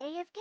AFK.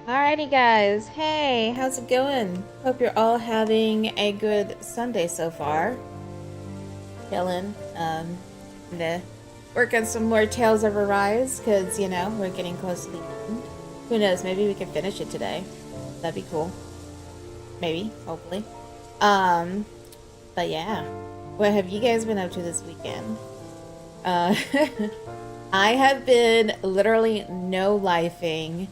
Alrighty guys, hey, how's it going? Hope you're all having a good Sunday so far. Chillin', gonna work on some more Tales of Arise, because, you know, we're getting close to the end. Who knows, maybe we can finish it today. That'd be cool. Maybe, hopefully. But yeah. What have you guys been up to this weekend? I have been literally no-lifing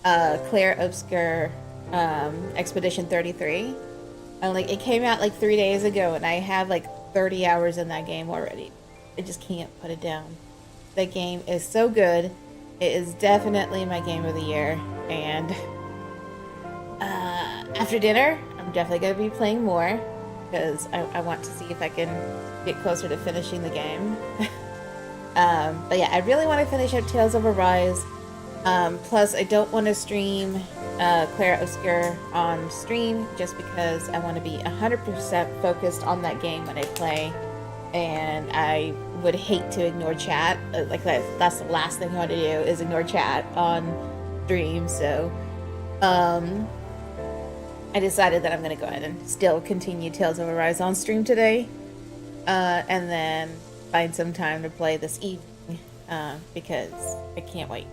Claire Obscure Expedition 33. Like, it came out like 3 days ago and I have like 30 hours in that game already. I just can't put it down. That game is so good. It is definitely my game of the year. And after dinner, I'm definitely going to be playing more because I want to see if I can get closer to finishing the game. But yeah, I really want to finish up Tales of Arise. Plus, I don't want to stream Claire Obscure on stream just because I want to be 100% focused on that game when I play. And I would hate to ignore chat. Like, that's the last thing I want to do is ignore chat on stream. So, I decided that I'm going to go ahead and still continue Tales of Arise on stream today. And then find some time to play this evening because I can't wait.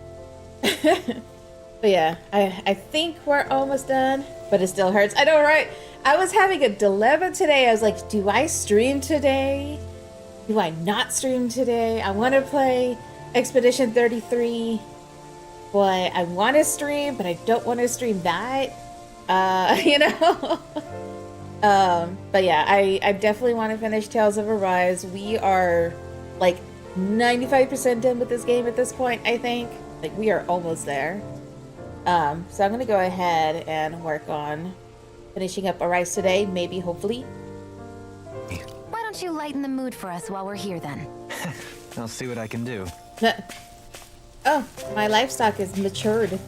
But yeah, I think we're almost done, but it still hurts. I know, right? I was having a dilemma today. I was like, do I stream today? Do I not stream today? I want to play Expedition 33, but I want to stream, but I don't want to stream that. You know? But yeah, I definitely want to finish Tales of Arise. We are like 95% done with this game at this point, I think. Like, we are almost there. So I'm gonna go ahead and work on finishing up Arise today, maybe, hopefully. Why don't you lighten the mood for us while we're here then? I'll see what I can do. Oh, my livestock is matured.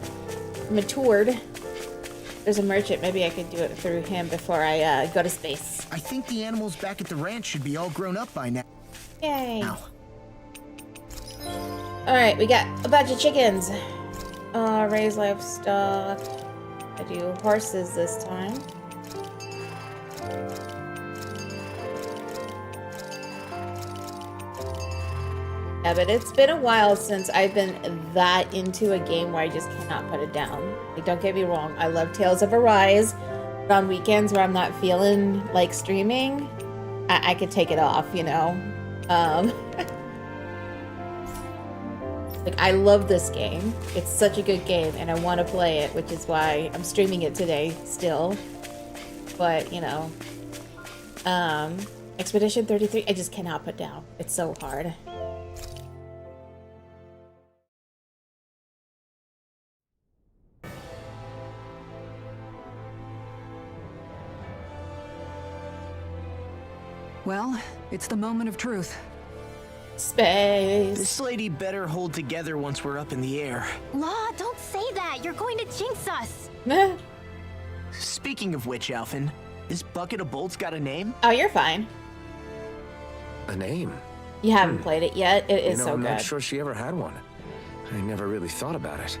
There's a merchant. Maybe I could do it through him before I go to space. I think the animals back at the ranch should be all grown up by now. Yay. Alright, we got a bunch of chickens. Raise livestock. I do horses this time. Yeah, but it's been a while since I've been that into a game where I just cannot put it down. Like, don't get me wrong, I love Tales of Arise, but on weekends where I'm not feeling like streaming, I could take it off, you know? Like, I love this game. It's such a good game, and I want to play it, which is why I'm streaming it today still. But, you know, Expedition 33, I just cannot put down. It's so hard. Well, it's the moment of truth. Space. This lady better hold together once we're up in the air. Law, don't say that. You're going to jinx us. Speaking of which, Alphen, this bucket of bolts got a name? Oh, you're fine. A name? You haven't played it yet. It is so I'm good. not sure she ever had one. I never really thought about it.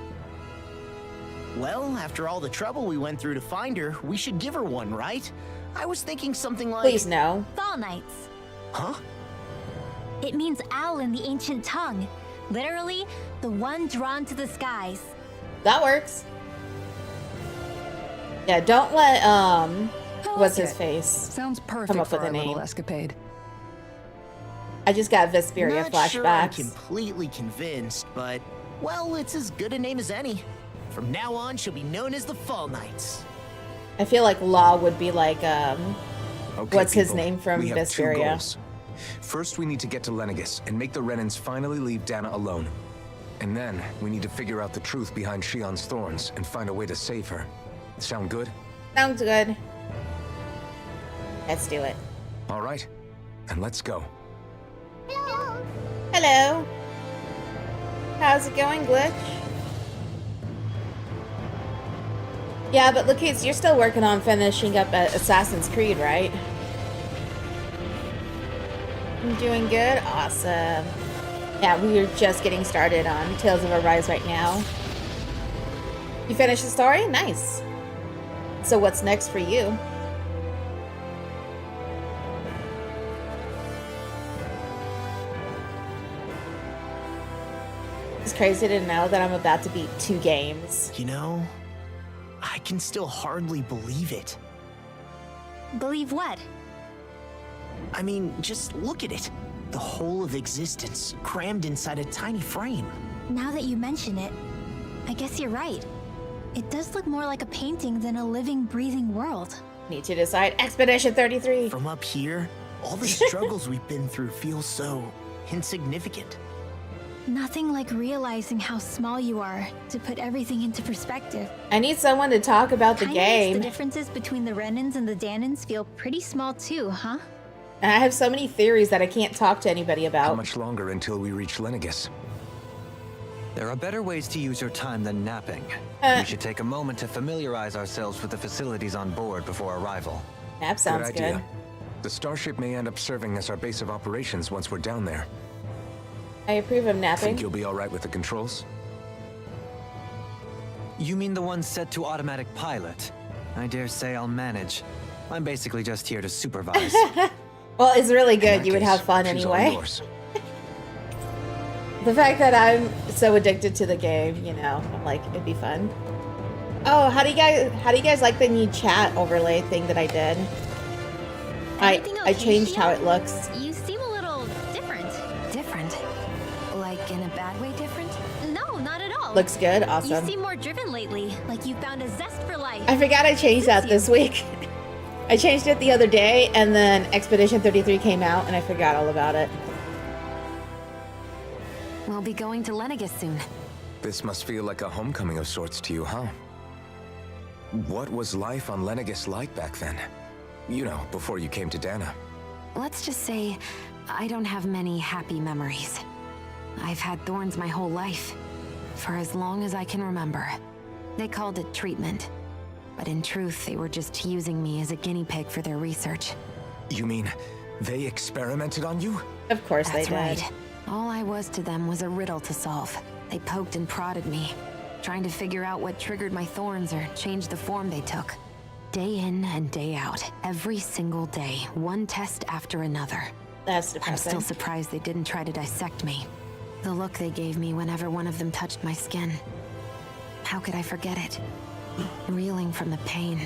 Well, after all the trouble we went through to find her, we should give her one, right? I was thinking something like... Please, no. Fall Knights. Huh? It means owl in the ancient tongue. Literally, the one drawn to the skies. That works. Yeah, don't let, what's his face? Sounds perfect Come up for with a our little name. escapade. I just got Vesperia Not sure I'm flashbacks. completely convinced, but, well, it's as good a name as any. From now on, she'll be known as the Fall Knights. I feel like Law would be like, Okay, what's his people, name from we have two Vesperia? goals. First, we need to get to Lenegus and make the Renans finally leave Dana alone. And then, we need to figure out the truth behind Shion's thorns and find a way to save her. Sound good? Sounds good. Let's do it. All right, and let's go. Hello. How's it going, Glitch? Yeah, but look, you're still working on finishing up Assassin's Creed, right? I'm doing good? Awesome. Yeah, we are just getting started on Tales of Arise right now. You finished the story? Nice. So what's next for you? It's crazy to know that I'm about to beat 2 games. You know, I can still hardly believe it. Believe what? I mean, just look at it. The whole of existence crammed inside a tiny frame. Now that you mention it, I guess you're right. It does look more like a painting than a living, breathing world. Need to decide. Expedition 33. From up here, all the struggles we've been through feel so insignificant. Nothing like realizing how small you are to put everything into perspective. I need someone to talk about the Kinda makes game. The differences between the Renans and the Danans feel pretty small too, huh? And I have so many theories that I can't talk to anybody How about. much longer until we reach Lenegis? There are better ways to use your time than napping. We should take a moment to familiarize ourselves with the facilities on board before arrival. That sounds Good good. idea. The starship may end up serving as our base of operations once we're down there. I approve of napping. Think you'll be all right with the controls? You mean the one set to automatic pilot? I dare say I'll manage. I'm basically just here to supervise. Well, it's really In good. that You would case, have fun she's all anyway. yours. The fact that I'm so addicted to the game, you know, I'm like, it'd be fun. Oh, how do you guys like the new chat overlay thing that I did? Everything I okay, changed how Shion? it looks. You seem a little different. Different? Like in a bad way different? No, not at all. Looks good. You Awesome. seem more driven lately, like you found a zest for life. I forgot I changed that this week. I changed it the other day, and then Expedition 33 came out, and I forgot all about it. We'll be going to Lenegis soon. This must feel like a homecoming of sorts to you, huh? What was life on Lenegis like back then? You know, before you came to Dana. Let's just say I don't have many happy memories. I've had thorns my whole life, for as long as I can remember. They called it treatment, but in truth, they were just using me as a guinea pig for their research. You mean they experimented on you? Of course That's they did. right. All I was to them was a riddle to solve. They poked and prodded me, trying to figure out what triggered my thorns or changed the form they took. Day in and day out, every single day, one test after another. That's I'm depressing. still surprised they didn't try to dissect me. The look they gave me whenever one of them touched my skin. How could I forget it? Reeling from the pain,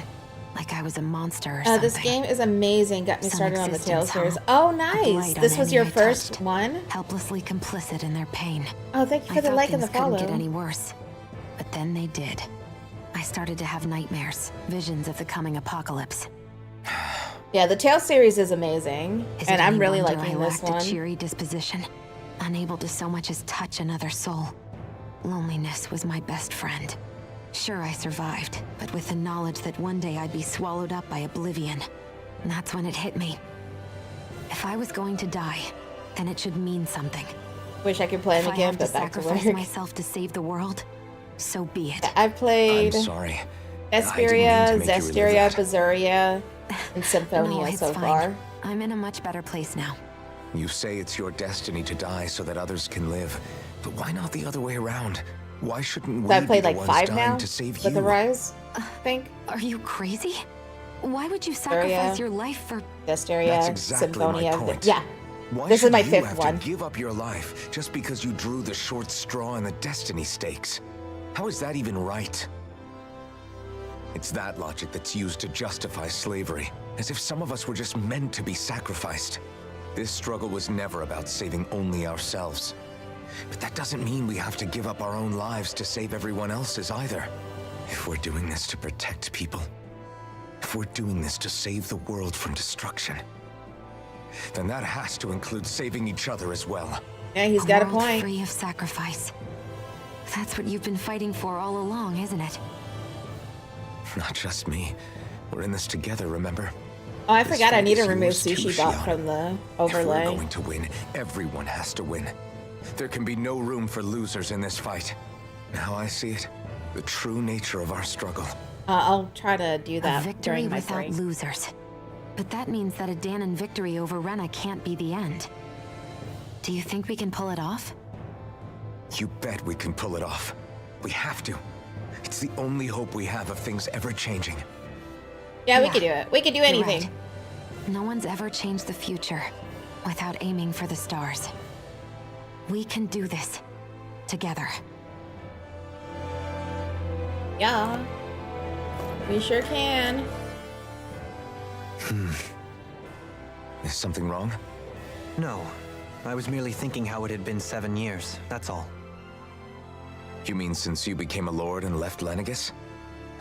like I was a monster or something. This game is amazing. Got me Some started on the Tales existence, series. huh? Oh, A nice. blight This on was any your I first touched. one? Helplessly complicit in their pain. Oh, thank you I for the thought like and the things couldn't follow. get any worse, but then they did. I started to have nightmares, visions of the coming apocalypse. Yeah, the Tales series is amazing, Is and it I'm any really wonder liking I this lacked one. a cheery disposition, unable to so much as touch another soul. Loneliness was my best friend. Sure, I survived, but with the knowledge that one day I'd be swallowed up by oblivion. And that's when it hit me. If I was going to die, then it should mean something. Wish I could play If them I again, have to but back to sacrifice work. myself to save the world, so be it. I've played I'm sorry. Vesperia, I didn't mean to make you relive Zestiria, that. Berseria, and Symphonia No, it's so fine. far. I'm in a much better place now. You say it's your destiny to die so that others can live, but why not the other way around? Why shouldn't we So I be played the like ones 5 dying now to save with the you? Rise, I think. Are you crazy? Why would you sacrifice your life for... Zestiria, That's exactly Symphonia. my point. Yeah, Why this is should my you 5th have one. to give up your life just because you drew the short straw in the destiny stakes? How is that even right? It's that logic that's used to justify slavery, as if some of us were just meant to be sacrificed. This struggle was never about saving only ourselves. But that doesn't mean we have to give up our own lives to save everyone else's either. If we're doing this to protect people, if we're doing this to save the world from destruction, then that has to include saving each other as well. Yeah, he's got a world point. free of sacrifice. That's what you've been fighting for all along, isn't it? Not just me. We're in this together, remember? Oh, I This forgot I fight need to is remove yours too, Sushi Bot Shion. from the If we're overlay. going to win, everyone has to win. There can be no room for losers in this fight. How I see it, the true nature of our struggle. I'll try to do A that victory during my without break. losers. But that means that a Danon victory over Rena can't be the end. Do you think we can pull it off? You bet we can pull it off. We have to. It's the only hope we have of things ever changing. Yeah, we Yeah, could do it. We could do You're anything. right. No one's ever changed the future without aiming for the stars. We can do this together. Yeah. We sure can. Is something wrong? No. I was merely thinking how it had been 7 years, that's all. You mean since you became a lord and left Lenegis?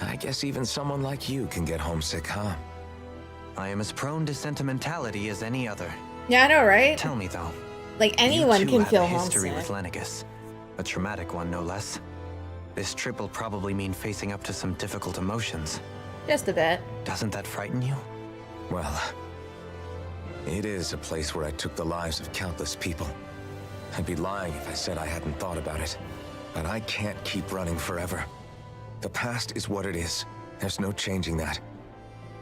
I guess even someone like you can get homesick, huh? I am as prone to sentimentality as any other. Yeah, I know, right? Tell me though. Like anyone you two can have feel a history homesick. with Lenegis. A traumatic one, no less. This trip will probably mean facing up to some difficult emotions. Just a bit. Doesn't that frighten you? Well, it is a place where I took the lives of countless people. I'd be lying if I said I hadn't thought about it. But I can't keep running forever. The past is what it is. There's no changing that.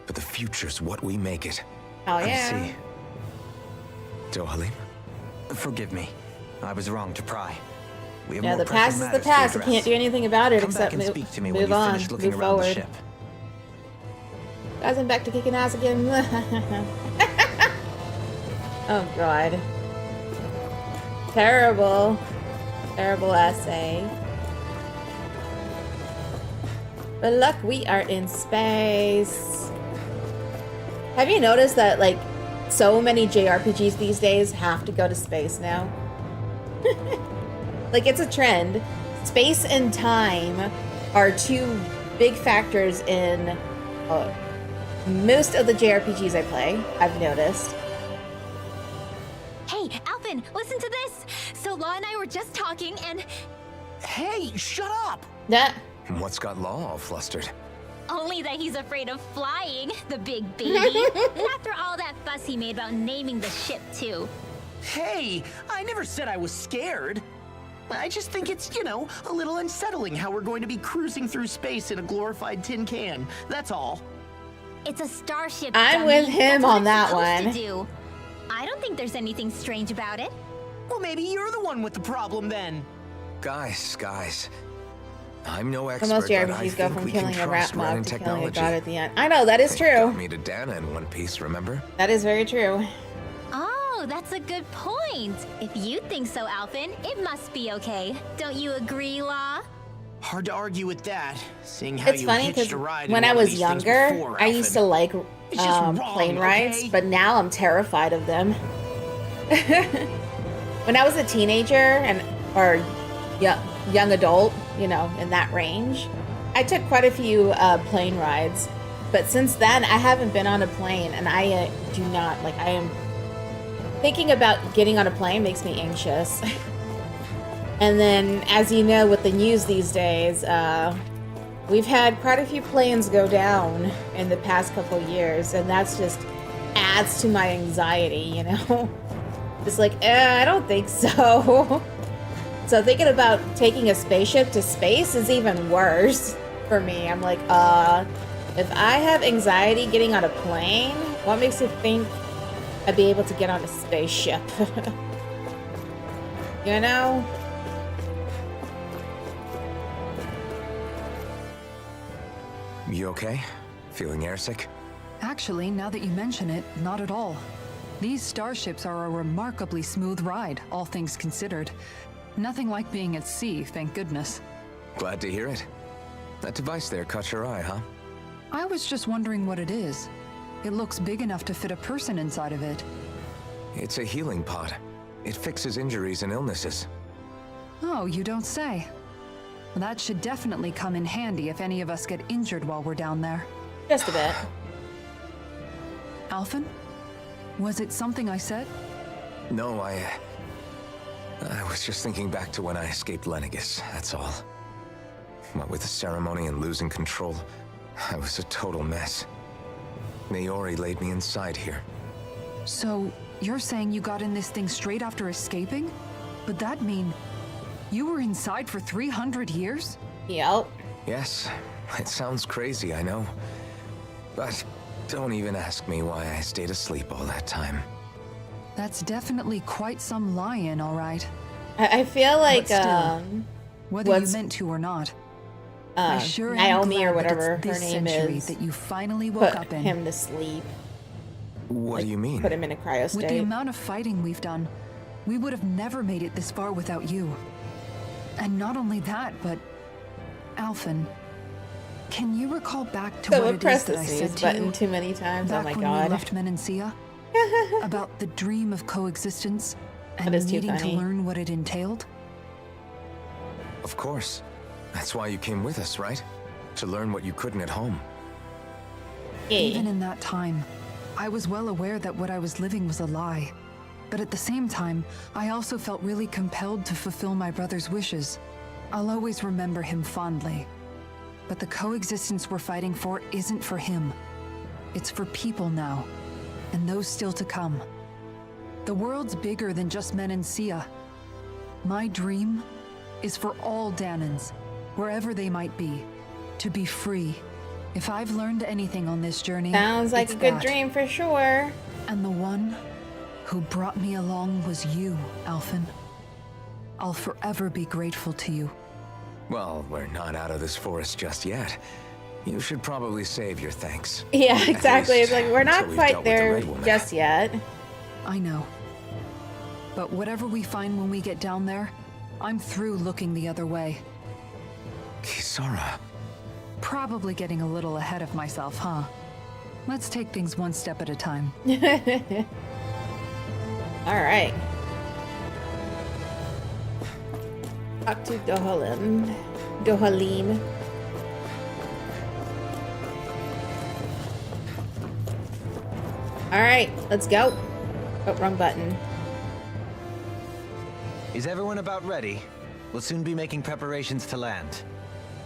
But the future's what we make it. Oh I yeah. see. Dohalim? Forgive me. I was wrong to pry. We have Yeah, more the pressing past is the matters to past. I address. can't do anything about it Come except back and move, speak to me when move you on, finish looking move around forward. the ship. Guys, I'm back to kicking ass again. Oh god. Terrible. Terrible essay. But look, we are in space. Have you noticed that, like, so many JRPGs these days have to go to space now? Like, it's a trend. Space and time are two big factors in most of the JRPGs I play, I've noticed. Hey, Alvin, listen to this. So Law and I were just talking and Hey, shut up! That What's got Law all flustered? only that he's afraid of flying, the big baby. After all that fuss he made about naming the ship too. Hey, I never said I was scared. I just think it's, you know, a little unsettling how we're going to be cruising through space in a glorified tin can. That's all. It's a starship. I'm dummy. with him That's what on it's that supposed one. to do. I don't think there's anything strange about it. Well, maybe you're the one with the problem then. Guys. I'm no most expert, but I JRPGs go think from we can killing a rat trust Renin mob to killing a technology. god at the end. I know, that is They got true. me to Dana in One Piece, remember? That is very true. Oh, that's a good point. If you think so, Alvin, it must be okay. Don't you agree, Law? Hard to argue with that, seeing how It's you funny hitched because a ride in when I one of was these things younger, before, I used to Alvin. like It's just wrong, plane rides, okay? but now I'm terrified of them. When I was a teenager or young adult, you know, in that range, I took quite a few plane rides. But since then, I haven't been on a plane, and I do not like. I am thinking about getting on a plane makes me anxious. And then, as you know, with the news these days, we've had quite a few planes go down in the past couple years, and that's just adds to my anxiety, you know? Just like, I don't think so. So thinking about taking a spaceship to space is even worse for me. I'm like, if I have anxiety getting on a plane, what makes you think I'd be able to get on a spaceship? You know? You okay? Feeling airsick? Actually, now that you mention it, not at all. These starships are a remarkably smooth ride, all things considered. Nothing like being at sea, thank goodness. Glad to hear it. That device there caught your eye, huh? I was just wondering what it is. It looks big enough to fit a person inside of it. It's a healing pod. It fixes injuries and illnesses. Oh, you don't say. That should definitely come in handy if any of us get injured while we're down there. Just a bit. Alphen? Was it something I said? No, I was just thinking back to when I escaped Lenegis, that's all. What with the ceremony and losing control, I was a total mess. Naori laid me inside here. So, you're saying you got in this thing straight after escaping? But that mean you were inside for 300 years? Yep. Yes, it sounds crazy, I know. But don't even ask me why I stayed asleep all that time. That's definitely quite some lie-in, all right. I feel like, still, Whether you what's- meant to or not. I sure am Naomi glad or that whatever it's her this name century is that you finally woke put up in. him to sleep. What do you mean? Put him in a cryo With the state. amount of fighting we've done, we would have never made it this far without you. And not only that, but Alphen, can you recall back to So what it press is that the I snooze said to button you too many times. Oh back my when god. we left Menancia? About the dream of coexistence and That is too needing to funny. learn what it entailed? Of course. That's why you came with us, right? To learn what you couldn't at home. Even in that time, I was well aware that what I was living was a lie. But at the same time, I also felt really compelled to fulfill my brother's wishes. I'll always remember him fondly. But the coexistence we're fighting for isn't for him. It's for people now, and those still to come. The world's bigger than just Menancia. My dream is for all Danans, wherever they might be, to be free. If I've learned anything on this journey, Sounds like it's a good that. dream for sure. And the one who brought me along was you, Alphen. I'll forever be grateful to you. Well, we're not out of this forest just yet. You should probably save your thanks. Yeah, At exactly. least It's like, we're not until we've quite dealt with the there Red Woman. just yet. I know. But whatever we find when we get down there, I'm through looking the other way. Kisara. Probably getting a little ahead of myself, huh? Let's take things one step at a time. Alright. Talk to Dohalim. Dohalim. Alright, let's go. Oh, wrong button. Is everyone about ready? We'll soon be making preparations to land.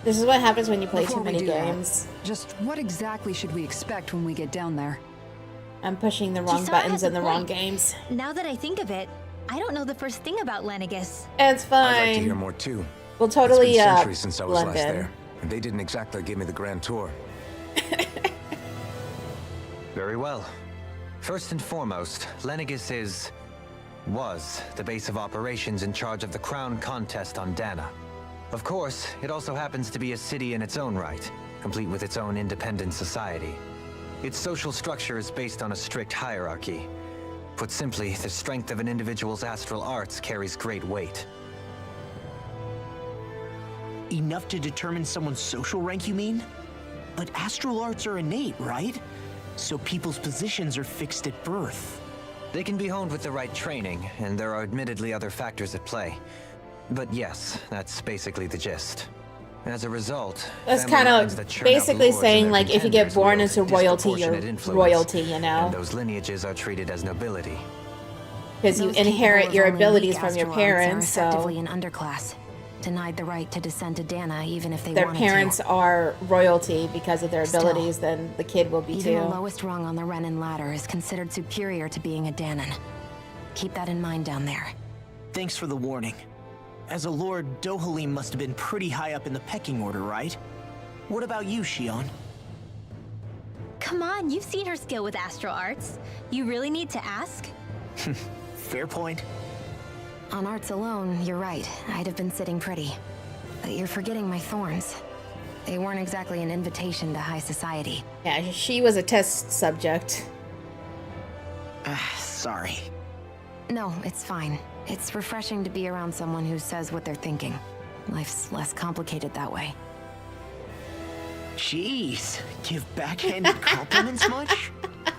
This is what happens when you play Before too we many do that, games. just what exactly should we expect when we get down there? I'm pushing the wrong Kisara buttons has a in the wrong point. games. Now that I think of it, I don't know the first thing about Lenegus. It's I'd fine. like to hear more too. We'll It's totally been centuries since I was blend last in. there, and they didn't exactly give me the grand tour. Very well. First and foremost, Lenegus was the base of operations in charge of the crown contest on Dana. Of course, it also happens to be a city in its own right, complete with its own independent society. Its social structure is based on a strict hierarchy. Put simply, the strength of an individual's astral arts carries great weight. Enough to determine someone's social rank, you mean? But astral arts are innate, right? So people's positions are fixed at birth. They can be honed with the right training, and there are admittedly other factors at play. But yes, that's basically the gist. As a result, That's family kind lines of that churn out basically lords and saying, their like, if you get contenders born wield into royalty, you're disproportionate influence, royalty, you know? And those lineages are treated as nobility. Because you Those capable inherit of your only abilities weak from your astral arts parents, are so effectively an underclass, denied the right to descend to Dana even if they their wanted parents to. are royalty because of their Still, abilities, then the kid will be Even the too. lowest rung on the Renan ladder is considered superior to being a Danan. Keep that in mind down there. Thanks for the warning. As a lord, Dohalim must have been pretty high up in the pecking order, right? What about you, Shion? Come on, you've seen her skill with astral arts. You really need to ask? Fair point. On arts alone, you're right. I'd have been sitting pretty. But you're forgetting my thorns. They weren't exactly an invitation to high society. Yeah, she was a test subject. Sorry. No, it's fine. It's refreshing to be around someone who says what they're thinking. Life's less complicated that way. Jeez, give backhanded compliments much?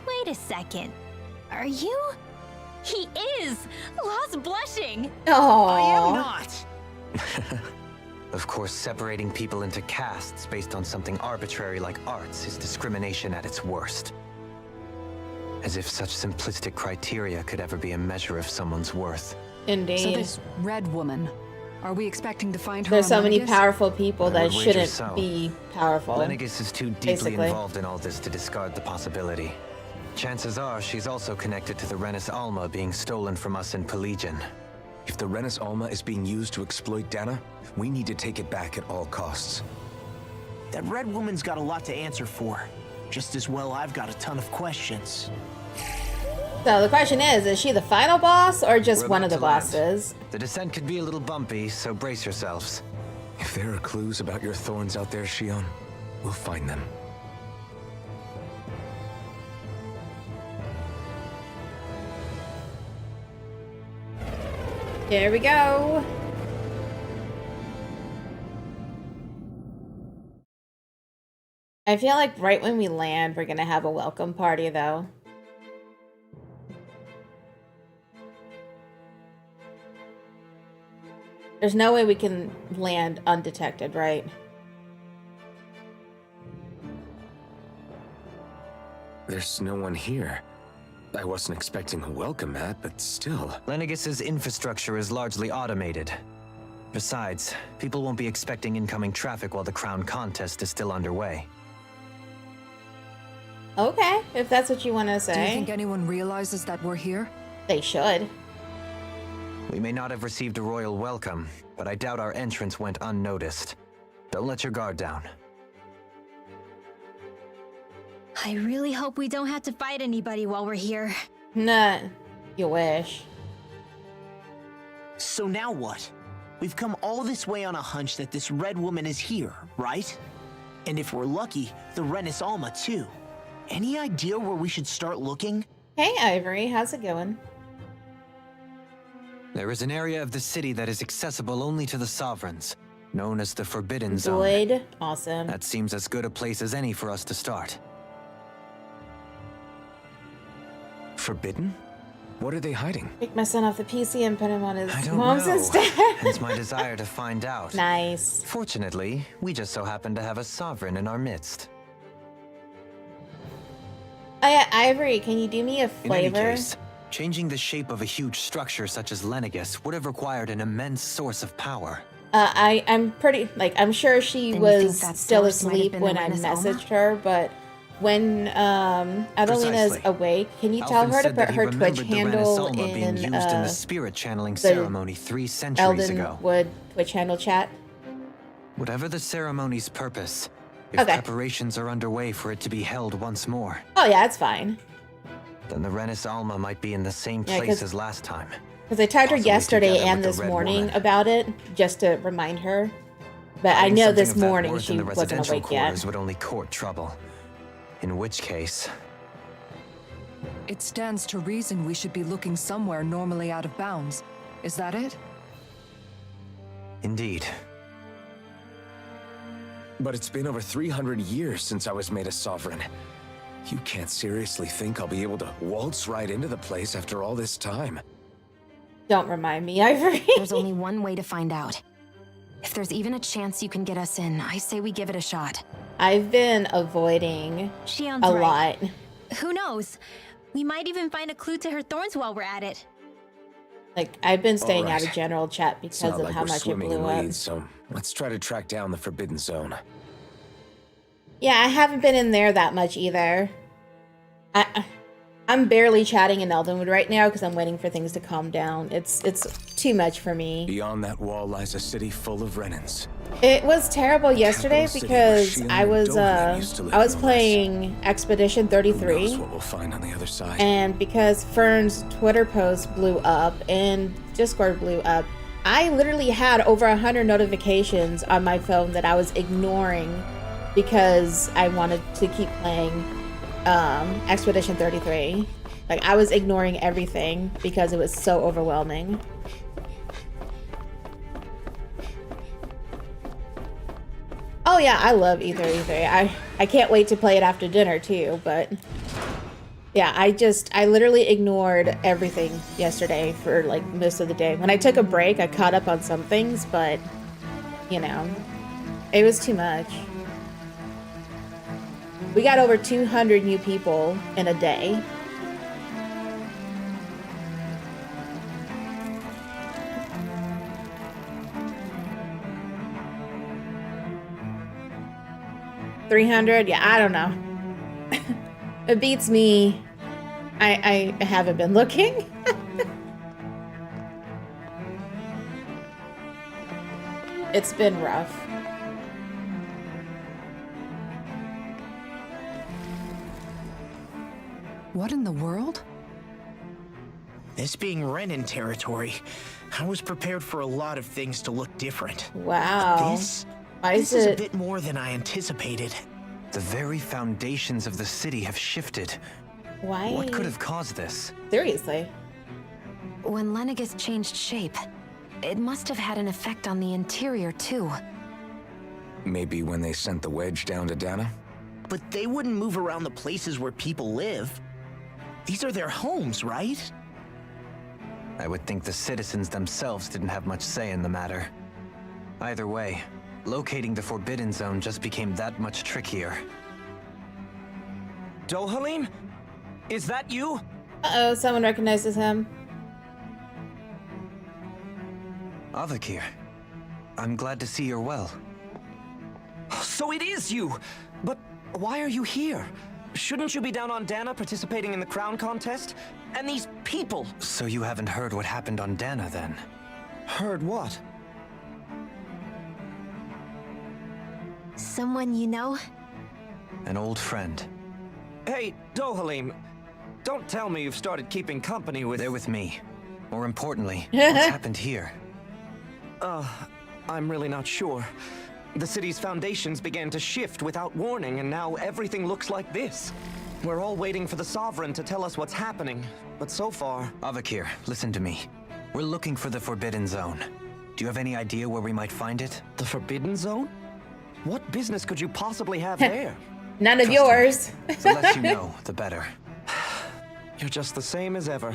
Wait a second. Are you? He is! Lost blushing! I am Oh, not! Of course, separating people into castes based on something arbitrary like arts is discrimination at its worst. As if such simplistic criteria could ever be a measure of someone's worth. So indeed. this red woman, are we expecting to find her There's on so many Lenegus? powerful people I that would wager shouldn't so. be powerful. Lenegus is too deeply basically. involved in all this to discard the possibility. Chances are she's also connected to the Renis Alma being stolen from us in Pelegion. If the Renis Alma is being used to exploit Dana, we need to take it back at all costs. That red woman's got a lot to answer for. Just as well I've got a ton of questions. So the question is she the final boss or just We're one about of the to land. bosses? The descent could be a little bumpy, so brace yourselves. If If there are clues about your thorns out there, Shion, we'll find them. Here we go. I feel like right when we land, we're gonna have a welcome party, though. There's no way we can land undetected, right? There's no one here. I wasn't expecting a welcome mat, but still. Lenegus's infrastructure is largely automated. Besides, people won't be expecting incoming traffic while the crown contest is still underway. Okay, if that's what you want to say. Do you think anyone realizes that we're here? They should. We may not have received a royal welcome, but I doubt our entrance went unnoticed. Don't let your guard down. I really hope we don't have to fight anybody while we're here. Nah, you wish. So now what? We've come all this way on a hunch that this red woman is here, right? And if we're lucky, the Renis Alma too. Any idea where we should start looking? Hey, Ivory, how's it going? There is an area of the city that is accessible only to the sovereigns, known as the Forbidden Zone. Good. Awesome. That seems as good a place as any for us to start. Forbidden? What are they hiding? Pick my son off the PC and put him on his I don't mom's know. instead. It's my desire to find out. Nice. Fortunately, we just so happen to have a sovereign in our midst. Oh yeah, Ivory, can you do me a In any flavor? case, changing the shape of a huge structure such as Lenegus would have required an immense source of power. I'm pretty, like, I'm sure she Then you think was that still source might have asleep been when the I Renis Alma? messaged her, but when Adelina's Precisely. awake, can you tell Alvin her to said put that he her Twitch remembered the Renis handle Alma being in used in the spirit channeling the ceremony 3 centuries ago. Eldenwood Twitch handle chat? Whatever the ceremony's purpose, if Okay. preparations are underway for it to be held once more, Oh yeah, it's fine. then the Renis Alma might be in the same Yeah, place 'cause- as last time. Because I tagged her Possibly yesterday together and with the this Red morning Woman. about it, just to remind her. But I Hiding know something this of that morning worth in she the wasn't residential awake yet. quarters would only court trouble. In which case, It stands to reason we should be looking somewhere normally out of bounds. Is that it? indeed. But it's been over 300 years since I was made a sovereign. You can't seriously think I'll be able to waltz right into the place after all this time. Don't remind me, Ivory. There's only one way to find out. If there's even a chance you can get us in, I say we give it a shot. I've been avoiding Shion's a right. lot. Who knows? We might even find a clue to her thorns while we're at it. Like, I've been staying out Alright. of general chat It's because not of like how we're much it swimming blew in up. weeds, so let's try to track down the Forbidden Zone. Yeah, I haven't been in there that much either. I'm barely chatting in Eldenwood right now because I'm waiting for things to calm down. It's too much for me. Beyond that wall lies a city full of Renins. It was terrible yesterday Capital city where because Shion I and was Dolan used to live, I was no less. playing Expedition Who 33. knows what we'll find on the other side? And because Fern's Twitter post blew up and Discord blew up, I literally had over 100 notifications on my phone that I was ignoring because I wanted to keep playing Expedition 33. Like, I was ignoring everything because it was so overwhelming. Oh yeah, I love E3. I can't wait to play it after dinner too, but yeah, I literally ignored everything yesterday for like most of the day. When I took a break, I caught up on some things, but you know, it was too much. We got over 200 new people in a day. $300? Yeah, I don't know. It beats me. I haven't been looking. It's been rough. What in the world? This being Renin territory, I was prepared for a lot of things to look different. Wow. This Why is is a it? bit more than I anticipated. The very foundations of the city have shifted. Why? What could have caused this? Seriously. When Lenegis changed shape, it must have had an effect on the interior too. Maybe when they sent the wedge down to Dana? But they wouldn't move around the places where people live. These are their homes, right? I would think the citizens themselves didn't have much say in the matter. Either way, locating the Forbidden Zone just became that much trickier. Dohalim? Is that you? Uh-oh, someone recognizes him. Avakir, I'm glad to see you're well. So it is you! But why are you here? Shouldn't you be down on Dana participating in the crown contest? And these people! So you haven't heard what happened on Dana, then? Heard what? Someone you know? An old friend. Hey, Dohalim, don't tell me you've started keeping company with... They're with me. More importantly, what's happened here? I'm really not sure. The city's foundations began to shift without warning, and now everything looks like this. We're all waiting for the Sovereign to tell us what's happening, but so far... Avakir, listen to me. We're looking for the Forbidden Zone. Do you have any idea where we might find it? The Forbidden Zone? What business could you possibly have there? None of Trust yours. me. The less you know, the better. You're just the same as ever.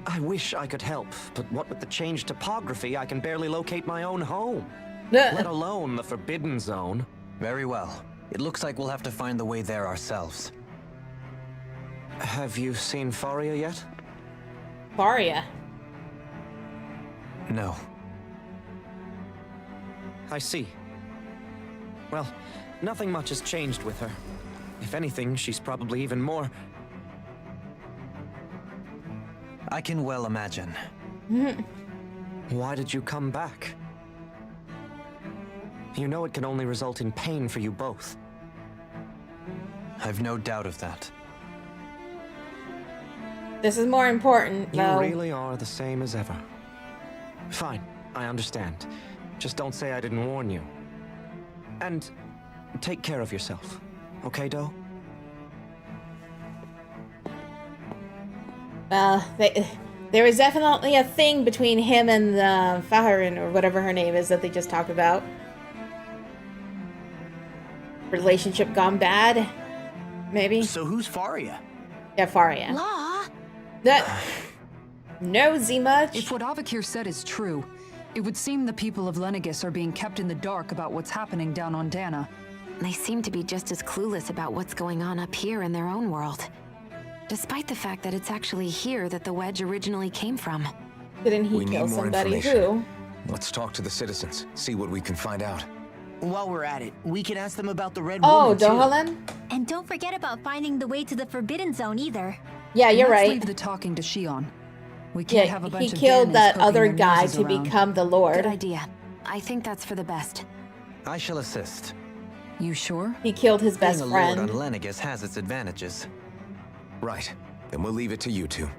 I wish I could help, but what with the changed topography, I can barely locate my own home. Let alone the Forbidden Zone. Very well. It looks like we'll have to find the way there ourselves. Have you seen Faria yet? Faria. No. I see. Well, nothing much has changed with her. If anything, she's probably even more... I can well imagine. Why did you come back? You know it can only result in pain for you both. I've no doubt of that. This is more important, You though. really are the same as ever. Fine, I understand. Just don't say I didn't warn you. And take care of yourself, okay, Do? Well, there was definitely a thing between him and Faharin, or whatever her name is, that they just talked about. Relationship gone bad? Maybe? So who's Faria? Yeah, Faria. Law? That... nosy much? If what Avakir said is true, it would seem the people of Lenegis are being kept in the dark about what's happening down on Dana. They seem to be just as clueless about what's going on up here in their own world. Despite the fact that it's actually here that the wedge originally came from. Didn't he We need kill more somebody? information. Who? Let's talk to the citizens, see what we can find out. While we're at it, we can ask them about the Red Oh, Woman, too. Dohalim? And don't forget about finding the way to the Forbidden Zone either. Yeah, you're Let's right. leave the talking to Shion. We can't have a Yeah, bunch he of killed Danas that poking other their guy noses to around. become the Lord. Good idea. I think that's for the best. I shall assist. You sure? He killed his best Being a friend. lord on Lenegis has its advantages. Right. Then we'll leave it to you two.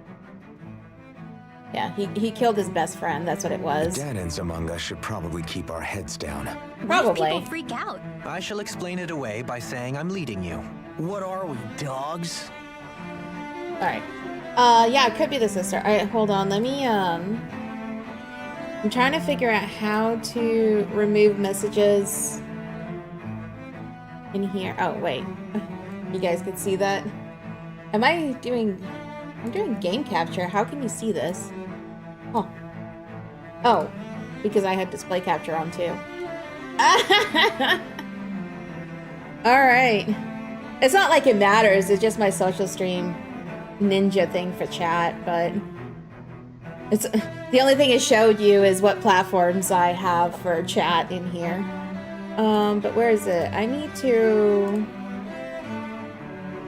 Yeah, he killed his best friend. That's what it was. Danans among us should probably keep our heads down. Probably. People freak out. I shall explain it away by saying I'm leading you. What are we, dogs? Alright. Yeah, it could be the sister. Alright, hold on. Let me, I'm trying to figure out how to remove messages in here. Oh, wait. You guys can see that? I'm doing game capture. How can you see this? Oh. Oh. Because I had display capture on too. Alright. It's not like it matters. It's just my social stream ninja thing for chat, but it's the only thing it showed you is what platforms I have for chat in here. But where is it? I need to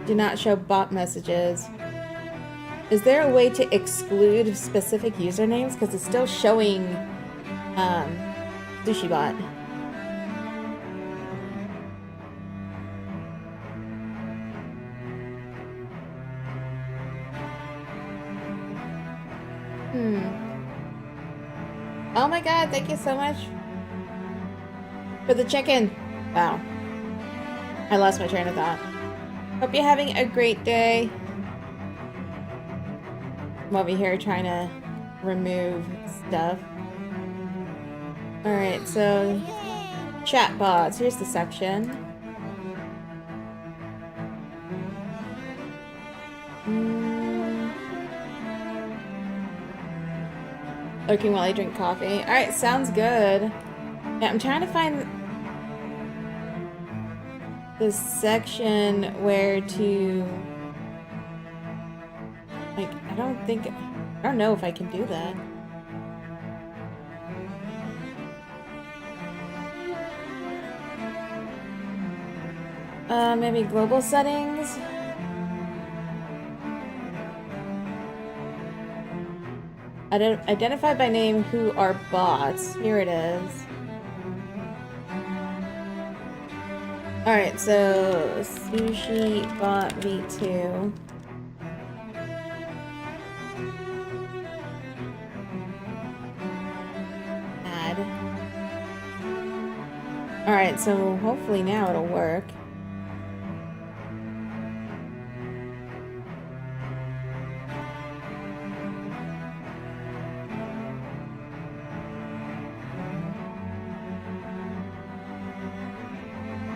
do not show bot messages. Is there a way to exclude specific usernames? Because it's still showing SushiBot. Oh my god, thank you so much for the check-in. Wow. I lost my train of thought. Hope you're having a great day. I'm over here trying to remove stuff. Alright, so chat bots. Here's the section. Lurking while I drink coffee. Alright, sounds good. Yeah, I'm trying to find the section where to... Like, I don't know if I can do that. Maybe global settings? Identify by name who are bots. Here it is. Alright, so Sushi Bot V2. Add. Alright, so hopefully now it'll work.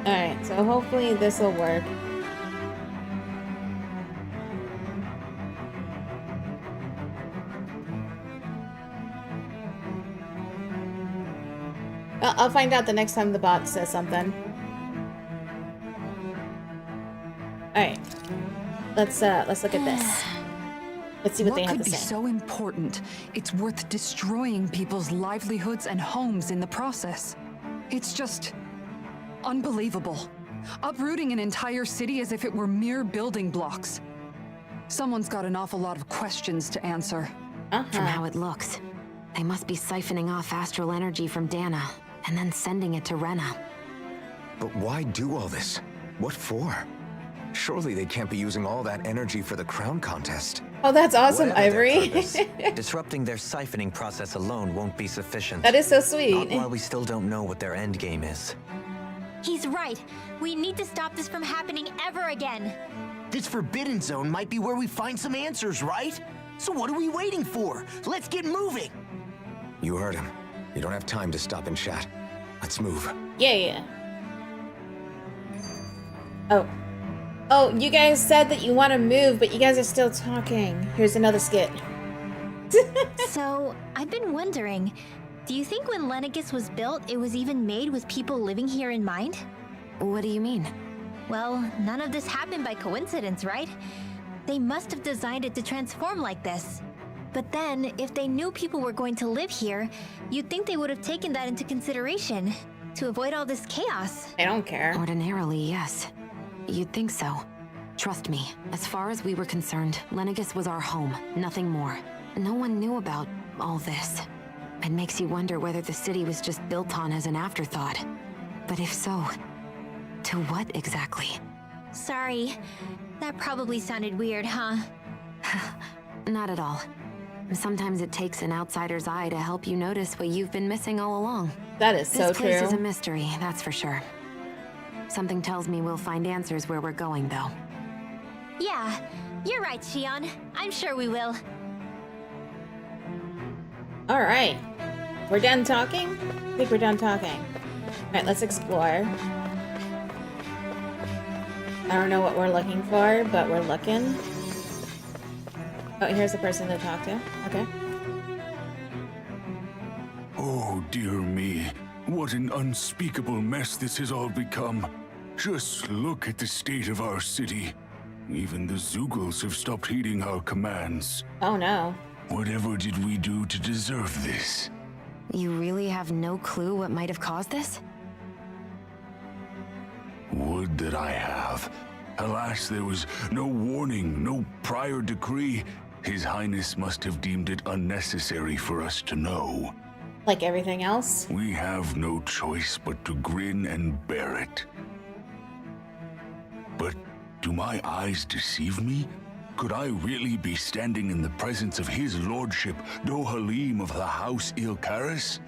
Alright, so hopefully this will work. I'll find out the next time the bot says something. Alright. Let's look at this. Let's see what they have to say. What could be so important? It's worth destroying people's livelihoods and homes in the process. It's just unbelievable. Uprooting an entire city as if it were mere building blocks. Someone's got an awful lot of questions to answer. From how it looks, they must be siphoning off astral energy from Dana and then sending it to Rena. But why do all this? What for? Surely they can't be using all that energy for the crown contest. Oh, that's awesome, Whatever their Ivory. purpose, disrupting their siphoning process alone won't be sufficient. That is so sweet. Not while we still don't know what their end game is. He's right. We need to stop this from happening ever again. This Forbidden Zone might be where we find some answers, right? So what are we waiting for? Let's get moving! You heard him. You don't have time to stop and chat. Let's move. Yeah. Oh, you guys said that you want to move, but you guys are still talking. Here's another skit. So, I've been wondering, do you think when Lenegis was built, it was even made with people living here in mind? What do you mean? Well, none of this happened by coincidence, right? They must have designed it to transform like this. But then, if they knew people were going to live here, you'd think they would have taken that into consideration to avoid all this chaos. I don't care. Ordinarily, yes. You'd think so. Trust me, as far as we were concerned, Lenegis was our home, nothing more. No one knew about all this. It makes you wonder whether the city was just built on as an afterthought. But if so, to what exactly? Sorry, that probably sounded weird, huh? Not at all. Sometimes it takes an outsider's eye to help you notice what you've been missing all along. That is so This place true. is a mystery, that's for sure. Something tells me we'll find answers where we're going, though. Yeah, you're right, Shion. I'm sure we will. All right. We're done talking? I think we're done talking. All right, let's explore. I don't know what we're looking for, but we're looking. Oh, here's the person to talk to. Okay. Oh, dear me. What an unspeakable mess this has all become. Just look at the state of our city. Even the Zeugles have stopped heeding our commands. Oh, no. Whatever did we do to deserve this? You really have no clue what might have caused this? Would that I have. Alas, there was no warning, no prior decree. His Highness must have deemed it unnecessary for us to know. Like everything else? We have no choice but to grin and bear it. But do my eyes deceive me? Could I really be standing in the presence of his lordship, Dohalim of the House Ilkaris?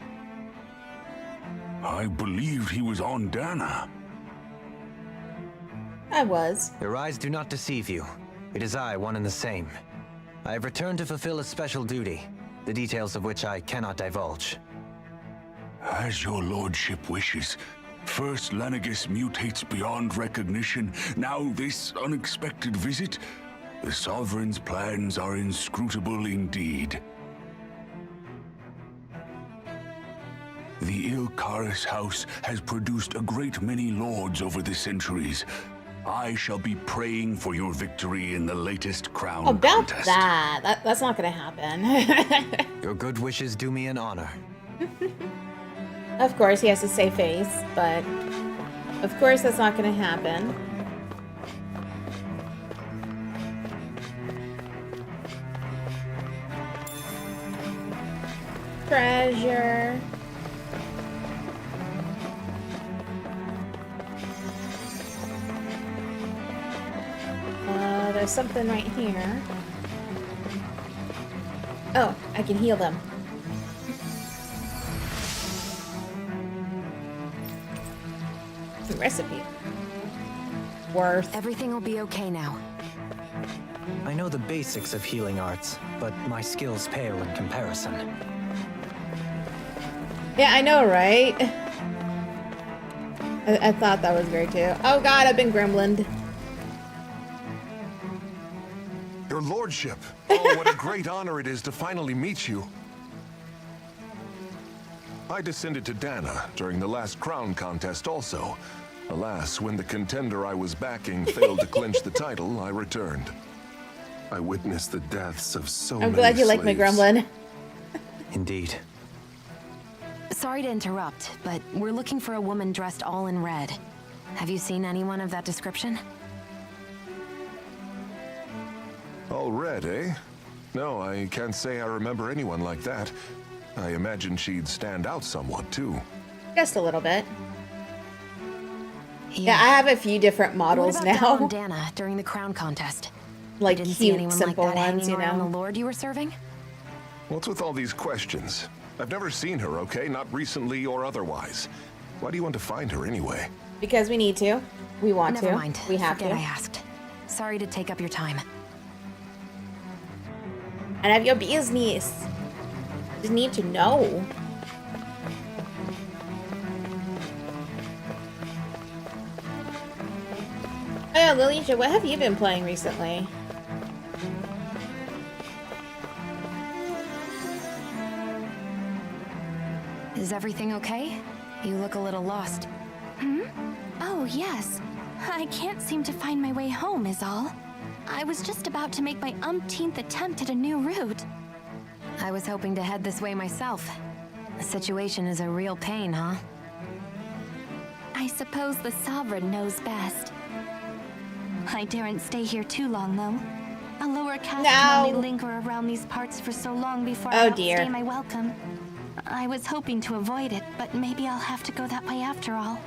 I believed he was on Dana. I was. Your eyes do not deceive you. It is I, one and the same. I have returned to fulfill a special duty, the details of which I cannot divulge. As your lordship wishes. First Lenegis mutates beyond recognition, now this unexpected visit. The Sovereign's plans are inscrutable indeed. The Ilkaris house has produced a great many lords over the centuries. I shall be praying for your victory in the latest crown About contest. that's not gonna happen. Your good wishes do me an honor. Of course, he has to save face, but of course that's not gonna happen. Treasure. There's something right here. Oh, I can heal them. The recipe. Worth. Everything will be okay now. I know the basics of healing arts, but my skills pale in comparison. Yeah, I know, right? I thought that was great too. Oh god, I've been gremlined. Your lordship. Oh, what a great honor it is to finally meet you. I descended to Dana during the last crown contest also. Alas, when the contender I was backing failed to clinch the title, I returned. I witnessed the deaths of so many I'm glad you like my slaves. gremlin. Indeed. Sorry to interrupt, but we're looking for a woman dressed all in red. Have you seen anyone of that description? All red, eh? No, I can't say I remember anyone like that. I imagine she'd stand out somewhat, too. Just a little bit. Yeah, I have a few different models what about down on now. Dana during the crown contest? Like Didn't see cute, anyone simple like that ones, hanging you around the know. lord you were serving? What's with all these questions? I've never seen her, okay? Not recently or otherwise. Why do you want to find her anyway? Because we need to. We want Never to. mind. We have Forget to. I asked. Sorry to take up your time. And have your business. Just need to know. Oh yeah, Lilisha, what have you been playing recently? Is everything okay? You look a little lost. Oh, yes. I can't seem to find my way home, is all. I was just about to make my umpteenth attempt at a new route. I was hoping to head this way myself. The situation is a real pain, huh? I suppose the Sovereign knows best. I daren't stay here too long, though. A lower caste can only linger around these parts for so long before I outstay my welcome. I was hoping to avoid it, but maybe I'll have to go that way after all.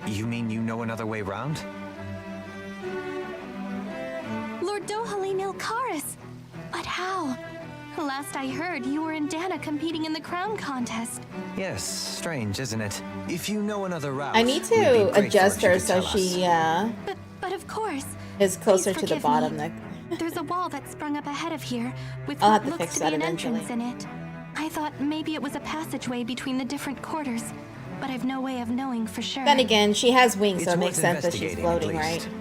You mean you know another way round? Lord Dohalim Ilkaris! But how? Last I heard, you were in Dana competing in the crown contest. Yes, strange, isn't it? If you know another route, I need we'd be to grateful adjust if you her could so tell she us. But of course. Is closer Please to the forgive bottom. me. There's a wall that sprung up ahead of here, with I'll what have to looks fix to that be an eventually. entrance in it. I thought maybe it was a passageway between the different quarters, but I've no way of knowing for sure. Then again, she has wings, so It's it makes worth sense that she's investigating, at floating, least. right?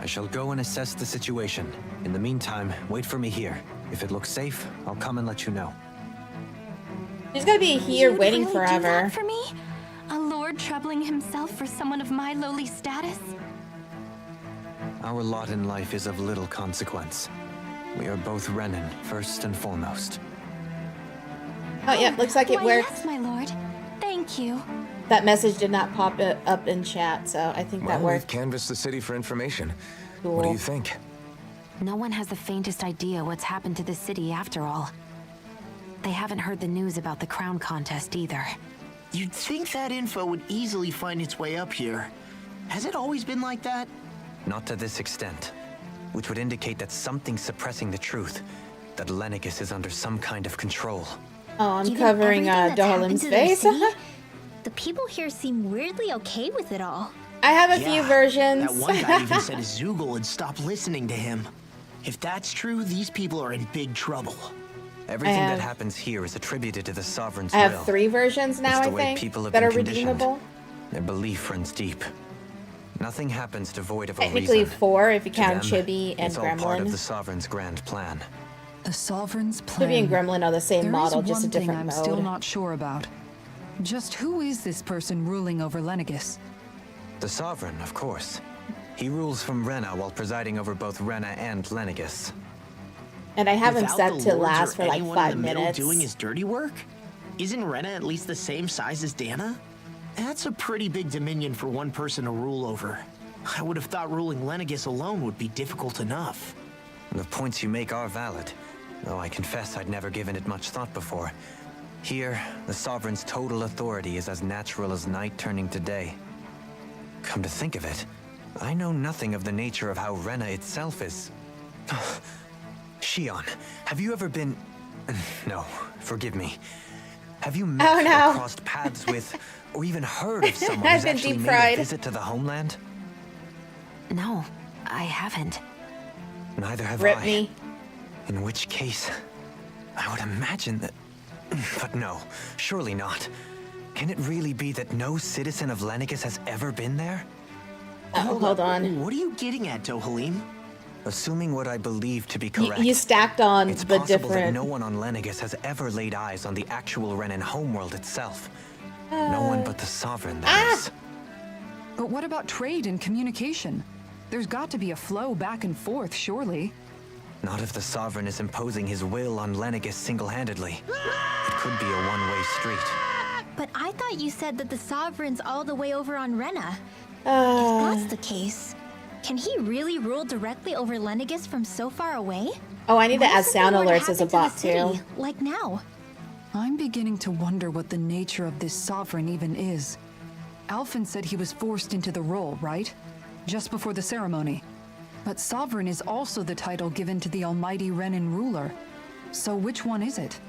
I shall go and assess the situation. In the meantime, wait for me here. If it looks safe, I'll come and let you know. She's gonna be here You'd waiting really forever. Do that for me? A lord troubling himself for someone of my lowly status? Our lot in life is of little consequence. We are both Renin, first and foremost. Oh yeah, looks like it Why, worked. yes, my lord. Thank you. That message did not pop up in chat, so I think that Well, we've worked. canvassed the city for information. Cool. What do you think? No one has the faintest idea what's happened to the city after all. They haven't heard the news about the crown contest either. You'd think that info would easily find its way up here. Has it always been like that? Not to this extent, which would indicate that something's suppressing the truth, that Lenegis is under some kind of control. Oh, I'm Given covering everything that's happened Dohalim's to their face. city, the people here seem weirdly okay with it all. I have a few versions. That one guy even said Zoogle had stopped listening to him. If that's true, these people are in big trouble. Everything that happens here is attributed to the Sovereign's will. I have 3 versions now, It's the I way think, people have that been are conditioned. redeemable. Their belief runs deep. Nothing happens devoid of a Technically reason. 4 if you To count them, Chibi and it's all part of Gremlin. the Sovereign's grand plan. The Sovereign's plan. Chibi and Gremlin are the same There model, is just a one thing different I'm mode. still not sure about. Just who is this person ruling over Lenegis? The Sovereign, of course. He rules from Rena while presiding over both Rena and Lenegis. And I have him Without set the to lords last or for like anyone 5 in the middle minutes. doing his dirty work? Isn't Rena at least the same size as Dana? That's a pretty big dominion for one person to rule over. I would have thought ruling Lenegis alone would be difficult enough. The points you make are valid, though I confess I'd never given it much thought before. Here, the Sovereign's total authority is as natural as night turning to day. Come to think of it, I know nothing of the nature of how Rena itself is. Shion, have you ever been... No, forgive me. Have you met or crossed paths with, or even heard of someone I've who's been actually deep made fried. a visit to the homeland? No, I haven't. Neither have Rip I. me. In which case, I would imagine that... But no, surely not. Can it really be that no citizen of Lenegis has ever been there? Oh, hold on. What are you getting at, Dohalim? Assuming what I believe to be correct, You stacked on it's the possible that different... no one on Lenegis has ever laid eyes on the actual Renan homeworld itself. No one but the Sovereign, that is. But what about trade and communication? There's got to be a flow back and forth, surely. Not if the Sovereign is imposing his will on Lenegis single-handedly. It could be a one-way street. But I thought you said that the Sovereign's all the way over on Rena. If that's the case, can he really rule directly over Lenegis from so far away? Oh, I need to What add if sound something were to alerts as a happen to the bot too. city, like now? I'm beginning to wonder what the nature of this Sovereign even is. Alphen said he was forced into the role, right? Just before the ceremony. But Sovereign is also the title given to the almighty Renan ruler. So which one is it?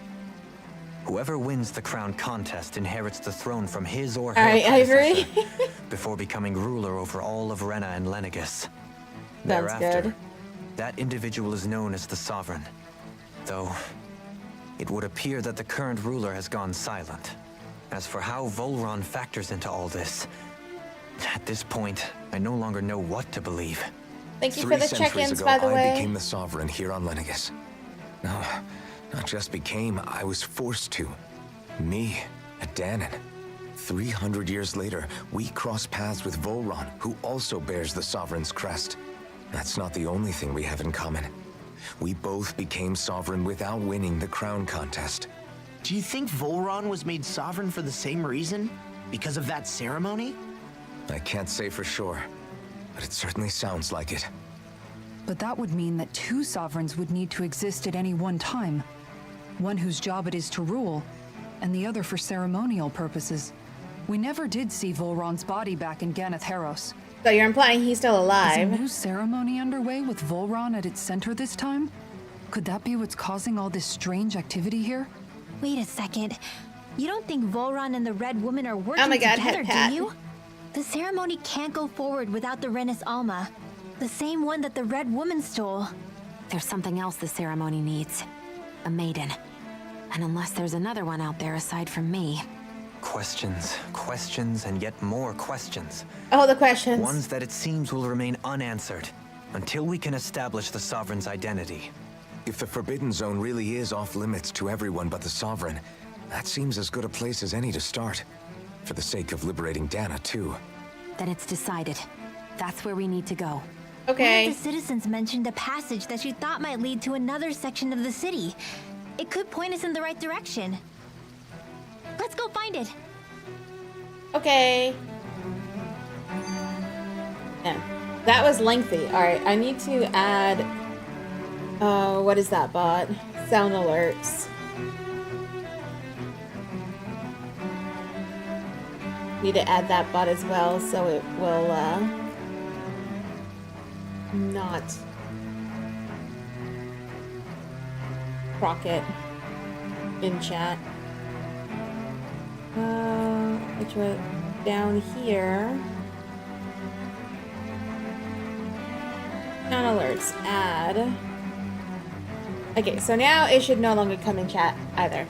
Whoever wins the crown contest inherits the throne from his or her Alright, predecessor Ivory. before becoming ruler over all of Rena and Lenegis. Sounds Thereafter, good. that individual is known as the Sovereign. Though, it would appear that the current ruler has gone silent. As for how Volron factors into all this, at this point, I no longer know what to believe. Thank you for 3 the centuries check-ins, ago, by the I way. became the Sovereign here on Lenegis. No, not just became, I was forced to. Me, a Danon. 300 years later, we cross paths with Volron, who also bears the Sovereign's crest. That's not the only thing we have in common. We both became Sovereign without winning the crown contest. Do you think Volron was made sovereign for the same reason? Because of that ceremony? I can't say for sure, but it certainly sounds like it. But that would mean that 2 sovereigns would need to exist at any one time. One whose job it is to rule, and the other for ceremonial purposes. We never did see Volron's body back in Ganath Haros. So you're implying he's still Is a alive? new ceremony underway with Volron at its center this time? Could that be what's causing all this strange activity here? Wait a second. You don't think Volron and the Red Woman are working Oh my God, together, Pat. do you? The ceremony can't go forward without the Renis Alma. The same one that the Red Woman stole. There's something else the ceremony needs. A maiden. And unless there's another one out there aside from me... Questions, questions, and yet more questions. Oh, the questions. Ones that it seems will remain unanswered until we can establish the Sovereign's identity. If the Forbidden Zone really is off limits to everyone but the Sovereign, that seems as good a place as any to start. For the sake of liberating Dana, too. Then it's decided. That's where we need to go. Okay. One of the citizens mentioned a passage that she thought might lead to another section of the city. It could point us in the right direction. Let's go find it. Okay. Yeah. That was lengthy. Alright, I need to add... what is that bot? Sound alerts. Need to add that bot as well so it will, not Crockett in chat. Which was down here. Sound alerts, add. Okay, so now it should no longer come in chat either.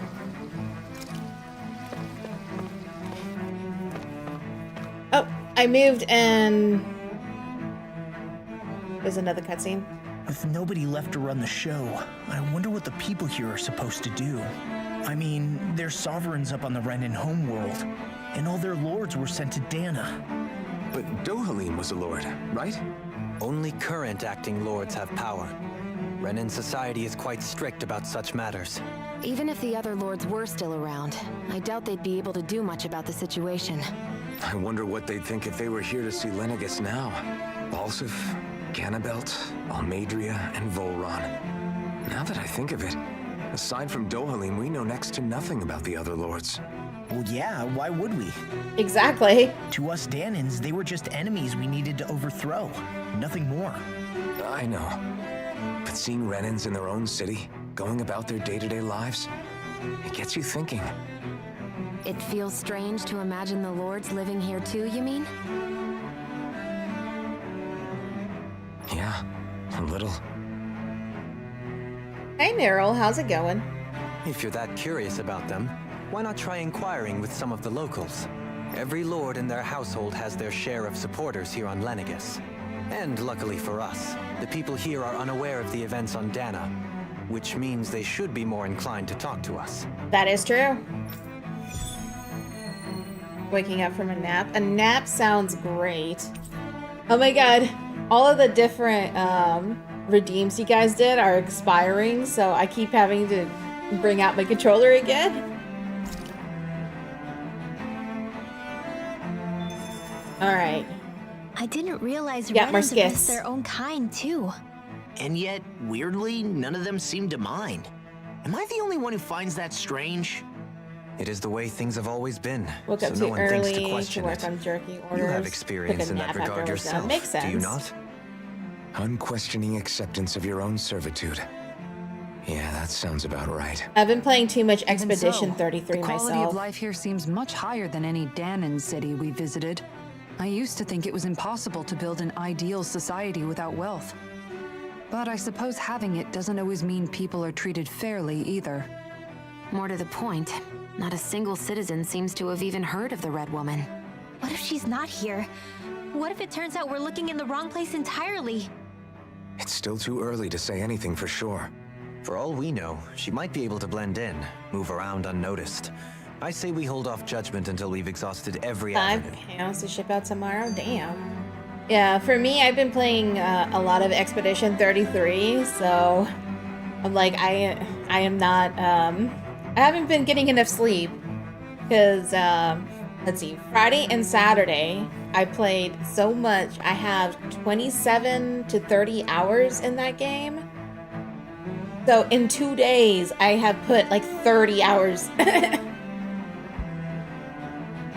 Oh, I moved and there's another cutscene. With nobody left to run the show, I wonder what the people here are supposed to do. I mean, they're sovereigns up on the Renan homeworld, and all their lords were sent to Dana. But Dohalim was a lord, right? Only current acting lords have power. Renan society is quite strict about such matters. Even if the other lords were still around, I doubt they'd be able to do much about the situation. I wonder what they'd think if they were here to see Lenegis now. Balsif, Ganabelt, Almadria, and Volron. Now that I think of it, aside from Dohalim, we know next to nothing about the other lords. Well, yeah, why would we? Exactly. To us Danans, they were just enemies we needed to overthrow. Nothing more. I know. But seeing Renans in their own city, going about their day-to-day lives, it gets you thinking. It feels strange to imagine the lords living here too, you mean? Yeah, a little. Hey Meryl, how's it going? If you're that curious about them, why not try inquiring with some of the locals? Every lord in their household has their share of supporters here on Lenegis. And luckily for us, the people here are unaware of the events on Dana, which means they should be more inclined to talk to us. That is true. Waking up from a nap. A nap sounds great. Oh my god. All of the different redeems you guys did are expiring, so I keep having to bring out my controller again. Alright. I didn't realize Got more Renans against skits. their own kind, too. And yet, weirdly, none of them seem to mind. Am I the only one who finds that strange? It is the way things have always been, Woke so up no too one thinks to early to question work it. on jerky orders. You have Took experience a in that nap after regard I was done. yourself, Makes sense. do you not? Unquestioning acceptance of your own servitude. Yeah, that sounds about right. I've been playing too much Even Expedition so, 33 the quality myself. of life here seems much higher than any Danan city we visited. I used to think it was impossible to build an ideal society without wealth. But I suppose having it doesn't always mean people are treated fairly either. More to the point, not a single citizen seems to have even heard of the Red Woman. What if she's not here? What if it turns out we're looking in the wrong place entirely? It's still too early to say anything for sure. For all we know, she might be able to blend in, move around unnoticed. I say we hold off judgment until we've exhausted every 5 avenue. pounds to ship out tomorrow? Damn. Yeah, for me, I've been playing a lot of Expedition 33, so I'm like, I am not, I haven't been getting enough sleep, because, let's see, Friday and Saturday, I played so much. I have 27 to 30 hours in that game. So in 2 days, I have put like 30 hours.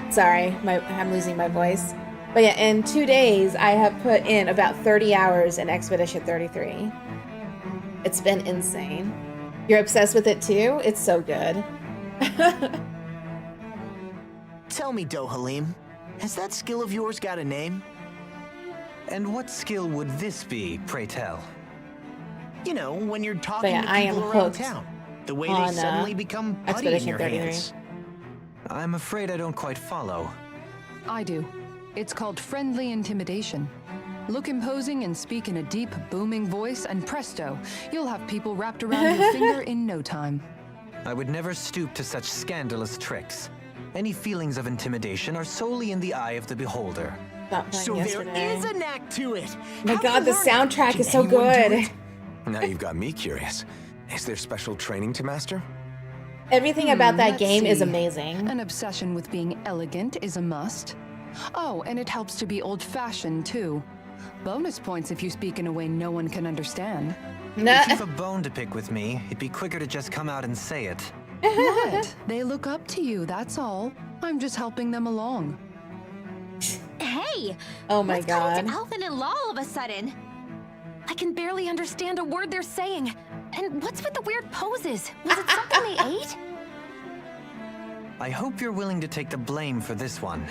Sorry, I'm losing my voice. But yeah, in 2 days, I have put in about 30 hours in Expedition 33. It's been insane. You're obsessed with it too? It's so good. Tell me, Dohalim, has that skill of yours got a name? And what skill would this be, pray tell? You know, when you're talking yeah, to I am people around hooked town. The way on, they suddenly become putty in Expedition your 33. hands. I'm afraid I don't quite follow. I do. It's called friendly intimidation. Look imposing and speak in a deep, booming voice, and presto, you'll have people wrapped around your finger in no time. I would never stoop to such scandalous tricks. Any feelings of intimidation are solely in the eye of the beholder. Stopped playing So yesterday. there is a knack to it. My How god, do the you learn it? soundtrack Can is so anyone do good. it? Now you've got me curious. Is there special training to master? Everything about that Let's game is see. amazing. An obsession with being elegant is a must. Oh, and it helps to be old-fashioned, too. Bonus points if you speak in a way no one can understand. If you've a bone to pick with me, it'd be quicker to just come out and say it. What? They look up to you, that's all. I'm just helping them along. Hey! Oh my What's got god. into Alvin and Law all of a sudden? I can barely understand a word they're saying. And what's with the weird poses? Was it something they ate? I hope you're willing to take the blame for this one.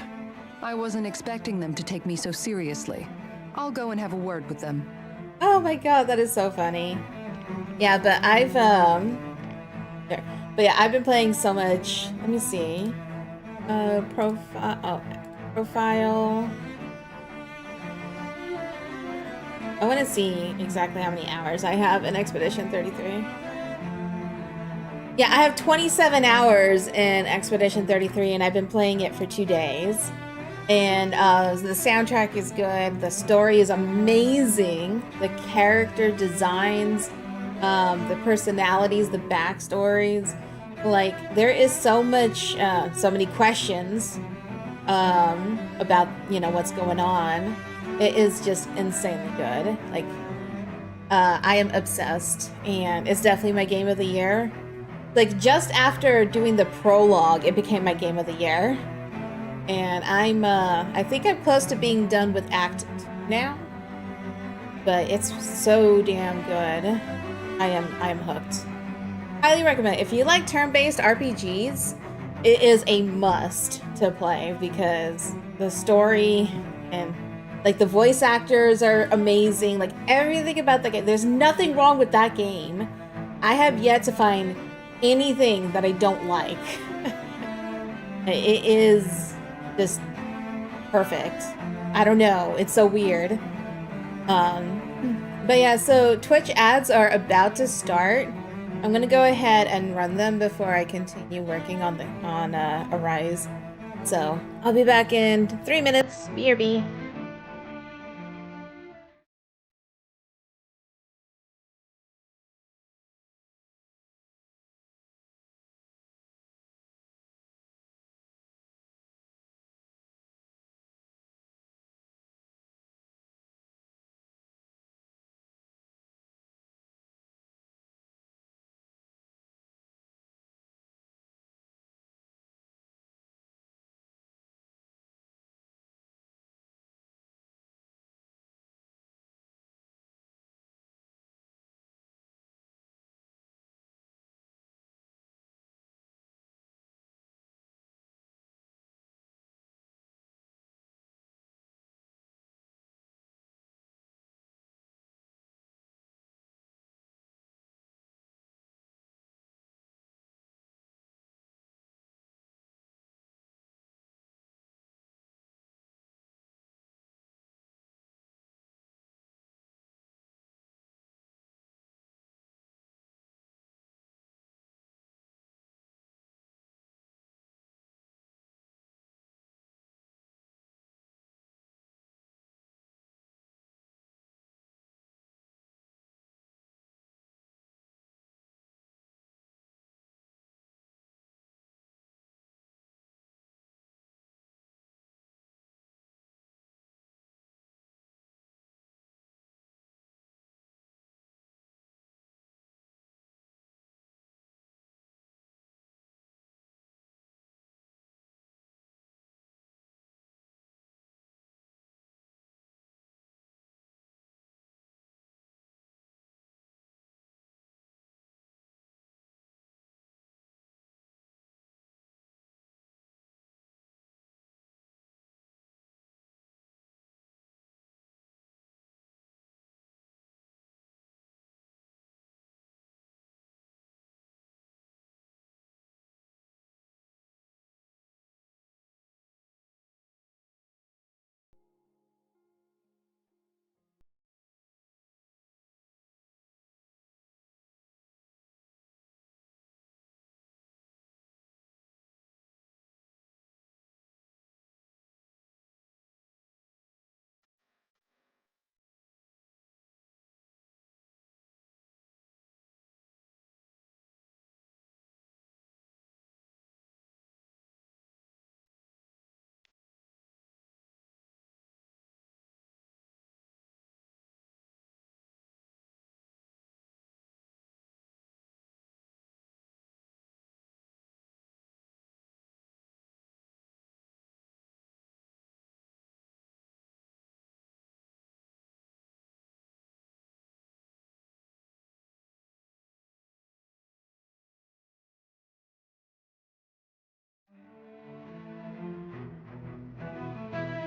I wasn't expecting them to take me so seriously. I'll go and have a word with them. Oh my god, that is so funny. Yeah, but I've there. But yeah, I've been playing so much. Let me see. Profile. I want to see exactly how many hours I have in Expedition 33. Yeah, I have 27 hours in Expedition 33, and I've been playing it for 2 days. And the soundtrack is good. The story is amazing. The character designs, the personalities, the backstories. Like, there is so much, so many questions about, you know, what's going on. It is just insanely good. Like, I am obsessed, and it's definitely my game of the year. Like, just after doing the prologue, it became my game of the year. And I think I'm close to being done with Act 2 now. But it's so damn good. I am hooked. Highly recommend it. If you like turn-based RPGs, it is a must to play because the story and like the voice actors are amazing. Like everything about the game. There's nothing wrong with that game. I have yet to find anything that I don't like. It is just perfect. I don't know. It's so weird. But yeah, so Twitch ads are about to start. I'm gonna go ahead and run them before I continue working on Arise. So I'll be back in 3 minutes. BRB.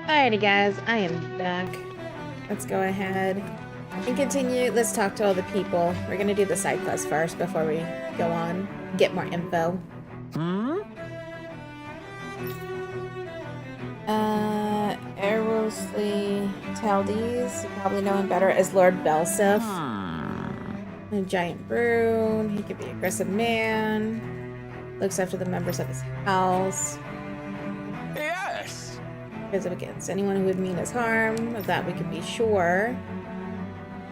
Alrighty guys, I am back. Let's go ahead and continue. Let's talk to all the people. We're gonna do the side quest first before we go on. Get more info. Erosly Taldes, you probably know him better as Lord Belsif. A giant brune, he could be an aggressive man. Looks after the members of his house. Yes! Goes up against anyone who would mean us harm, of that we can be sure.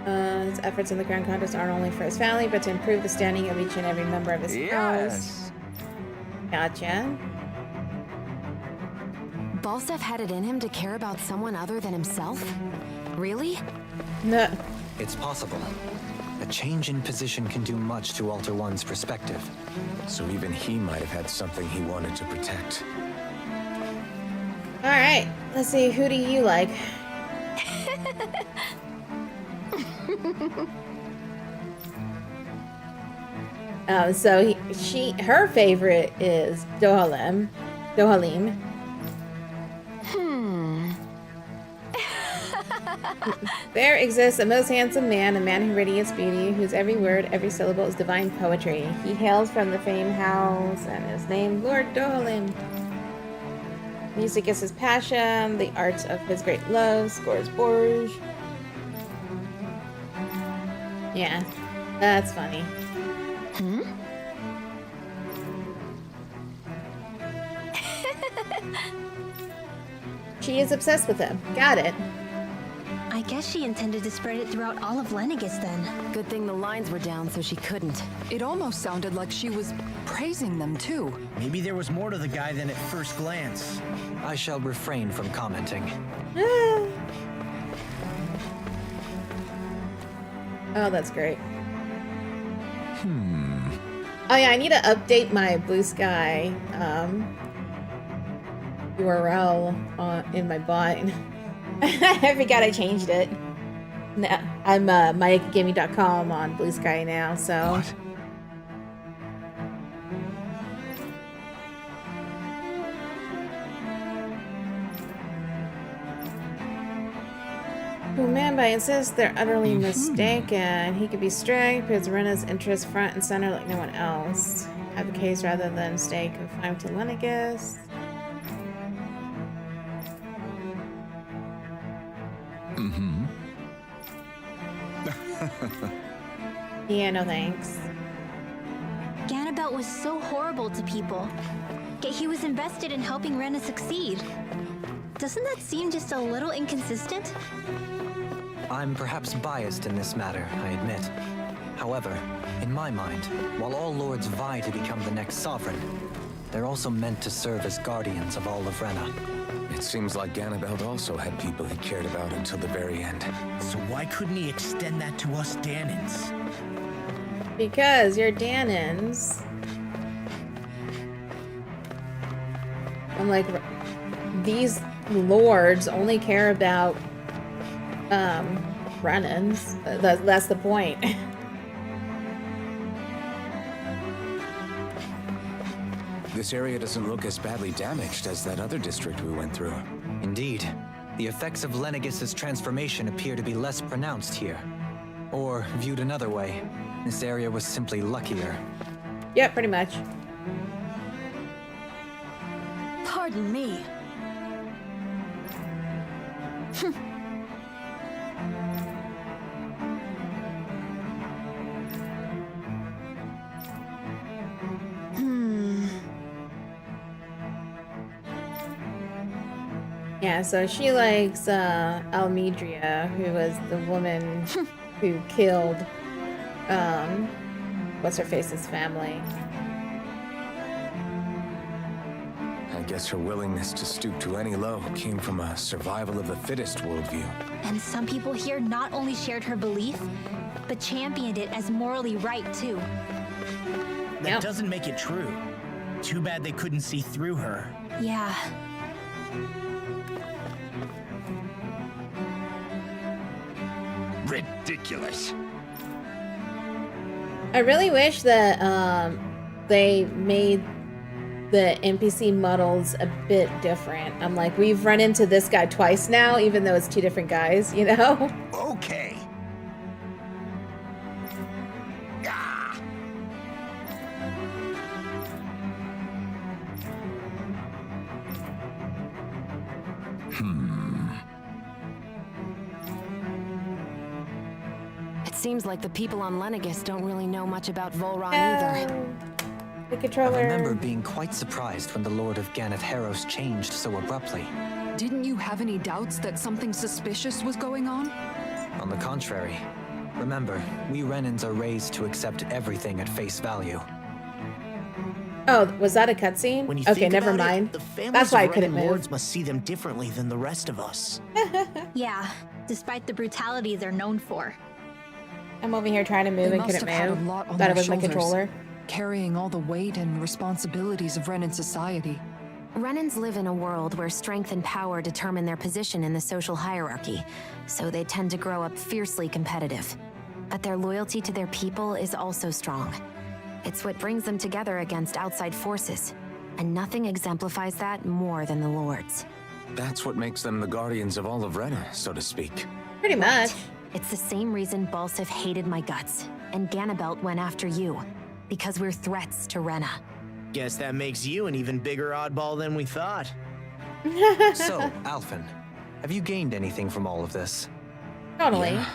His efforts in the Crown Contest aren't only for his family, but to improve the standing of each and every member of his house. Gotcha. Balsef had it in him to care about someone other than himself? Really? No. It's possible. A change in position can do much to alter one's perspective. So even he might have had something he wanted to protect. Alright, let's see, who do you like? Her favorite is Dohalim. There exists a most handsome man, a man who radiates beauty, whose every word, every syllable is divine poetry. He hails from the famed house and is named Lord Dohalim. Music is his passion, the arts of his great love, scores Borge. Yeah, that's funny. She is obsessed with him. Got it. I guess she intended to spread it throughout all of Lenegis then. Good thing the lines were down so she couldn't. It almost sounded like she was praising them too. Maybe there was more to the guy than at first glance. I shall refrain from commenting. Oh, that's great. Oh yeah, I need to update my Blue Sky URL in my bot. I forgot I changed it. No, I'm MaekaGaming.com on Blue Sky now, so. What? Oh man, but I insist they're utterly mistaken. He could be strict, puts Rena's interests front and center like no one else. Have a case rather than stay confined to Lenegis. Yeah, no thanks. Ganabelt was so horrible to people, yet he was invested in helping Rena succeed. Doesn't that seem just a little inconsistent? I'm perhaps biased in this matter, I admit. However, in my mind, while all lords vie to become the next sovereign, they're also meant to serve as guardians of all of Rena. It seems like Ganabelt also had people he cared about until the very end. So why couldn't he extend that to us Danans? Because you're Danans. I'm like, these lords only care about Renans. That's the point. This area doesn't look as badly damaged as that other district we went through. Indeed, the effects of Lenegis's transformation appear to be less pronounced here. Or, viewed another way, this area was simply luckier. Yeah, pretty much. Pardon me. Yeah, so she likes Almedria, who was the woman who killed what's-her-face's family. I guess her willingness to stoop to any low came from a survival of the fittest worldview. And some people here not only shared her belief, but championed it as morally right too. That doesn't make it true. Too bad they couldn't see through her. Yeah. Ridiculous. I really wish that they made the NPC models a bit different. I'm like, we've run into this guy twice now, even though it's two different guys, you know? Okay. It seems like the people on Lenegis don't really know much about Volron either. The controller. I remember being quite surprised when the Lord of Ganath Haros changed so abruptly. Didn't you have any doubts that something suspicious was going on? On the contrary, remember, we Renans are raised to accept everything at face value. Oh, was that a cutscene? When you Okay, think never about mind. It, the families That's why I of couldn't Renan move. lords must see them differently than the rest of us. Yeah, despite the brutality they're known for. I'm over here trying to move They and must couldn't have had a move. lot on Thought their it was my shoulders, controller. carrying all the weight and responsibilities of Renan society. Renans live in a world where strength and power determine their position in the social hierarchy, so they tend to grow up fiercely competitive. But their loyalty to their people is also strong. It's what brings them together against outside forces, and nothing exemplifies that more than the Lords. That's what makes them the guardians of all of Rena, so to speak. Pretty much. It's the same reason Balsif hated my guts, and Ganabelt went after you, because we're threats to Rena. Guess that makes you an even bigger oddball than we thought. So, Alphen, have you gained anything from all of this? Totally. Yeah.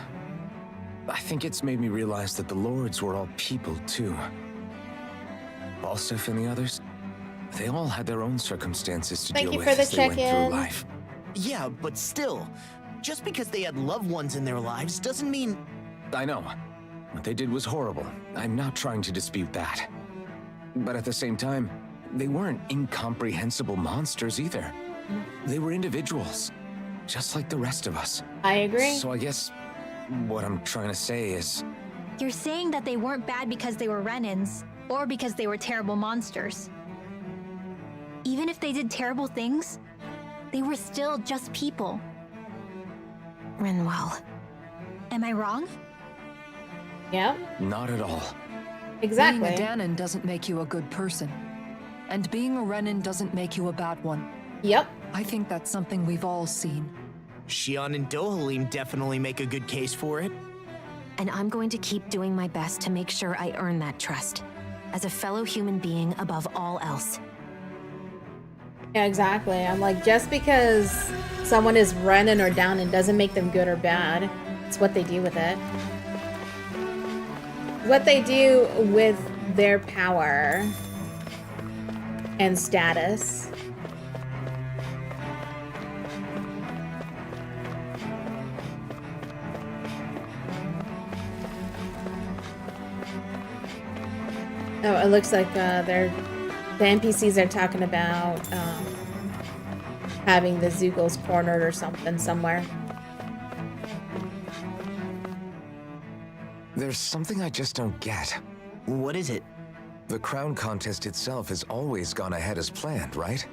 I think it's made me realize that the Lords were all people, too. Balsif and the others, they all had their own circumstances to Thank deal you with for the as they went check-in. through life. Yeah, but still, just because they had loved ones in their lives doesn't mean... I know. What they did was horrible. I'm not trying to dispute that. But at the same time, they weren't incomprehensible monsters either. They were individuals, just like the rest of us. I agree. So I guess what I'm trying to say is... You're saying that they weren't bad because they were Renans, or because they were terrible monsters. Even if they did terrible things, they were still just people. Rinwell. Am I wrong? Yeah, Not at all. exactly. Being a Danon doesn't make you a good person. And being a Renan doesn't make you a bad one. Yep. I think that's something we've all seen. Shion and Dohalim definitely make a good case for it. And I'm going to keep doing my best to make sure I earn that trust. As a fellow human being above all else. Yeah, exactly. I'm like, just because someone is running or down and doesn't make them good or bad. It's what they do with it. What they do with their power and status. Oh, it looks like the NPCs are talking about having the Zeugles cornered or something somewhere. There's something I just don't get. What is it? The crown contest itself has always gone ahead as planned, right?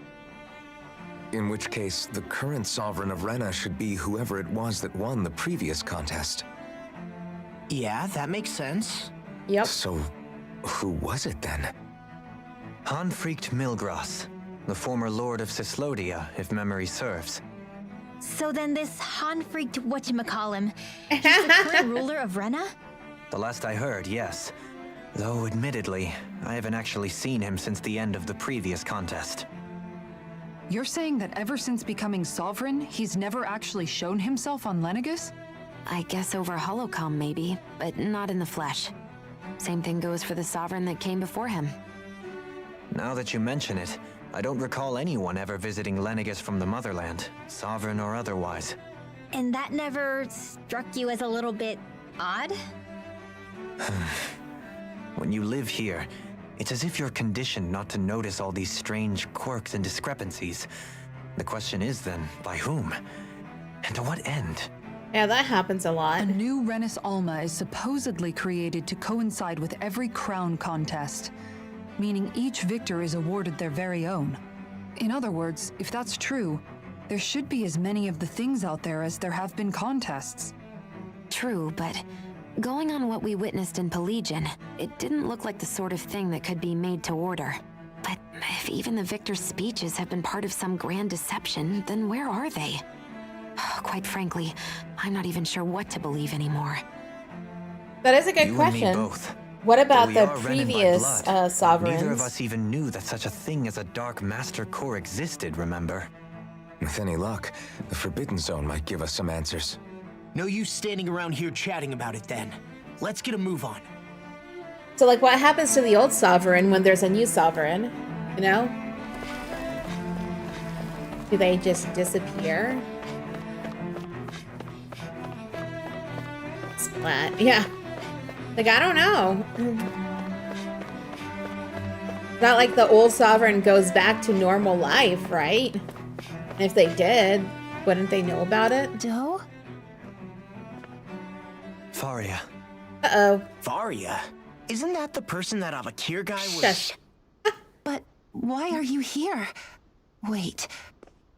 In which case, the current sovereign of Rena should be whoever it was that won the previous contest. Yeah, that makes sense. Yep. So, who was it then? Hanfricht Milgras, the former Lord of Cislodia, if memory serves. So then this Hanfried whatchamacallem, he's the current ruler of Rena? The last I heard, yes. Though, admittedly, I haven't actually seen him since the end of the previous contest. You're saying that ever since becoming sovereign, he's never actually shown himself on Lenegis? I guess over holocom maybe, but not in the flesh. Same thing goes for the sovereign that came before him. Now that you mention it, I don't recall anyone ever visiting Lenegis from the motherland, sovereign or otherwise. And that never struck you as a little bit odd? When you live here, it's as if you're conditioned not to notice all these strange quirks and discrepancies. The question is then, by whom? And to what end? Yeah, that happens a lot. A new Renis Alma is supposedly created to coincide with every crown contest, meaning each victor is awarded their very own. In other words, if that's true, there should be as many of the things out there as there have been contests. True, but going on what we witnessed in Pelagian, it didn't look like the sort of thing that could be made to order. But If even the victor's speeches have been part of some grand deception, then where are they? Quite frankly, I'm not even sure what to believe anymore. That is a good You question. and me both. What about Though we the are Renin by previous blood, sovereigns? Neither of us even knew that such a thing as a Dark Master Core existed, remember? With any luck, the Forbidden Zone might give us some answers. No use standing around here chatting about it then. Let's get a move on. So, like, what happens to the old sovereign when there's a new sovereign? You know? Do they just disappear? Splat. Yeah. Like, I don't know. It's not like the old sovereign goes back to normal life, right? And if they did, wouldn't they know about it? Doe? Faria. Uh-oh. Varia? Isn't that the person that Avakir guy was? Shush. But why are you here? Wait.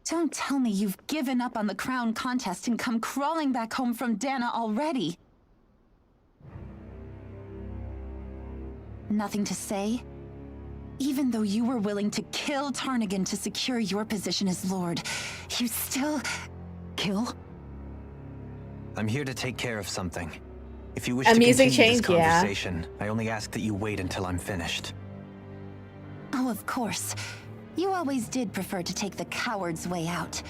Don't tell me you've given up on the crown contest and come crawling back home from Dana already. Nothing to say? Even though you were willing to kill Tarnigan to secure your position as Lord, you still... kill? I'm here to take care of something. If you wish Amusing to continue change, this yeah. conversation, I only ask that you wait until I'm finished. Oh, of course. You always did prefer to take the coward's way out.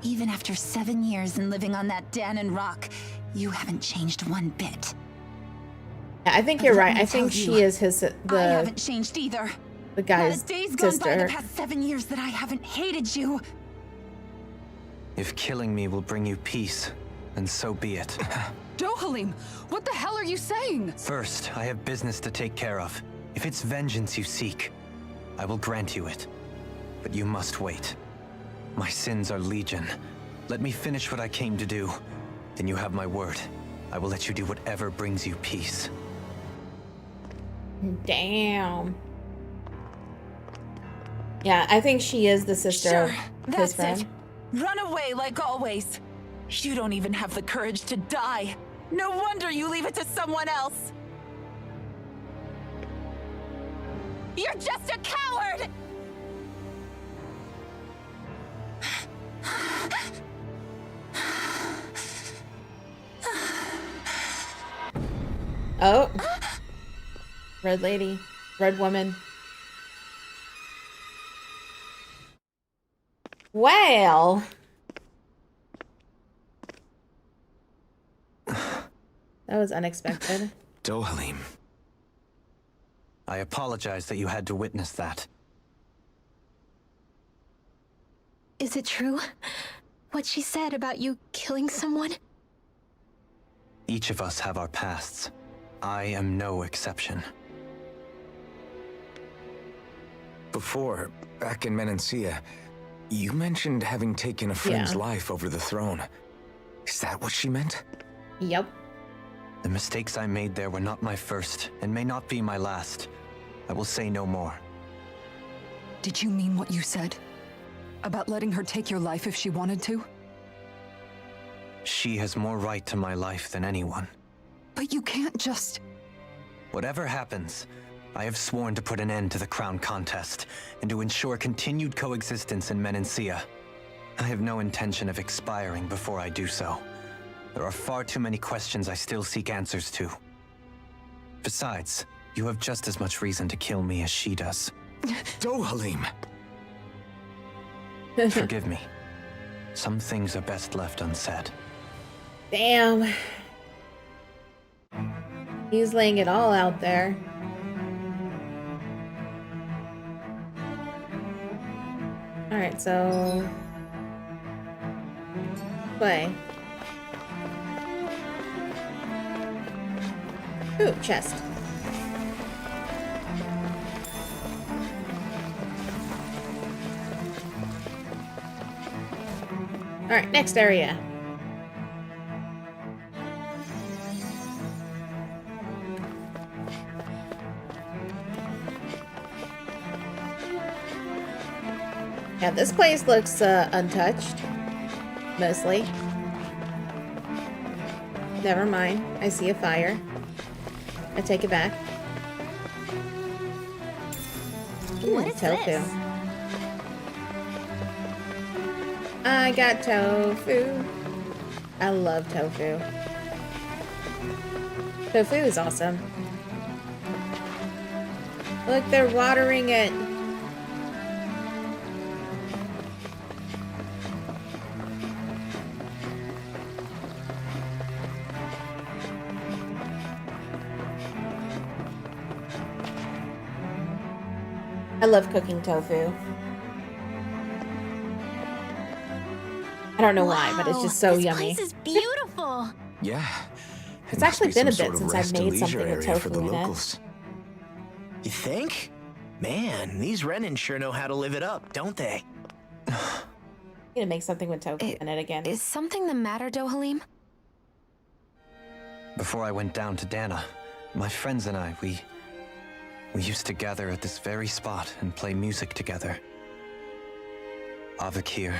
Even after 7 years and living on that Danon rock, you haven't changed one bit. Yeah, I think you're Let right. me I think tell you, she is his I haven't changed either. the Not guy's a day's gone by sister. the past 7 years that I haven't hated you. If killing me will bring you peace, then so be it. Dohalim, what the hell are you saying? First, I have business to take care of. If it's vengeance you seek, I will grant you it. But you must wait. My sins are legion. Let me finish what I came to do. Then you have my word. I will let you do whatever brings you peace. Damn. Yeah, I think she is the sister of his friend. Run away like always. You don't even have the courage to die. No wonder you leave it to someone else. You're just a coward! Oh. Red lady. Red woman. Well. That was unexpected. Dohalim. I apologize that you had to witness that. Is it true? What she said about you killing someone? Each of us have our pasts. I am no exception. Before, back in Menancia, you mentioned having taken a friend's Yeah. life over the throne. Is that what she meant? Yep. The mistakes I made there were not my first, and may not be my last. I will say no more. Did you mean what you said? About letting her take your life if she wanted to? She has more right to my life than anyone. But you can't just... Whatever happens, I have sworn to put an end to the crown contest, and to ensure continued coexistence in Menancia. I have no intention of expiring before I do so. There are far too many questions I still seek answers to. Besides, you have just as much reason to kill me as she does. Dohalim! Forgive me. Some things are best left unsaid. Damn. He's laying it all out there. Alright, so... Play. Ooh, chest. Alright, next area. Yeah, this place looks untouched. Mostly. Never mind. I see a fire. I take it back. What is tofu. this? I got tofu. I love tofu. Tofu is awesome. Look, they're watering it. I love cooking tofu. I don't know why, but it's just so this yummy. This place is beautiful. Yeah. It's actually been a bit since I've made something with tofu in it. You think? Man, these Renin sure know how to live it up, don't they? I'm gonna make something with tofu in it again. Is something the matter, Dohalim? Before I went down to Dana, my friends and I, we used to gather at this very spot and play music together. Avakir,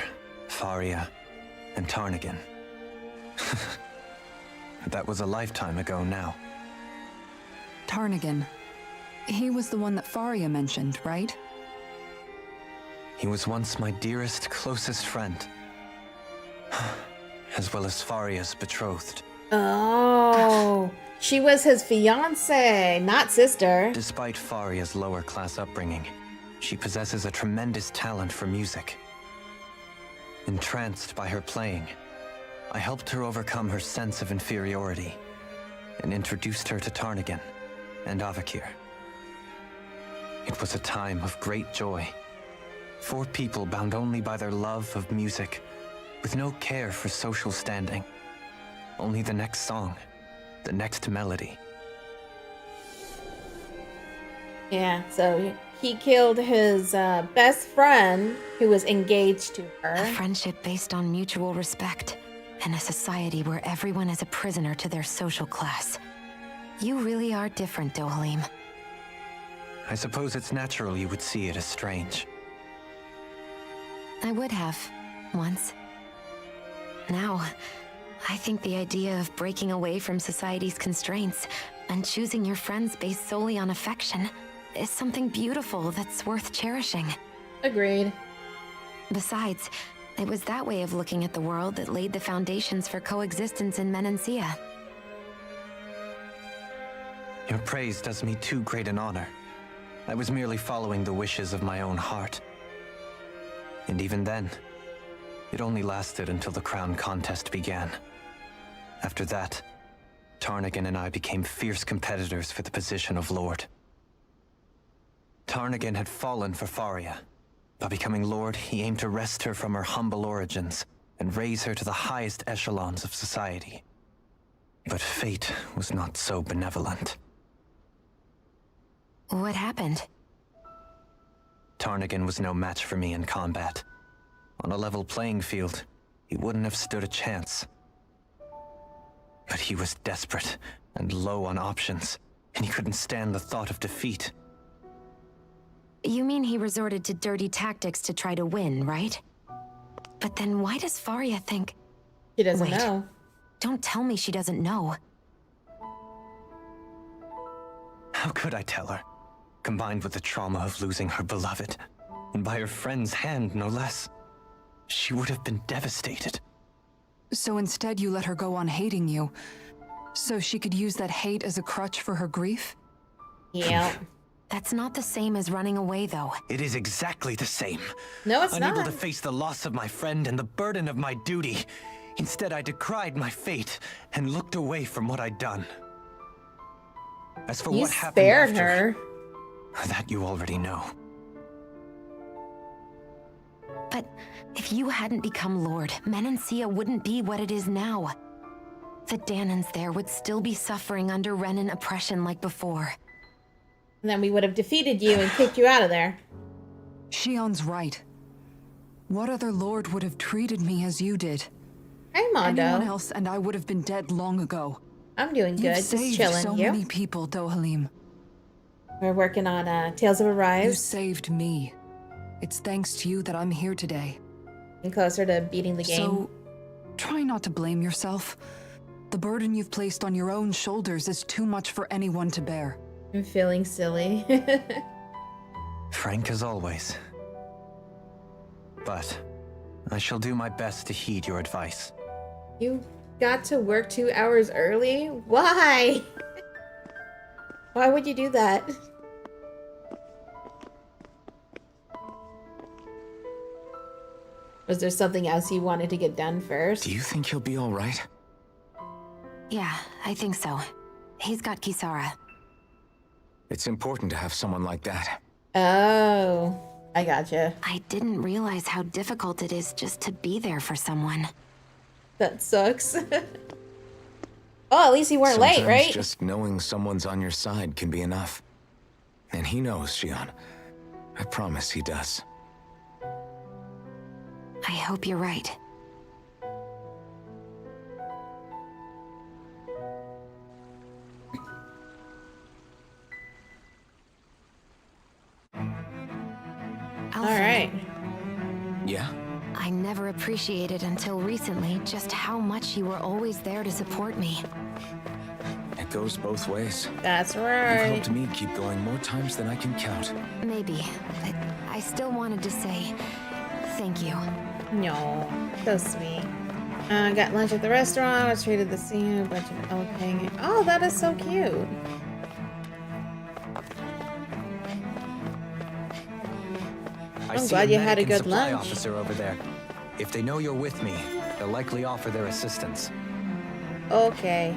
Faria, and Tarnagan. That was a lifetime ago now. Tarnagan. He was the one that Faria mentioned, right? He was once my dearest, closest friend. As well as Faria's betrothed. Oh, she was his fiance, not sister. Despite Faria's lower class upbringing, she possesses a tremendous talent for music. Entranced by her playing, I helped her overcome her sense of inferiority and introduced her to Tarnagan and Avakir. It was a time of great joy. 4 people bound only by their love of music, with no care for social standing. Only the next song, the next melody. Yeah, so he killed his best friend who was engaged to A her. friendship based on mutual respect, and a society where everyone is a prisoner to their social class. You really are different, Dohalim. I suppose it's natural you would see it as strange. I would have, once. Now, I think the idea of breaking away from society's constraints and choosing your friends based solely on affection is something beautiful that's worth cherishing. Agreed. Besides, it was that way of looking at the world that laid the foundations for coexistence in Menancia. Your praise does me too great an honor. I was merely following the wishes of my own heart. And even then, it only lasted until the crown contest began. After that, Tarnagan and I became fierce competitors for the position of Lord. Tarnagan had fallen for Faria. By becoming Lord, he aimed to wrest her from her humble origins and raise her to the highest echelons of society. But fate was not so benevolent. What happened? Tarnagan was no match for me in combat. On a level playing field, he wouldn't have stood a chance. But he was desperate and low on options, and he couldn't stand the thought of defeat. You mean he resorted to dirty tactics to try to win, right? But then why does Faria think... She doesn't Wait, know. don't tell me she doesn't know. How could I tell her? Combined with the trauma of losing her beloved, and by her friend's hand, no less, she would have been devastated. So instead you let her go on hating you, so she could use that hate as a crutch for her grief? Yeah. That's not the same as running away, though. It is exactly the same. No, it's Unable not. to face the loss of my friend and the burden of my duty. Instead, I decried my fate and looked away from what I'd done. As for You what happened spared after, her. that you already know. But if you hadn't become Lord, Menancia wouldn't be what it is now. The Danans there would still be suffering under Renan oppression like before. And then we would have defeated you and kicked you out of there. Shion's right. What other lord would have treated me as you did? Hey, Mondo. Anyone else and I would have been dead long ago. I'm doing good. You've Just saved chilling. so You? many people, Dohalim. We're working on Tales of You Arise. saved me. It's thanks to you that I'm here today. And closer to beating the game. So, try not to blame yourself. The burden you've placed on your own shoulders is too much for anyone to bear. I'm feeling silly. Frank as always. But I shall do my best to heed your advice. You got to work 2 hours early? Why? Why would you do that? Was there something else you wanted to get done first? Do you think he'll be all right? Yeah, I think so. He's got Kisara. It's important to have someone like that. Oh, I gotcha. I didn't realize how difficult it is just to be there for someone. That sucks. Oh, at least you weren't late, Sometimes right? just knowing someone's on your side can be enough. And he knows, Xion. I promise he does. I hope you're right. All right. Yeah? I never appreciated until recently just how much you were always there to support me. It goes both ways. That's You've right. helped me keep going more times than I can count. Maybe, but I still wanted to say thank you. No, so sweet. Got lunch at the restaurant. Was treated the scene. A bunch of elk hanging. Oh, that is so cute. I'm glad you had a good lunch. Officer over there. If they know you're with me, they'll likely offer their assistance. Okay.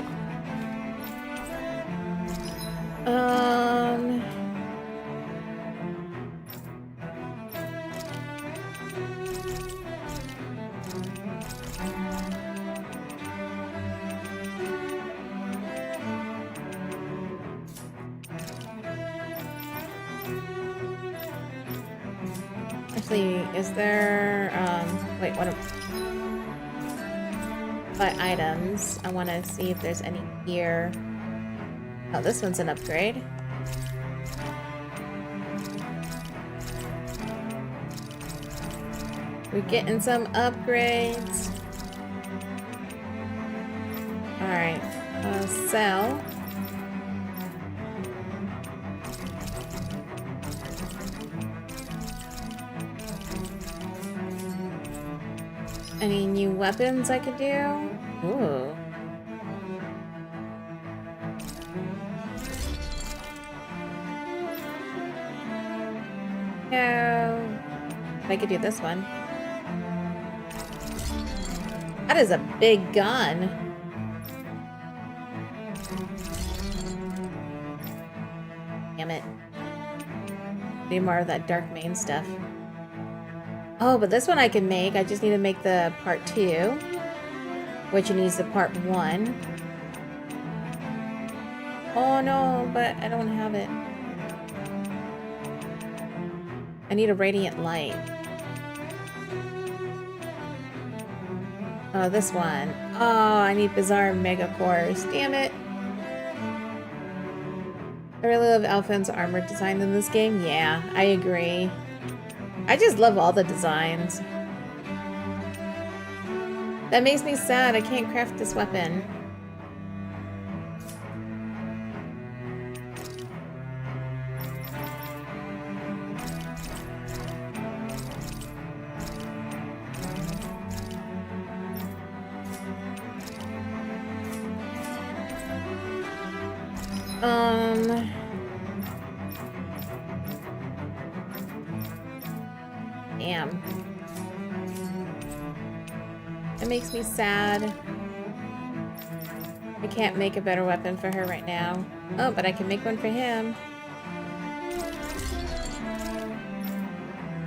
Actually, is there, wait, what? By items, I want to see if there's any here. Oh, this one's an upgrade. We're getting some upgrades. Alright, sell. Any new weapons I could do? Ooh. No. I could do this one. That is a big gun. Damn it. Need more of that dark main stuff. Oh, but this one I can make. I just need to make the part 2, which needs the part 1. Oh no, but I don't have it. I need a radiant light. Oh, this one. Oh, I need bizarre mega cores. Damn it. I really love Alphen's armor design in this game. Yeah, I agree. I just love all the designs. That makes me sad. I can't craft this weapon. Damn. It makes me sad. I can't make a better weapon for her right now. Oh, but I can make one for him.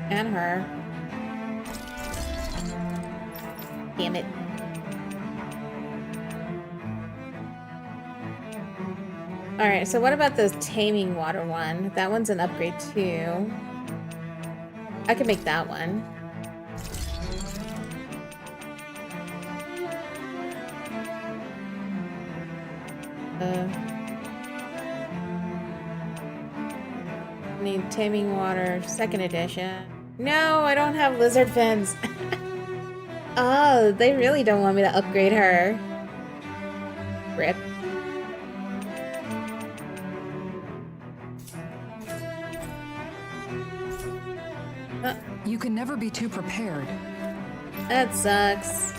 And her. Damn it. Alright, so what about the taming water one? That one's an upgrade too. I can make that one. Need taming water, 2nd edition. No, I don't have lizard fins. Oh, they really don't want me to upgrade her. Rip. You can never be too prepared. That sucks.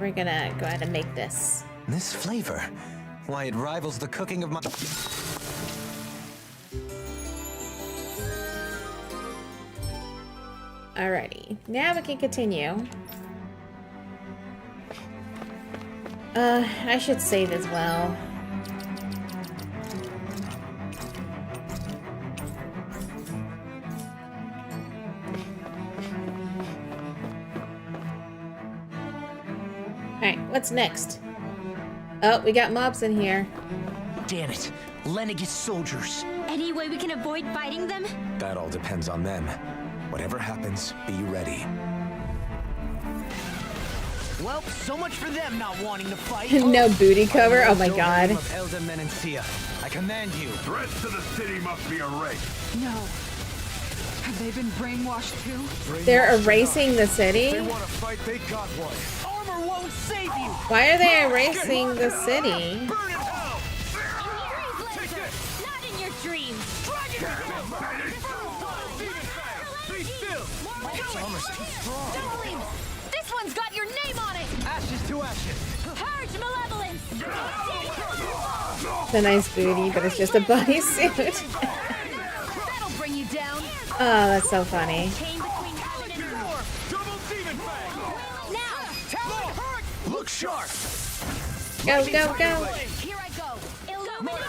We're gonna go ahead and make this. This flavor, why it rivals the cooking of my... Alrighty, now we can continue. I should save as well. Alright, what's next? Oh, we got mobs in here. Damn it. Lenegis soldiers. Any way we can avoid fighting them? That all depends on them. Whatever happens, be ready. Well, so much for them not wanting to fight. No booty cover? Oh my god. I command you. Threats to the city must be erased. No. Have they been brainwashed too? They're erasing the city? They want to fight, they got one. Armor won't save you. Why are they erasing the city? Burn in hell! Not in your dreams! Be still! This one's got your name on it! Ashes to ashes. Purge malevolence! It's a nice booty, but it's just a bodysuit. That'll bring you down! Oh, that's so funny. Chain between heaven and earth. Double demon fang! Now! Look sharp! Go, go, go. Here I go! Illuminate!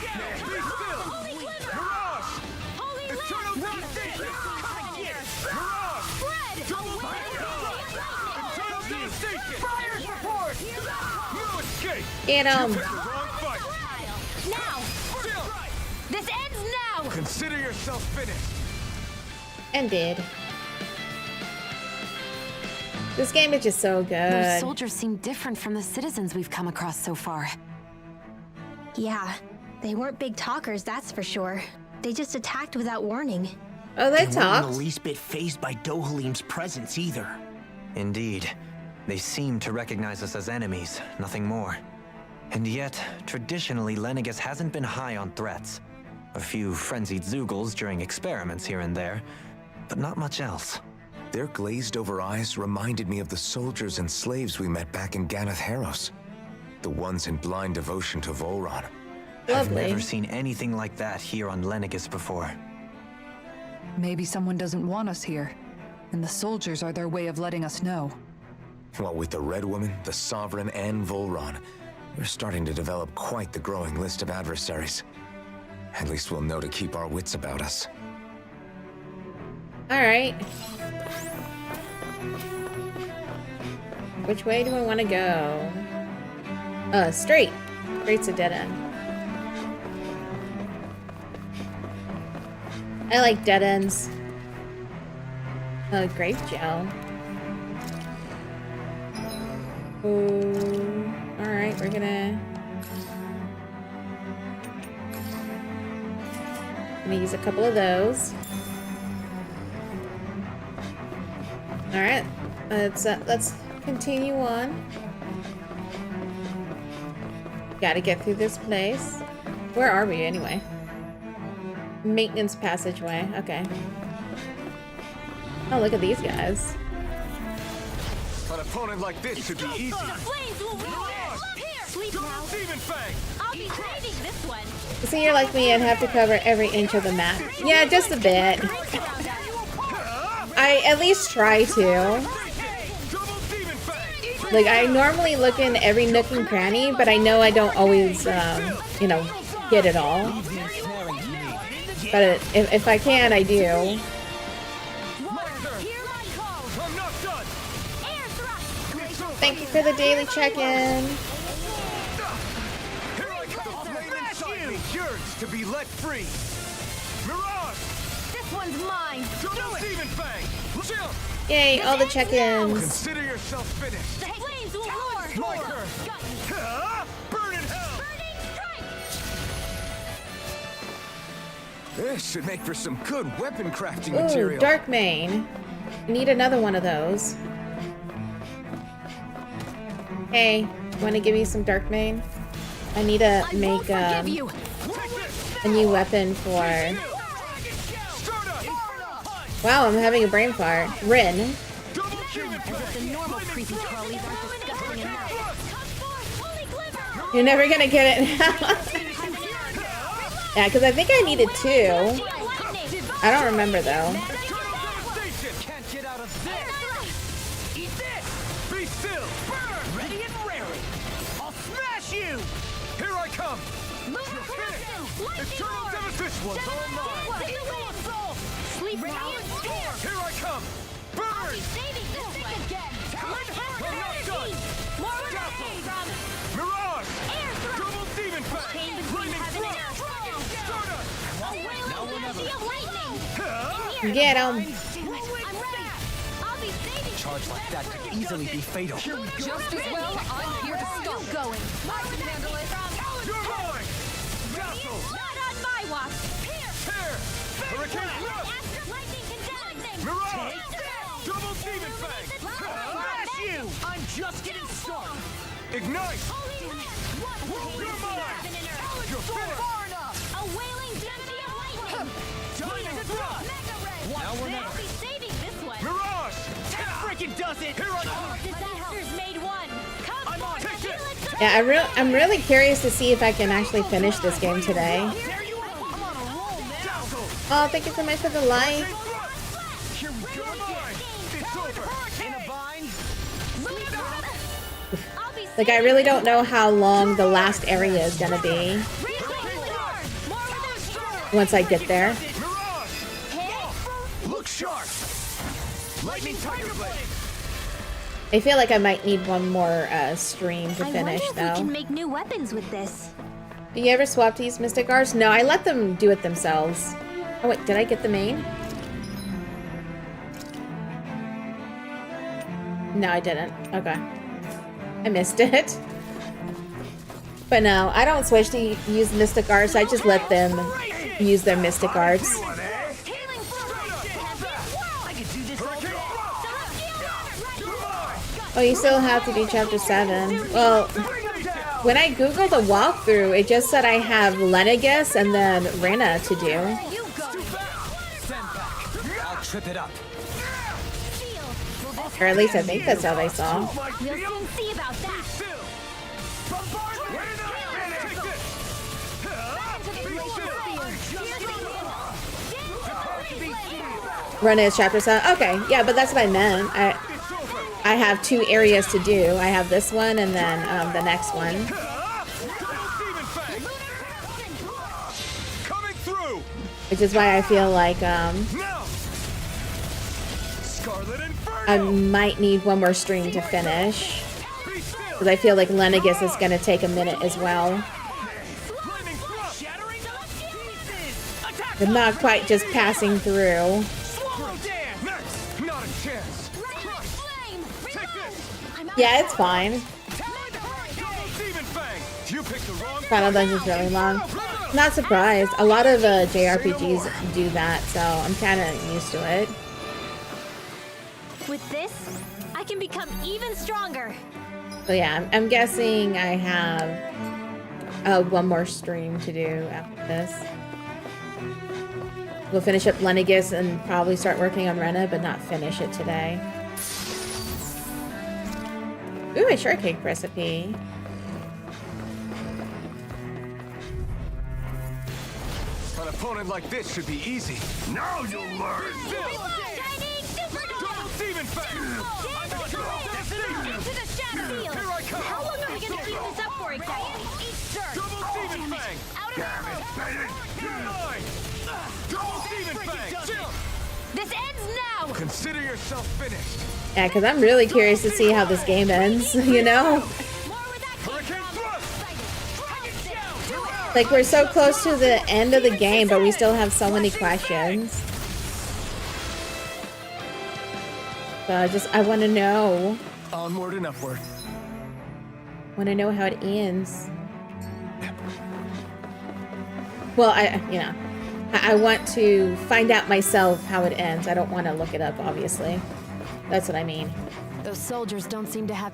Be still! Holy glitter! Mirage! Holy Eternal lamp! devastation! Mirage! Spread! Eternal devastation! Fire support! No escape! Get him. Wrong fight! Now! This ends now! Consider yourself finished. Ended. This game is just so Those good. soldiers seem different from the citizens we've come across so far. Yeah, they weren't big talkers, that's for sure. They just attacked without warning. Oh, they They weren't talked? the least bit fazed by Dohalim's presence either. Indeed. They seem to recognize us as enemies, nothing more. And yet, traditionally, Lenegis hasn't been high on threats. A few frenzied Zeugles during experiments here and there, but not much else. Their glazed-over eyes reminded me of the soldiers and slaves we met back in Ganath Haros. The ones in blind devotion to Volron. I've Lovely. never seen anything like that here on Lenegis before. Maybe someone doesn't want us here, and the soldiers are their way of letting us know. Well, with the Red Woman, the Sovereign, and Volron, we're starting to develop quite the growing list of adversaries. At least we'll know to keep our wits about us. Alright. Which way do I want to go? Straight. Straight's a dead end. I like dead ends. Grape gel. Oh, alright, we're gonna use a couple of those. Alright, let's continue on. Gotta get through this place. Where are we anyway? Maintenance passageway, okay. Oh, look at these guys. An opponent like this should be easy. The flames will roar! Here! Sleep now! Demon fang! I'll be saving this one! So you're like me and have to cover every inch of the map. Yeah, just a bit. I at least try to. Double demon fang! Like, I normally look in every nook and cranny, but I know I don't always, you know, get it all. But if I can, I do. I'm not done! Thank you for the daily check-in. Here I come! The flame inside me yearns to be let free! Mirage! This one's mine! Double demon fang! Chill! Yay, all the check-ins. Consider yourself finished. The flames will roar! My turn! Burn in hell! Burning strike! This should make for some good weapon crafting Ooh, material. Dark Mane. Need another one of those. Hey, want to give me some Dark Mane? I need to make a new weapon for... Wow, I'm having a brain fart. Rin. You're never gonna get it now. Yeah, because I think I needed 2. I don't remember though. Get him! Charge like that could easily be fatal. Just as well, I'm here to stop going. I can handle it. Not on my watch. Here. Hurricane Mirage! Double Demon Fang! Smash you! I'm just getting started. Ignite! You're mine! You're finished! Far enough. A wailing density of lightning. Diamond Thrust! Mega Ray. Now or never. I'll be saving this one. Mirage! That freaking does it! Here I come! Disasters made one. Come I'm on! Take this! Yeah, I'm really curious to see if I can actually finish this game today. There you are! I'm on a roll now! Oh, thank you so much for the like. Here we go! It's over! In a bind? Like, I really don't know how long the last area is gonna be once I get there. Look sharp! Lightning Tiger Blade! I feel like I might need one more stream to finish, I wonder if we though. can make new weapons with this. Do you ever swap to use Mystic Arts? No, I let them do it themselves. Oh wait, did I get the main? No, I didn't. Okay. I missed it. But no, I don't switch to use Mystic Arts. I just let them use their Mystic Arts. Oh, you still have to do Chapter 7. Well, when I googled the walkthrough, it just said I have Lenegus and then Rena to do. I'll trip it up. Or at least I think that's how they saw. We'll soon see about that. Rena is Chapter 7. Okay, yeah, but that's what I meant. I have 2 areas to do. I have this one and then the next one. Which is why I feel like I might need one more stream to finish. Because I feel like Lenegus is going to take a minute as well. But not quite just passing through. Yeah, it's fine. Final Dungeon's really long. Not surprised. A lot of JRPGs do that, so I'm kind of used to it. With this, I can become even stronger. So yeah, I'm guessing I have one more stream to do after this. We'll finish up Lenegus and probably start working on Rena, but not finish it today. Ooh, a shortcake recipe. An opponent like this should be easy. Now you'll learn! Double Demon Fang! Here I come! How long are we gonna keep this up for, exactly? Double Demon Fang! Damn it, Bennett! You're mine! Double Demon Fang! Chill! This ends now! Consider yourself finished! Yeah, because I'm really curious to see how this game ends, you know? Hurricane Thrust! Like, we're so close to the end of the game, but we still have so many questions. So I want to know. Onward and upward. Want to know how it ends. Well, I want to find out myself how it ends. I don't want to look it up, obviously. That's what I mean. Those soldiers don't seem to have...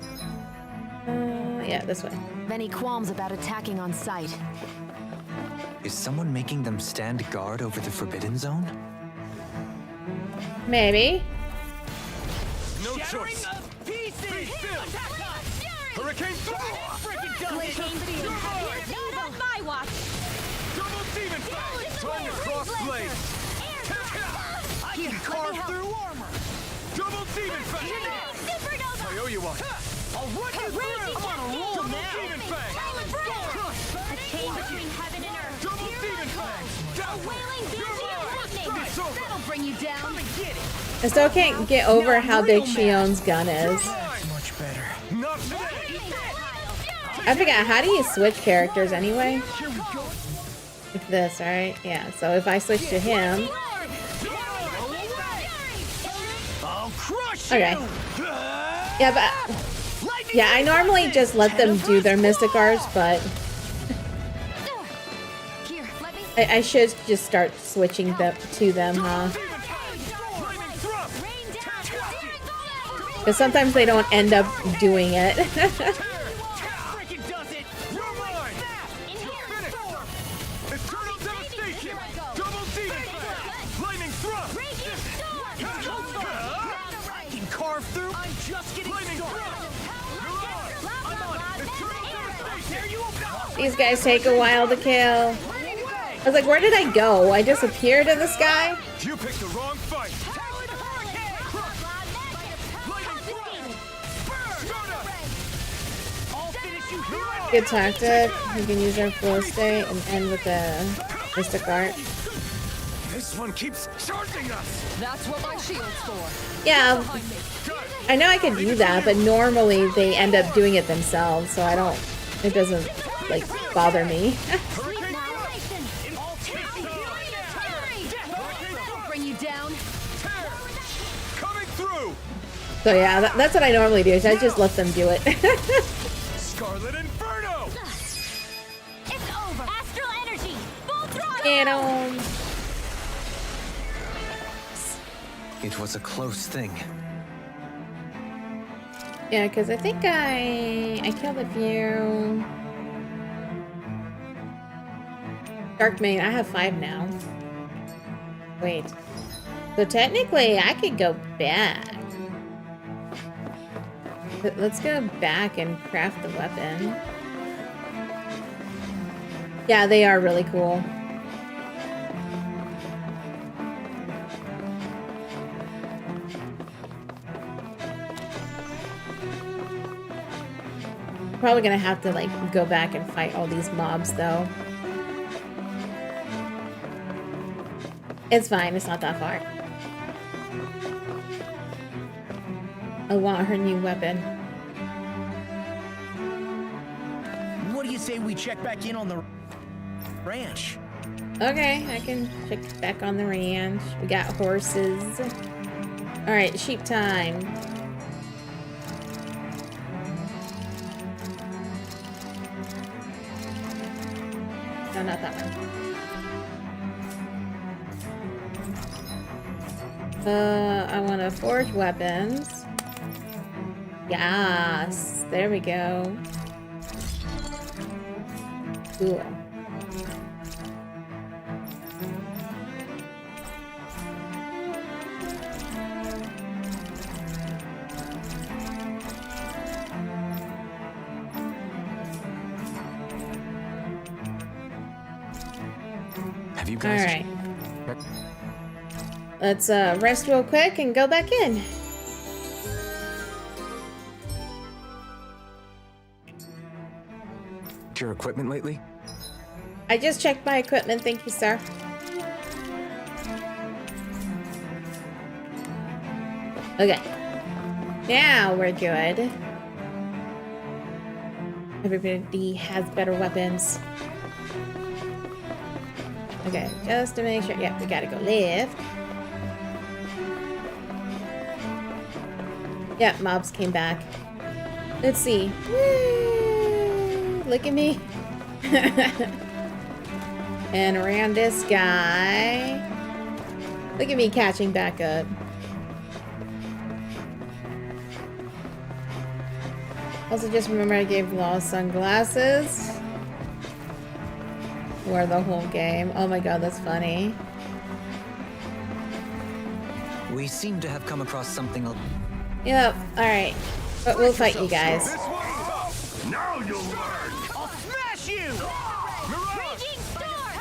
Yeah, this way. Any qualms about attacking on sight? Is someone making them stand guard over the Forbidden Zone? Maybe. No choice. Hurricane Not on my watch! Double demon time to cross blade. I can carve through armor. Double demon Supernova! I owe you one. I'll run you through. I'm on a roll now. Demon A chain between heaven and earth. Double demon A wailing bandit lightning! That'll bring you down! I still can't get over how big Shion's gun is. Much better. Not today. I forgot, how do you switch characters anyway? Like this, right? Yeah, so if I switch to him... I'll crush Okay. Yeah, but... Yeah, I normally just let them do their Mystic Arts, but... I should just start switching to them, huh? Because sometimes they don't end up doing it. These guys take a while to kill. I was like, where did I go? I just appeared in the sky? You picked the wrong fight. Good tactic. We can use our flow state and end with the Mystic Art. This one keeps charging us. That's what my shield's for. Yeah, I know I could do that, but normally they end up doing it themselves, so I don't, it doesn't, like, bother me. Bring you down. Coming through. So yeah, that's what I normally do, is I just let them do it. Scarlet Inferno. It's over. Astral energy. Full throttle. Get 'em. It was a close thing. Yeah, because I think I killed a few. Dark Main, I have 5 now. Wait. So technically, I could go back. But let's go back and craft the weapon. Yeah, they are really cool. Probably gonna have to like go back and fight all these mobs though. It's fine, it's not that far. I want her new weapon. What do you say we check back in on the ranch? Okay, I can check back on the ranch. We got horses. Alright, sheep time. No, not that one. I want to forge weapons. Yes, there we go. Cool. Have you guys? All right. Let's rest real quick and go back in. Your equipment lately? I just checked my equipment, thank you, sir. Okay. Now we're good. Everybody has better weapons. Okay, just to make sure. Yeah, we gotta go left. Yeah, mobs came back. Let's see. Woo! Look at me. And around this guy. Look at me catching back up. Also, just remember I gave Law sunglasses. For the whole game. Oh my god, that's funny. We seem to have come across something. Yep, alright. But we'll fight you guys. Now you'll learn! I'll smash you! Raging storm!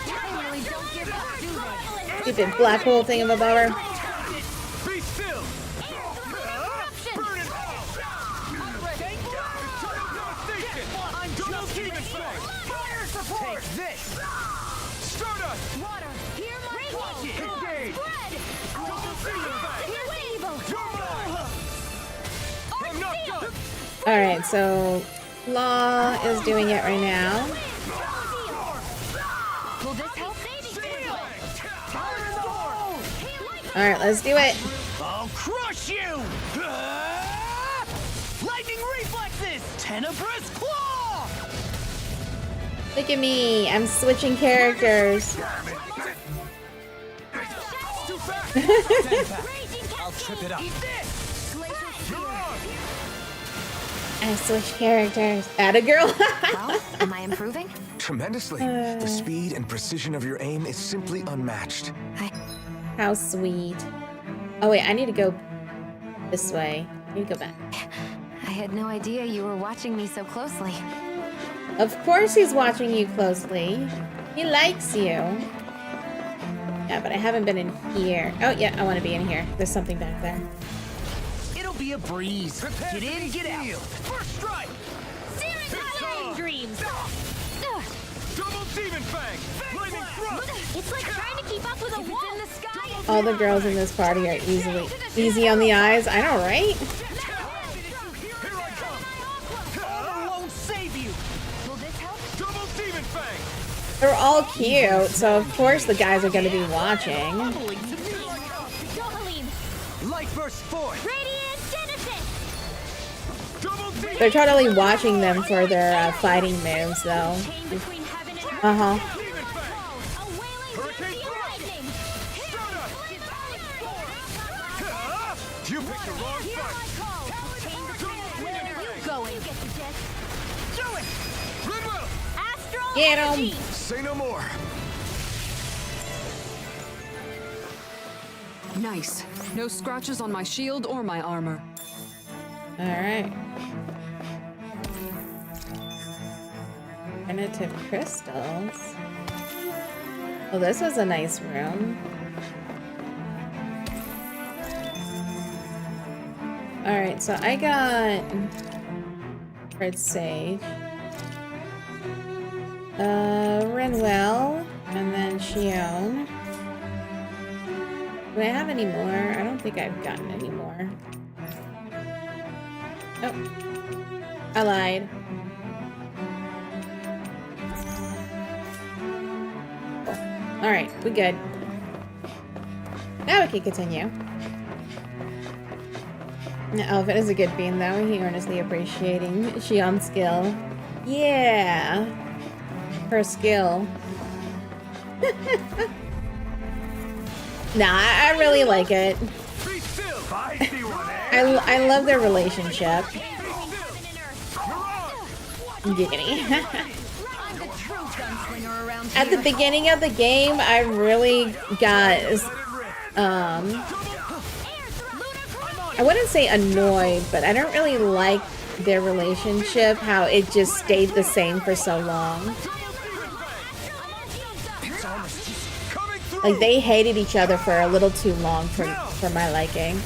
I really don't give up, do they? Stupid black hole thingamabobber. Be still! Burn it all! I'm double demon strike! Fire support! Take this! Stardust! Water, hear my call! Engage! Spread! Double demon back! Hear my evil! You're mine! I'm not done! Alright, so Law is doing it right now. Will this help? Alright, let's do it. I'll crush you! Lightning reflexes! Tenebrous claw! Look at me. I'm switching characters. I'll trip it up. I switch characters. Atta girl. Well, am I improving? Tremendously. The speed and precision of your aim is simply unmatched. How sweet. Oh wait, I need to go this way. I need to go back. I had no idea you were watching me so closely. Of course he's watching you closely. He likes you. Yeah, but I haven't been in here. Oh yeah, I want to be in here. There's something back there. It'll be a breeze. Get in, get out. First strike! Searing dreams! Double demon fang! Lightning thrust! It's like trying to keep up with a wolf! In the sky! All the girls in this party are easy on the eyes. I know, right? Here I come! Armor won't save you! Will this help? Double demon fang! They're all cute, so of course the guys are going to be watching. Dohalim! Light burst forth! Radiant Genesis! Double demon! They're totally watching them for their fighting moves, though. Chain between heaven and earth. Uh-huh. Demon fang! A wailing Hurricane sea thrust! lightning! You picked the wrong Hear fight! my call! Chain between heaven and earth. You going? Get the jet. Do it! Goodwill! Astral Get 'em. energy! Say no more. Nice. No scratches on my shield or my armor. Alright. Primitive crystals. Oh, this is a nice room. Alright, so I got Red Sage. Renwell, and then Shion. Do I have any more? I don't think I've gotten any more. Oh. I lied. Cool. Alright, we good. Now we can continue. Elephant is a good bean, though. He earnestly appreciating Shion's skill. Yeah! Her skill. Nah, I really like it. Be still! Feisty one, eh? I love their relationship. Giggity. I'm the true gunslinger around here. At the beginning of the game, I really got, I wouldn't say annoyed, but I don't really like their relationship, how it just stayed the same for so long. Like, they hated each other for a little too long for my liking.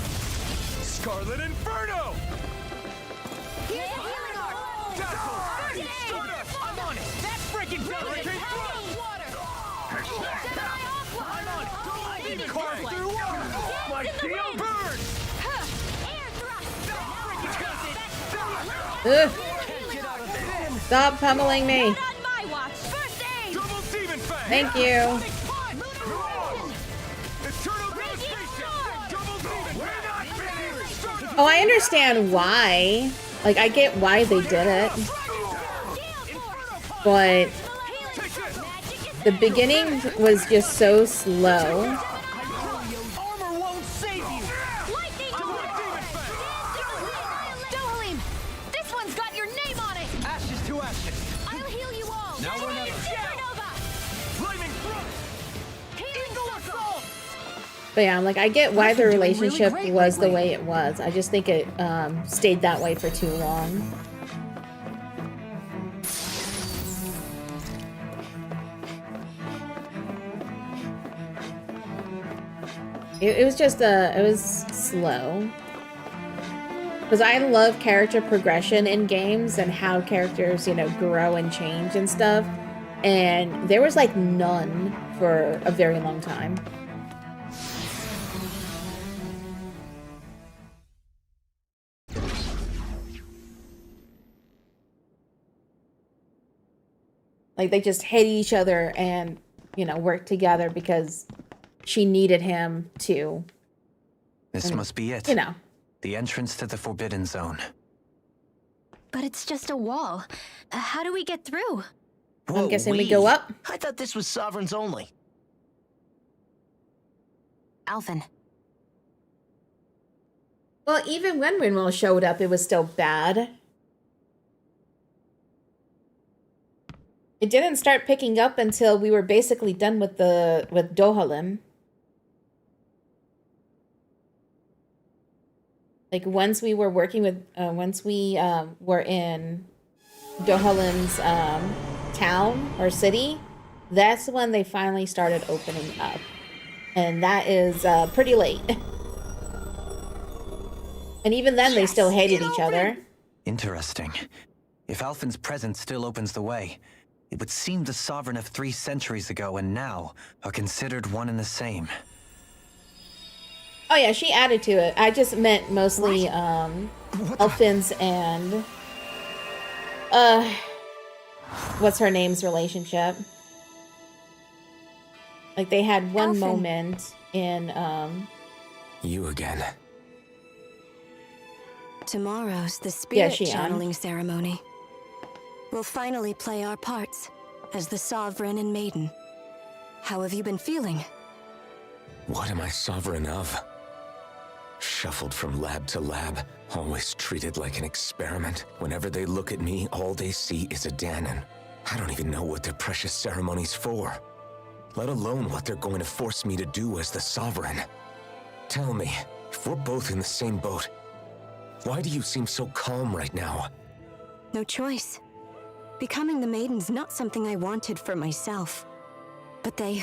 Scarlet Inferno! I'm on it! That's freaking delicate! Carve through water! My shield burns! Ugh. Stop pummeling me. On my watch. First aid. Double demon fang! Thank you. Eternal devastation! Double demon! We're not finished! Oh, I understand why. Like, I get why they did it. But the beginning was just so slow. Armor won't save you! to action. I'll heal you all. Now or never. But yeah, I'm like, I get why the You're doing really relationship great was the lately. way it was. I just think it stayed that way for too long. It was just it was slow. Because I love character progression in games and how characters, you know, grow and change and stuff. And there was like none for a very long time. Like they just hate each other and, you know, work together because she needed him to. This must be it. You know. The entrance to the Forbidden Zone. But it's just a wall. How do we get through? I'm guessing we go up. I thought this was sovereigns only. Alphen. Well, even when Rinwell showed up, it was still bad. It didn't start picking up until we were basically done with Dohalim. Like once we were working with, once we were in Dohalim's town or city, that's when they finally started opening up, and that is pretty late. And even then, they still hated each other. Interesting. If Alphen's presence still opens the way, it would seem the Sovereign of 3 centuries ago and now are considered one and the same. Oh yeah, she added to it. I just meant mostly Alphen's and what's her name's relationship. Like they had one Alphen. moment in You again. Tomorrow's the spirit Shion. channeling ceremony. We'll finally play our parts as the Sovereign and Maiden. How have you been feeling? What am I sovereign of? Shuffled from lab to lab, always treated like an experiment. Whenever they look at me, all they see is a Danon. I don't even know what their precious ceremony's for, let alone what they're going to force me to do as the Sovereign. Tell me, if we're both in the same boat, why do you seem so calm right now? No choice. Becoming the Maiden's not something I wanted for myself. But they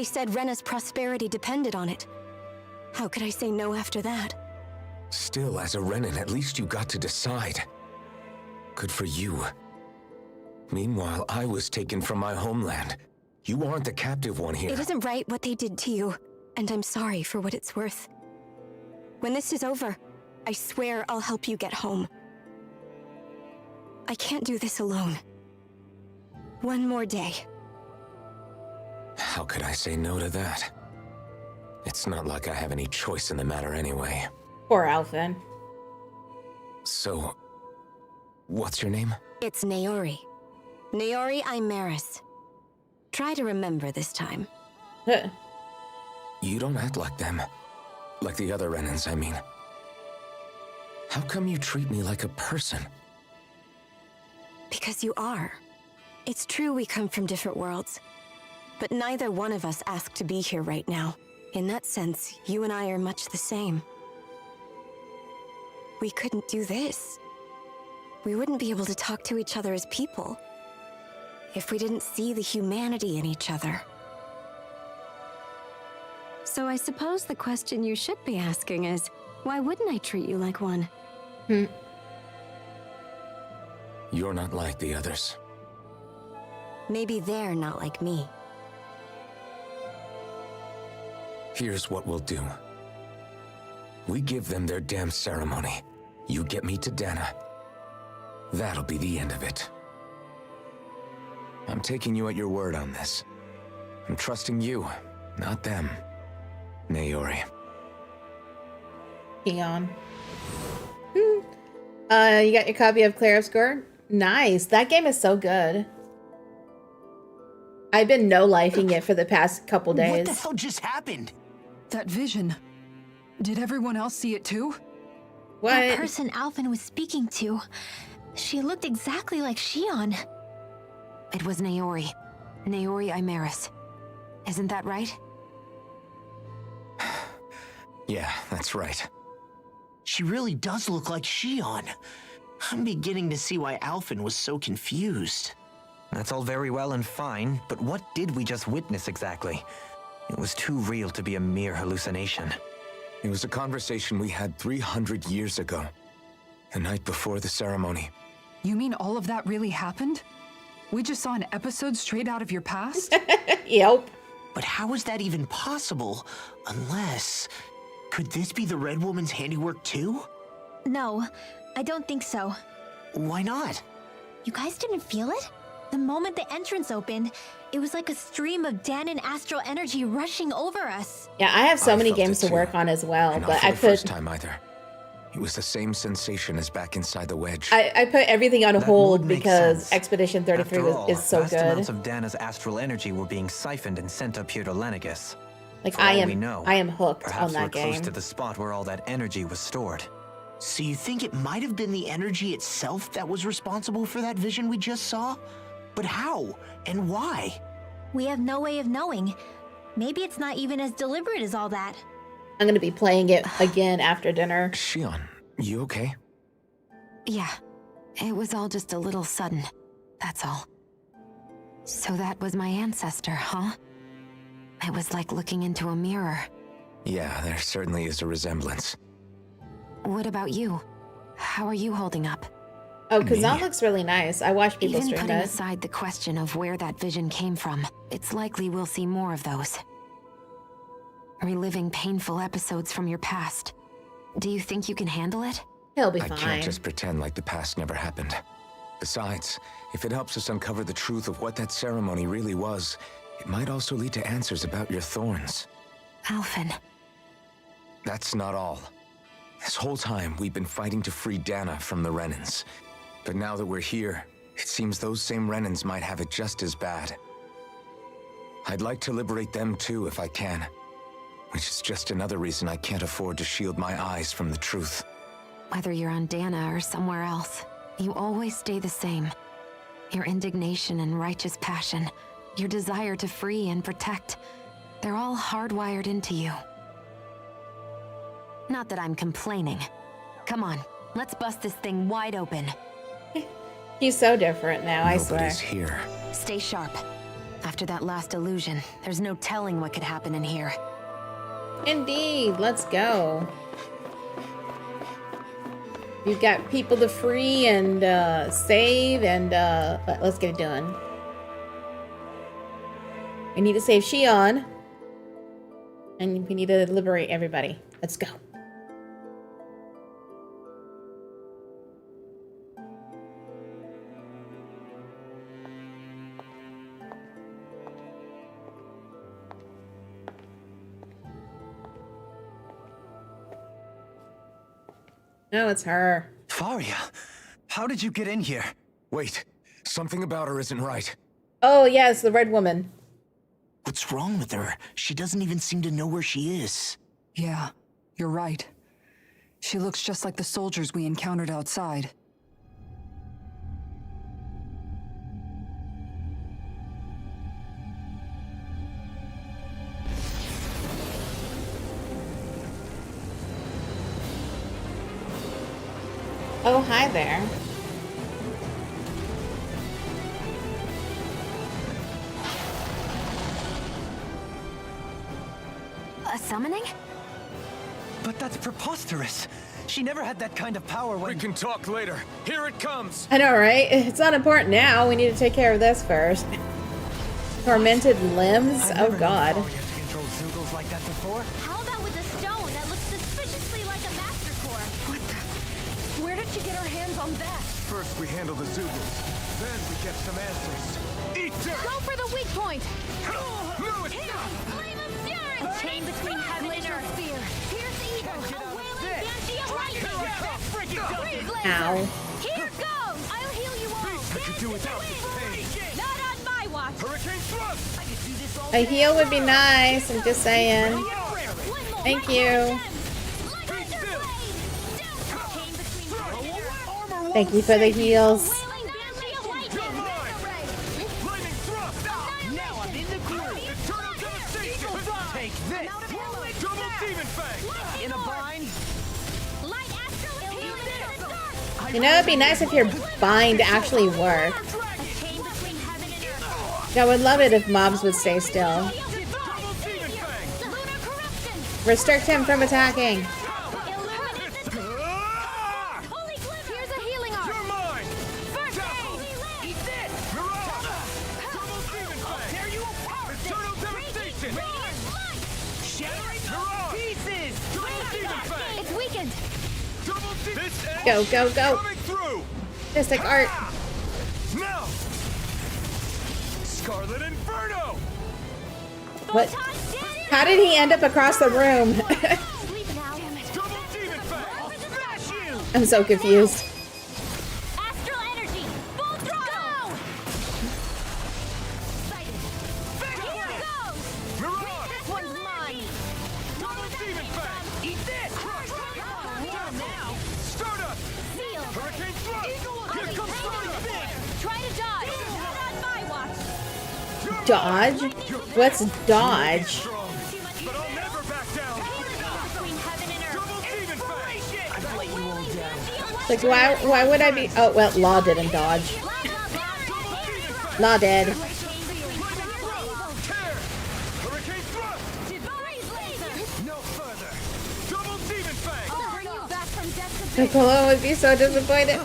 said Rena's prosperity depended on it. How could I say no after that? Still, as a Renan, at least you got to decide. Good for you. Meanwhile, I was taken from my homeland. You aren't the captive one here. It isn't right what they did to you, and I'm sorry for what it's worth. When this is over, I swear I'll help you get home. I can't do this alone. One more day. How could I say no to that? It's not like I have any choice in the matter anyway. poor Alphen. So, what's your name? It's Naori. Naori Imaris. Try to remember this time. You don't act like them. Like the other Renans, I mean. How come you treat me like a person? Because you are. It's true we come from different worlds. But neither one of us asked to be here right now. In that sense, you and I are much the same. We couldn't do this. We wouldn't be able to talk to each other as people if we didn't see the humanity in each other. So I suppose the question you should be asking is, why wouldn't I treat you like one? You're not like the others. Maybe they're not like me. Here's what we'll do. We give them their damn ceremony. You get me to Dana. That'll be the end of it. I'm taking you at your word on this. I'm trusting you, not them. Naori. Keon. You got your copy of Clair Obscur? Nice. That game is so good. I've been no-lifing it for the past couple days. What the hell just happened? That vision. Did everyone else see it too? That What? person Alphen was speaking to. She looked exactly like Shion. It was Naori. Naori Imeris. Isn't that right? Yeah, that's right. She really does look like Shion. I'm beginning to see why Alphen was so confused. That's all very well and fine, but what did we just witness exactly? It was too real to be a mere hallucination. It was a conversation we had 300 years ago. The night before the ceremony. You mean all of that really happened? We just saw an episode straight out of your past? Yep. But how is that even possible? Unless... Could this be the Red Woman's handiwork too? No, I don't think so. Why not? You guys didn't feel it? The moment the entrance opened, it was like a stream of Danon astral energy rushing over us. Yeah, I have so I many felt games it to work too. on as well, And not but for I the first put time either. It was the same sensation as back inside the wedge. I put everything on That hold would make because sense. Expedition 33 After all, is so vast good. amounts of Dana's astral energy were being siphoned and sent up here to Lenegus. Like For I all we know, am hooked Perhaps on that we're close game. to the spot where all that energy was stored. So you think it might have been the energy itself that was responsible for that vision we just saw? But how? And why? We have no way of knowing. Maybe it's not even as deliberate as all that. I'm gonna be playing it again after dinner. Shion, you okay? Yeah. It was all just a little sudden. That's all. So that was my ancestor, huh? It was like looking into a mirror. Yeah, there certainly is a resemblance. What about you? How are you holding up? Oh, because that Me? looks really nice. I watch people Even stream putting it. aside the question of where that vision came from, it's likely we'll see more of those. Reliving painful episodes from your past. Do you think you can handle it? He'll be I fine. can't just pretend like the past never happened. Besides, if it helps us uncover the truth of what that ceremony really was, it might also lead to answers about your thorns. Alphen. That's not all. This whole time, we've been fighting to free Dana from the Renans. But now that we're here, it seems those same Renans might have it just as bad. I'd like to liberate them too if I can. Which is just another reason I can't afford to shield my eyes from the truth. Whether you're on Dana or somewhere else, you always stay the same. Your indignation and righteous passion, your desire to free and protect, they're all hardwired into you. Not that I'm complaining. Come on, let's bust this thing wide open. He's so different now, I swear. Nobody's here. Stay sharp. After that last illusion, there's no telling what could happen in here. Indeed, let's go. You've got people to free and save, and let's get it done. We need to save Shion, and we need to liberate everybody. Let's go. No, it's her. Faria, how did you get in here? Wait, something about her isn't right. Oh, yeah, it's the red woman. What's wrong with her? She doesn't even seem to know where she is. Yeah, you're right. She looks just like the soldiers we encountered outside. Oh, hi there. A summoning? But that's preposterous. She never had that kind of power when... We can talk later. Here it comes! I know, right? It's not important now. We need to take care of this first. Tormented limbs? I've Oh, never known God. Faria to control Zoogles like that before. How about with a stone that looks suspiciously like a master core? What the? Where did she get her hands on that? First we handle the Zoogles, then we get some answers. Eat dirt! Go for the weak point! Move it! Flame of fury! A chain between heaven and earth! Spear! Pierce evil! A wailing banshee of lightning! Ow. Here goes! I'll heal you all! I could do without this pain. Not on my watch! Hurricane thrust! I could do this all A heal would be nice, I'm just saying. One more! Thank you. Armor Thank you for the heals. You know, it'd be nice if your bind actually worked. I would love it if mobs would stay still. Restrict him from attacking. Go, go, go. Mystic art. Now! Scarlet Inferno! What? How did he end up across the room? I'm so confused. Astral energy, full throttle. Here goes. This one's mine. Double Demon Fang! Eat this! Now! Stardust! Seal. Hurricane Thrust! Here comes Stardust! Try to dodge. Not on my watch. Dodge? What's dodge? But I'll never back down! Between heaven and earth. Double Demon Fang! Like, why would I be? Oh, well, Law didn't dodge. Law dead. Hurricane Thrust! No further! Double Demon Fang! I'll bring you back from death to Nicola would be so disappointed.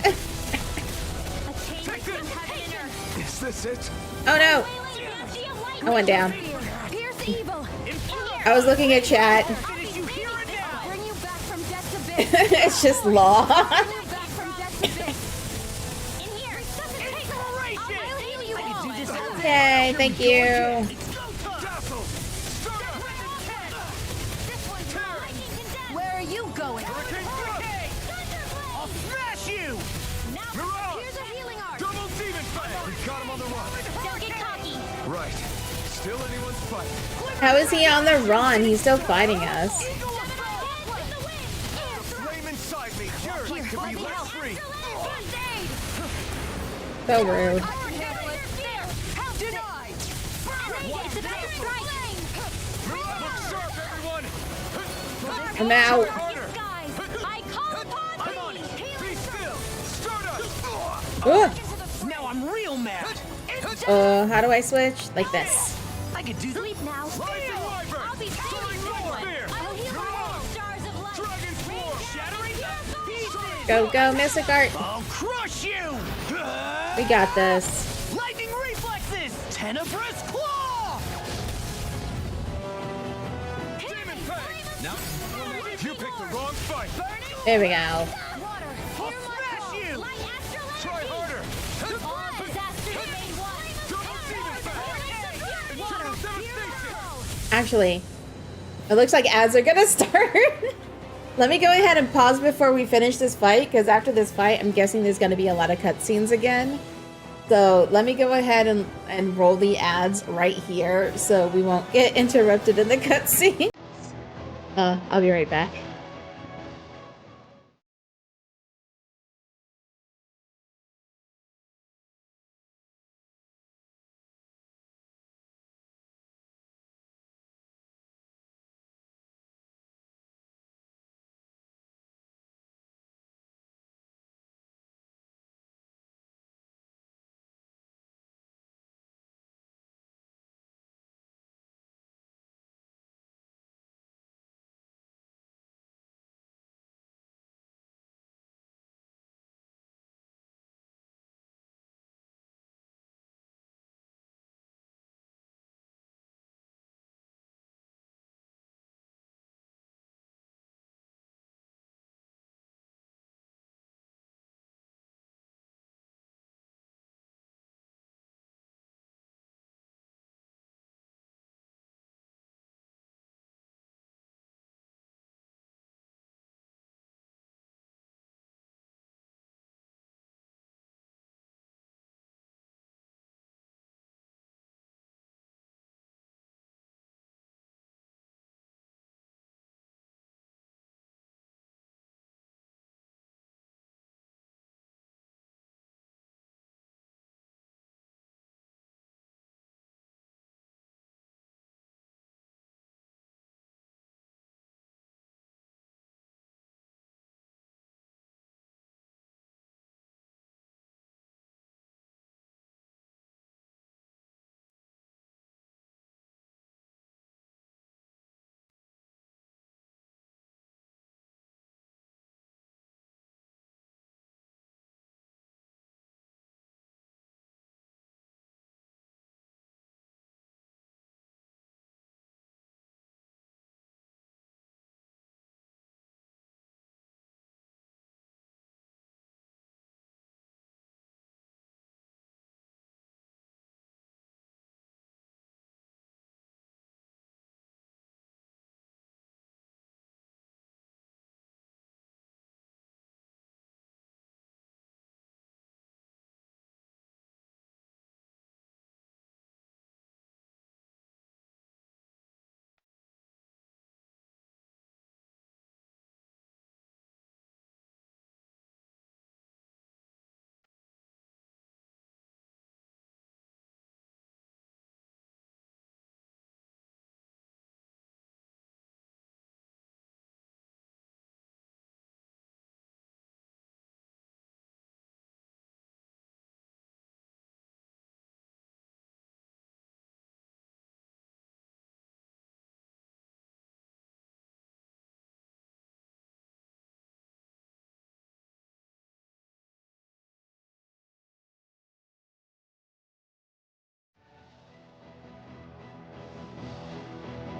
Take this! Is this it? Oh no! I went down. Pierce evil. I was looking at chat. Bring you back from death to bit. It's just Law. Bring you back from death to bit. In here. I'll heal you all. Yay, thank you. Where are you going? I'll smash you! Here's a healing art. Double Demon Fang! We got him on the run. Don't get cocky. Right. Still anyone's fight. How is he on the run? He's still fighting us. Flame inside me. Yours to be let free. So rude. Look sharp, everyone! I'm out. Come on! Be still! Stardust! Ugh. Now I'm real mad. How do I switch? Like this. I could do Sleep now. Rising Wyvern! I'll be Soaring Spear! I'll heal all stars of light. Dragon's Roar! Shattering Pieces! Go, go, Mystic Art. I'll crush you! We got this. Lightning reflexes! Tenebrous claw! Demon Fang! No. You picked the wrong fight! There we go. Water. I'll smash you! Try harder! All disasters made one. Double Demon Fang! Internal devastation! Actually, it looks like ads are gonna start. Let me go ahead and pause before we finish this fight, because after this fight, I'm guessing there's gonna be a lot of cutscenes again. So let me go ahead and roll the ads right here so we won't get interrupted in the cutscene. I'll be right back.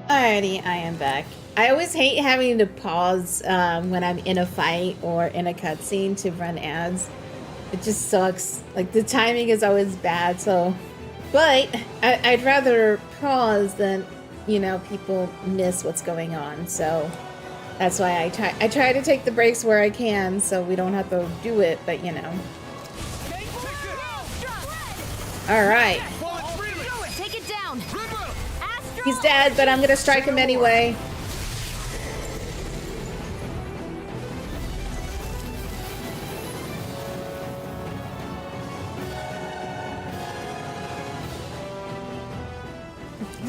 Alrighty, I am back. I always hate having to pause when I'm in a fight or in a cutscene to run ads. It just sucks. Like, the timing is always bad, so... But I'd rather pause than, you know, people miss what's going on. So that's why I try to take the breaks where I can so we don't have to do it, but you know. Alright. Take it down. He's dead, but I'm gonna strike him anyway.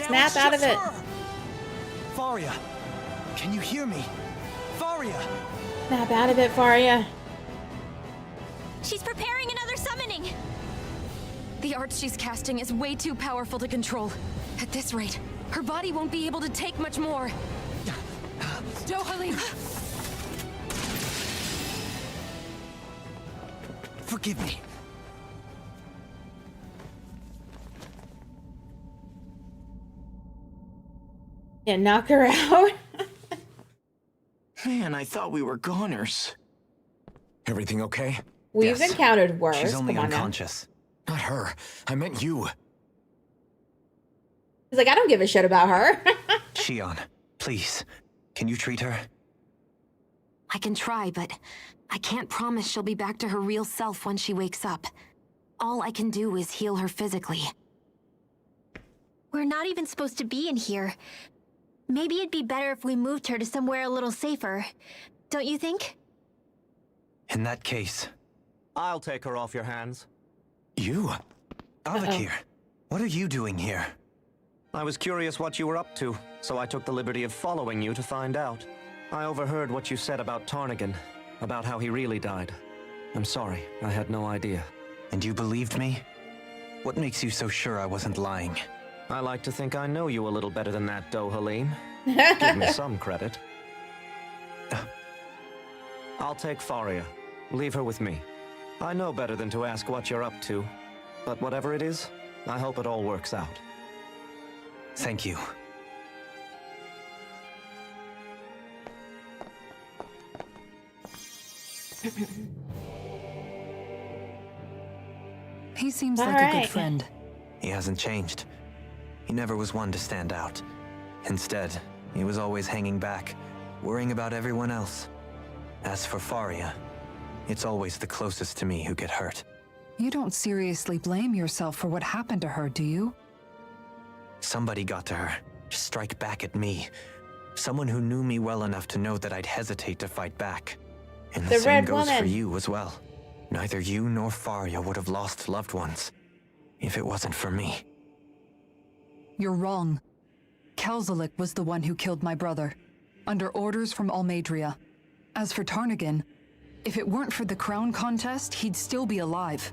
Snap out of it. Faria, can you hear me? Faria! Snap out of it, Faria. She's preparing another summoning. The art she's casting is way too powerful to control. At this rate, her body won't be able to take much more. Dohalim! Forgive me. Yeah, knock her out. Man, I thought we were goners. Everything okay? We've Yes. encountered worse. She's only Come on now. unconscious. Not her. I meant you. He's like, I don't give a shit about her. Shion, please, can you treat her? I can try, but I can't promise she'll be back to her real self when she wakes up. All I can do is heal her physically. We're not even supposed to be in here. Maybe it'd be better if we moved her to somewhere a little safer. Don't you think? In that case, I'll take her off your hands. you? Avakir, what are you doing here? I was curious what you were up to, so I took the liberty of following you to find out. I overheard what you said about Tarnigan, about how he really died. I'm sorry, I had no idea. And you believed me? What makes you so sure I wasn't lying? I like to think I know you a little better than that, Dohalim. Give me some credit. I'll take Faria. Leave her with me. I know better than to ask what you're up to. But whatever it is, I hope it all works out. Thank you. He seems All like a right. good friend. He hasn't changed. He never was one to stand out. Instead, he was always hanging back, worrying about everyone else. As for Faria, it's always the closest to me who get hurt. You don't seriously blame yourself for what happened to her, do you? Somebody got to her, to strike back at me. Someone who knew me well enough to know that I'd hesitate to fight back. And the The same Red goes for Woman. you as well. Neither you nor Faria would have lost loved ones if it wasn't for me. You're wrong. Kelzelik was the one who killed my brother, under orders from Almadria. As for Tarnigan, if it weren't for the crown contest, he'd still be alive.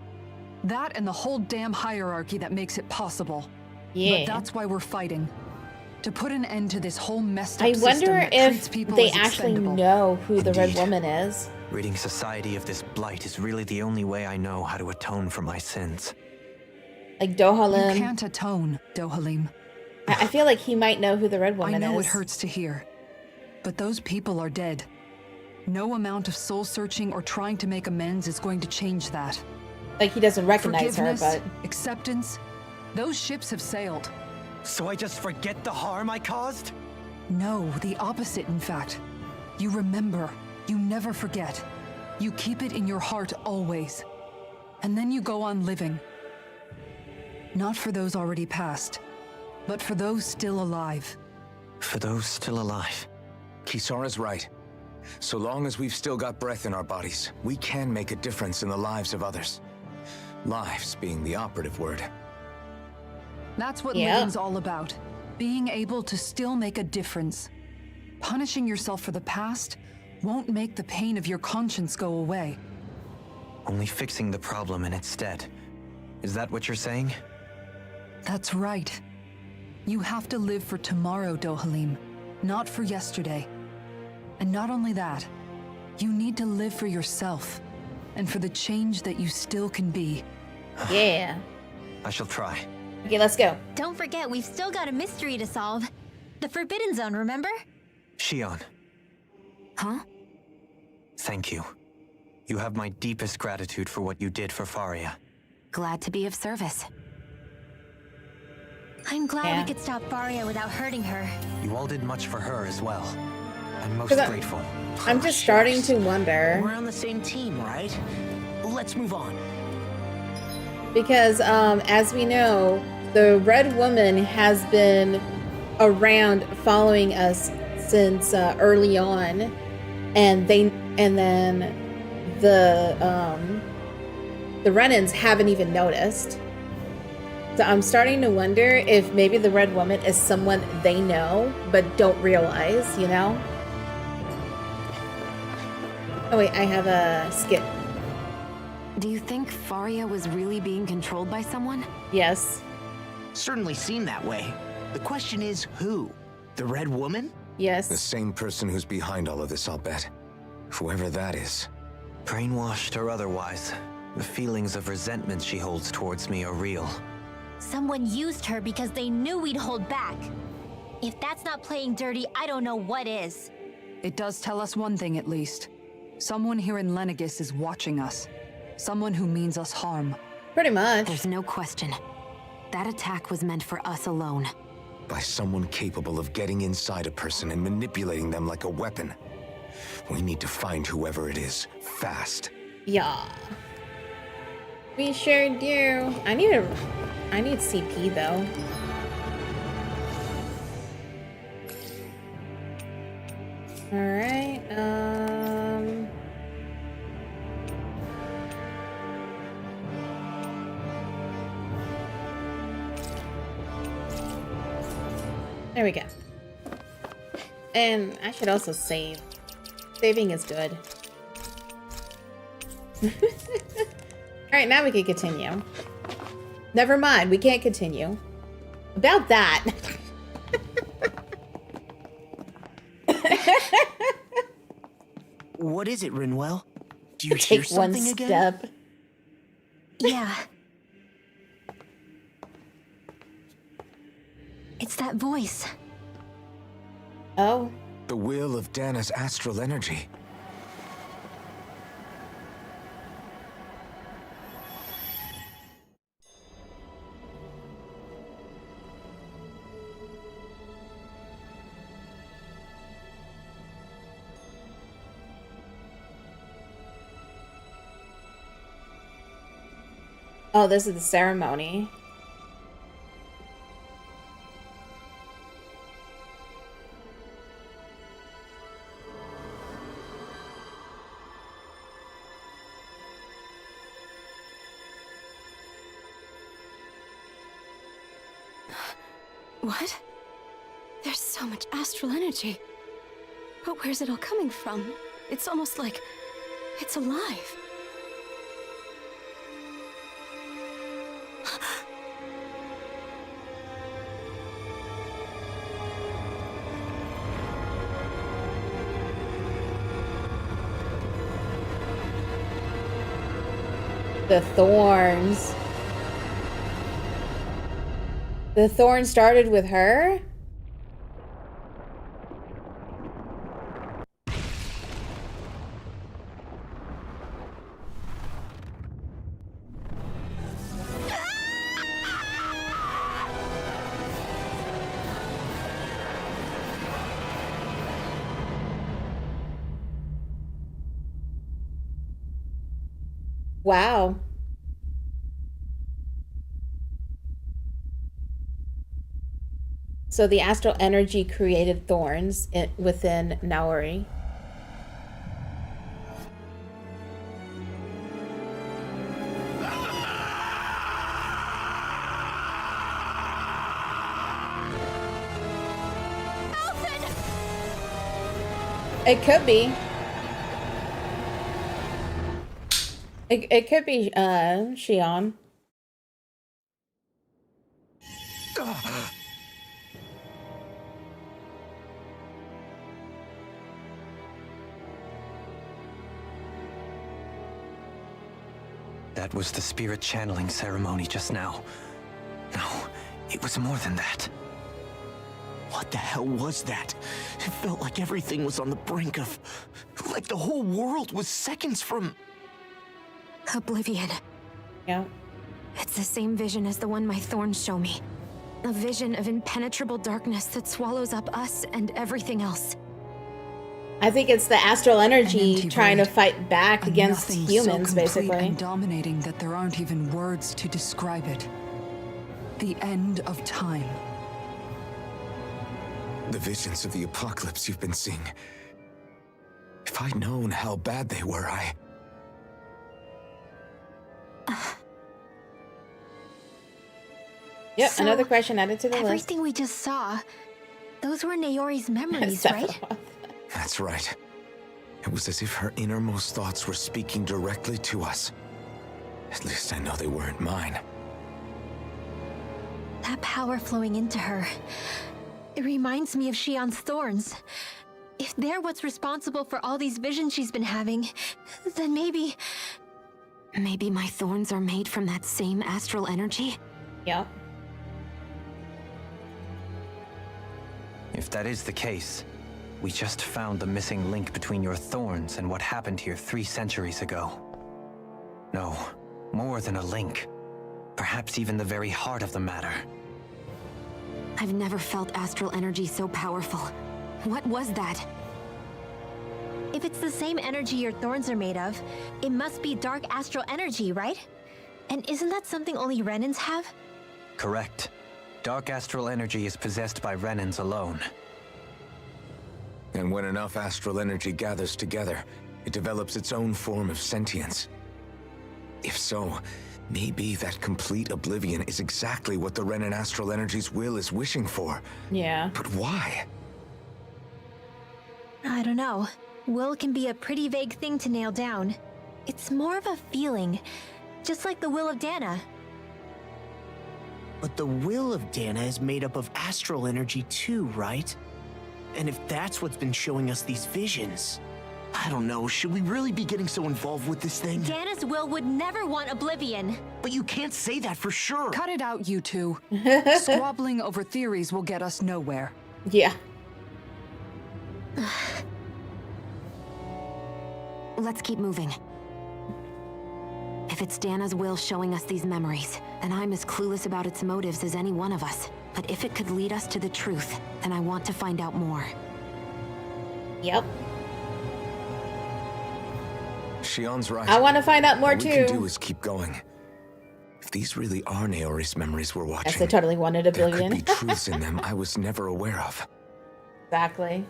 That and the whole damn hierarchy that makes it possible. Yeah. But that's why we're fighting. To put an end to this whole messed up I system wonder that treats if people they as actually expendable. know who the Red Indeed. Woman is. Ridding society of this blight is really the only way I know how to atone for my sins. Like You Dohalim. can't atone, Dohalim. I feel like he might know who the Red Woman I know is. it hurts to hear, but those people are dead. No amount of soul searching or trying to make amends is going to change that. Like he doesn't recognize her, Forgiveness, but acceptance, those ships have sailed. So I just forget the harm I caused? No, the opposite, in fact. You remember. You never forget. You keep it in your heart always. And then you go on living. Not for those already past, but for those still alive. For those still alive. Kisara's right. So long as we've still got breath in our bodies, we can make a difference in the lives of others. Lives being the operative word. That's what Yeah. living's all about. Being able to still make a difference. Punishing yourself for the past won't make the pain of your conscience go away. Only fixing the problem in its stead. Is that what you're saying? That's right. You have to live for tomorrow, Dohalim, not for yesterday. And not only that, you need to live for yourself and for the change that you still can be. yeah. I shall try. Okay, let's go. Don't forget, we've still got a mystery to solve. The Forbidden Zone, remember? Shion, Huh? thank you. You have my deepest gratitude for what you did for Faria. Glad to be of service. I'm glad Yeah. we could stop Faria without hurting her. You all did much for her as well. I'm most 'Cause grateful. I'm just starting to wonder. We're on the same team, right? Let's move on. Because, as we know, the Red Woman has been around following us since early on, and then the Renans haven't even noticed. So I'm starting to wonder if maybe the Red Woman is someone they know but don't realize, you know? Oh wait, I have a skip. Do you think Faria was really being controlled by someone? Yes. Certainly seemed that way. The question is who? The Red Woman? Yes. The same person who's behind all of this, I'll bet. Whoever that is. Brainwashed or otherwise, the feelings of resentment she holds towards me are real. Someone used her because they knew we'd hold back. If that's not playing dirty, I don't know what is. It does tell us one thing at least. Someone here in Lenegis is watching us. Someone who means us harm. Pretty much. There's no question. That attack was meant for us alone. By someone capable of getting inside a person and manipulating them like a weapon. We need to find whoever it is, fast. Yeah. We sure do. I need CP though. Alright, there we go. And I should also save. Saving is good. Alright, now we can continue. Never mind, we can't continue. About that. What is it, Rinwell? Do you hear Take one something again? step. Yeah. It's that voice. Oh. The will of Dana's astral energy. Oh, this is the ceremony. What? There's so much astral energy. But where's it all coming from? It's almost like it's alive. The thorns. The thorn started with her? Wow. So the astral energy created thorns within Naori. It could be. It could be Shion. That was the spirit channeling ceremony just now. No, it was more than that. What the hell was that? It felt like everything was on the brink of... like the whole world was seconds from... Oblivion. Yeah. It's the same vision as the one my thorns show me. A vision of impenetrable darkness that swallows up us and everything else. I think it's the astral energy trying to void. fight back A against nothing humans, so complete basically. and dominating that there aren't even words to describe it. The end of time. The visions of the apocalypse you've been seeing. If I'd known how bad they were, Yep, So, another question added to the list. Everything we just saw, those were Naori's memories, right? Sephiroth. That's right. It was as if her innermost thoughts were speaking directly to us. At least I know they weren't mine. That power flowing into her, it reminds me of Shion's thorns. If they're what's responsible for all these visions she's been having, then maybe... Maybe my thorns are made from that same astral energy? Yep. If that is the case, we just found the missing link between your thorns and what happened here 3 centuries ago. No, more than a link. Perhaps even the very heart of the matter. I've never felt astral energy so powerful. What was that? If it's the same energy your thorns are made of, it must be dark astral energy, right? And isn't that something only Renans have? Correct. Dark astral energy is possessed by Renans alone. And when enough astral energy gathers together, it develops its own form of sentience. If so, maybe that complete oblivion is exactly what the Renan astral energy's will is wishing for. Yeah. But why? I don't know. Will can be a pretty vague thing to nail down. It's more of a feeling, just like the will of Dana. But the will of Dana is made up of astral energy too, right? And if that's what's been showing us these visions... I don't know, should we really be getting so involved with this thing? Dana's will would never want oblivion. But you can't say that for sure. Cut it out, you two. Squabbling over theories will get us nowhere. Yeah. Let's keep moving. If it's Dana's will showing us these memories, then I'm as clueless about its motives as any one of us. But if it could lead us to the truth, then I want to find out more. Yep. Shion's right. I want to find out more All too. we can do is keep going. If these really are Naori's memories we're watching, Yes, I totally wanted there oblivion. could be truths in them I was never aware of. Exactly.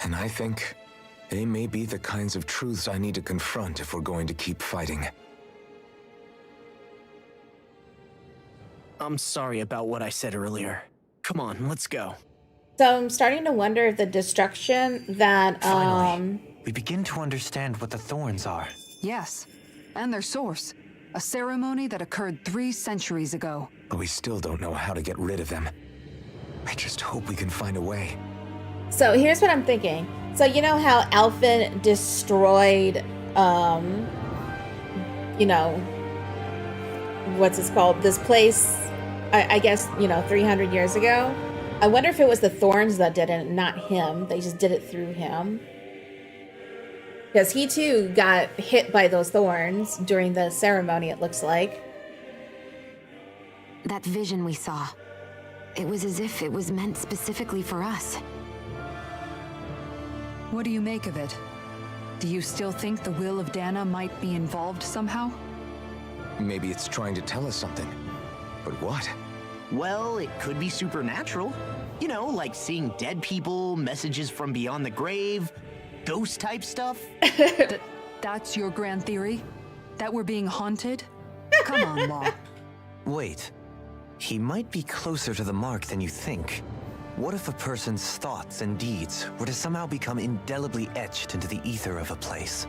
And I think they may be the kinds of truths I need to confront if we're going to keep fighting. I'm sorry about what I said earlier. Come on, let's go. So I'm starting to wonder if the destruction that Finally, we begin to understand what the thorns are. Yes, and their source. A ceremony that occurred 3 centuries ago. But we still don't know how to get rid of them. I just hope we can find a way. So here's what I'm thinking. So you know how Alphen destroyed, you know, what's this called? This place, I guess, 300 years ago. I wonder if it was the thorns that did it, not him. They just did it through him. Because he too got hit by those thorns during the ceremony, it looks like. That vision we saw, it was as if it was meant specifically for us. What do you make of it? Do you still think the will of Dana might be involved somehow? Maybe it's trying to tell us something. But what? Well, it could be supernatural. You know, like seeing dead people, messages from beyond the grave, ghost-type stuff. That's your grand theory? That we're being haunted? Come on, Law. Wait, he might be closer to the mark than you think. What if a person's thoughts and deeds were to somehow become indelibly etched into the ether of a place?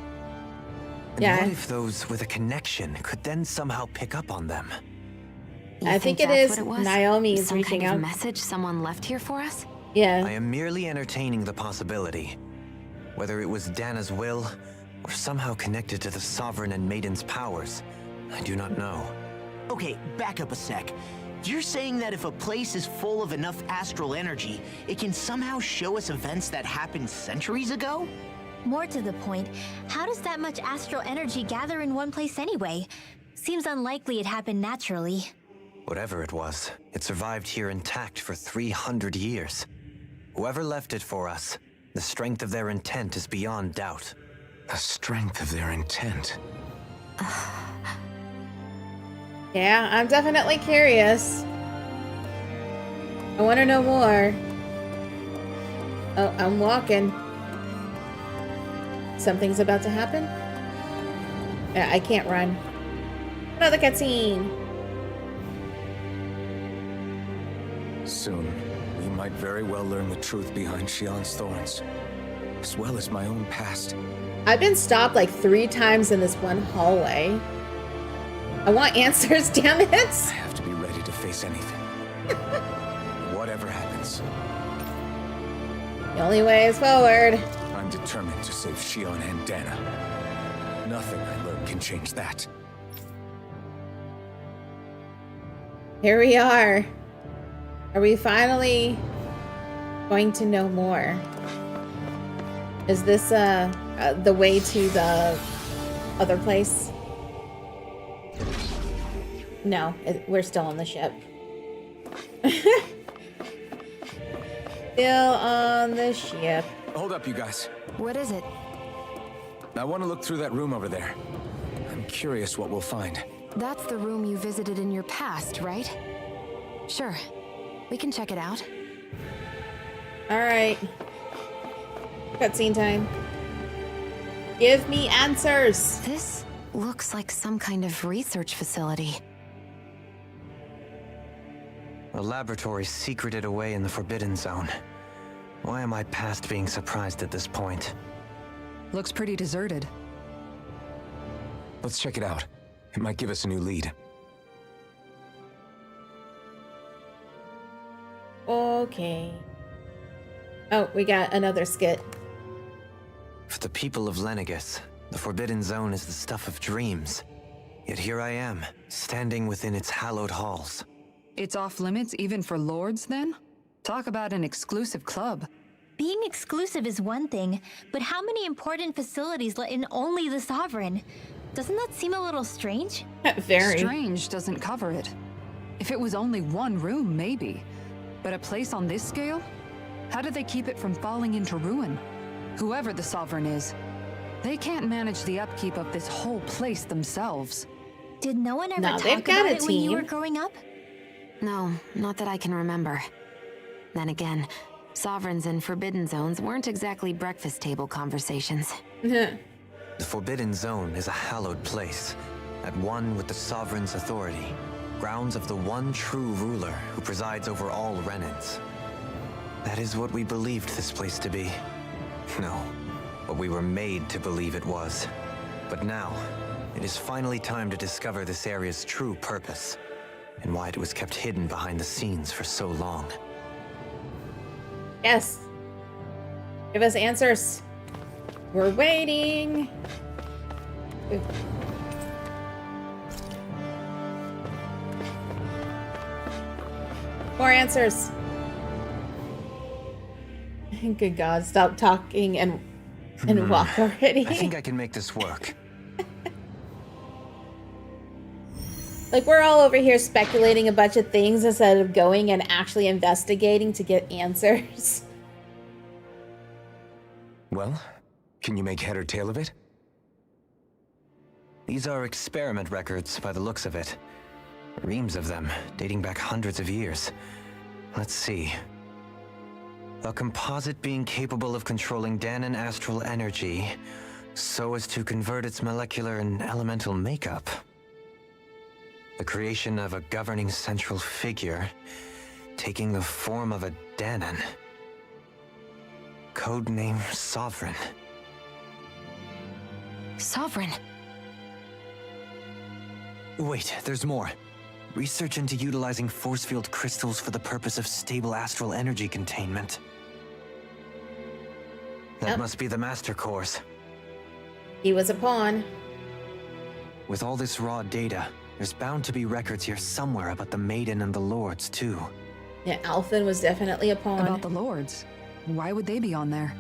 And Yeah. what if those with a connection could then somehow pick up on them? I think it that's is what it was? Naomi's Some reaching kind of out. message someone left here for us? Yeah. I am merely entertaining the possibility. Whether it was Dana's will, or somehow connected to the Sovereign and Maiden's powers, I do not know. Okay, back up a sec. You're saying that if a place is full of enough astral energy, it can somehow show us events that happened centuries ago? More to the point, how does that much astral energy gather in one place anyway? Seems unlikely it happened naturally. Whatever it was, it survived here intact for 300 years. Whoever left it for us, the strength of their intent is beyond doubt. The strength of their intent. Yeah, I'm definitely curious. I want to know more. Oh, I'm walking. Something's about to happen? Yeah, I can't run. Another cutscene. Soon, we might very well learn the truth behind Shion's thorns, as well as my own past. I've been stopped like 3 times in this one hallway. I want answers, damn it! I have to be ready to face anything. Whatever happens. The only way is forward. I'm determined to save Shion and Dana. Nothing I learn can change that. Here we are. Are we finally going to know more? Is this the way to the other place? No, we're still on the ship. Still on the ship. Hold up, you guys. What is it? I want to look through that room over there. I'm curious what we'll find. That's the room you visited in your past, right? Sure. We can check it out. Alright. Cutscene time. Give me answers! This looks like some kind of research facility. A laboratory secreted away in the Forbidden Zone. Why am I past being surprised at this point? Looks pretty deserted. Let's check it out. It might give us a new lead. Okay. Oh, we got another skit. For the people of Lenegis, the Forbidden Zone is the stuff of dreams. Yet here I am, standing within its hallowed halls. It's off limits even for lords, then? Talk about an exclusive club. Being exclusive is one thing, but how many important facilities let in only the Sovereign? Doesn't that seem a little strange? Very. Strange doesn't cover it. If it was only one room, maybe. But a place on this scale? How do they keep it from falling into ruin? Whoever the Sovereign is, they can't manage the upkeep of this whole place themselves. Did no one ever No, talk they've got about a it when you team. were growing up? No, not that I can remember. Then again, Sovereigns and Forbidden Zones weren't exactly breakfast table conversations. The Forbidden Zone is a hallowed place, at one with the Sovereign's authority, grounds of the one true ruler who presides over all Renans. That is what we believed this place to be. No, what we were made to believe it was. But now, it is finally time to discover this area's true purpose, and why it was kept hidden behind the scenes for so long. Yes. Give us answers. We're waiting. More answers. Good God, stop talking and walk already. I think I can make this work. Like, we're all over here speculating a bunch of things instead of going and actually investigating to get answers. Well, can you make head or tail of it? These are experiment records by the looks of it. Reams of them, dating back hundreds of years. Let's see. A composite being capable of controlling Danan astral energy so as to convert its molecular and elemental makeup. The creation of a governing central figure, taking the form of a Danan. Codename Sovereign. Sovereign? Wait, there's more. Research into utilizing force field crystals for the purpose of stable astral energy containment. That must be the master course. He was a pawn. With all this raw data, There's bound to be records here somewhere about the Maiden and the Lords, too. Yeah, Alphen was definitely a pawn. About the Lords? Why would they be on there?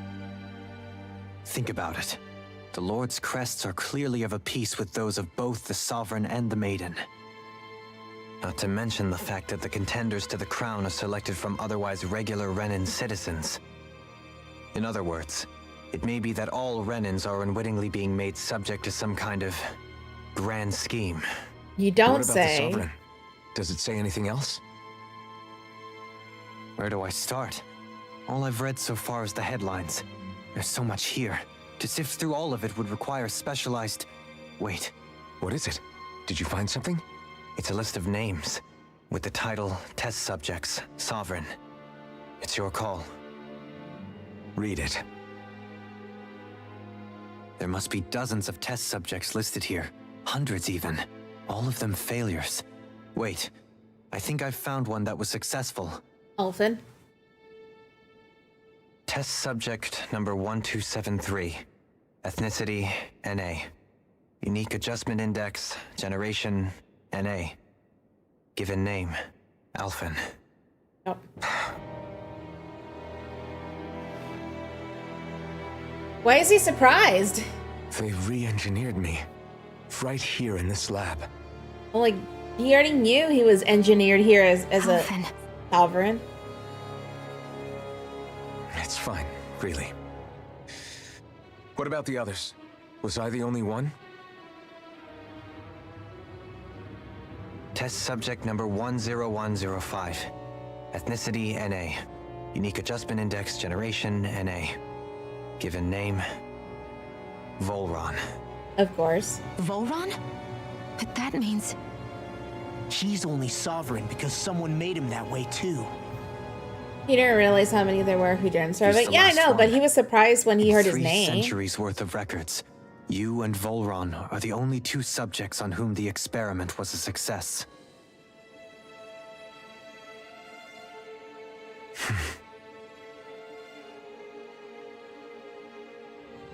Think about it. The Lord's crests are clearly of a piece with those of both the Sovereign and the Maiden. Not to mention the fact that the contenders to the crown are selected from otherwise regular Renan citizens. In other words, it may be that all Renans are unwittingly being made subject to some kind of grand scheme. You don't What about say. the Sovereign? Does it say anything else? Where do I start? All I've read so far is the headlines. There's so much here. To sift through all of it would require specialized... Wait. What is it? Did you find something? It's a list of names, with the title Test Subjects, Sovereign. It's your call. Read it. There must be dozens of test subjects listed here. Hundreds even. All of them failures. Wait, I think I've found one that was successful. Alphen. Test subject number 1273. Ethnicity, NA. Unique adjustment index, generation, NA. Given name, Alphen. Oh. Why is he surprised? They re-engineered me. Right here in this lab. Well, like, he already knew he was engineered here as a Alphen. sovereign. It's fine, really. What about the others? Was I the only one? Test subject number 10105. Ethnicity, NA. Unique adjustment index, generation, NA. Given name, Volron. Of course. Volron? But that means... He's only sovereign because someone made him that way too. He didn't realize how many there were who didn't serve He's it. the Yeah, I last know, but one. he was surprised when he heard his 3 name. centuries worth of records. You and Volron are the only 2 subjects on whom the experiment was a success.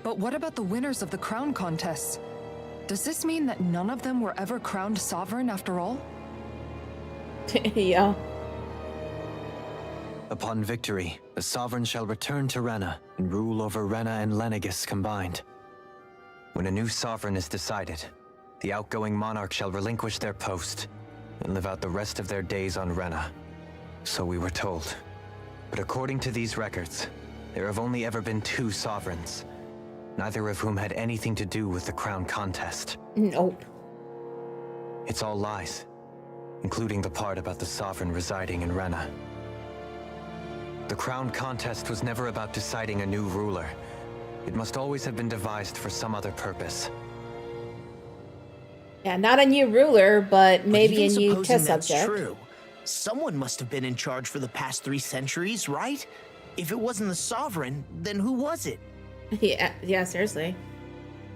But what about the winners of the crown contests? Does this mean that none of them were ever crowned sovereign after all? Yeah. Upon victory, the Sovereign shall return to Rena and rule over Rena and Lenegis combined. When a new Sovereign is decided, the outgoing monarch shall relinquish their post and live out the rest of their days on Rena. So we were told. But according to these records, there have only ever been 2 Sovereigns, neither of whom had anything to do with the crown contest. Nope. It's all lies, including the part about the Sovereign residing in Rena. The crown contest was never about deciding a new ruler. It must always have been devised for some other purpose. Yeah, not a new ruler, but maybe a even new supposing test that's subject. true, someone must have been in charge for the past 3 centuries, right? If it wasn't the sovereign, then who was it? Yeah, seriously.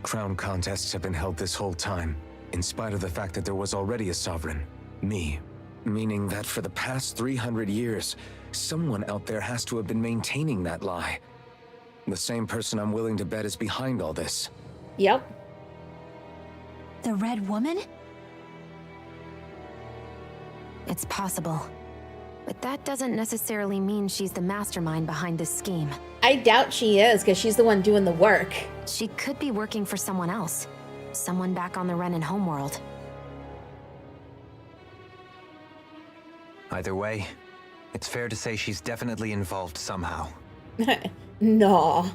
Crown contests have been held this whole time, in spite of the fact that there was already a sovereign. Me. Meaning that for the past 300 years, someone out there has to have been maintaining that lie. The same person I'm willing to bet is behind all this. Yep. The Red Woman? It's possible. But that doesn't necessarily mean she's the mastermind behind this scheme. I doubt she is, because she's the one doing the work. She could be working for someone else. Someone back on the Renan homeworld. Either way, it's fair to say she's definitely involved somehow. No.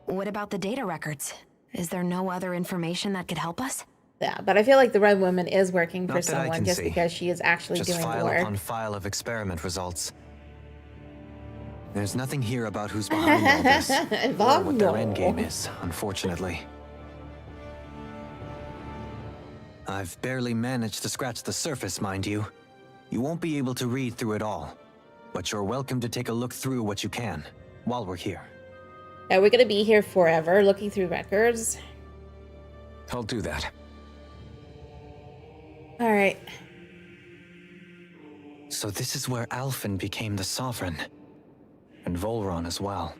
What about the data records? Is there no other information that could help us? Yeah, but I feel like the Red Woman is working for Not that I someone can just see. because she is actually Just doing the file work. upon file of experiment results. There's nothing here about who's behind all this, or what their endgame is, unfortunately. I've barely managed to scratch the surface, mind you. You won't be able to read through it all, but you're welcome to take a look through what you can, while we're here. Are we gonna be here forever looking through records? I'll do that. Alright. So this is where Alphen became the Sovereign. And Volron as well.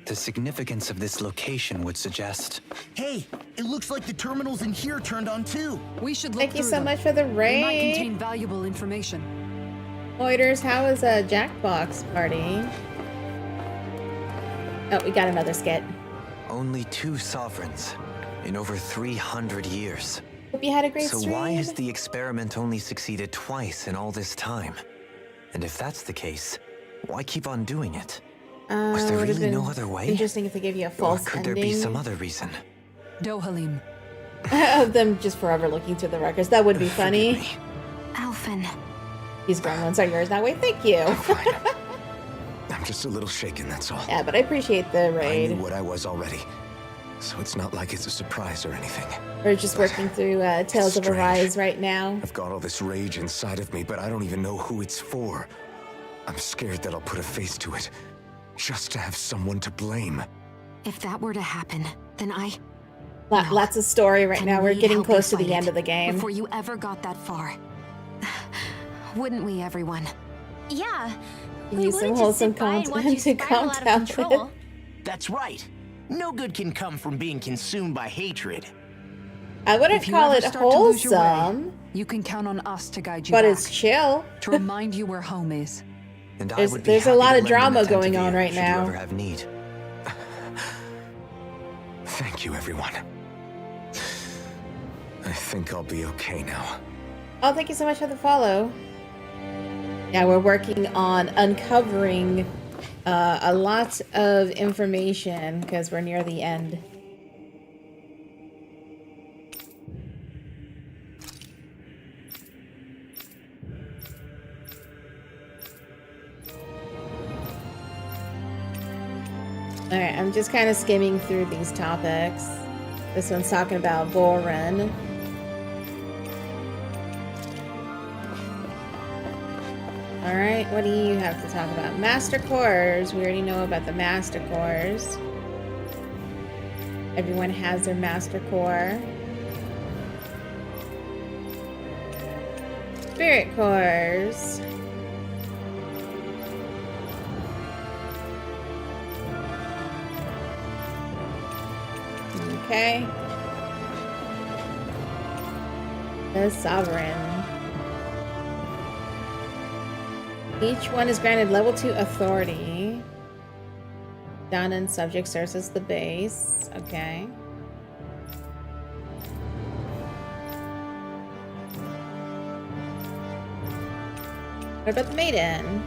the significance of this location would suggest. Hey, it looks like the terminals in here turned on too. We should look Thank you through so them. much for the They might raid. contain valuable information. Loiters, how is a Jackbox party? Oh, we got another skit. Only 2 sovereigns in over 300 years. Hope you had a great So stream. why has the experiment only succeeded twice in all this time? And if that's the case, why keep on doing it? Was there Would've really no been other way? Interesting if they gave you a Or false could ending. there be some other reason? Dohalim. Of them just forever looking through the records. That would be funny. Forgive me. Alphen. These gremlins are yours now. Wait, thank you. I'm just a little shaken, that's all. Yeah, but I appreciate the I raid. knew what I was already, so it's not like it's a surprise or anything. We're just working through Tales of strange. Arise right now. I've got all this rage inside of me, but I don't even know who it's for. I'm scared that I'll put a face to it, just to have someone to blame. If that were to happen, then Lots of story right then now. We're we'd getting help close you to the fight end it of the game. Before you ever got that far. Wouldn't we, everyone? Yeah. Give We you some wouldn't just wholesome sit by and watch you content to spiral calm out of down control. with. That's right. No good can come from being consumed by hatred. I wouldn't If you call ever it start to lose your way, wholesome, you can count on us to guide you but back. it's chill. To remind you where home is. And I There's- would be there's a happy lot to of lend an drama attentive going on ear right should now. You ever have need. Thank you, everyone. I think I'll be okay now. Oh, thank you so much for the follow. Yeah, we're working on uncovering a lot of information because we're near the end. Alright, I'm just kind of skimming through these topics. This one's talking about Bull Run. Alright, what do you have to talk about? Master Cores. We already know about the Master Cores. Everyone has their Master Core. Spirit Cores. Okay. The Sovereign. Each one is granted level 2 authority. Done and subject serves as the base. Okay. What about the Maiden?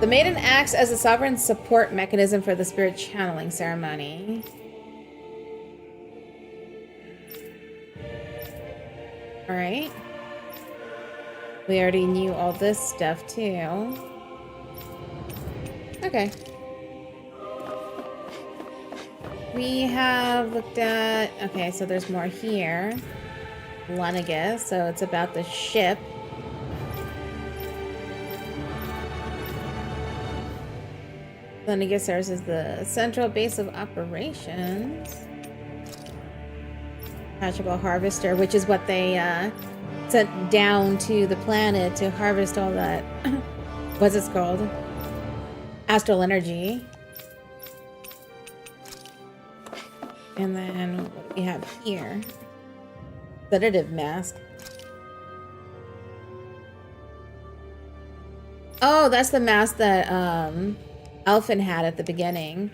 The Maiden acts as a sovereign support mechanism for the spirit channeling ceremony. Alright. We already knew all this stuff too. Okay. We have looked at... Okay, so there's more here. Lenigus, so it's about the ship. Lenigus serves as the central base of operations. Untouchable harvester, which is what they sent down to the planet to harvest all that. What's it called? Astral energy. And then what do we have here? Sedative mask. Oh, that's the mask that Alphen had at the beginning,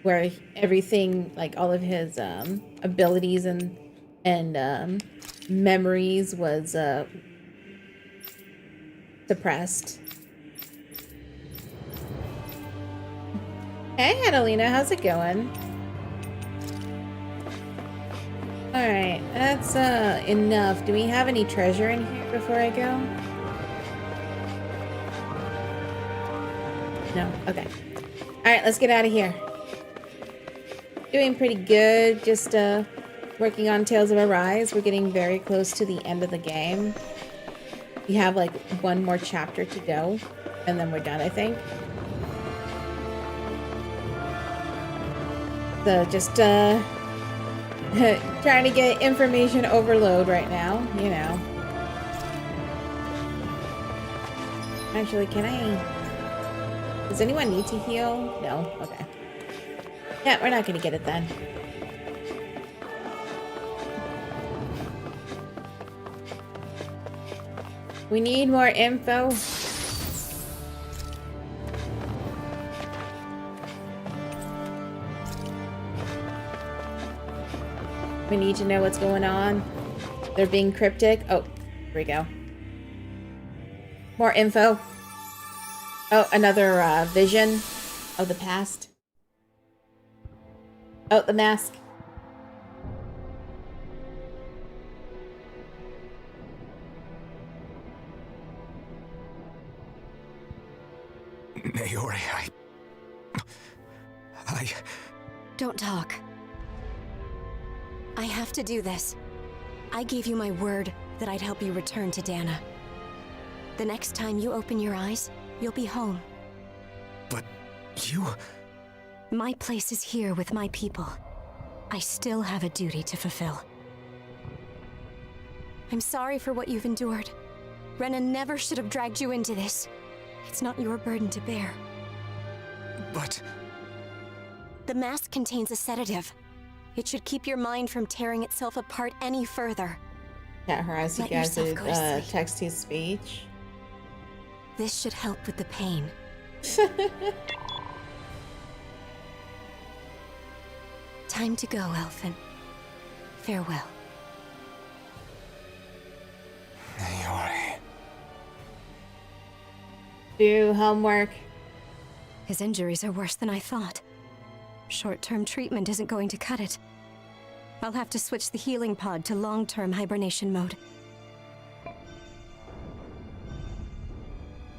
where everything, like all of his abilities and memories was suppressed. Hey, Catalina, how's it going? Alright, that's enough. Do we have any treasure in here before I go? No? Okay. Alright, let's get out of here. Doing pretty good. Just working on Tales of Arise. We're getting very close to the end of the game. We have like one more chapter to go, and then we're done, I think. So just trying to get information overload right now, you know. Actually, can I... Does anyone need to heal? No? Okay. Yeah, we're not gonna get it then. We need more info. We need to know what's going on. They're being cryptic. Oh, here we go. More info. Oh, another vision of the past. Oh, the mask. Naori, I... Don't talk. I have to do this. I gave you my word that I'd help you return to Dana. The next time you open your eyes, you'll be home. But you... My place is here with my people. I still have a duty to fulfill. I'm sorry for what you've endured. Rena never should have dragged you into this. It's not your burden to bear. But... The mask contains a sedative. It should keep your mind from tearing itself apart any further. Yeah, her eyes Let guys yourself go to sleep. text to speech. This should help with the pain. Time to go, Elfin. Farewell. Naori... Do homework. His injuries are worse than I thought. Short-term treatment isn't going to cut it. I'll have to switch the healing pod to long-term hibernation mode.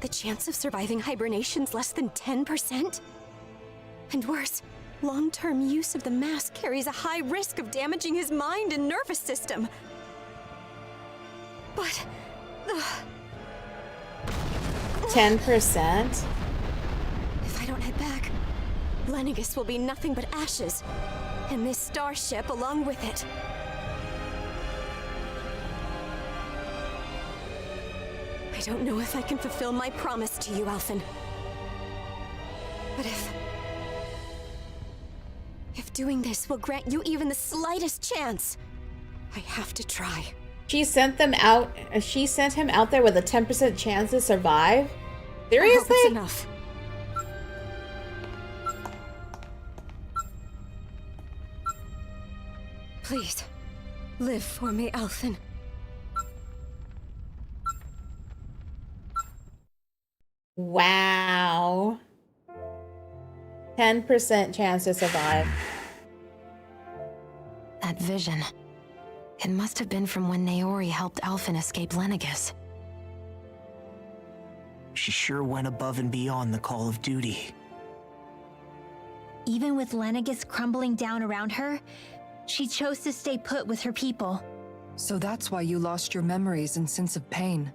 The chance of surviving hibernation's less than 10%? And worse, long-term use of the mask carries a high risk of damaging his mind and nervous system. But... 10%? If I don't head back, Lenegis will be nothing but ashes, and this starship along with it. I don't know if I can fulfill my promise to you, Alphen. But if doing this will grant you even the slightest chance, I have to try. She sent them out. She sent him out there with a 10% chance to survive? Seriously? I hope it's enough. Please, live for me, Alphen. Wow. 10% chance to survive. That vision. It must have been from when Naori helped Alphen escape Lenegis. She sure went above and beyond the call of duty. Even with Lenegis crumbling down around her, she chose to stay put with her people. So that's why you lost your memories and sense of pain,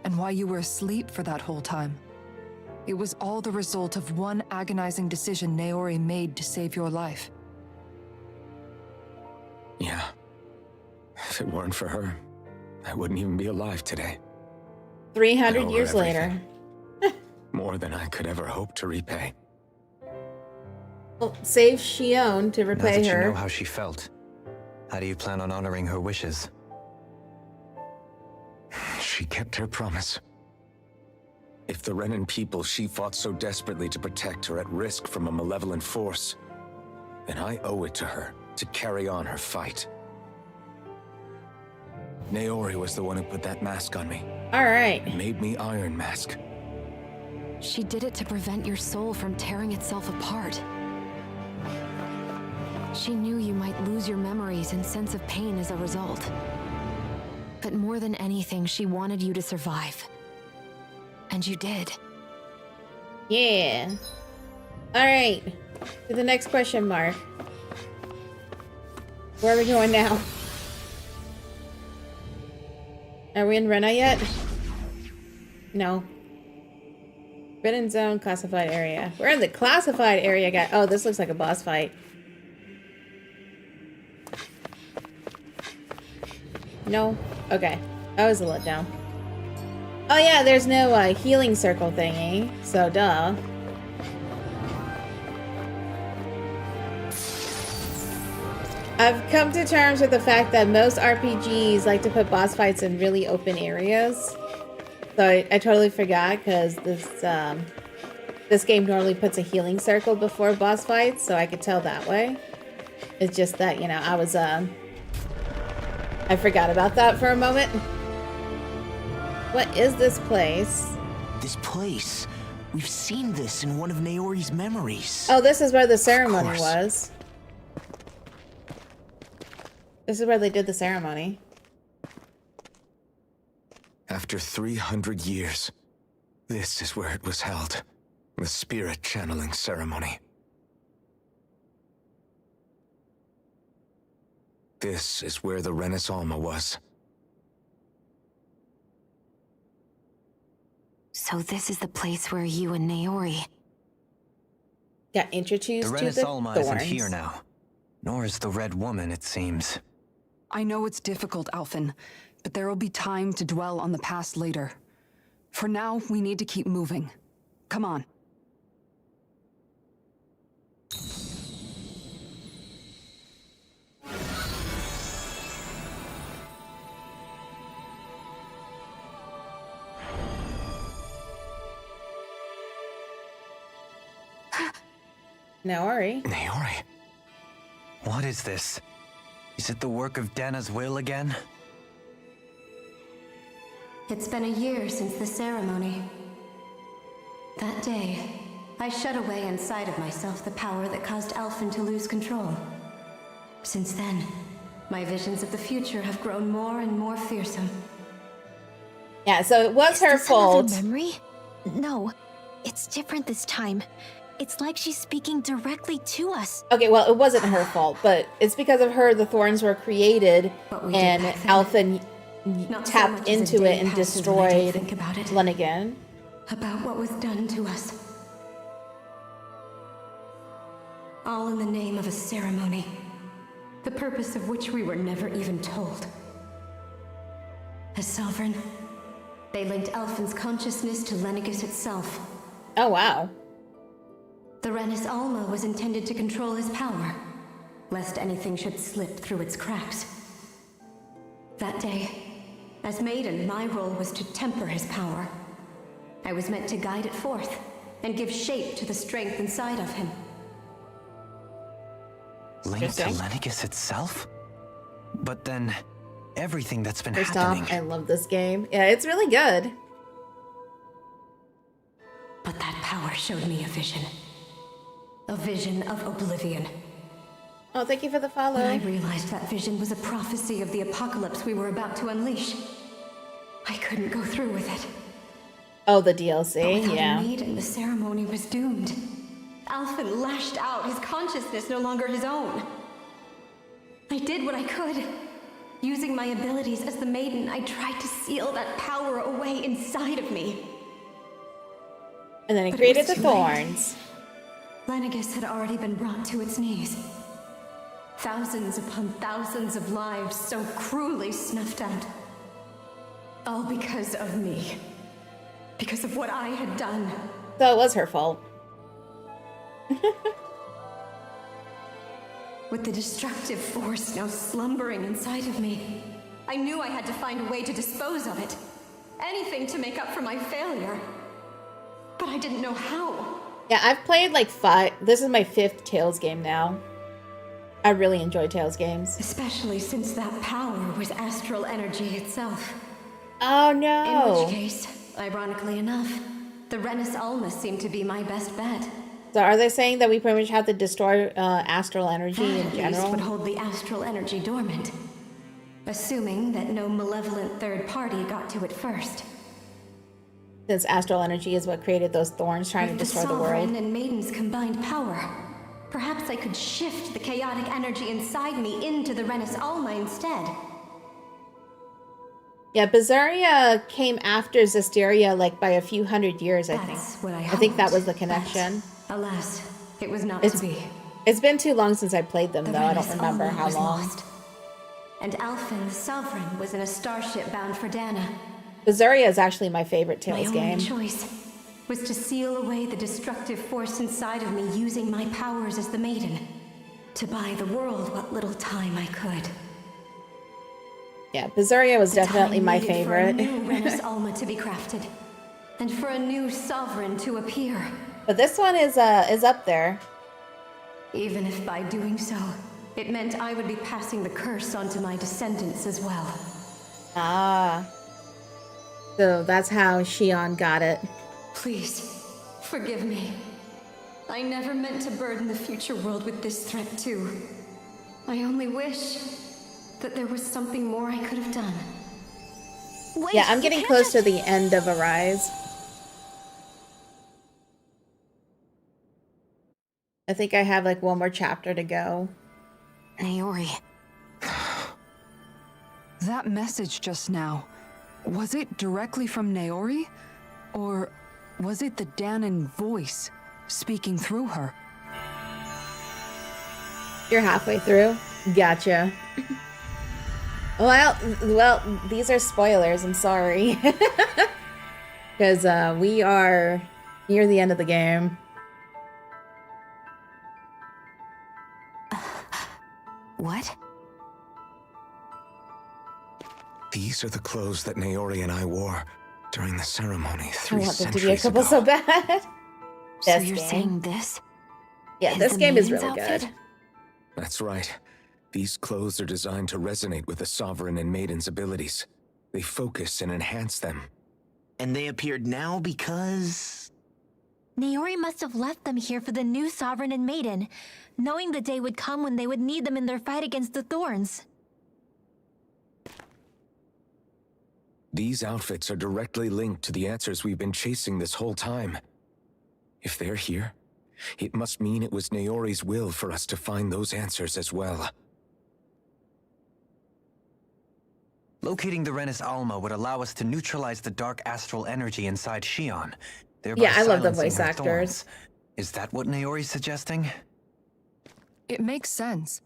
and why you were asleep for that whole time. It was all the result of one agonizing decision Naori made to save your life. Yeah. If it weren't for her, I wouldn't even be alive today. 300 years later. More than I could ever hope to repay. Well, save Shion to repay now that her. You know how she felt. How do you plan on honoring her wishes? She kept her promise. If the Renan people she fought so desperately to protect are at risk from a malevolent force, then I owe it to her to carry on her fight. Naori was the one who put that mask on me. Alright. And made me Iron Mask. She did it to prevent your soul from tearing itself apart. She knew you might lose your memories and sense of pain as a result. But more than anything, she wanted you to survive. And you did. Yeah. Alright. To the next question mark. Where are we going now? Are we in Rena yet? No. Forbidden zone, classified area. We're in the classified area, guys. Oh, this looks like a boss fight. No? Okay. That was a letdown. Oh yeah, there's no healing circle thingy, so duh. I've come to terms with the fact that most RPGs like to put boss fights in really open areas. So I totally forgot because this game normally puts a healing circle before boss fights, so I could tell that way. It's just that, you know, I forgot about that for a moment. What is this place? This place. We've seen this in one of Naori's memories. Oh, this is where the ceremony was. This is where they did the ceremony. After 300 years, this is where it was held. The spirit channeling ceremony. This is where the Renis Alma was. So this is the place where you and Naori got introduced to the Renis Alma isn't here now. Nor is the Red Woman, it seems. I know it's difficult, Alphen, but there will be time to dwell on the past later. For now, we need to keep moving. Come on. Naori. Naori? What is this? Is it the work of Dana's will again? It's been a year since the ceremony. That day, I shut away inside of myself the power that caused Alphen to lose control. Since then, my visions of the future have grown more and more fearsome. Yeah, so it was her fault. Memory? No, it's different this time. It's like she's speaking directly to us. Okay, well, it wasn't her fault, but it's because of her the thorns were created, and Alphen tapped into it and destroyed Lenigan. About what was done to us. All in the name of a ceremony, the purpose of which we were never even told. As Sovereign, they linked Alphen's consciousness to Lenigis itself. Oh, wow. The Renis Alma was intended to control his power, lest anything should slip through its cracks. That day, as Maiden, my role was to temper his power. I was meant to guide it forth, and give shape to the strength inside of him. Linked to Lenigis itself? But then, everything that's been First happening... off, I love this game. Yeah, it's really good. But that power showed me a vision. A vision of oblivion. Oh, thank you for the follow. When I realized that vision was a prophecy of the apocalypse we were about to unleash, I couldn't go through with it. Oh, the DLC, yeah. A maiden, the ceremony was doomed. Alphen lashed out, his consciousness no longer his own. I did what I could. Using my abilities as the maiden, I tried to seal that power away inside of me. And then it created the thorns. Lenigis had already been brought to its knees. Thousands upon thousands of lives so cruelly snuffed out. All because of me. Because of what I had done. So it was her fault. With the destructive force now slumbering inside of me, I knew I had to find a way to dispose of it. Anything to make up for my failure. But I didn't know how. Yeah, I've played like 5. This is my 5th Tales game now. I really enjoy Tales games. Especially since that power was astral energy itself. Oh no. In which case, ironically enough, the Renis Alma seemed to be my best bet. So are they saying that we pretty much have to destroy astral energy That in at general? least would hold the astral energy dormant. Assuming that no malevolent third party got to it first. Since astral energy is what created those thorns trying to destroy the world. With the Sovereign and Maiden's combined power, perhaps I could shift the chaotic energy inside me into the Renis Alma instead. Yeah, Bizzaria came after Zestiria like by a few hundred years, I think. That's what I think that hoped, was the connection. but, alas, it was not to be. It's been too long since I played them, The though. I don't Renis remember Alma how was long. lost. And Alphen, the Sovereign, was in a starship bound for Dana. Bizzaria is actually my favorite My Tales only game. choice was to seal away the destructive force inside of me using my powers as the Maiden. to buy the world what little time I could. Yeah, Bizarria was The definitely time my needed for a favorite. new Renis Alma to be crafted, and for a new sovereign to appear. But this one is up there. Even if by doing so, it meant I would be passing the curse onto my descendants as well. Ah. So that's how Shion got it. Please, forgive me. I never meant to burden the future world with this threat too. I only wish that there was something more I could have done. Wait, Yeah, I'm you getting can't close to just- the end of Arise. I think I have like one more chapter to go. Naori. That message just now, was it directly from Naori? Or was it the Danon voice speaking through her? You're halfway through? Gotcha. Well, these are spoilers, I'm sorry. Because we are near the end of the game. What? These are the clothes that Naori and I wore during the ceremony I 3 want there to centuries be a couple ago. so bad. So This you're game. saying this? Yeah, is this the game is maiden's really outfit? good. That's right. These clothes are designed to resonate with the Sovereign and Maiden's abilities. They focus and enhance them. And they appeared now because... Naori must have left them here for the new Sovereign and Maiden, knowing the day would come when they would need them in their fight against the Thorns. These outfits are directly linked to the answers we've been chasing this whole time. If they're here, it must mean it was Naori's will for us to find those answers as well. Locating the Renis Alma would allow us to neutralize the dark astral energy inside Shion, thereby Yeah, I love the silencing voice her actors. thorns. Is that what Naori's suggesting? It makes sense.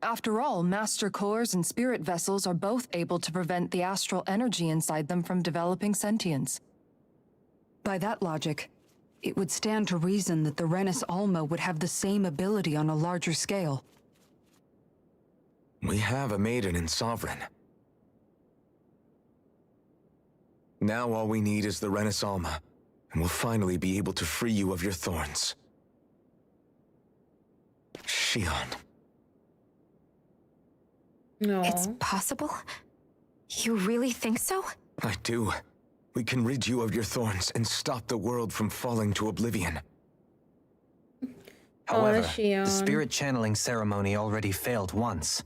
After all, master cores and spirit vessels are both able to prevent the astral energy inside them from developing sentience. By that logic, it would stand to reason that the Renis Alma would have the same ability on a larger scale. We have a Maiden and Sovereign. Now all we need is the Renis Alma, and we'll finally be able to free you of your thorns. Shion. No. It's possible? You really think so? I do. We can rid you of your thorns and stop the world from falling to oblivion. However, Shion. the spirit channeling ceremony already failed once.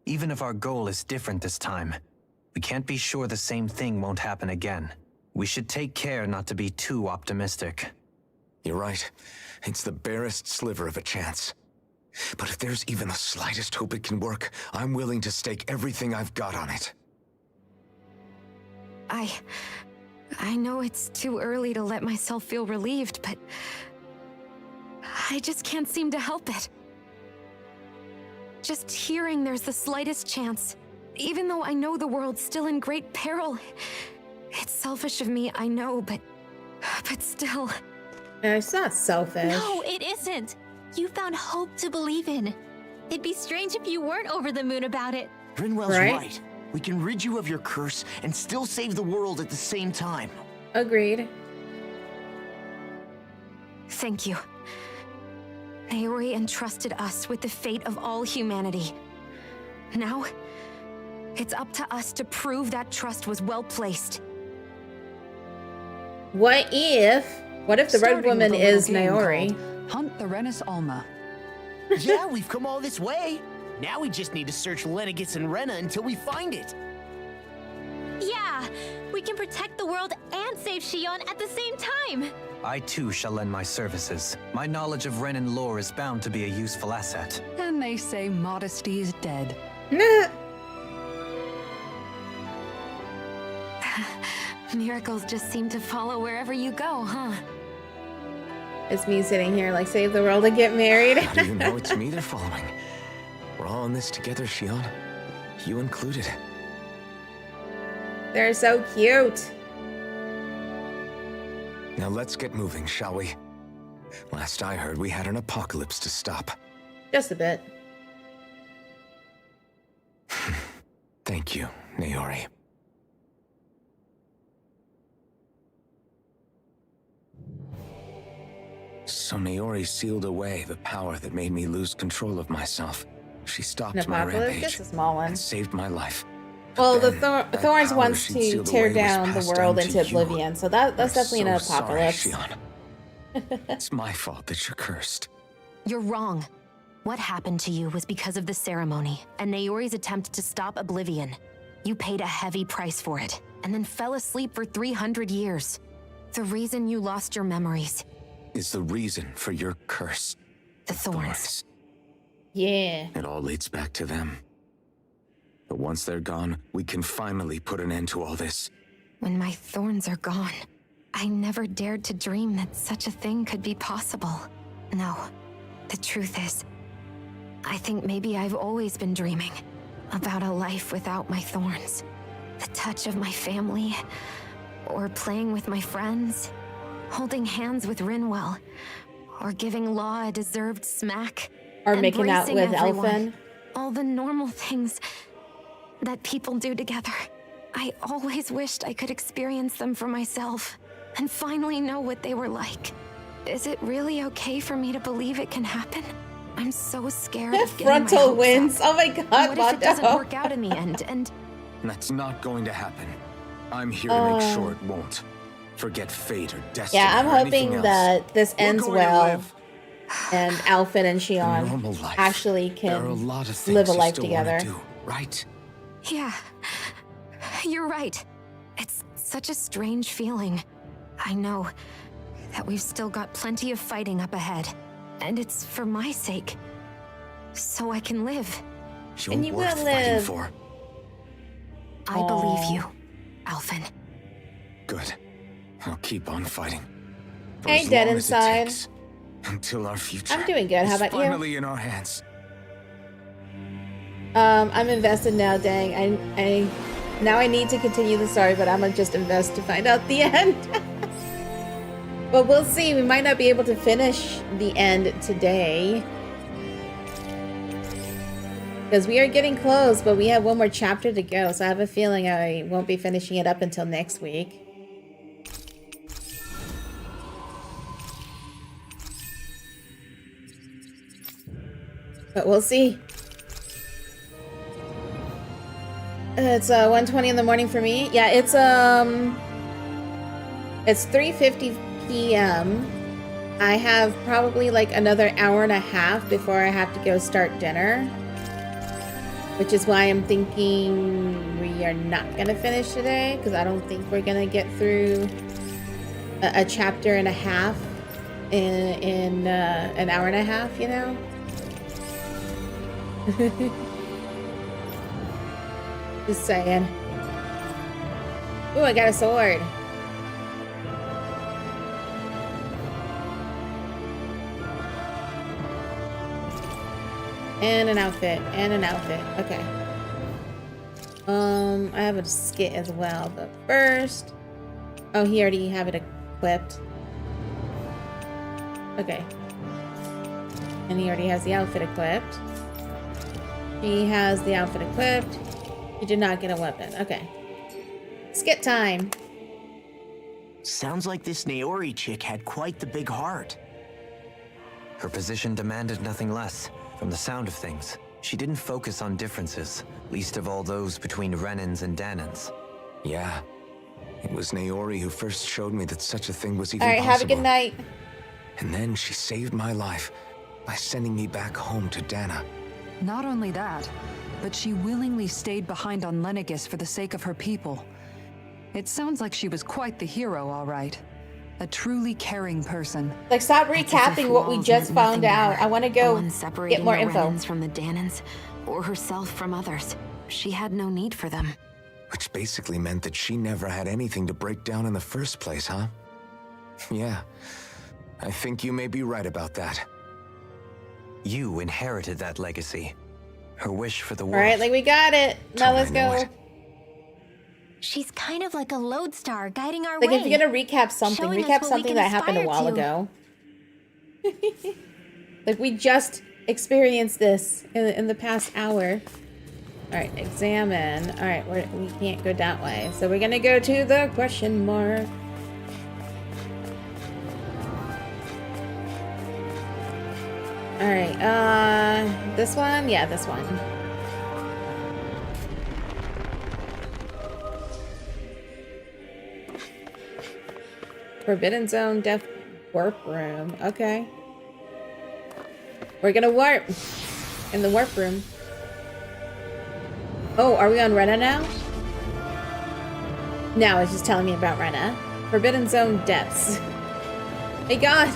Even if our goal is different this time, we can't be sure the same thing won't happen again. We should take care not to be too optimistic. You're right. It's the barest sliver of a chance. But if there's even the slightest hope it can work, I'm willing to stake everything I've got on it. I know it's too early to let myself feel relieved, but I just can't seem to help it. Just hearing there's the slightest chance, even though I know the world's still in great peril. It's selfish of me, I know, but still. It's not selfish. No, it isn't. You found hope to believe in. It'd be strange if you weren't over the moon about it. Rinwell's Right? right. We can rid you of your curse and still save the world at the same time. Agreed. Thank you. Naori entrusted us with the fate of all humanity. Now, it's up to us to prove that trust was well placed. What if the red Starting woman with a little is game Naori? called Hunt the Renis Alma. Yeah, we've come all this way. Now we just need to search Lenegis and Rena until we find it. Yeah, we can protect the world and save Shion at the same time. I too shall lend my services. My knowledge of Renin lore is bound to be a useful asset. And they say modesty is dead. Miracles just seem to follow wherever you go, huh? It's me sitting here like save the world and get married. How do you know it's me they're following? We're all in this together, Shion. You included. They're so cute. Now let's get moving, shall we? Last I heard, we had an apocalypse to stop. Just a bit. Thank you, Naori. So Naori sealed away the power that made me lose control of myself. She stopped An my apocalypse, rampage just a small one. and saved my life. Well, But the then, that Thorns power wants she'd to sealed tear away was down the passed world down into to you. oblivion, so that's I'm definitely an so sorry, apocalypse. Shion. It's my fault that you're cursed. You're wrong. What happened to you was because of the ceremony and Naori's attempt to stop oblivion. You paid a heavy price for it, and then fell asleep for 300 years. The reason you lost your memories. Is the reason for your curse. The thorns. Yeah. It all leads back to them. But once they're gone, we can finally put an end to all this. When my thorns are gone, I never dared to dream that such a thing could be possible. No, the truth is, I think maybe I've always been dreaming about a life without my thorns. The touch of my family, or playing with my friends, holding hands with Rinwell, or giving Law a deserved smack. Or making out embracing with everyone. Elfin. All the normal things that people do together. I always wished I could experience them for myself and finally know what they were like. Is it really okay for me to believe it can happen? I'm so scared of getting my Frontal hopes wins. up. Oh my god, What if it doesn't Mondo. work out in the end? And That's not going to happen. I'm here to make sure it won't. Forget fate or destiny. Yeah, I'm or anything hoping else. that this We're ends going to well, live and Alfin and a normal Shion life. actually There are a can lot of things live a you life still wanna together. do, right? yeah, you're right. It's such a strange feeling. I know that we've still got plenty of fighting up ahead, and it's for my sake, so I can live. You're And you worth will fighting live. for. I believe you, Alfin. Good. I'll keep on fighting. For Ain't as dead long as it inside. takes, until our future. I'm doing good. How is about you? finally in our hands. I'm invested now, dang. I now I need to continue the story, but I'm gonna just invest to find out the end. But we'll see. We might not be able to finish the end today. Because we are getting close, but we have one more chapter to go, so I have a feeling I won't be finishing it up until next week. But we'll see. It's 1:20 in the morning for me. Yeah, it's 3:50 p.m. I have probably like another hour and a half before I have to go start dinner. Which is why I'm thinking we are not gonna finish today, because I don't think we're gonna get through a chapter and a half in an hour and a half, you know? Just saying. Ooh, I got a sword. And an outfit. And an outfit. Okay. I have a skit as well, but first... Oh, he already have it equipped. Okay. And he already has the outfit equipped. He has the outfit equipped. He did not get a weapon. Okay. Skit time. Sounds like this Naori chick had quite the big heart. Her position demanded nothing less. From the sound of things, she didn't focus on differences, least of all those between Renans and Danans. Yeah. It was Naori who first showed me that such a thing was even Alright, possible. have a good night. And then she saved my life by sending me back home to Dana. Not only that, but she willingly stayed behind on Lenegis for the sake of her people. It sounds like she was quite the hero, all right. A truly caring person. Like, stop It's as if recapping what we walls just meant found nothing to out. her. I want to The go one separating get more the info. Renans from the Danans, or herself from others. She had no need for them. Which basically meant that she never had anything to break down in the first place, huh? Yeah. I think you may be right about that. You inherited that legacy. Her wish for the world. Alright, like, we got it. Now Don't let's I know go. it? She's kind of like a lodestar guiding our Like, way. if you're gonna recap something, Showing us recap what we something can that happened a aspire while to. ago. Like, we just experienced this in the past hour. Alright, examine. Alright, we can't go that way. So we're gonna go to the question mark. Alright, this one? Yeah, this one. Forbidden Zone, Death Warp Room. Okay. We're gonna warp in the warp room. Oh, are we on Rena now? No, it's just telling me about Rena. Forbidden Zone Depths. Hey God!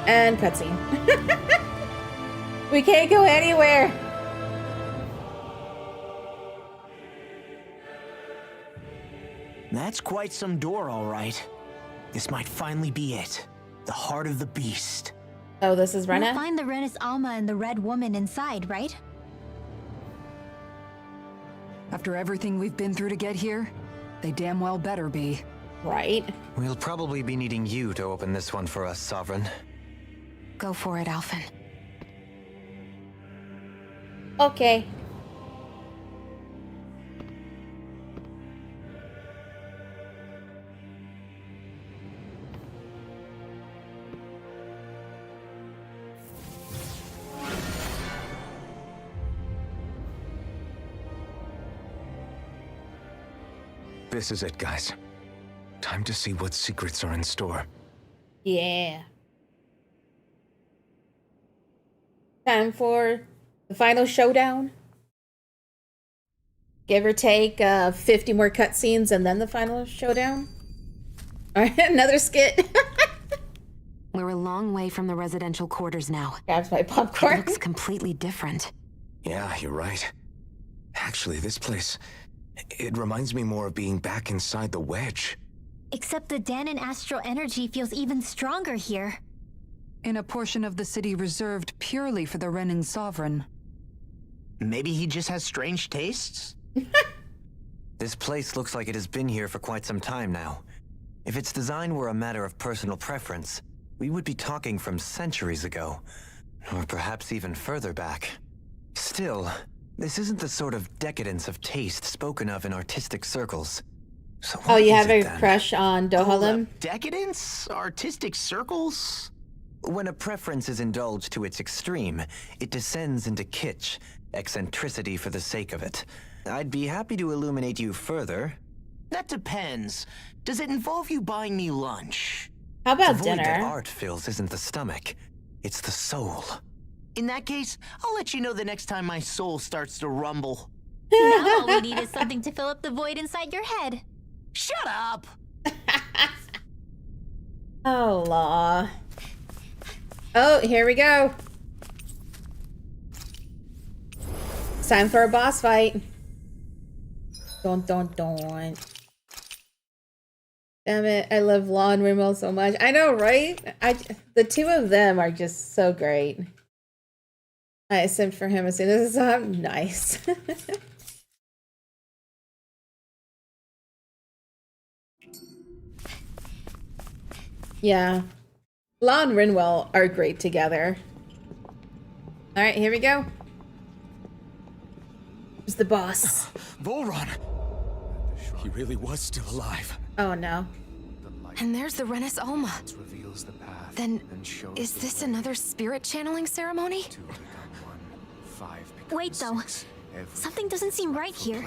And cutscene. We can't go anywhere! That's quite some door, all right. This might finally be it. The heart of the beast. Oh, this is Rena? We'll find the Renis Alma and the Red Woman inside, right? After everything we've been through to get here, they damn well better be. Right. We'll probably be needing you to open this one for us, Sovereign. Go for it, Alphen. Okay. This is it, guys. Time to see what secrets are in store. Yeah. Time for the final showdown. Give or take 50 more cutscenes and then the final showdown. Alright, another skit. We're a long way from the residential quarters now. Grabs my It popcorn. looks completely different. Yeah, you're right. Actually, this place, it reminds me more of being back inside the wedge. Except the Danon astral energy feels even stronger here. In a portion of the city reserved purely for the Renin Sovereign. Maybe he just has strange tastes? This place looks like it has been here for quite some time now. If its design were a matter of personal preference, we would be talking from centuries ago. Or perhaps even further back. Still, this isn't the sort of decadence of taste spoken of in artistic circles. So Oh, what you is have it a then? crush on Dohalim? Decadence? Artistic circles? When a preference is indulged to its extreme, it descends into kitsch, eccentricity for the sake of it. I'd be happy to illuminate you further. That depends. Does it involve you buying me lunch? How The about void that dinner? art fills isn't the stomach, it's the soul. In that case, I'll let you know the next time my soul starts to rumble. Now all we need is something to fill up the void inside your head. Shut up! Oh, law. Oh, here we go. It's time for a boss fight. Don't. Damn it, I love Law and Rimmel so much. I know, right? The two of them are just so great. I simped for him as soon as I saw him. Nice. Yeah. Law and Rinwell are great together. Alright, here we go. Who's the boss? Volron! He really was still alive. Oh no. And there's the Renis Alma. Then, is this another spirit channeling ceremony? Wait, though. Something doesn't seem right here.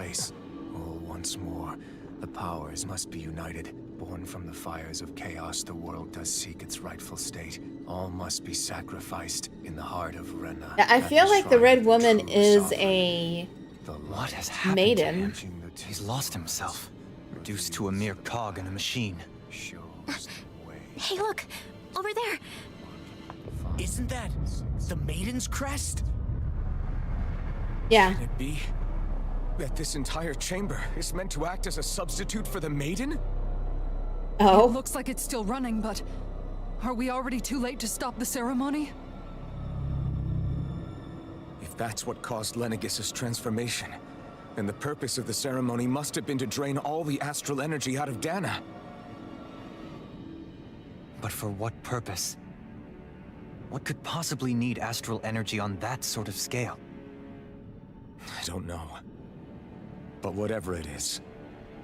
All once more. The powers must be united. Born from the fires of chaos, the world does seek its rightful state. All must be sacrificed in the heart of Rena. I feel like the Red Woman is a What has happened maiden. to him? He's lost himself, reduced to a mere cog in a machine. Hey, look! Over there! Isn't that the Maiden's crest? Yeah. Can it be that this entire chamber is meant to act as a substitute for the Maiden? Oh. It looks like it's still running, but are we already too late to stop the ceremony? If that's what caused Lenegis' transformation, then the purpose of the ceremony must have been to drain all the astral energy out of Dana. But for what purpose? What could possibly need astral energy on that sort of scale? I don't know. But whatever it is,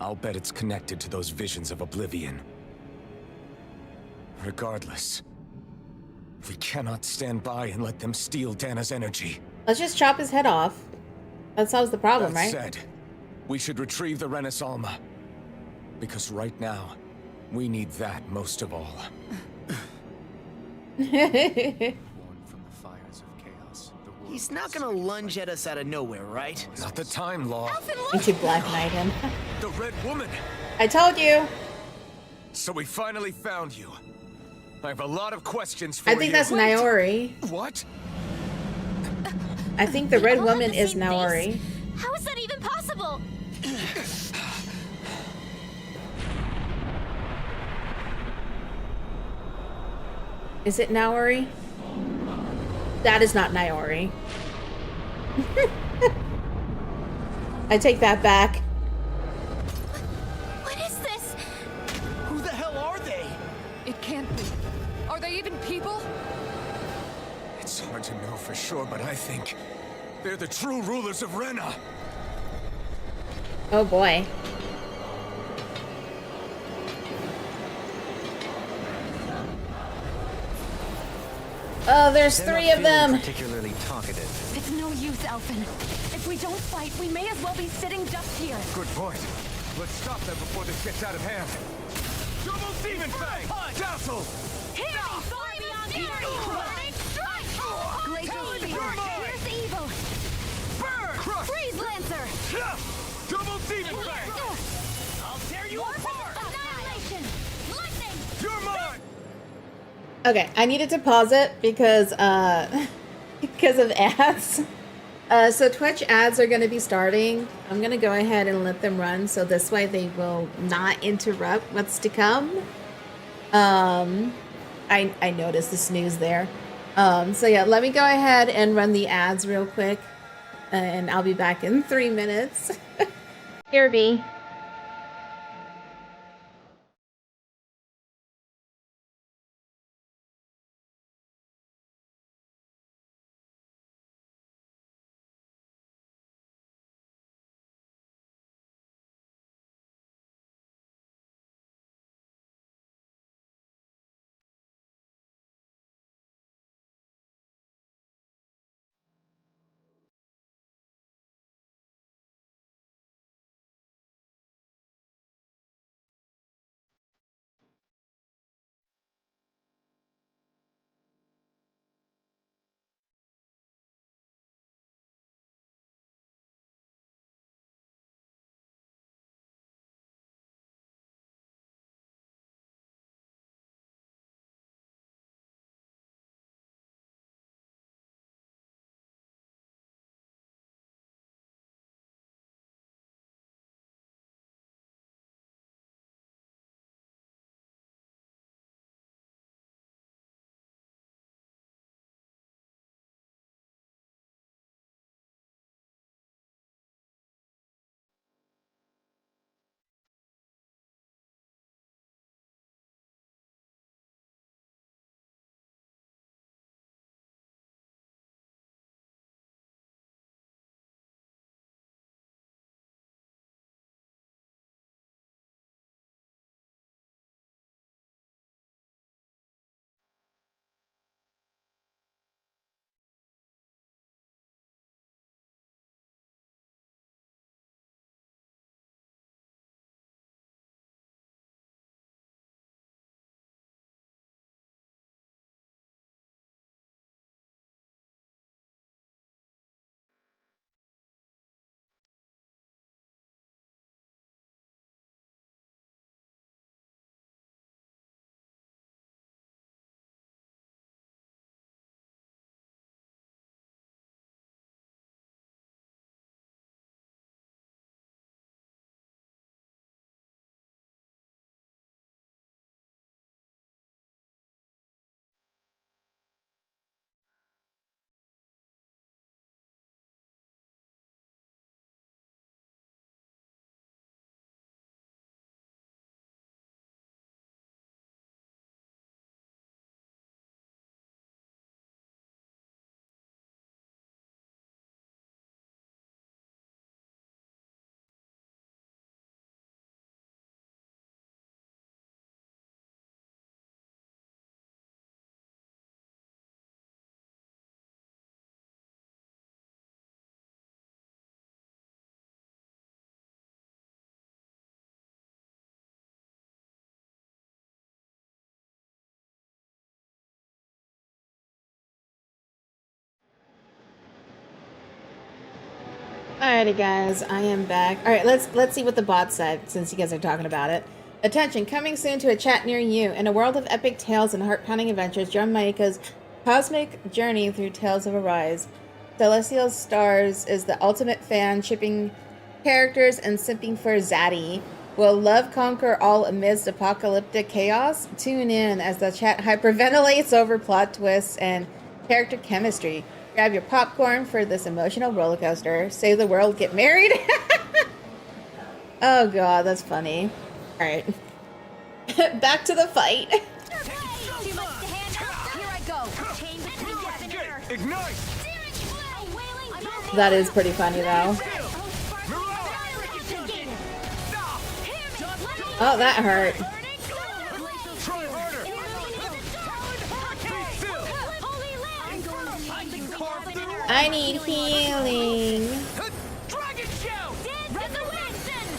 I'll bet it's connected to those visions of oblivion. Regardless, we cannot stand by and let them steal Dana's energy. Let's just chop his head off. That solves the problem, right? That said, we should retrieve the Renis Alma. Because right now, we need that most of all. He's not gonna lunge at us out of nowhere, right? Not the time, Law. And you Black Knight him. The Red Woman! I told you! So we finally found you. I have a lot of questions for you. I think that's Naori. What? I think the Red Woman is Naori. How is that even possible? Is it Naori? That is not Naori. I take that back. What is this? Who the hell are they? It can't be. Are they even people? It's hard to know for sure, but I think they're the true rulers of Rena. Oh boy. Oh, there's They're three not of them. feeling particularly talkative. It's no use, Elfin. If we don't fight, we may as well be sitting ducks here. Good point. Let's stop them before this gets out of hand. Double Demon Fang! Dazzle! Here! Far beyond fury! Burning strike! Glacial Spear! Here's evil! Burn! Crush! Freeze Lancer! Double Demon Fang! I'll tear you apart! Annihilation! Lightning! You're mine! Okay, I needed to pause it because because of ads. So Twitch ads are going to be starting. I'm going to go ahead and let them run so this way they will not interrupt what's to come. I noticed the snooze there. So yeah, let me go ahead and run the ads real quick and I'll be back in 3 minutes. Here, B. Alrighty guys, I am back. Alright, let's see what the bot said, since you guys are talking about it. Attention, coming soon to a chat near you. In a world of epic tales and heart-pounding adventures, join Maeka's cosmic journey through Tales of Arise. Celestial Stars is the ultimate fan, shipping characters and simping for Zaddy. Will love conquer all amidst apocalyptic chaos? Tune in as the chat hyperventilates over plot twists and character chemistry. Grab your popcorn for this emotional roller coaster. Save the world, get married. Oh god, that's funny. Alright. Back to the fight. That is pretty funny though. Oh, that hurt. I need healing.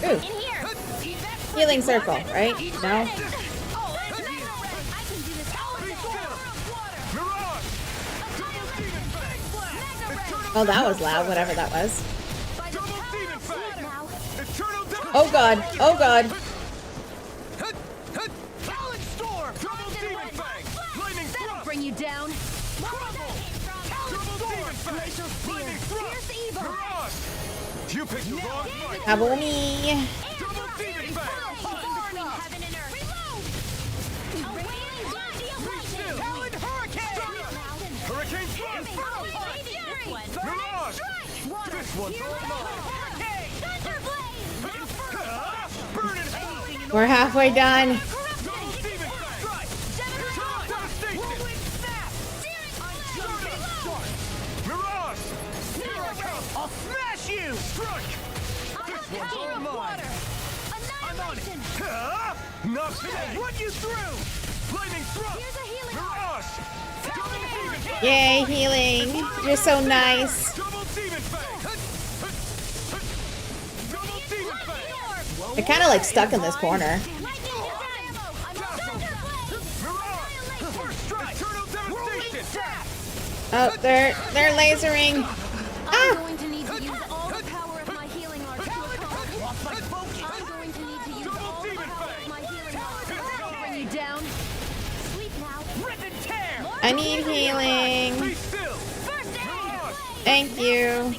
Ooh. Healing circle, right? No? Oh, that was loud, whatever that was. Oh god, oh god. Bring you down. You picked the wrong fight. Double me. We're halfway done. I'll smash you! Strike! This one's all mine! I'm on it! Not today! Run you through! Lightning thrust! Mirage! Yay, healing. You're so nice. They're kind of like stuck in this corner. Oh, they're lasering. I'm going to need to use all the power of my healing art to accomplish. I'm going to need to use all the power of my healing art to bring you down. Sleep now. Rip and tear. I need healing. Thank you.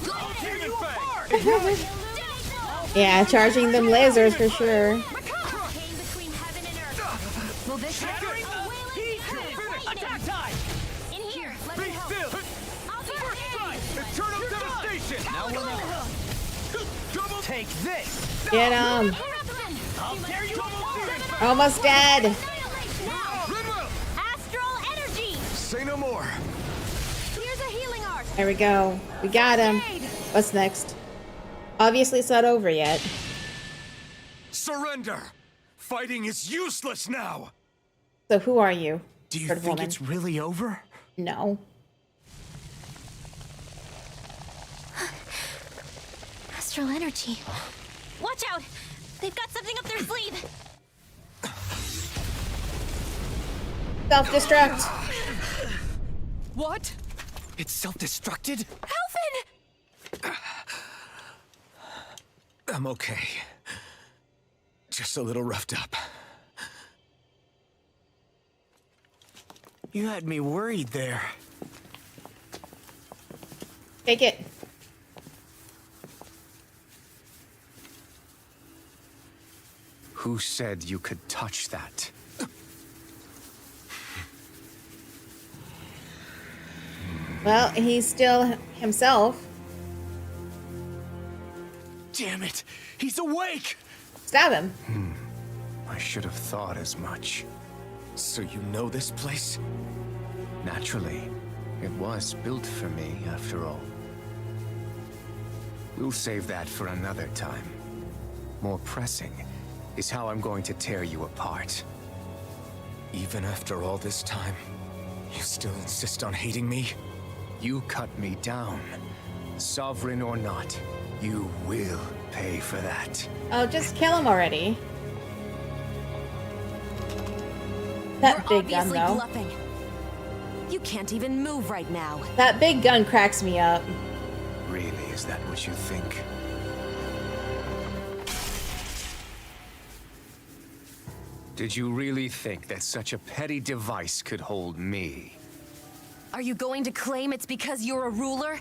Yeah, charging them lasers for sure. Will this attack time? In here. Let me help. Eternal devastation! Now we'll know. Take this! Get him. I'll tear you apart! Almost dead. Astral energy. Say no more. Here's a healing art. There we go. We got him. What's next? Obviously it's not over yet. Surrender! Fighting is useless now! So who are you? Do you sort of think woman? it's really over? No. Astral energy. Watch out! They've got something up their sleeve. Self-destruct. What? It's self-destructed? Alvin! I'm okay. Just a little roughed up. You had me worried there. Take it. Who said you could touch that? Well, he's still himself. Damn it! He's awake! Stab him. I should have thought as much. So you know this place? Naturally, it was built for me, after all. We'll save that for another time. More pressing is how I'm going to tear you apart. Even after all this time, you still insist on hating me? You cut me down. Sovereign or not, you will pay for that. Oh, just kill him already. That big gun, though. You can't even move right now. That big gun cracks me up. Really, is that what you think? Did you really think that such a petty device could hold me? Are you going to claim it's because you're a ruler?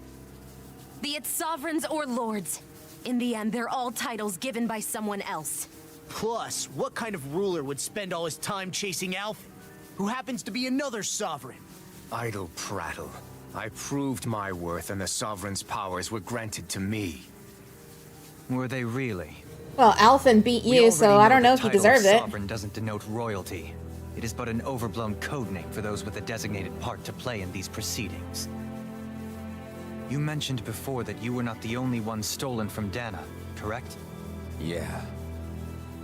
Be it sovereigns or lords. In the end, they're all titles given by someone else. Plus, what kind of ruler would spend all his time chasing Alphen, who happens to be another sovereign? Idle prattle. I proved my worth and the sovereign's powers were granted to me. Were they really? Well, Alphen beat We you, so already I know don't know the if you title of deserved it. Sovereign doesn't denote royalty. It is but an overblown codename for those with a designated part to play in these proceedings. You mentioned before that you were not the only one stolen from Dana, correct? Yeah.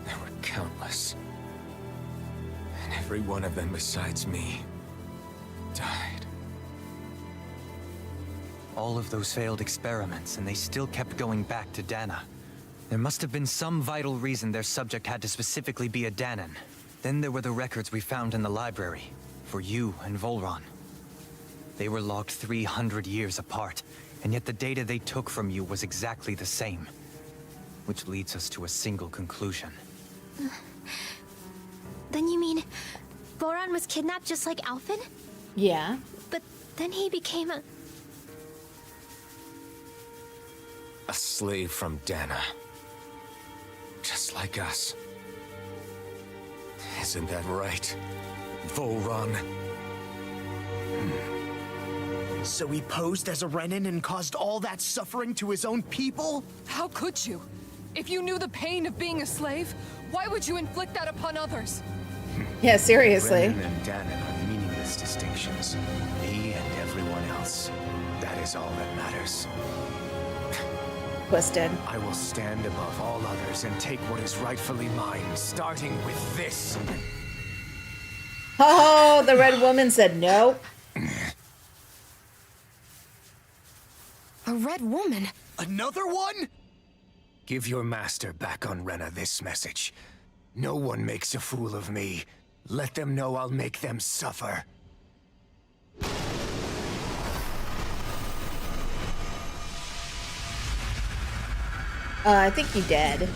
There were countless. And every one of them besides me died. All of those failed experiments, and they still kept going back to Dana. There must have been some vital reason their subject had to specifically be a Danan. Then there were the records we found in the library, for you and Volron. They were logged 300 years apart, and yet the data they took from you was exactly the same. Which leads us to a single conclusion. Then you mean Voron was kidnapped just like Alphen? Yeah. But then he became a... A slave from Dana. Just like us. Isn't that right, Volron? So he posed as a Renin and caused all that suffering to his own people? How could you? If you knew the pain of being a slave, why would you inflict that upon others? Yeah, seriously. Renin and Danan are meaningless distinctions. Me and everyone else. That is all that matters. Twisted. I will stand above all others and take what is rightfully mine, starting with this. Oh, the red woman said no. A red woman? Another one? Give your master back on Rena this message. No one makes a fool of me. Let them know I'll make them suffer. I think you dead.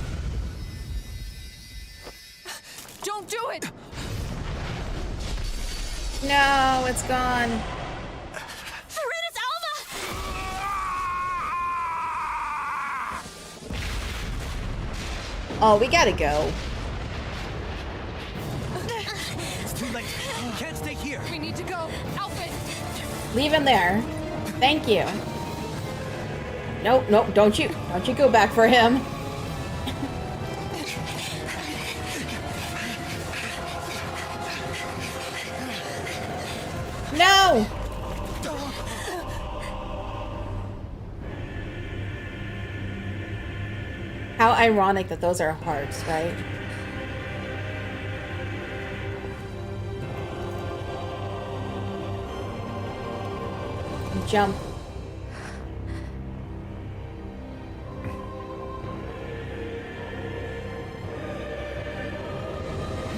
Don't do it! No, it's gone. Serenus Alma! Oh, we gotta go. It's too late. You can't stay here. We need to go. Alphen! Leave him there. Thank you. Nope, nope, don't you go back for him. No! How ironic that those are hearts, right? Jump.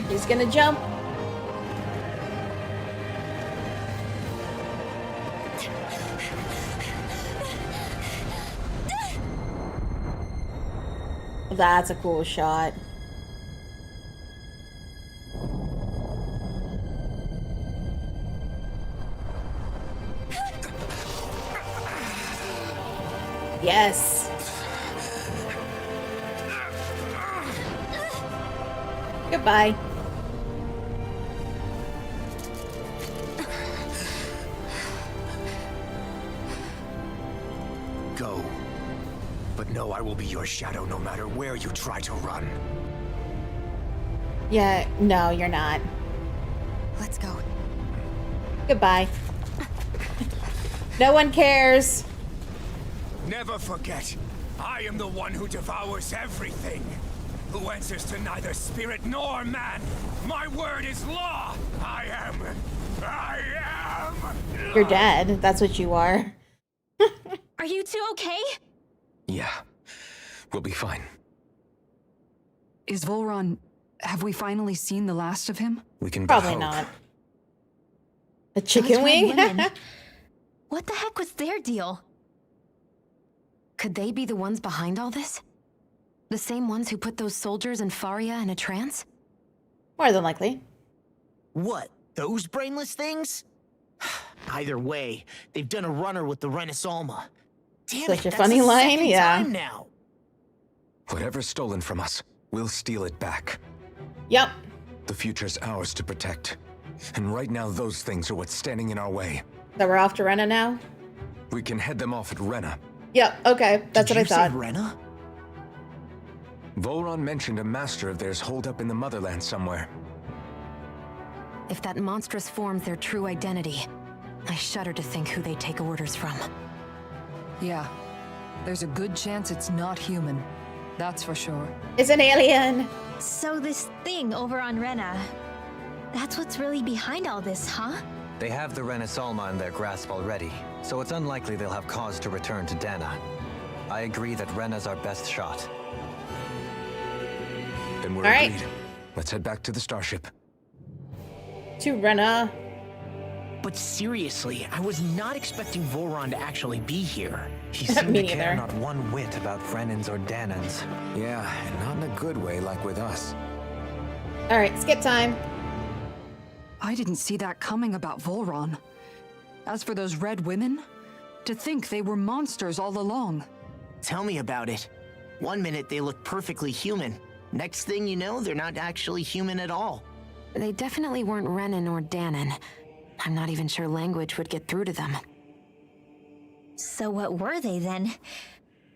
He's gonna jump. That's a cool shot. Yes. Goodbye. Go. But know I will be your shadow no matter where you try to run. Yeah, no, you're not. Let's go. Goodbye. No one cares. Never forget, I am the one who devours everything. Who answers to neither spirit nor man. My word is law. I am. You're dead. That's what you are. Are you two okay? Yeah, we'll be fine. Is Volron... Have we finally seen the last of him? We can Probably hope. not. A chicken Those red wing? women. What the heck was their deal? Could they be the ones behind all this? The same ones who put those soldiers in Faria in a trance? More than likely. What? Those brainless things? Either way, they've done a runner with the Renis Alma. Damn Such it, a that's funny the line, second yeah. time now. Whatever's stolen from us, we'll steal it back. Yep. The future's ours to protect. And right now, those things are what's standing in our way. So we're off to Rena now? We can head them off at Rena. Yep, okay. That's Did what I you say thought. Rena? Volron mentioned a master of theirs holed up in the motherland somewhere. If that monstrous form's their true identity, I shudder to think who they take orders from. Yeah. There's a good chance it's not human. That's for sure. It's an alien. So this thing over on Rena, that's what's really behind all this, huh? They have the Renis Alma in their grasp already, so it's unlikely they'll have cause to return to Dana. I agree that Rena's our best shot. Then we're All right. agreed. Let's head back to the starship. To Rena. But seriously, I was not expecting Volron to actually be here. He seemed Me to care neither. not one whit about Brennan's or Danan's. Yeah, and not in a good way like with us. All right, skip time. I didn't see that coming about Volron. As for those red women, to think they were monsters all along. Tell me about it. One minute they look perfectly human. Next thing you know, they're not actually human at all. They definitely weren't Renan or Danan. I'm not even sure language would get through to them. So what were they then?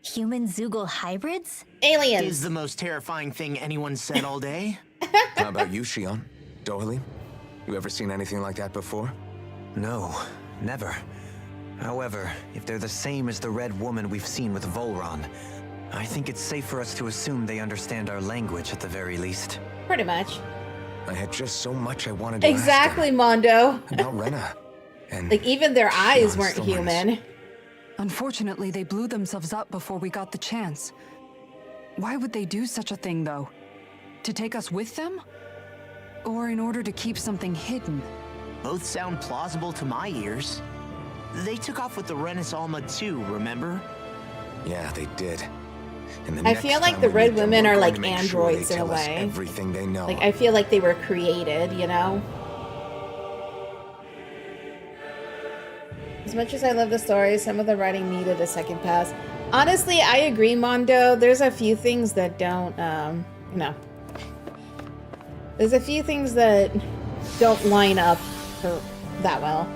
Human Zoogle hybrids? Aliens. Is the most terrifying thing anyone said all day. How about you, Shion? Dohalie? You ever seen anything like that before? No, never. However, if they're the same as the red woman we've seen with Volron, I think it's safe for us to assume they understand our language at the very least. Pretty much. I had just so much I wanted to Exactly, ask Mondo. them about Rena. And Like, even their eyes Shion's weren't thorns. human. Unfortunately, they blew themselves up before we got the chance. Why would they do such a thing, though? To take us with them? Or in order to keep something hidden? Both sound plausible to my ears. They took off with the Renis Alma too, remember? Yeah, they did. And the I next feel like time the we red meet them, women we're are going like to make sure androids they in a tell us way. everything they know. Like, I feel like they were created, you know? As much as I love the story, some of the writing needed a second pass. Honestly, I agree, Mondo. There's a few things that don't, no. There's a few things that don't line up for that well.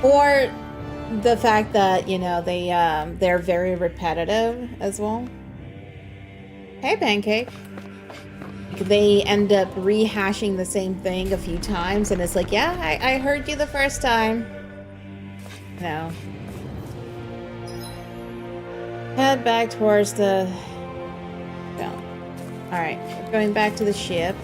Or the fact that, you know, they're very repetitive as well. Hey, Pancake. They end up rehashing the same thing a few times, and it's like, yeah, I heard you the first time. No. Head back towards the... No. Alright, we're going back to the ship.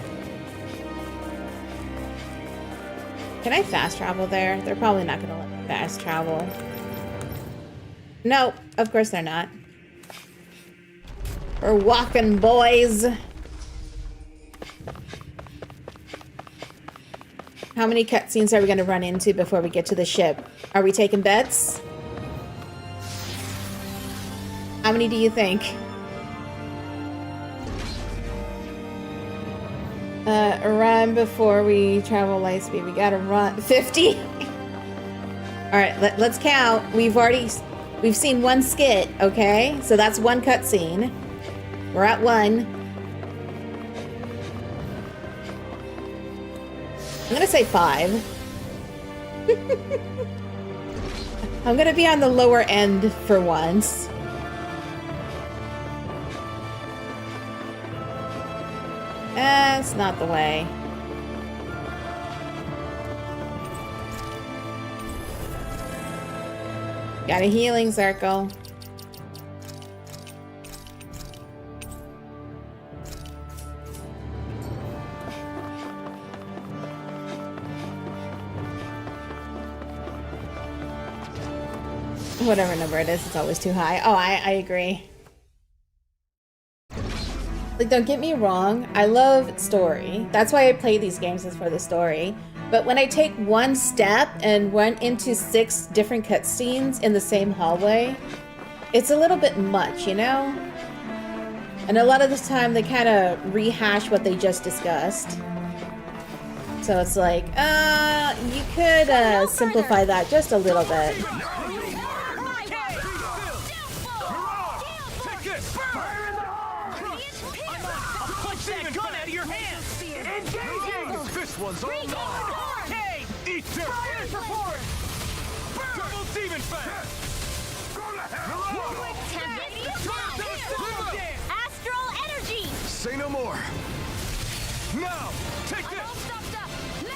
Can I fast travel there? They're probably not gonna let me fast travel. Nope, of course they're not. We're walking, boys. How many cutscenes are we gonna run into before we get to the ship? Are we taking bets? How many do you think? Run before we travel light speed. We gotta run 50. All right, let's count. We've seen one skit, okay? So that's one cutscene. We're at 1. I'm gonna say 5. I'm gonna be on the lower end for once. That's not the way. Got a healing circle. Whatever number it is, it's always too high. Oh, I agree. Like, don't get me wrong, I love story. That's why I play these games, is for the story. But when I take one step and went into 6 different cutscenes in the same hallway, it's a little bit much, you know? And a lot of the time they kind of rehash what they just discussed. So it's like, you could simplify that just a little bit. This one's all mine! Okay! Eat dirt! Fire support! Double demon fang! Astral energy! Say no more. Now! Take this!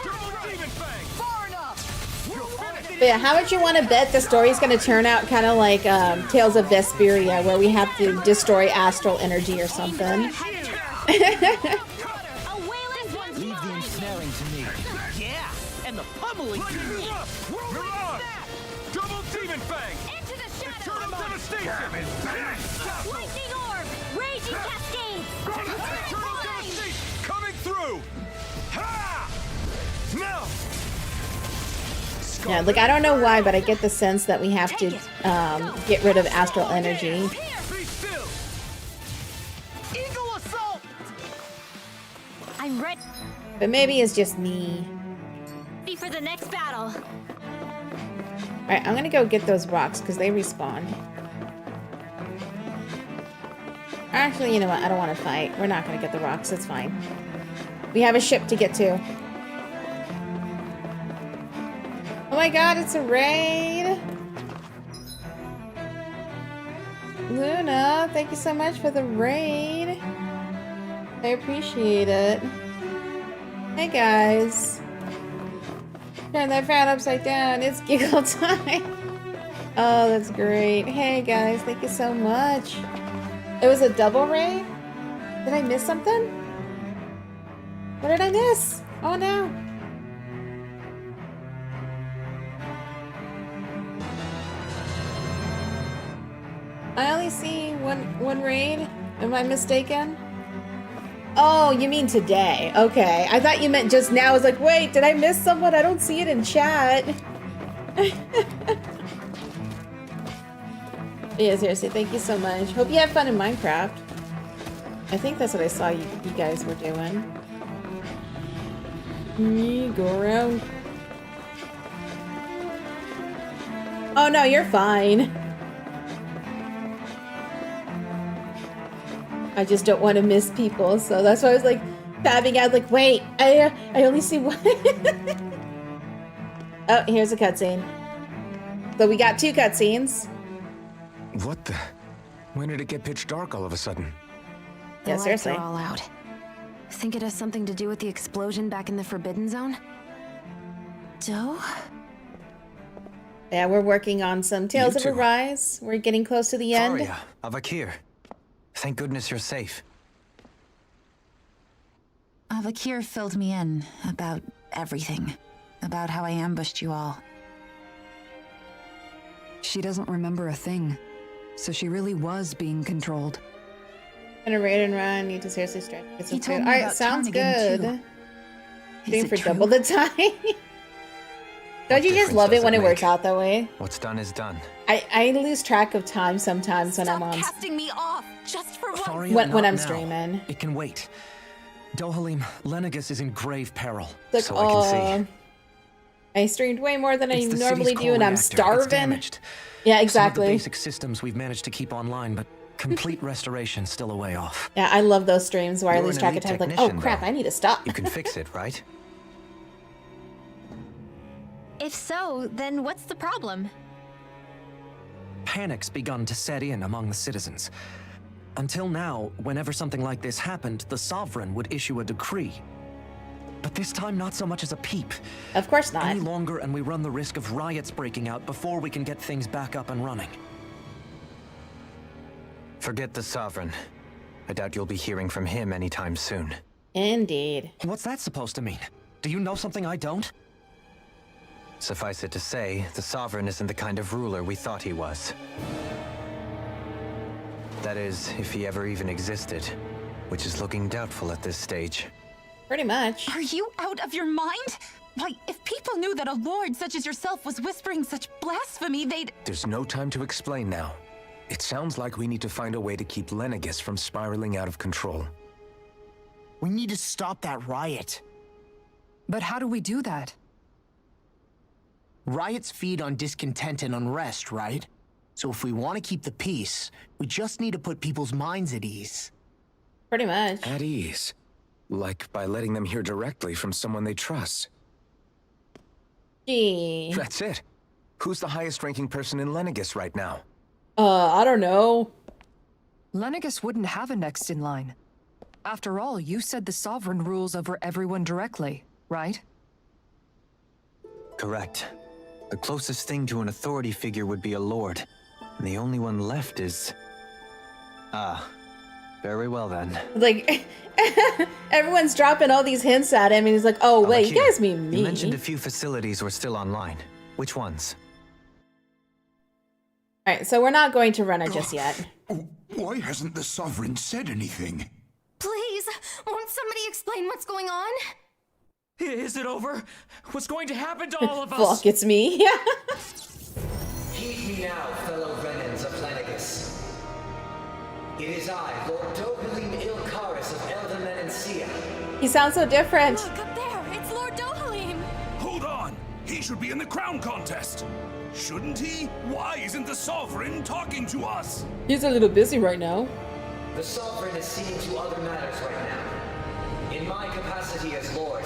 Double demon fang! Far enough! You'll finish it! But yeah, how would you want to bet the story's going to turn out kind of like Tales of Vesperia, where we have to destroy astral energy or something? Leave the ensnaring to me. Yeah! And the pummeling to me! Mirage! Double demon fang! Into the Eternal shadow! devastation! Lightning orb! Raging cascade! Eternal devastation! Coming through! Ha! Now! Yeah, like I don't know why, but I get the sense that we have to get rid of astral energy. Be still! Eagle assault! I'm ready But maybe it's just me. for the next battle. Alright, I'm gonna go get those rocks because they respawn. Actually, you know what? I don't want to fight. We're not gonna get the rocks. It's fine. We have a ship to get to. Oh my god, it's a raid! Luna, thank you so much for the raid. I appreciate it. Hey guys. Turn that frown upside down. It's giggle time. Oh, that's great. Hey guys, thank you so much. It was a double raid? Did I miss something? What did I miss? Oh no. I only see one raid. Am I mistaken? Oh, you mean today. Okay. I thought you meant just now. I was like, wait, did I miss someone? I don't see it in chat. Yeah, seriously, thank you so much. Hope you have fun in Minecraft. I think that's what I saw you guys were doing. Go around. Oh no, you're fine. I just don't want to miss people, so that's why I was like fabbing out, like, wait, I only see one. Oh, here's a cutscene. So we got 2 cutscenes. What the? When did it get pitch dark all of a sudden? The Yeah, lights seriously. are all out. Think it has something to do with the explosion back in the Forbidden Zone? Doe? Yeah, we're working on some Tales of You two. Arise. We're getting close to the end. Faria, Avakir. Thank goodness you're safe. Avakir filled me in about everything. About how I ambushed you all. She doesn't remember a thing, so she really was being controlled. Gonna raid and run. Need to seriously stretch. Get some He told food. me Alright, about sounds Tarnigan, good. too. Doing Is for it true? double the time. Don't you just difference love it does when it it works make? out that way? What's done is done. I lose track of time sometimes when Stop I'm on casting me off just for once. Faria, when not I'm now. streaming. It can wait. Dohalim, Lenegus is in grave peril. Like, So I can see. I streamed way more than I It's the normally city's do, and core I'm reactor. It's starving. damaged. Yeah, Some of the exactly. basic systems we've managed to keep online, but complete restoration still a way off. Yeah, I love those streams where I You're lose an track of elite time. Like, oh technician, crap, though. I need to stop. You can fix it, right? If so, then what's the problem? Panic's begun to set in among the citizens. Until now, whenever something like this happened, the Sovereign would issue a decree. But this time, not so much as a peep. Of course not. Any longer, and we run the risk of riots breaking out before we can get things back up and running. Forget the Sovereign. I doubt you'll be hearing from him anytime soon. Indeed. What's that supposed to mean? Do you know something I don't? Suffice it to say, the Sovereign isn't the kind of ruler we thought he was. That is, if he ever even existed, which is looking doubtful at this stage. Pretty much. Are you out of your mind? Why, if people knew that a lord such as yourself was whispering such blasphemy, they'd... There's no time to explain now. It sounds like we need to find a way to keep Lenegis from spiraling out of control. We need to stop that riot. But how do we do that? Riots feed on discontent and unrest, right? So if we want to keep the peace, we just need to put people's minds at ease. Pretty much. At ease? Like by letting them hear directly from someone they trust. Gee. That's it. Who's the highest ranking person in Lenegis right now? I don't know. Lenegis wouldn't have a next in line. After all, you said the Sovereign rules over everyone directly, right? Correct. The closest thing to an authority figure would be a lord. And the only one left is... Ah. Very well then. Like, everyone's dropping all these hints at him, and he's like, oh, wait, you guys mean me. You mentioned a few facilities were still online. Which ones? Alright, so we're not going to run it just yet. Why hasn't the Sovereign said anything? Please, won't somebody explain what's going on? Is it over? What's going to happen to all of us? Fuck, it's me. Heed me now, fellow Renans of Lenegis. It is I, Lord Dohalim Ilkaris of Elderman and Sia. He sounds so different. Look up there, it's Lord Dohalim. Hold on! He should be in the crown contest! Shouldn't he? Why isn't the Sovereign talking to us? He's a little busy right now. The Sovereign is seeing to other matters right now. In my capacity as Lord,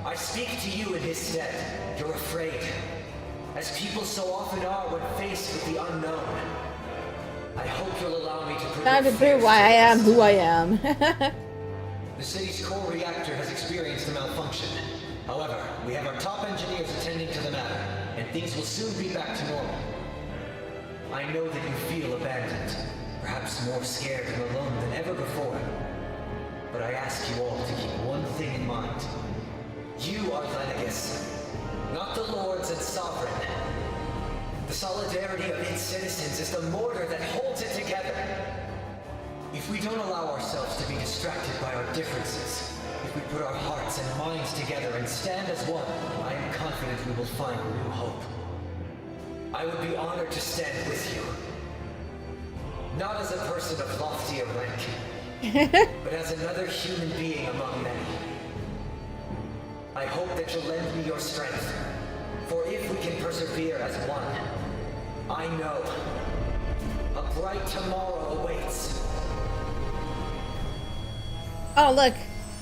I speak to you in his stead. You're afraid, as people so often are when faced with the unknown. I hope you'll allow me to prove Time to prove why I am who I am. The city's core reactor has experienced a malfunction. However, we have our top engineers attending to the matter, and things will soon be back to normal. I know that you feel abandoned, perhaps more scared and alone than ever before. But I ask you all to keep one thing in mind. You are Lenegis, not the lords and sovereign. The solidarity of its citizens is the mortar that holds it together. If we don't allow ourselves to be distracted by our differences, if we put our hearts and minds together and stand as one, I am confident we will find new hope. I would be honored to stand with you. Not as a person of loftier rank, but as another human being among many. I hope that you'll lend me your strength, for if we can persevere as one, I know a bright tomorrow awaits. Oh, look.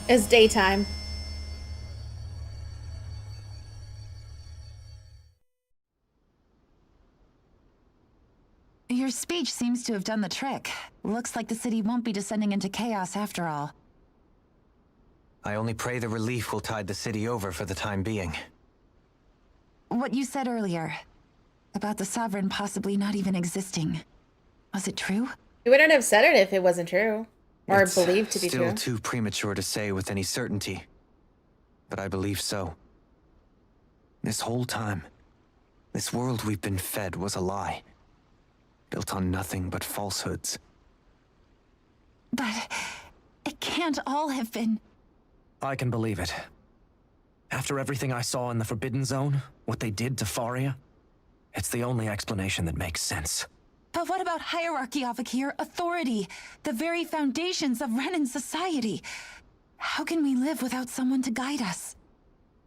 It's daytime. Your speech seems to have done the trick. Looks like the city won't be descending into chaos after all. I only pray the relief will tide the city over for the time being. What you said earlier, about the Sovereign possibly not even existing, was it true? You wouldn't have said it if it wasn't true. Or believed to be true. It's still too premature to say with any certainty. But I believe so. This whole time, this world we've been fed was a lie. Built on nothing but falsehoods. But it can't all have been... I can believe it. After everything I saw in the Forbidden Zone, what they did to Faria, it's the only explanation that makes sense. But what about hierarchy, Avakir? Authority? The very foundations of Renan society? How can we live without someone to guide us?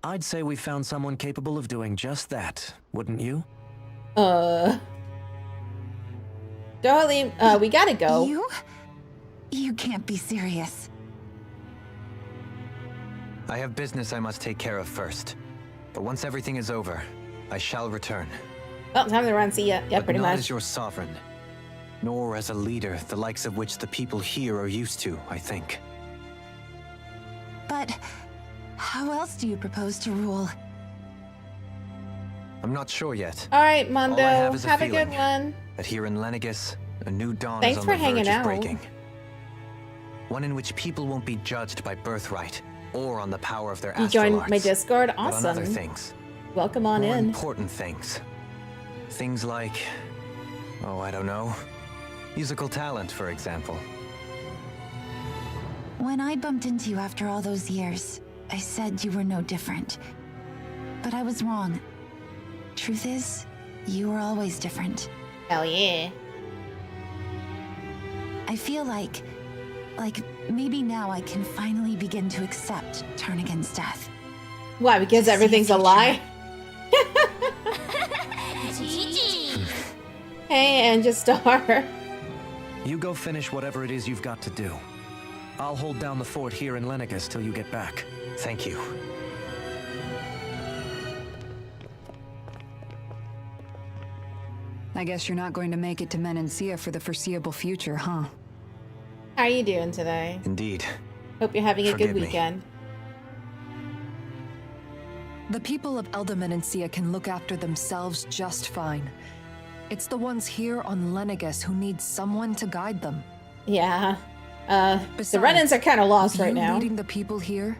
I'd say we found someone capable of doing just that, wouldn't you? Darling, we gotta go. You can't be serious. I have business I must take care of first. But once everything is over, I shall return. Well, time to run, see ya. Yeah, but pretty not much. as your sovereign, nor as a leader, the likes of which the people here are used to, I think. But how else do you propose to rule? I'm not sure yet. Alright, Mondo, All I have is have a feeling good one. That here in Lenegis, a new dawn Thanks is on for the hanging verge out. of breaking. One in which people won't be judged by birthright or on the power of their You joined astral my arts, Discord? but on Awesome. other things. Welcome on More in. important things. Things like, oh, I don't know, musical talent, for example. When I bumped into you after all those years, I said you were no different. But I was wrong. Truth is, you were always different. Hell yeah. I feel like maybe now I can finally begin to accept turn against death. Why? Because everything's a lie? Hey, Angistar. You go finish whatever it is you've got to do. I'll hold down the fort here in Lenegis till you get back. Thank you. I guess you're not going to make it to Menancia for the foreseeable future, huh? How are you doing today? Indeed. Hope you're having a Forgive good me. weekend. The people of Elda Menancia can look after themselves just fine. It's the ones here on Lenegis who need someone to guide them. Yeah. Besides, the Renans are kind of lost right you now. leading the people here,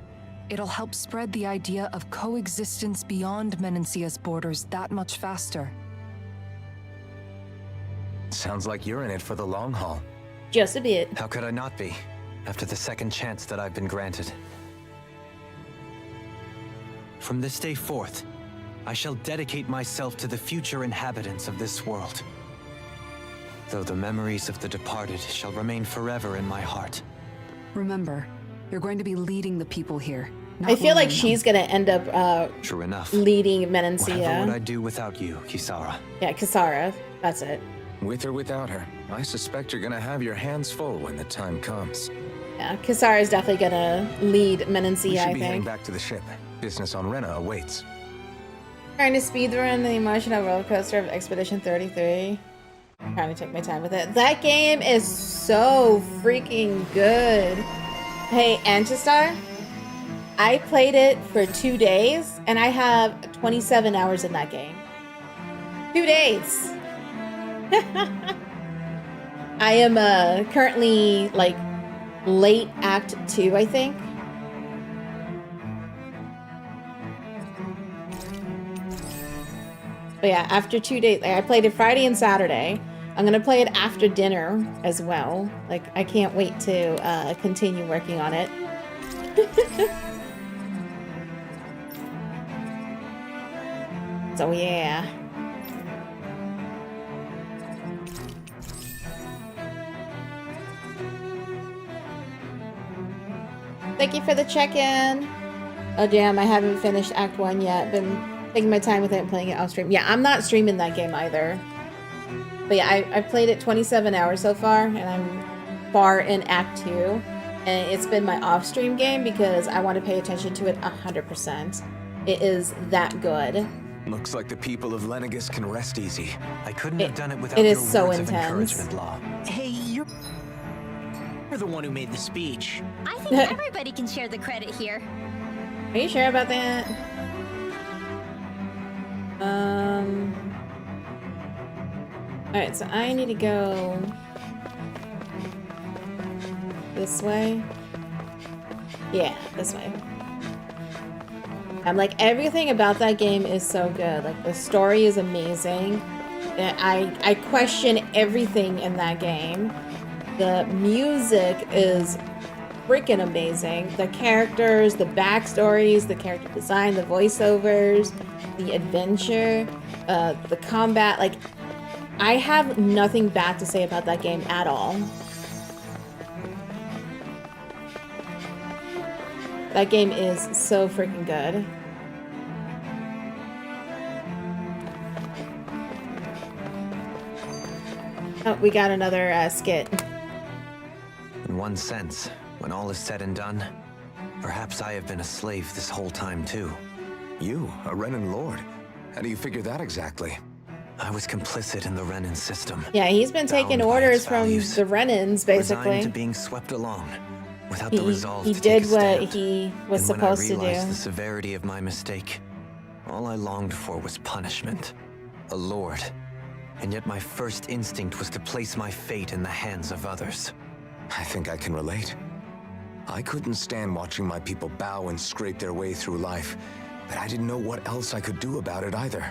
it'll help spread the idea of coexistence beyond Menancia's borders that much faster. Sounds like you're in it for the long haul. Just a bit. How could I not be, after the second chance that I've been granted? From this day forth, I shall dedicate myself to the future inhabitants of this world. Though the memories of the departed shall remain forever in my heart. Remember, you're going to be leading the people here. I feel like she's gonna end up True enough. leading Whatever would Menancia. I do without you, Kisara? Yeah, Kisara. That's it. With or without her, I suspect you're gonna have your hands full when the time comes. Yeah, Kisara is definitely gonna lead We Menancia, should I be heading think. back to the ship. Business on Rena awaits. Trying to speedrun the emotional roller coaster of Expedition 33. Trying to take my time with it. That game is so freaking good. Hey, Angistar, I played it for 2 days, and I have 27 hours in that game. 2 days. I am currently like late Act 2, I think. But yeah, after 2 days, like I played it Friday and Saturday. I'm gonna play it after dinner as well. Like I can't wait to continue working on it. So yeah. Thank you for the check-in. Oh damn, I haven't finished Act 1 yet. Been taking my time with it and playing it off stream. Yeah, I'm not streaming that game either. But yeah, I've played it 27 hours so far, and I'm far in Act 2. And it's been my off-stream game because I want to pay attention to it 100%. It is that good. Looks like the people of Lenegis can rest easy. I couldn't have done it without it your is so words of intense. encouragement, Law. Hey, you're the one who made the speech. I think everybody can share the credit here. Are you sure about that? Alright, so I need to go this way. Yeah, this way. I'm like, everything about that game is so good. Like, the story is amazing. And I question everything in that game. The music is freaking amazing. The characters, the backstories, the character design, the voiceovers, the adventure, the combat. Like, I have nothing bad to say about that game at all. That game is so freaking good. Oh, we got another skit. In one sense, when all is said and done, perhaps I have been a slave this whole time too. You, a Renan Lord? How do you figure that exactly? I was complicit in the Renan system. Yeah, he's been taking bound by orders its from values, the Renans, resigned to basically. being swept along, without the resolve He to take did a stand. what he was And supposed to when I realized do. the severity of my mistake, all I longed for was punishment, a lord. And yet my first instinct was to place my fate in the hands of others. I think I can relate. I couldn't stand watching my people bow and scrape their way through life, but I didn't know what else I could do about it either.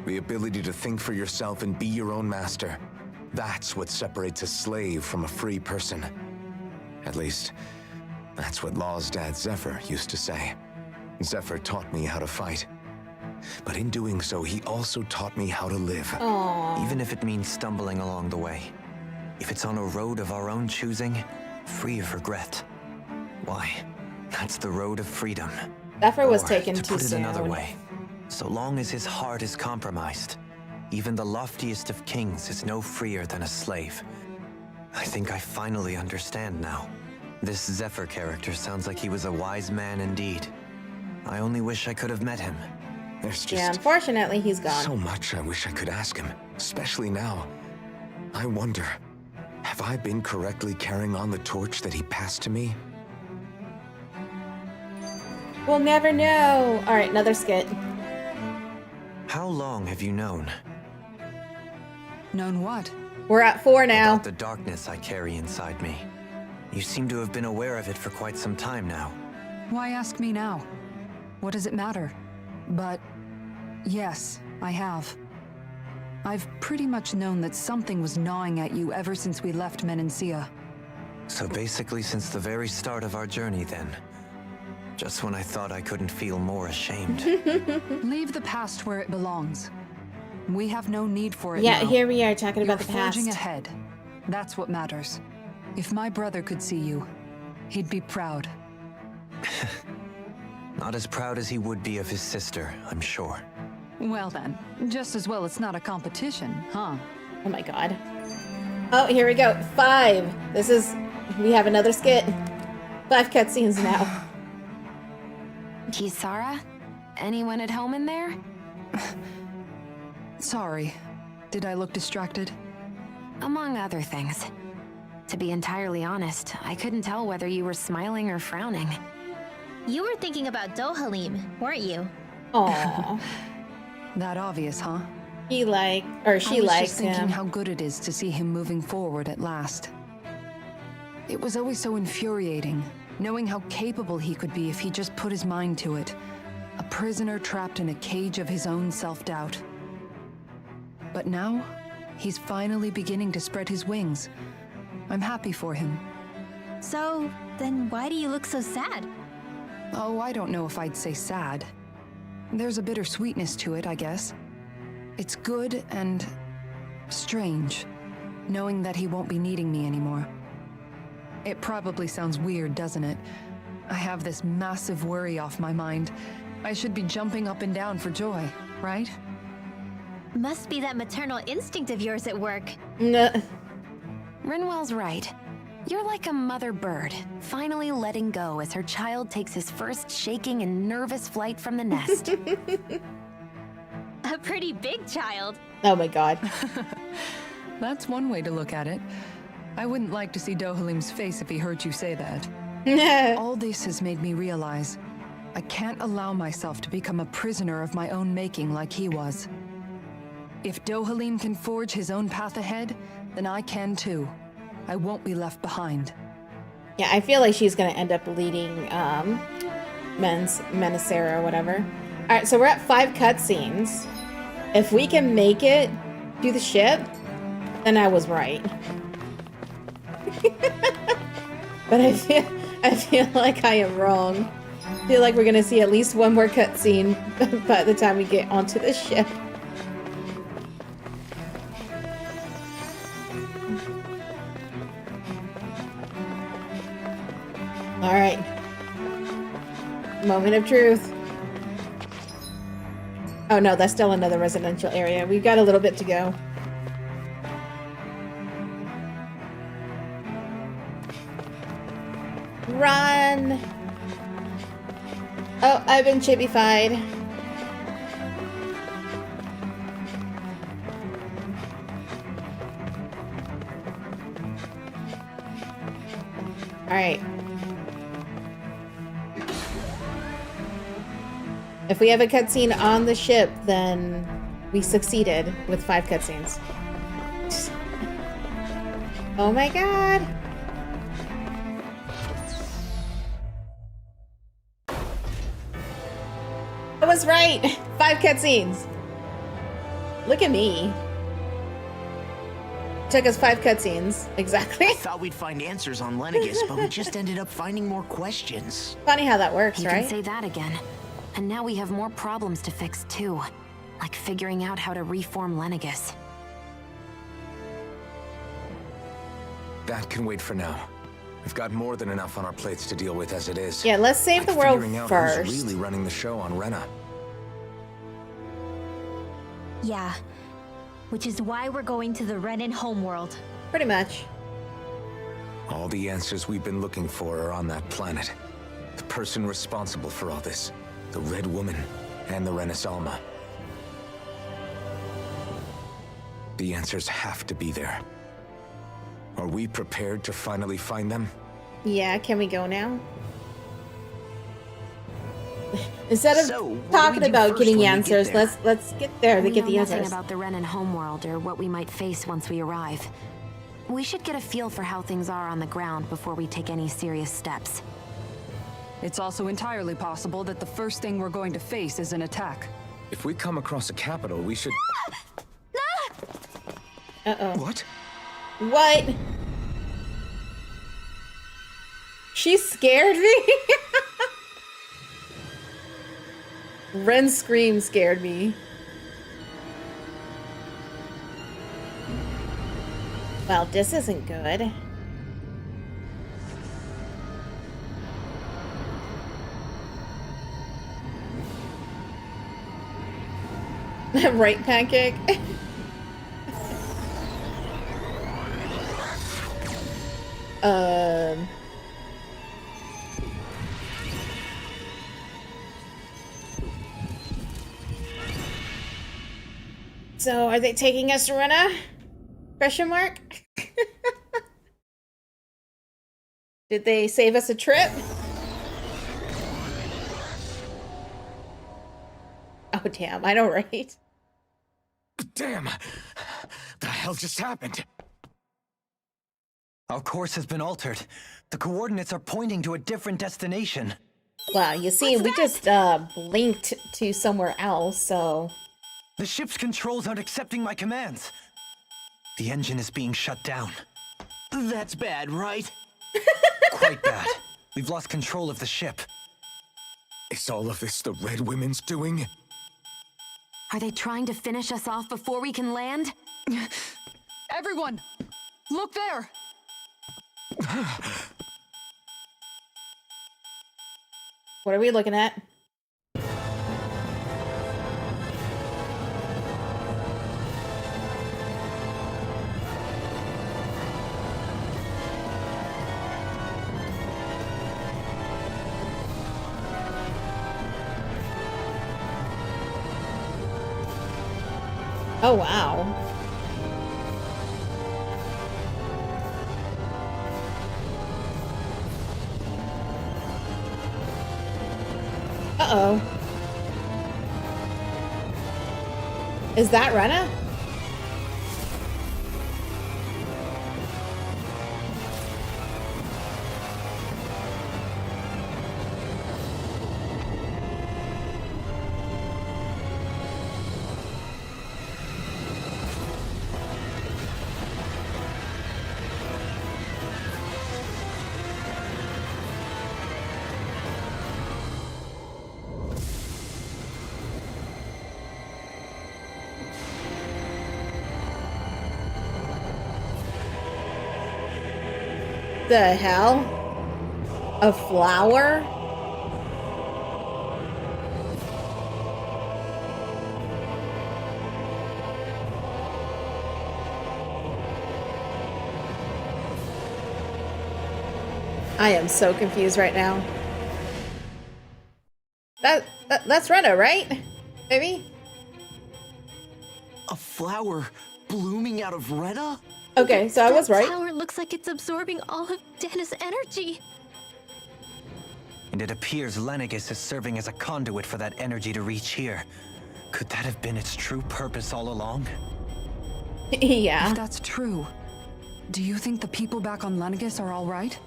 The ability to think for yourself and be your own master, that's what separates a slave from a free person. At least, That's what Law's dad Zephyr used to say. Zephyr taught me how to fight. But in doing so, he also taught me how to live. Aww. Even if it means stumbling along the way. If it's on a road of our own choosing, free of regret. Why, that's the road of freedom. Zephyr was Or, taken to too put it soon. another way, so long as his heart is compromised, even the loftiest of kings is no freer than a slave. I think I finally understand now. This Zephyr character sounds like he was a wise man indeed. I only wish I could have met him. There's just Yeah, unfortunately, he's gone. so much I wish I could ask him, especially now. I wonder, have I been correctly carrying on the torch that he passed to me? We'll never know. All right, another skit. How long have you known? Known what? We're at 4 now. About the darkness I carry inside me. You seem to have been aware of it for quite some time now. Why ask me now? What does it matter? But yes, I have. I've pretty much known that something was gnawing at you ever since we left Menancia. So basically since the very start of our journey then. Just when I thought I couldn't feel more ashamed. Leave the past where it belongs. We have no need for it Yeah, now. here we are talking about the You're past. forging ahead. That's what matters. If my brother could see you, he'd be proud. Not as proud as he would be of his sister, I'm sure. Well then, just as well it's not a competition, huh? Oh my god. Oh, here we go. 5. We have another skit. 5 cutscenes now. Kisara? Anyone at home in there? Sorry. Did I look distracted? Among other things. To be entirely honest, I couldn't tell whether you were smiling or frowning. You were thinking about Dohalim, weren't you? Aww. That obvious, huh? She I likes was just thinking him. how good it is to see him moving forward at last. It was always so infuriating, knowing how capable he could be if he just put his mind to it. A prisoner trapped in a cage of his own self-doubt. But now, he's finally beginning to spread his wings. I'm happy for him. So, then why do you look so sad? Oh, I don't know if I'd say sad. There's a bittersweetness to it, I guess. It's good and strange, knowing that he won't be needing me anymore. It probably sounds weird, doesn't it? I have this massive worry off my mind. I should be jumping up and down for joy, right? Must be that maternal instinct of yours at work. No. Rinwell's right. You're like a mother bird, finally letting go as her child takes his first shaking and nervous flight from the nest. A pretty big child. Oh my god. That's one way to look at it. I wouldn't like to see Dohalim's face if he heard you say that. All this has made me realize I can't allow myself to become a prisoner of my own making like he was. If Dohalim can forge his own path ahead, then I can too. I won't be left behind. Yeah, I feel like she's gonna end up leading Menacera or whatever. Alright, so we're at 5 cutscenes. If we can make it to the ship, then I was right. But I feel like I am wrong. I feel like we're gonna see at least one more cutscene by the time we get onto the ship. Alright. Moment of truth. Oh no, that's still another residential area. We've got a little bit to go. Run! Oh, I've been chibified. Alright. If we have a cutscene on the ship, then we succeeded with 5 cutscenes. Oh my god! I was right! 5 cutscenes! Look at me. Took us 5 cutscenes. Exactly. I thought we'd find answers on Lenegis, but we just ended up finding more questions. Funny how that works, You right? can say that again. And now we have more problems to fix too. Like figuring out how to reform Lenegis. That can wait for now. We've got more than enough on our plates to deal with as it is. Yeah, let's save the world figuring out first. who's really running the show on Rena. Yeah. Which is why we're going to the Renan homeworld. Pretty much. All the answers we've been looking for are on that planet. The person responsible for all this, the Red Woman, and the Renis Alma. The answers have to be there. Are we prepared to finally find them? Yeah, can we go now? Instead of So, what do we talking do about first getting when we get answers, there? let's get there to We get know the nothing answers. about the Renan homeworld or what we might face once we arrive. We should get a feel for how things are on the ground before we take any serious steps. It's also entirely possible that the first thing we're going to face is an attack. If we come across a capital, we should... Uh-oh. What? What? She scared me? Ren's scream scared me. Well, this isn't good. Right, Pancake? So, are they taking us to Rena? Question mark? Did they save us a trip? Oh, damn. I know, right? Damn! The hell just happened? Our course has been altered. The coordinates are pointing to a different destination. Wow, you see, we just blinked to somewhere else, so... The ship's controls aren't accepting my commands. The engine is being shut down. That's bad, right? Quite bad. We've lost control of the ship. Is all of this the Red Women's doing? Are they trying to finish us off before we can land? Everyone! Look there! What are we looking at? Oh, wow. Uh-oh. Is that Rena? The hell? A flower? I am so confused right now. That's Rena, right? Maybe? A flower blooming out of Rena? Okay, so I was right. That tower looks like it's absorbing all of Dana's energy. And it appears Lenegis is serving as a conduit for that energy to reach here. Could that have been its true purpose all along? Yeah. If that's true, do you think the people back on Lenegis are all right?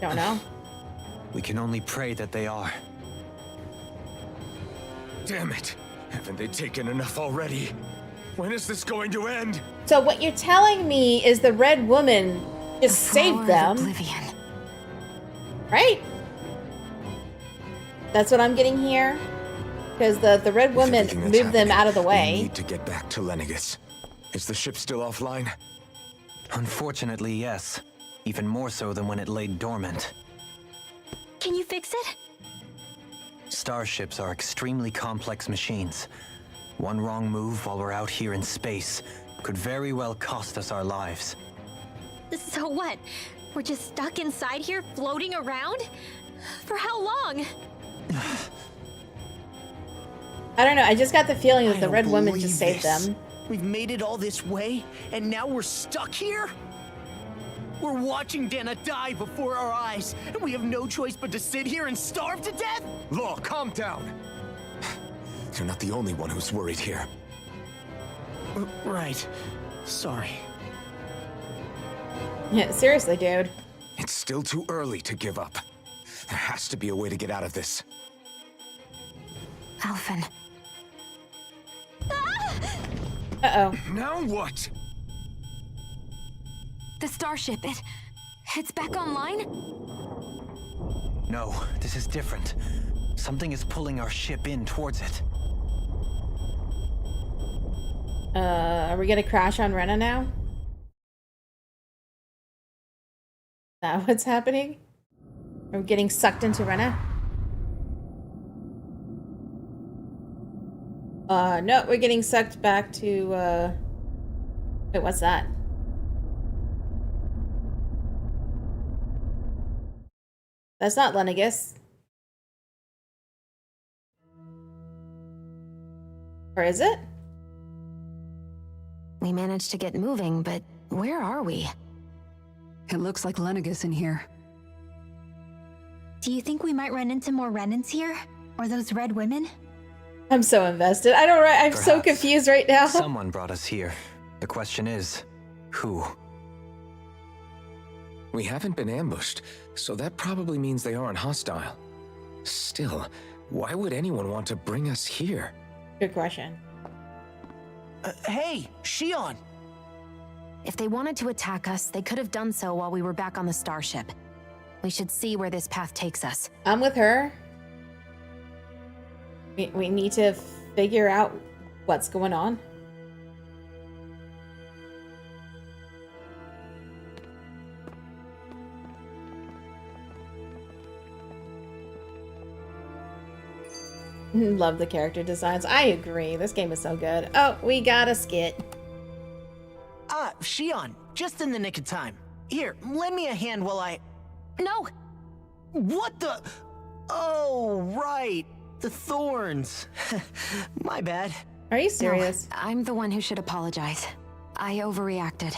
Don't know. We can only pray that they are. Damn it! Haven't they taken enough already? When is this going to end? So what you're telling me is the red woman just saved them, Oblivion. right? That's what I'm getting here? Because the red woman moved them out of the We way. need to get back to Lenegis. Is the ship still offline? Unfortunately, yes. Even more so than when it lay dormant. Can you fix it? Starships are extremely complex machines. One wrong move while we're out here in space could very well cost us our lives. So what? We're just stuck inside here, floating around? For how long? I don't know, I just got the feeling that I the don't red woman believe just saved this. them. We've made it all this way, and now we're stuck here? We're watching Dana die before our eyes, and we have no choice but to sit here and starve to death? Law, calm down. You're not the only one who's worried here. Right. Sorry. Yeah, seriously, dude. It's still too early to give up. There has to be a way to get out of this. Alphen. Uh-oh. Now what? The starship, it's back online? No, this is different. Something is pulling our ship in towards it. Are we gonna crash on Rena now? Is that what's happening? Are we getting sucked into Rena? No, we're getting sucked back to, wait, what's that? That's not Lenegis. Or is it? We managed to get moving, but where are we? It looks like Lenegis in here. Do you think we might run into more Renans here? Or those red women? I'm so invested. I don't. I'm so Perhaps. confused right now. Someone brought us here. The question is, who? We haven't been ambushed, so that probably means they aren't hostile. Still, why would anyone want to bring us here? Good question. Hey, Shion! If they wanted to attack us, they could have done so while we were back on the starship. We should see where this path takes us. I'm with her. We need to figure out what's going on. Love the character designs. I agree. This game is so good. Oh, we got a skit. Ah, Shion, just in the nick of time. Here, lend me a hand while I... No! What the... Oh, right. The thorns. My bad. Are you serious? No, I'm the one who should apologize. I overreacted.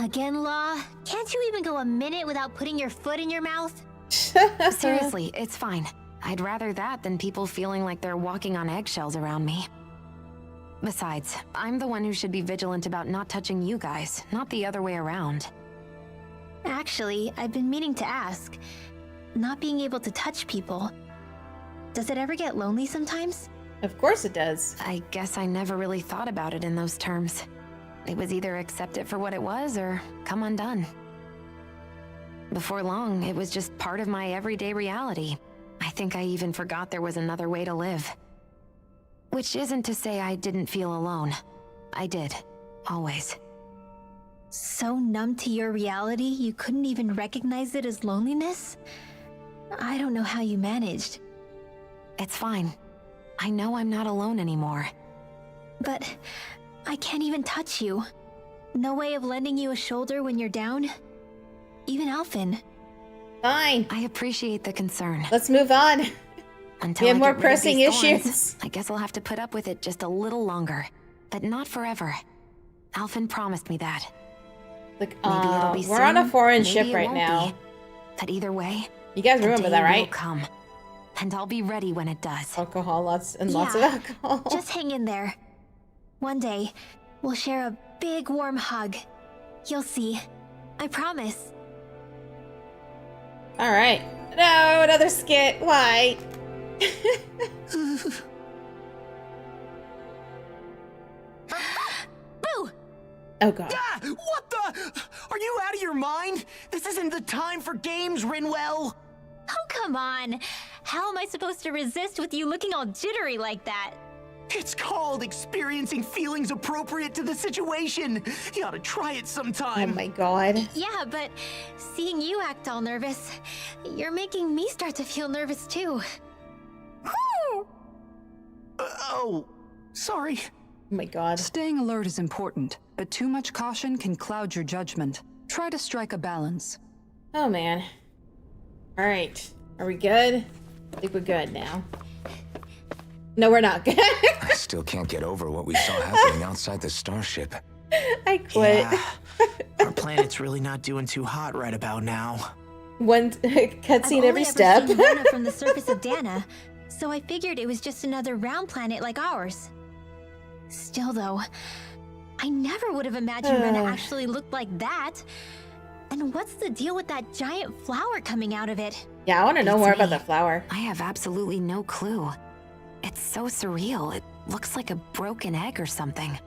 Again, Law? Can't you even go a minute without putting your foot in your mouth? Seriously, it's fine. I'd rather that than people feeling like they're walking on eggshells around me. Besides, I'm the one who should be vigilant about not touching you guys, not the other way around. Actually, I've been meaning to ask. Not being able to touch people, does it ever get lonely sometimes? Of course it does. I guess I never really thought about it in those terms. It was either accept it for what it was or come undone. Before long, it was just part of my everyday reality. I think I even forgot there was another way to live. Which isn't to say I didn't feel alone. I did. Always. So numb to your reality, you couldn't even recognize it as loneliness? I don't know how you managed. It's fine. I know I'm not alone anymore. But I can't even touch you. No way of lending you a shoulder when you're down? Even Alphen. Fine. I appreciate the concern. Let's move on. Until We have I more get rid of pressing these thorns, issues. I guess I'll have to put up with it just a little longer. But not forever. Alphen promised me that. Like, Maybe it'll be we're on a soon, foreign maybe ship it right won't now. be. But either way, You guys the remember day that, will right? come. And I'll be ready when it does. Alcohol, lots and lots of Yeah, alcohol. Just hang in there. One day, we'll share a big warm hug. You'll see. I promise. All right. No, another skit. Why? Oh god. Ah, what the? Are you out of your mind? This isn't the time for games, Rinwell. Oh, come on. How am I supposed to resist with you looking all jittery like that? It's called experiencing feelings appropriate to the situation. You ought to try it Oh sometime. my god. Yeah, but seeing you act all nervous, you're making me start to feel nervous too. Oh, sorry. Oh my god. Staying alert is important, but too much caution can cloud your judgment. Try to strike a balance. Oh man. Alright. Are we good? I think we're good now. No, we're not good. I still can't get over what we saw happening outside the starship. I quit. Yeah, our planet's really not doing too hot right about now. One cutscene every I've step. only ever seen Rena from the surface of Dana, so I figured it was just another round planet like ours. Still though, I never would have imagined Rena actually looked like that. And what's the deal with that giant flower coming out of it? Yeah, I want to know Beats more me. about the flower. I have absolutely no clue. It's so surreal. It looks like a broken egg or something.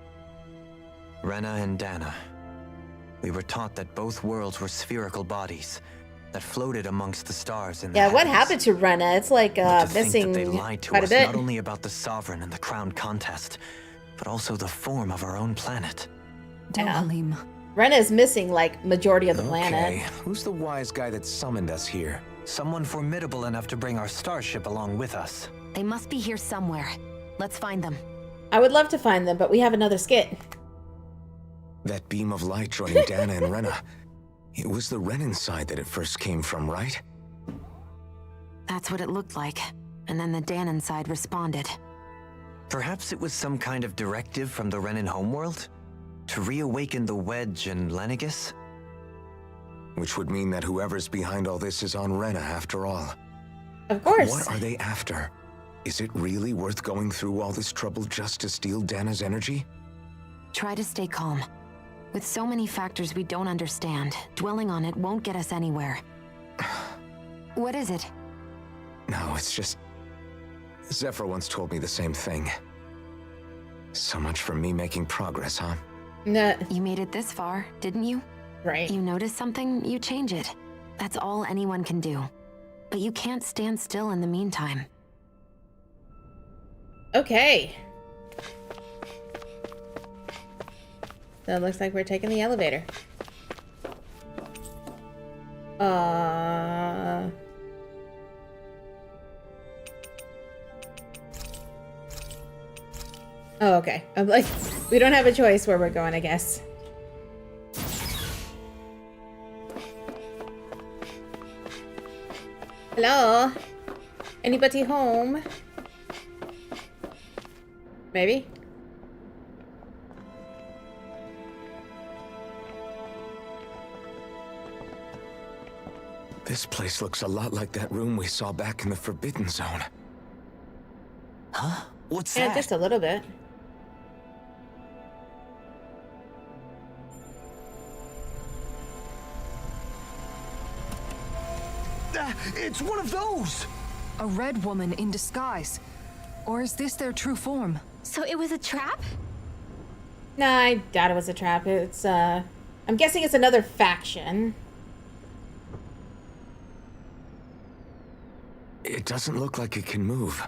Rena and Dana. We were taught that both worlds were spherical bodies that floated amongst the stars in the Yeah, what heavens. happened to Rena? It's like But to think missing that they lied to quite a us bit. not only about the Sovereign and the Crown contest, but also the form of our own planet. Halim. Rena is missing like majority of the planet. Okay, who's the wise guy that summoned us here? Someone formidable enough to bring our starship along with us. They must be here somewhere. Let's find them. I would love to find them, but we have another skit. That beam of light joining Dana and Rena. It was the Renan side that it first came from, right? That's what it looked like. And then the Danon side responded. Perhaps it was some kind of directive from the Renan homeworld? To reawaken the Wedge and Lenegis? Which would mean that whoever's behind all this is on Rena after all. Of course. What are they after? Is it really worth going through all this trouble just to steal Dana's energy? Try to stay calm. With so many factors we don't understand, dwelling on it won't get us anywhere. What is it? No, it's just... Zephyr once told me the same thing. So much for me making progress, huh? No. You made it this far, didn't you? Right. You notice something, you change it. That's all anyone can do. But you can't stand still in the meantime. Okay. So it looks like we're taking the elevator. Oh, okay. I'm like, we don't have a choice where we're going, I guess. Hello? Anybody home? Maybe? This place looks a lot like that room we saw back in the Forbidden Zone. Huh? What's Yeah, that? just a little bit. It's one of those! A red woman in disguise. Or is this their true form? So it was a trap? Nah, I doubt it was a trap. It's, I'm guessing it's another faction. It doesn't look like it can move.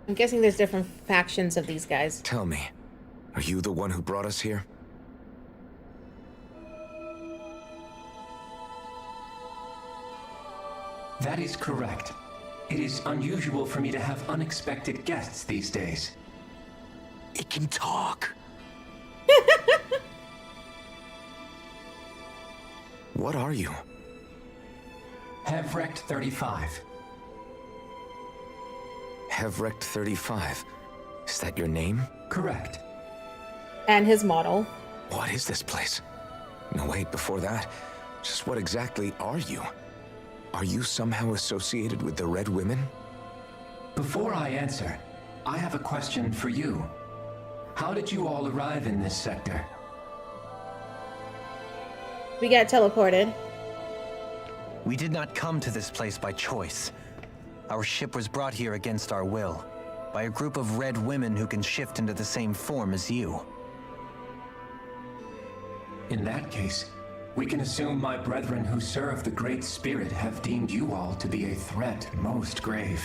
I'm guessing there's different factions of these guys. Tell me, are you the one who brought us here? That is correct. It is unusual for me to have unexpected guests these days. It can talk. What are you? Hevrect 35. Hevrect 35. Is that your name? Correct. And his model. What is this place? No, wait, before that, just what exactly are you? Are you somehow associated with the Red Women? Before I answer, I have a question for you. How did you all arrive in this sector? We got teleported. We did not come to this place by choice. Our ship was brought here against our will. by a group of red women who can shift into the same form as you. In that case, we can assume my brethren who serve the Great Spirit have deemed you all to be a threat most grave.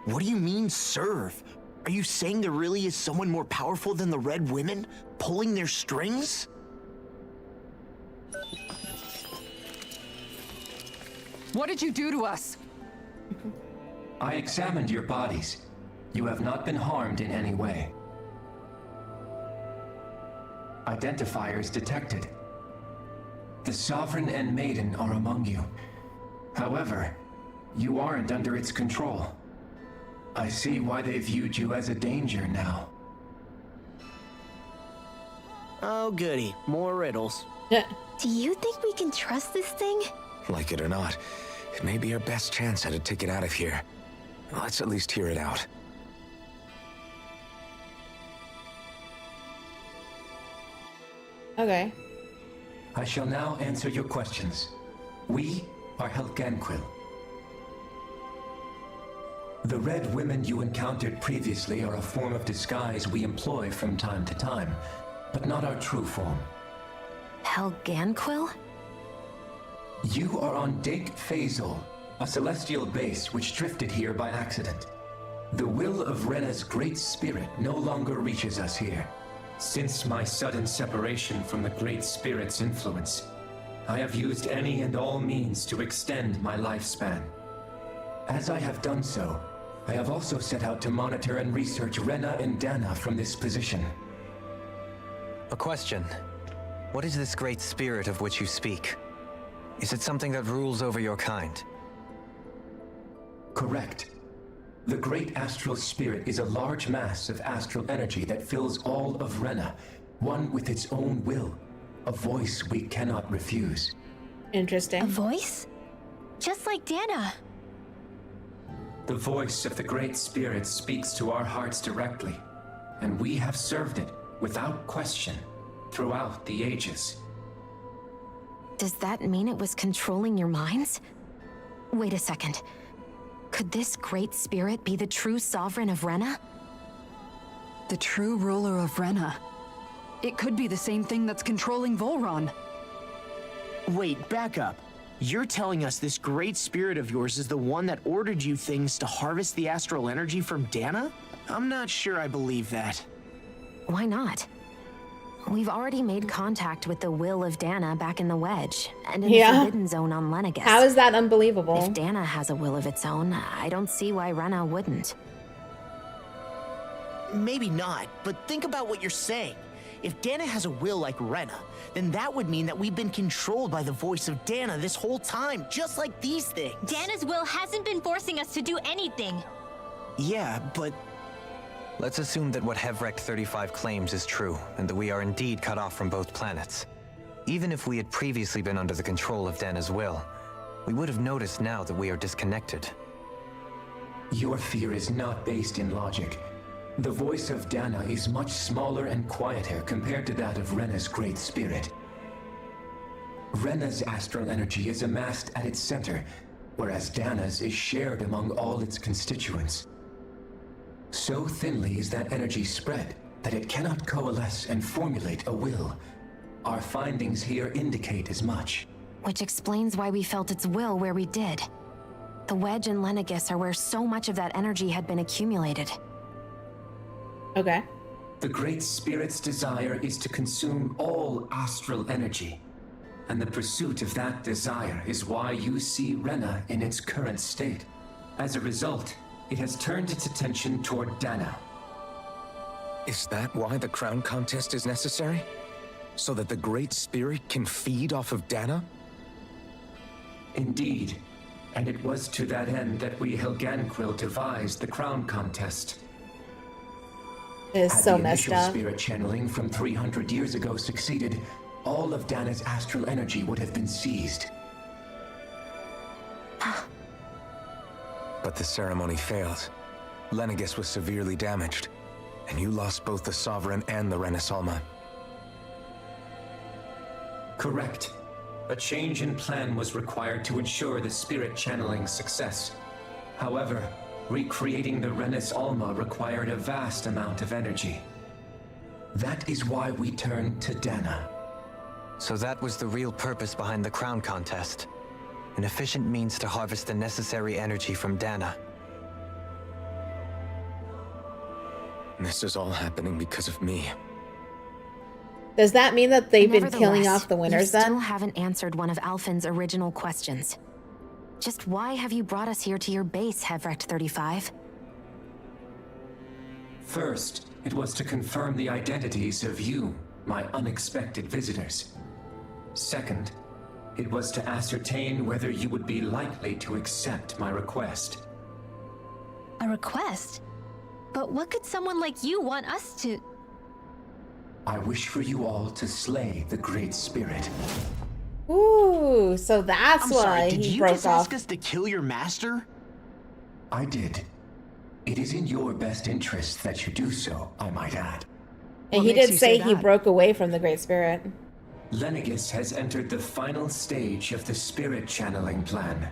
What do you mean, serve? Are you saying there really is someone more powerful than the Red Women, pulling their strings? What did you do to us? I examined your bodies. You have not been harmed in any way. Identifiers detected. The Sovereign and Maiden are among you. However, you aren't under its control. I see why they viewed you as a danger now. Oh goody, more riddles. Do you think we can trust this thing? Like it or not, it may be our best chance at a ticket out of here. Let's at least hear it out. Okay. I shall now answer your questions. We are Helganquil. The red women you encountered previously are a form of disguise we employ from time to time, but not our true form. Helganquil? You are on Dake Phasol, a celestial base which drifted here by accident. The will of Rena's great spirit no longer reaches us here. Since my sudden separation from the Great Spirit's influence, I have used any and all means to extend my lifespan. As I have done so, I have also set out to monitor and research Rena and Dana from this position. A question. What is this great spirit of which you speak? Is it something that rules over your kind? Correct. The Great Astral Spirit is a large mass of astral energy that fills all of Rena, one with its own will, a voice we cannot refuse. Interesting. A voice? Just like Dana. The voice of the Great Spirit speaks to our hearts directly, and we have served it without question throughout the ages. Does that mean it was controlling your minds? Wait a second. Could this great spirit be the true sovereign of Rena? The true ruler of Rena. It could be the same thing that's controlling Volron. Wait, back up. You're telling us this great spirit of yours is the one that ordered you things to harvest the astral energy from Dana? I'm not sure I believe that. Why not? We've already made contact with the will of Dana back in the Wedge, and in the Forbidden Zone on Lenegus. How is that unbelievable? If Dana has a will of its own, I don't see why Rena wouldn't. Maybe not, but think about what you're saying. If Dana has a will like Rena, then that would mean that we've been controlled by the voice of Dana this whole time, just like these things. Dana's will hasn't been forcing us to do anything. Yeah, but... Let's assume that what Hevrek 35 claims is true, and that we are indeed cut off from both planets. Even if we had previously been under the control of Dana's will, we would have noticed now that we are disconnected. Your fear is not based in logic. The voice of Dana is much smaller and quieter compared to that of Rena's great spirit. Rena's astral energy is amassed at its center, whereas Dana's is shared among all its constituents. So thinly is that energy spread that it cannot coalesce and formulate a will. Our findings here indicate as much. Which explains why we felt its will where we did. The Wedge and Lenegus are where so much of that energy had been accumulated. Okay. The Great Spirit's desire is to consume all astral energy. And the pursuit of that desire is why you see Rena in its current state. As a result, it has turned its attention toward Dana. Is that why the crown contest is necessary? So that the Great Spirit can feed off of Dana? Indeed. And it was to that end that we Helganquil devised the crown contest. It is so messed up. Had the initial spirit channeling from 300 years ago succeeded, all of Dana's astral energy would have been seized. But the ceremony failed. Lenegus was severely damaged, and you lost both the Sovereign and the Renasalma. Correct. A change in plan was required to ensure the spirit channeling's success. However, Recreating the Renis Alma required a vast amount of energy. That is why we turned to Dana. So that was the real purpose behind the crown contest. An efficient means to harvest the necessary energy from Dana. This is all happening because of me. Does that mean that they've been killing Nevertheless, off the winners you still then? haven't answered one of Alphen's original questions. Just why have you brought us here to your base, Hevrecht 35? First, it was to confirm the identities of you, my unexpected visitors. Second, it was to ascertain whether you would be likely to accept my request. A request? But what could someone like you want us to... I wish for you all to slay the Great Spirit. Ooh, so that's I'm why sorry, did he you broke just off. ask us to kill your master? I did. It is in your best interest that you do so, I might add. And What he makes did you say say he that? broke away from the Great Spirit. Lenegis has entered the final stage of the spirit channeling plan.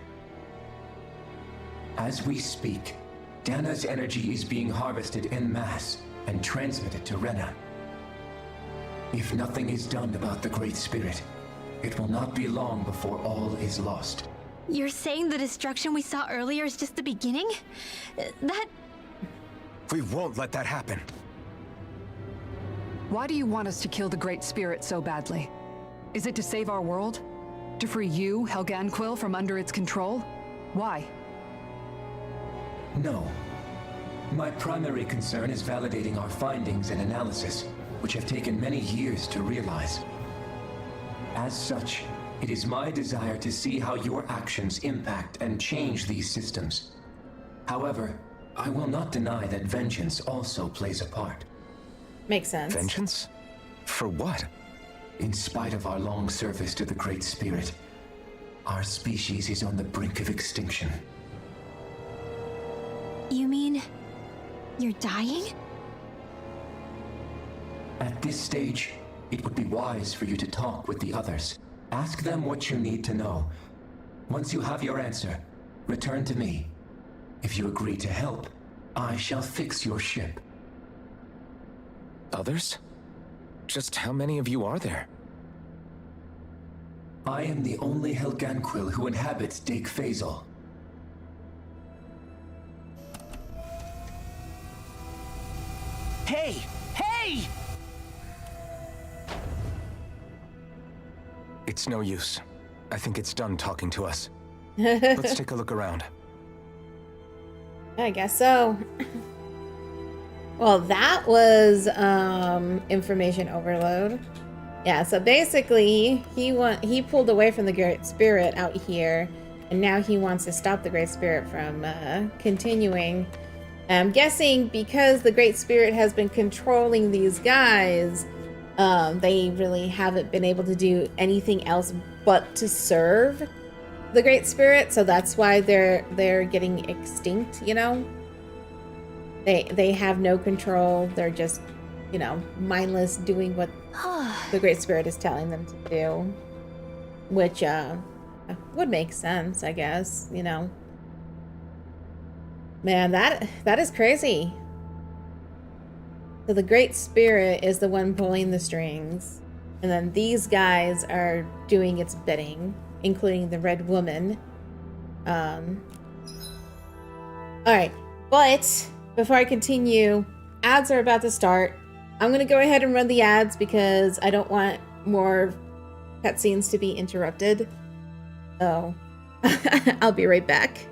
As we speak, Dana's energy is being harvested en masse and transmitted to Rena. If nothing is done about the Great Spirit, it will not be long before all is lost. You're saying the destruction we saw earlier is just the beginning? That... We won't let that happen. Why do you want us to kill the Great Spirit so badly? Is it to save our world? To free you, Helganquil, from under its control? Why? No. My primary concern is validating our findings and analysis, which have taken many years to realize. As such, it is my desire to see how your actions impact and change these systems. However, I will not deny that vengeance also plays a part. Makes sense. Vengeance? For what? In spite of our long service to the Great Spirit, our species is on the brink of extinction. You mean... you're dying? At this stage, it would be wise for you to talk with the others. Ask them what you need to know. Once you have your answer, return to me. If you agree to help, I shall fix your ship. Others? Just how many of you are there? I am the only Helganquil who inhabits Dig Faisal. Hey! Hey! It's no use. I think it's done talking to us. Let's take a look around. I guess so. Well, that was information overload. Yeah, so basically he pulled away from the Great Spirit out here, and now he wants to stop the Great Spirit from continuing. I'm guessing because the Great Spirit has been controlling these guys, they really haven't been able to do anything else but to serve the Great Spirit, so that's why they're getting extinct, you know? They have no control. They're just, you know, mindless doing what the Great Spirit is telling them to do. Which would make sense, I guess, you know. Man, that is crazy. So the Great Spirit is the one pulling the strings, and then these guys are doing its bidding, including the Red Woman. Alright, but before I continue, ads are about to start. I'm gonna go ahead and run the ads because I don't want more cutscenes to be interrupted. So I'll be right back.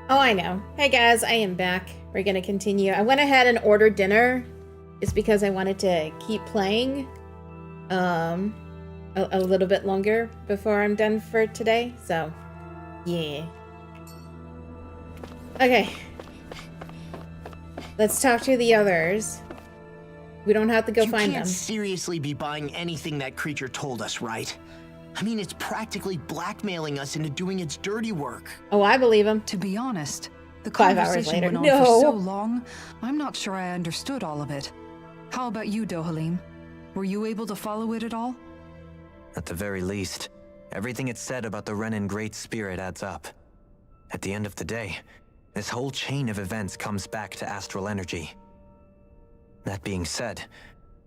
Oh, I know. Hey guys, I am back. We're gonna continue. I went ahead and ordered dinner just because I wanted to keep playing a little bit longer before I'm done for today. So, yeah. Okay. Let's talk to the others. We don't have to go find them. You can't seriously be buying anything that creature told us, right? I mean, it's practically blackmailing us into doing its dirty work. Oh, I believe him. To be honest, the 5 hours conversation later. went on No. for so long, I'm not sure I understood all of it. How about you, Dohalim? Were you able to follow it at all? At the very least, everything it said about the Renin Great Spirit adds up. At the end of the day, this whole chain of events comes back to astral energy. That being said,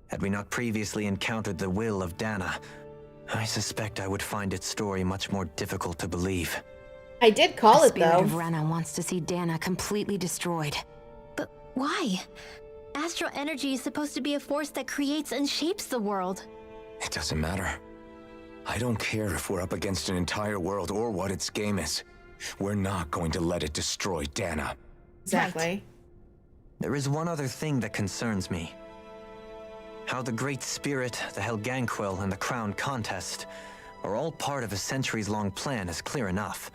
had we not previously encountered the will of Dana, I suspect I would find its story much more difficult to believe. I did call it, The spirit though. of Rena wants to see Dana completely destroyed. But why? Astral energy is supposed to be a force that creates and shapes the world. It doesn't matter. I don't care if we're up against an entire world or what its game is. We're not going to let it destroy Dana. Exactly. Right. There is one other thing that concerns me. How the Great Spirit, the Helganquil, and the Crown Contest are all part of a centuries-long plan is clear enough.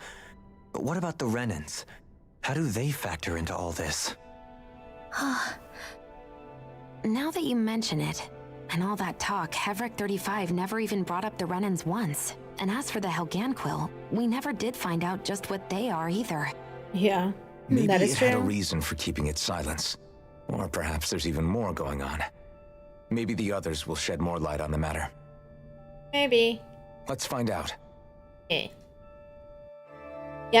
But what about the Renins? How do they factor into all this? Now that you mention it, and all that talk, Hevric 35 never even brought up the Renins once. And as for the Helganquil, we never did find out just what they are either. Yeah, Maybe that is it true. had a reason for keeping its silence. Or perhaps there's even more going on. Maybe the others will shed more light on the matter. Maybe. Let's find out. Yeah,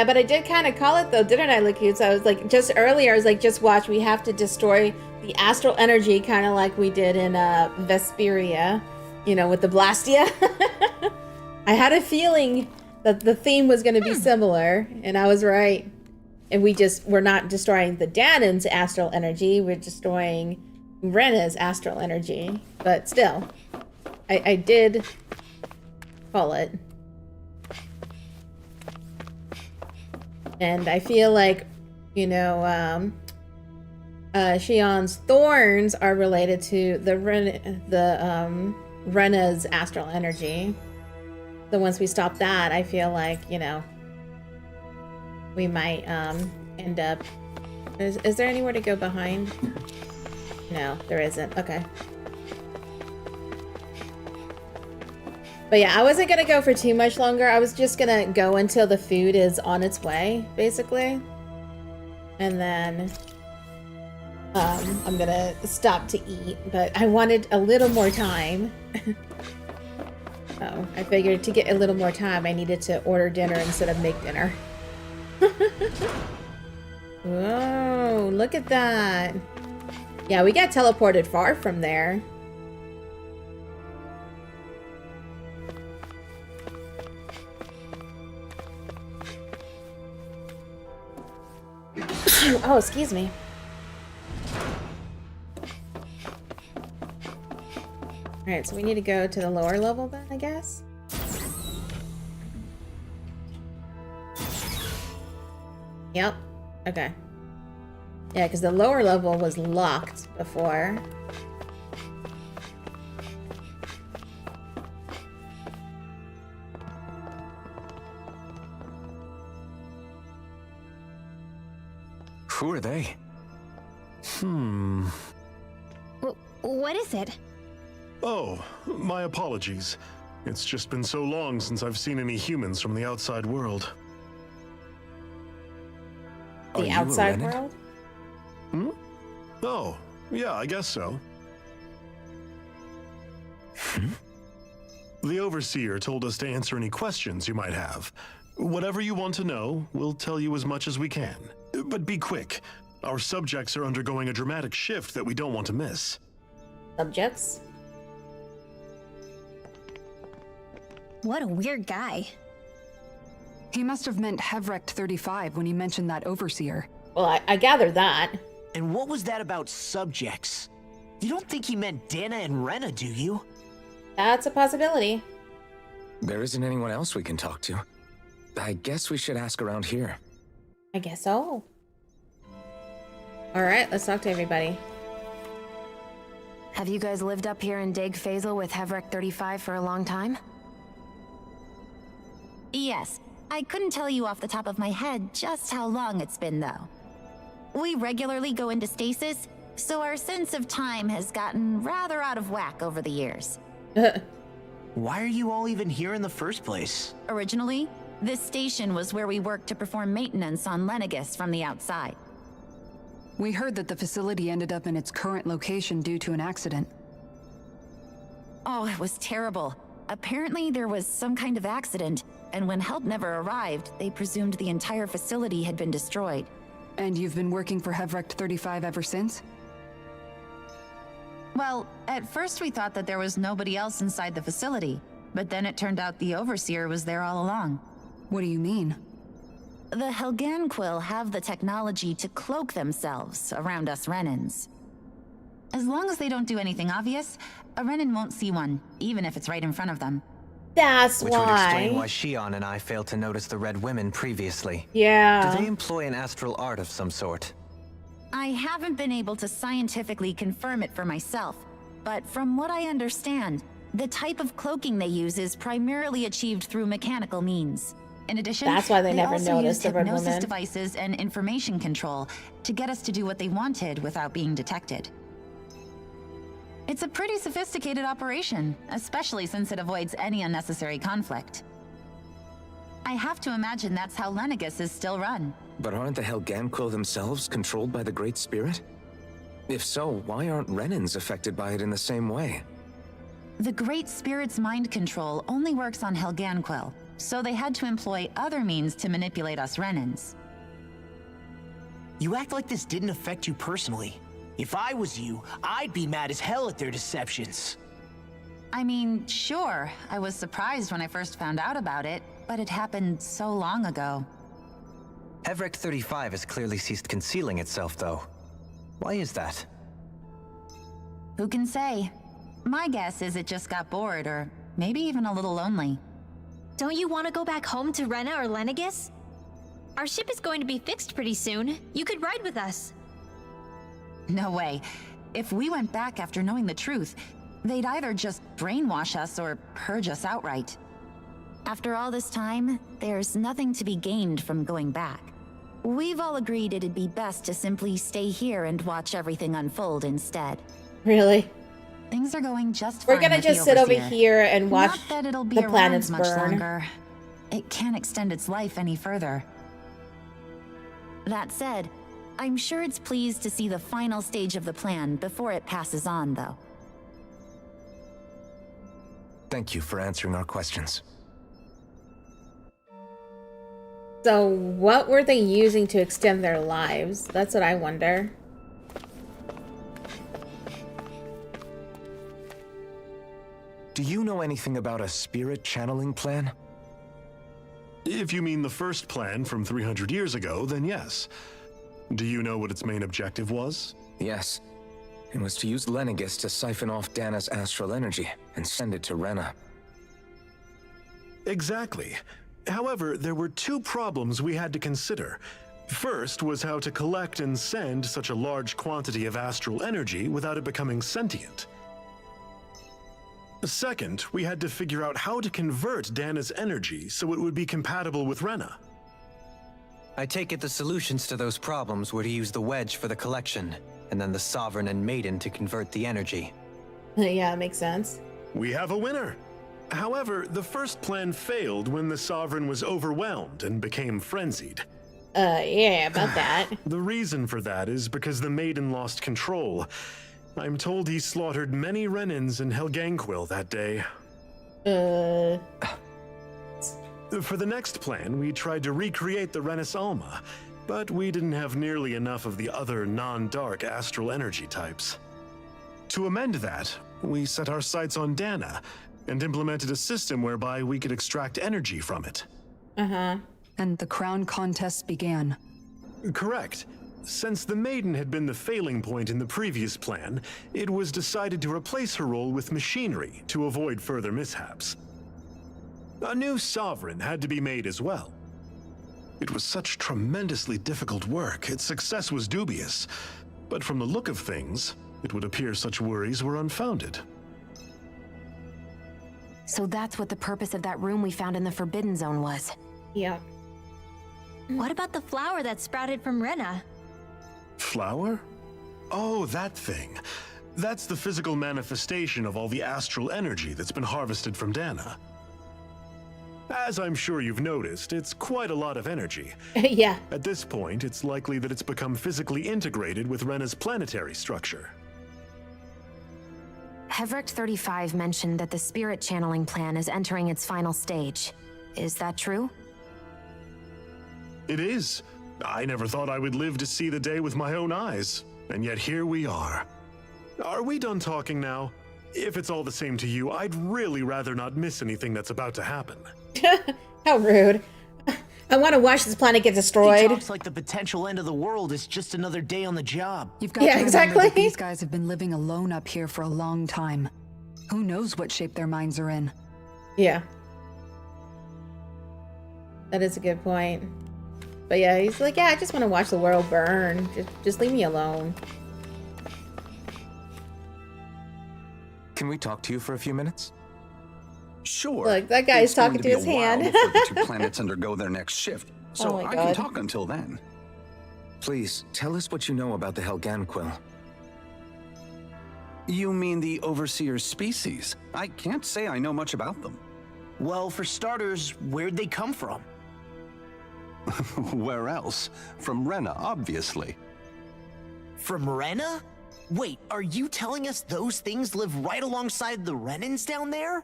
but I did kind of call it, though, didn't I, Lakuts? I was like, just earlier, I was like, just watch, we have to destroy the astral energy, kind of like we did in Vesperia, you know, with the Blastia. I had a feeling that the theme was going to be similar, and I was right. And we're not destroying the Danan's astral energy, we're destroying Rena's astral energy. But still, I did call it. And I feel like, you know, Shion's thorns are related to the Rena's astral energy. So once we stop that, I feel like, you know, we might end up... Is there anywhere to go behind? No, there isn't. Okay. But yeah, I wasn't going to go for too much longer. I was just going to go until the food is on its way, basically. And then I'm going to stop to eat. But I wanted a little more time. So I figured to get a little more time, I needed to order dinner instead of make dinner. Whoa, look at that. Yeah, we got teleported far from there. Oh, excuse me. Alright, so we need to go to the lower level then, I guess? Yep. Okay. Yeah, because the lower level was locked before. Who are they? What is it? Oh, my apologies. It's just been so long since I've seen any humans from the outside world. The outside world? Hmm? Oh, yeah, I guess so. The Overseer told us to answer any questions you might have. Whatever you want to know, we'll tell you as much as we can. But be quick. Our subjects are undergoing a dramatic shift that we don't want to miss. Subjects? What a weird guy. He must have meant Hevric 35 when he mentioned that Overseer. Well, I gather that. And what was that about subjects? You don't think he meant Dana and Rena, do you? That's a possibility. There isn't anyone else we can talk to. I guess we should ask around here. I guess so. Alright, let's talk to everybody. Have you guys lived up here in Dig Faisal with Hevrek 35 for a long time? Yes. I couldn't tell you off the top of my head just how long it's been, though. We regularly go into stasis, so our sense of time has gotten rather out of whack over the years. Why are you all even here in the first place? Originally, this station was where we worked to perform maintenance on Lenegis from the outside. We heard that the facility ended up in its current location due to an accident. Oh, it was terrible. Apparently there was some kind of accident, and when help never arrived, they presumed the entire facility had been destroyed. And you've been working for Hevrek 35 ever since? Well, at first we thought that there was nobody else inside the facility, but then it turned out the Overseer was there all along. What do you mean? The Helganquil have the technology to cloak themselves around us Renans. As long as they don't do anything obvious, a Renan won't see one, even if it's right in front of them. That's Which would explain why Shion and I failed to notice the Red Women previously. Yeah. Do they employ an astral art of some sort? I haven't been able to scientifically confirm it for myself, but from what I understand, the type of cloaking they use is primarily achieved through mechanical means. In addition, that's why they never also noticed the Red hypnosis Woman. Devices and information control to get us to do what they wanted without being detected. It's a pretty sophisticated operation, especially since it avoids any unnecessary conflict. I have to imagine that's how Lenegis is still run. But aren't the Helganquil themselves controlled by the Great Spirit? If so, why aren't Renans affected by it in the same way? The Great Spirit's mind control only works on Helganquil, so they had to employ other means to manipulate us Renans. You act like this didn't affect you personally. If I was you, I'd be mad as hell at their deceptions. I mean, sure, I was surprised when I first found out about it, but it happened so long ago. Hevrek 35 has clearly ceased concealing itself, though. Why is that? Who can say? My guess is it just got bored, or maybe even a little lonely. Don't you want to go back home to Rena or Lenegis? Our ship is going to be fixed pretty soon. You could ride with us. No way. If we went back after knowing the truth, they'd either just brainwash us or purge us outright. After all this time, there's nothing to be gained from going back. We've all agreed it'd be best to simply stay here and watch everything unfold instead. Really? Things are going just fine. We're gonna with just the sit over Overseer. here and watch Not that it'll be the around planets much burn. longer. It can't extend its life any further. That said, I'm sure it's pleased to see the final stage of the plan before it passes on, though. Thank you for answering our questions. So what were they using to extend their lives? That's what I wonder. Do you know anything about a spirit channeling plan? If you mean the first plan from 300 years ago, then yes. Do you know what its main objective was? Yes. It was to use Lenegis to siphon off Dana's astral energy and send it to Rena. Exactly. However, there were two problems we had to consider. First was how to collect and send such a large quantity of astral energy without it becoming sentient. Second, we had to figure out how to convert Dana's energy so it would be compatible with Rena. I take it the solutions to those problems were to use the wedge for the collection, and then the Sovereign and Maiden to convert the energy. Yeah, it makes sense. We have a winner. However, the first plan failed when the Sovereign was overwhelmed and became frenzied. Yeah, about that. The reason for that is because the Maiden lost control. I'm told he slaughtered many Renans in Helganquil that day. For the next plan, we tried to recreate the Renis Alma, but we didn't have nearly enough of the other non-dark astral energy types. To amend that, we set our sights on Dana and implemented a system whereby we could extract energy from it. Uh-huh. And the crown contest began. Correct. Since the Maiden had been the failing point in the previous plan, it was decided to replace her role with machinery to avoid further mishaps. A new sovereign had to be made as well. It was such tremendously difficult work, its success was dubious. But from the look of things, it would appear such worries were unfounded. So that's what the purpose of that room we found in the Forbidden Zone was. Yeah. What about the flower that sprouted from Rena? Flower? Oh, that thing. That's the physical manifestation of all the astral energy that's been harvested from Dana. As I'm sure you've noticed, it's quite a lot of energy. Yeah. At this point, it's likely that it's become physically integrated with Rena's planetary structure. Hevric 35 mentioned that the spirit channeling plan is entering its final stage. Is that true? It is. I never thought I would live to see the day with my own eyes, and yet here we are. Are we done talking now? If it's all the same to you, I'd really rather not miss anything that's about to happen. How rude. I want to watch this planet get destroyed. He talks like the potential end of the world is just another day on the job. You've got to remember that these guys have been living alone up here for a long time. Who knows what shape their minds are in? Yeah. That is a good point. But yeah, he's like, yeah, I just want to watch the world burn. Just leave me alone. Can we talk to you for a few minutes? Sure. Look, that guy's It's going talking to be his a while hand. before the two planets undergo their next shift, so Oh my I can God. talk until then. Please, tell us what you know about the Helganquil. You mean the Overseer species? I can't say I know much about them. Well, for starters, where'd they come from? Where else? From Rena, obviously. From Rena? Wait, are you telling us those things live right alongside the Renans down there?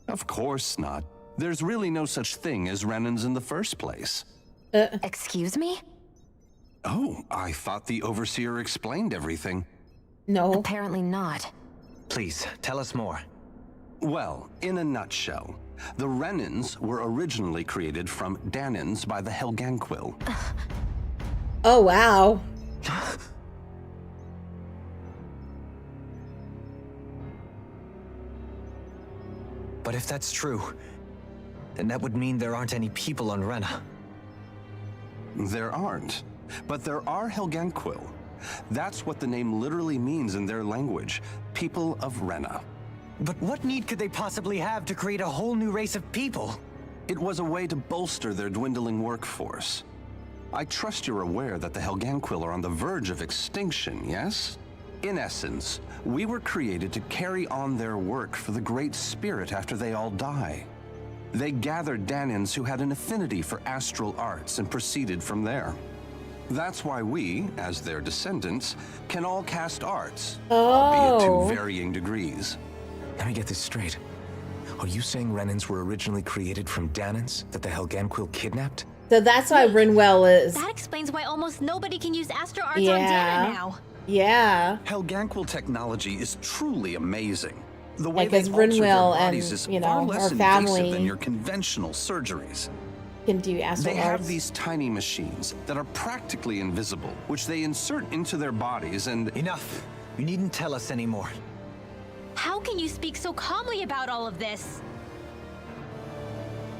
Of course not. There's really no such thing as Renans in the first place. Excuse me? Oh, I thought the Overseer explained everything. No. Apparently not. Please, tell us more. Well, in a nutshell, the Renans were originally created from Danans by the Helganquil. Oh, wow. But if that's true, then that would mean there aren't any people on Rena. There aren't, but there are Helganquil. That's what the name literally means in their language, people of Rena. But what need could they possibly have to create a whole new race of people? It was a way to bolster their dwindling workforce. I trust you're aware that the Helganquil are on the verge of extinction, yes? In essence, we were created to carry on their work for the Great Spirit after they all die. They gathered Danans who had an affinity for astral arts and proceeded from there. That's why we, as their descendants, can all cast arts, albeit to varying degrees. Let me get this straight. Are you saying Renans were originally created from Danans that the Helganquil kidnapped? So that's why Rinwell is. That explains why almost nobody can use Astro Arts Yeah. on Dana now. Yeah. Helganquil technology is truly amazing. The way Like, they as alter their Rinwell bodies and, is you far know, less her invasive family than your conventional surgeries. can do astral They arts. have these tiny machines that are practically invisible, which they insert into their bodies and... Enough. You needn't tell us anymore. How can you speak so calmly about all of this?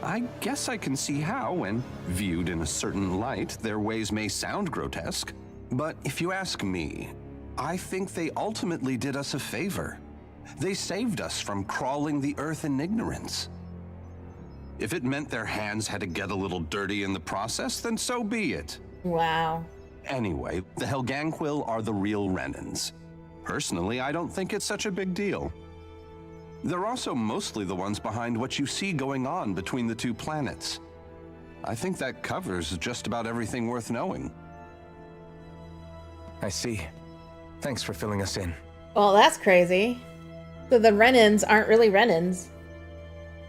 I guess I can see how, when viewed in a certain light, their ways may sound grotesque. But if you ask me, I think they ultimately did us a favor. They saved us from crawling the earth in ignorance. If it meant their hands had to get a little dirty in the process, then so be it. Wow. Anyway, the Helganquil are the real Renans. Personally, I don't think it's such a big deal. They're also mostly the ones behind what you see going on between the two planets. I think that covers just about everything worth knowing. I see. Thanks for filling us in. Well, that's crazy. So the Renans aren't really Renans.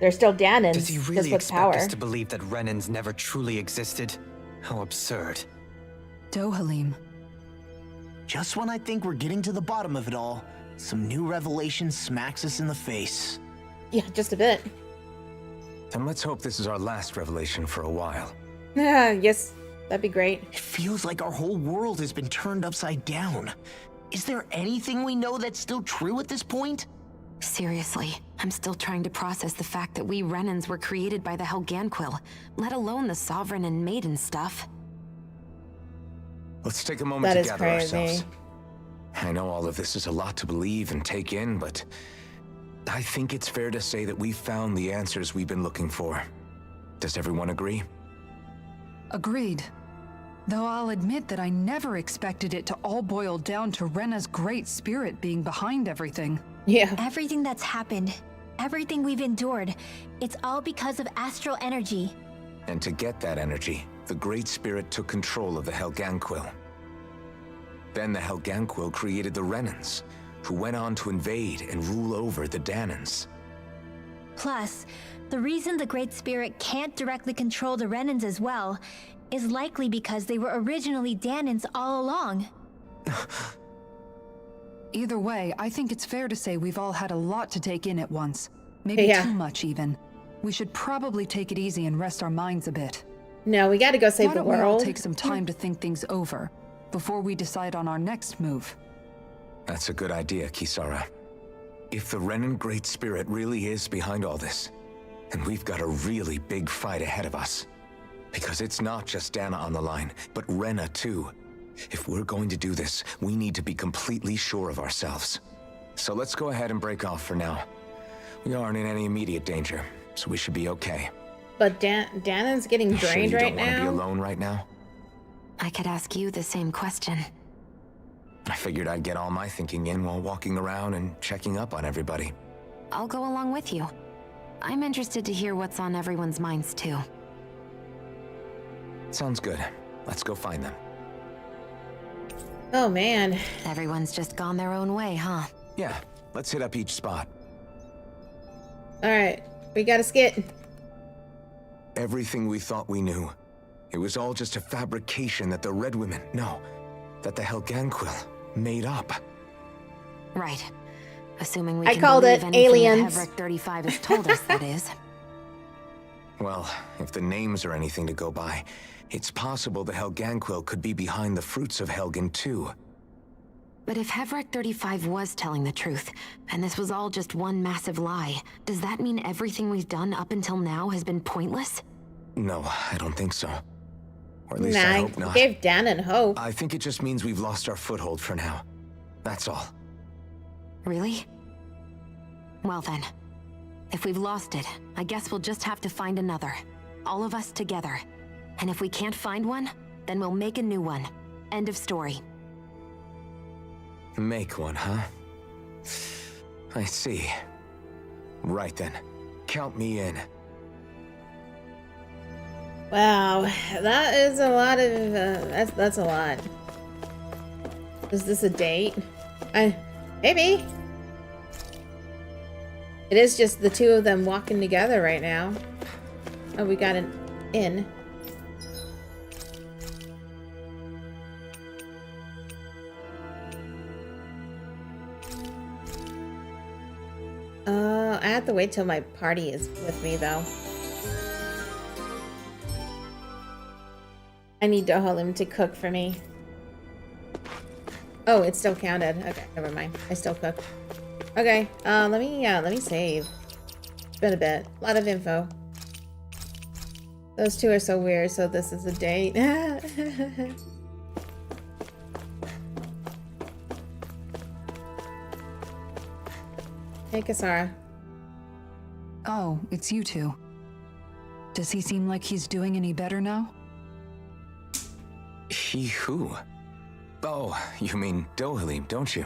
They're still Danans, Does he just really with expect power. us to believe that Renans never truly existed? How absurd. Dohalim. Just when I think we're getting to the bottom of it all, some new revelation smacks us in the face. Yeah, just a bit. Then let's hope this is our last revelation for a while. Yeah, yes, that'd be great. It feels like our whole world has been turned upside down. Is there anything we know that's still true at this point? Seriously, I'm still trying to process the fact that we Renans were created by the Helganquil, let alone the Sovereign and Maiden stuff. Let's take a moment That to is gather crazy. ourselves. I know all of this is a lot to believe and take in, but I think it's fair to say that we've found the answers we've been looking for. Does everyone agree? Agreed. Though I'll admit that I never expected it to all boil down to Rena's great spirit being behind everything. Yeah. Everything that's happened, everything we've endured, it's all because of astral energy. And to get that energy, the Great Spirit took control of the Helganquil. Then the Helganquil created the Renans, who went on to invade and rule over the Danans. Plus, the reason the Great Spirit can't directly control the Renans as well is likely because they were originally Danans all along. Either way, I think it's fair to say we've all had a lot to take in at once. Maybe Yeah. too much, even. We should probably take it easy and rest our minds a bit. No, we gotta go save Why the don't we all world. take some time to think things over before we decide on our next move? That's a good idea, Kisara. If the Renan Great Spirit really is behind all this, then we've got a really big fight ahead of us. Because it's not just Dana on the line, but Rena too. If we're going to do this, we need to be completely sure of ourselves. So let's go ahead and break off for now. We aren't in any immediate danger, so we should be okay. But Danan's getting You sure drained you right don't want to be now. alone right now? I could ask you the same question. I figured I'd get all my thinking in while walking around and checking up on everybody. I'll go along with you. I'm interested to hear what's on everyone's minds too. Sounds good. Let's go find them. Oh man. Everyone's just gone their own way, huh? Yeah, let's hit up each spot. Alright, we gotta skit. Everything we thought we knew, it was all just a fabrication that the Red Women, no, that the Helganquil made up. Right. Assuming we I can called believe it anything aliens. that Hevric 35 has told us, that is. Well, if the names are anything to go by, it's possible the Helganquil could be behind the fruits of Helgen too. But if Hevric 35 was telling the truth, and this was all just one massive lie, does that mean everything we've done up until now has been pointless? No, I don't think so. Or at least Nah, I hope not. gave Danan hope. I think it just means we've lost our foothold for now. That's all. Really? Well then, if we've lost it, I guess we'll just have to find another. All of us together. And if we can't find one, then we'll make a new one. End of story. Make one, huh? I see. Right then. Count me in. Wow, that is a lot of that's a lot. Is this a date? Maybe. It is just the two of them walking together right now. Oh, we got an inn. I have to wait till my party is with me though. I need Dohalim to cook for me. Oh, it still counted. Okay, never mind. I still cook. Okay, let me save. It's been a bit. A lot of info. Those two are so weird, so this is a date. Hey, Kasara. Oh, it's you two. Does he seem like he's doing any better now? He who? Oh, you mean Dohalim, don't you?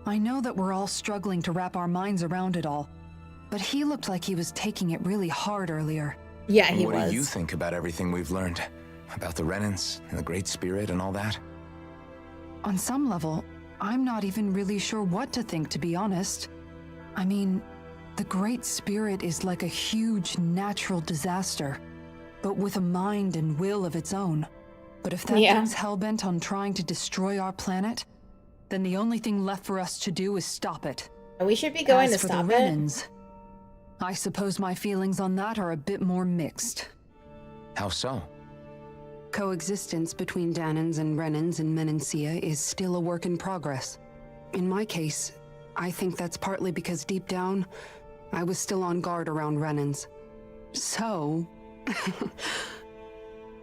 I know that we're all struggling to wrap our minds around it all, but he looked like he was taking it really hard earlier. Yeah, he was. What do you think about everything we've learned? About the Renans and the Great Spirit and all that? On some level, I'm not even really sure what to think, to be honest. I mean, the Great Spirit is like a huge natural disaster, but with a mind and will of its own. But if that thing's hellbent on trying to destroy our planet, then the only thing left for us to do is stop it. We should be going to stop the it. Renans, I suppose my feelings on that are a bit more mixed. How so? Coexistence between Danans and Renans in Menancia is still a work in progress. In my case, I think that's partly because deep down, I was still on guard around Renans. So,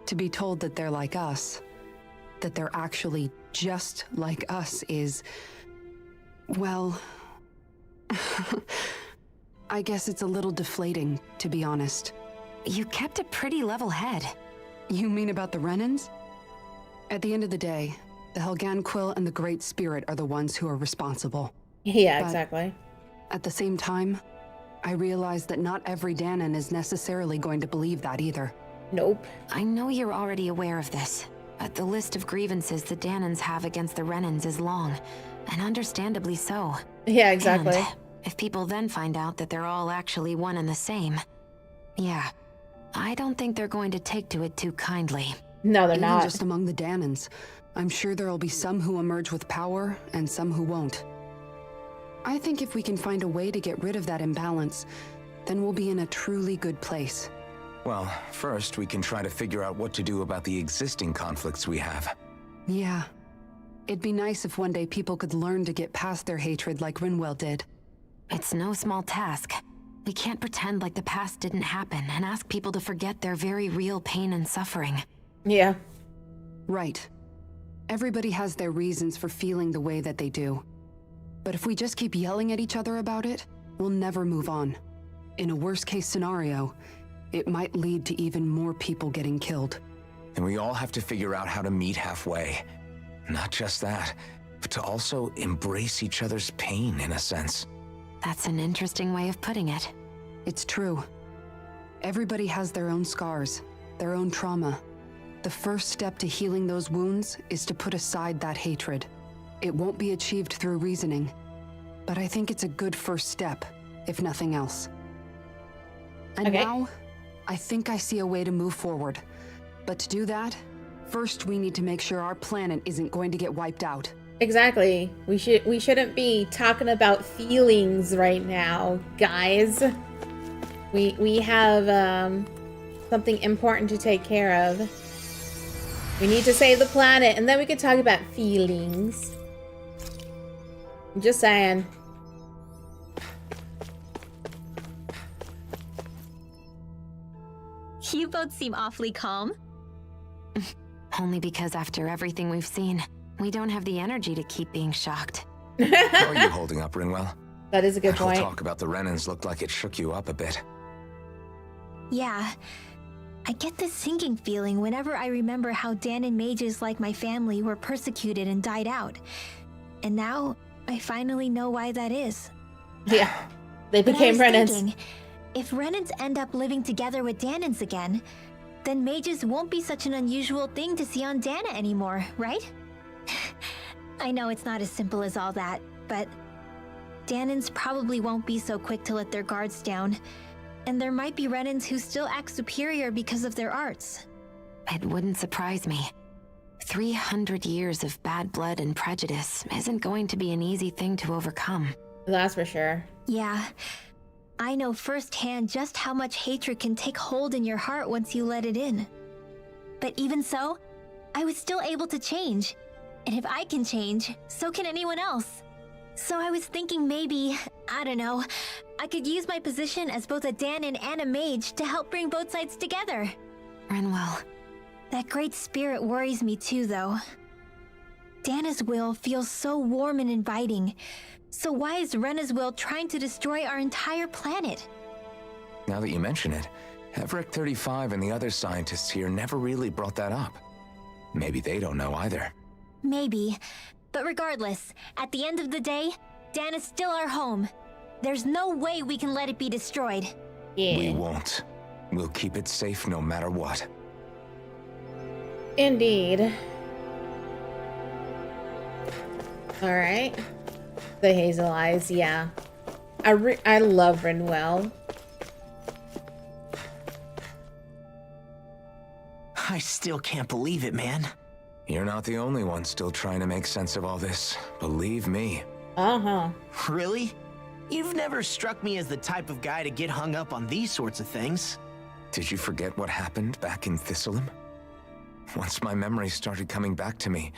to be told that they're like us, that they're actually just like us is, well, I guess it's a little deflating, to be honest. You kept a pretty level head. You mean about the Renans? At the end of the day, the Helganquil and the Great Spirit are the ones who are responsible. Yeah, But exactly. at the same time, I realize that not every Danan is necessarily going to believe that either. Nope. I know you're already aware of this, but the list of grievances the Danans have against the Renans is long, and understandably so. Yeah, exactly. And if people then find out that they're all actually one and the same, yeah, I don't think they're going to take to it too kindly. No, they're Even not. just among the Danans, I'm sure there'll be some who emerge with power and some who won't. I think if we can find a way to get rid of that imbalance, then we'll be in a truly good place. Well, first we can try to figure out what to do about the existing conflicts we have. Yeah. It'd be nice if one day people could learn to get past their hatred like Rinwell did. It's no small task. We can't pretend like the past didn't happen and ask people to forget their very real pain and suffering. Yeah. Right. Everybody has their reasons for feeling the way that they do. But if we just keep yelling at each other about it, we'll never move on. In a worst-case scenario, it might lead to even more people getting killed. And we all have to figure out how to meet halfway. Not just that, but to also embrace each other's pain in a sense. That's an interesting way of putting it. It's true. Everybody has their own scars, their own trauma. The first step to healing those wounds is to put aside that hatred. It won't be achieved through reasoning, but I think it's a good first step, if nothing else. And now, I think I see a way to move forward. But to do that, first we need to make sure our planet isn't going to get wiped out. Exactly. We shouldn't be talking about feelings right now, guys. We have something important to take care of. We need to save the planet, and then we can talk about feelings. I'm just saying. You both seem awfully calm. Only because after everything we've seen, we don't have the energy to keep being shocked. How are you holding up, Rinwell? That is a good That whole point. talk about the Renans looked like it shook you up a bit. Yeah. I get this sinking feeling whenever I remember how Danan mages like my family were persecuted and died out. And now, I finally know why that is. Yeah. They But I became was Renans. thinking, if Renans end up living together with Danans again, then mages won't be such an unusual thing to see on Dana anymore, right? I know it's not as simple as all that, but Danans probably won't be so quick to let their guards down. And there might be Renans who still act superior because of their arts. It wouldn't surprise me. 300 years of bad blood and prejudice isn't going to be an easy thing to overcome. That's for sure. Yeah. I know firsthand just how much hatred can take hold in your heart once you let it in. But even so, I was still able to change. And if I can change, so can anyone else. So I was thinking maybe, I don't know, I could use my position as both a Danan and a mage to help bring both sides together. Rinwell. That great spirit worries me too, though. Dana's will feels so warm and inviting. So why is Rena's will trying to destroy our entire planet? Now that you mention it, Everett 35 and the other scientists here never really brought that up. Maybe they don't know either. Maybe. But regardless, at the end of the day, Dan is still our home. There's no way we can let it be destroyed. Yeah. We won't. We'll keep it safe no matter what. Indeed. Alright. The hazel eyes, yeah. I love Rinwell. I still can't believe it, man. You're not the only one still trying to make sense of all this. Believe me. Uh-huh. Really? You've never struck me as the type of guy to get hung up on these sorts of things. Did you forget what happened back in Thistleum? Once my memory started coming back to me,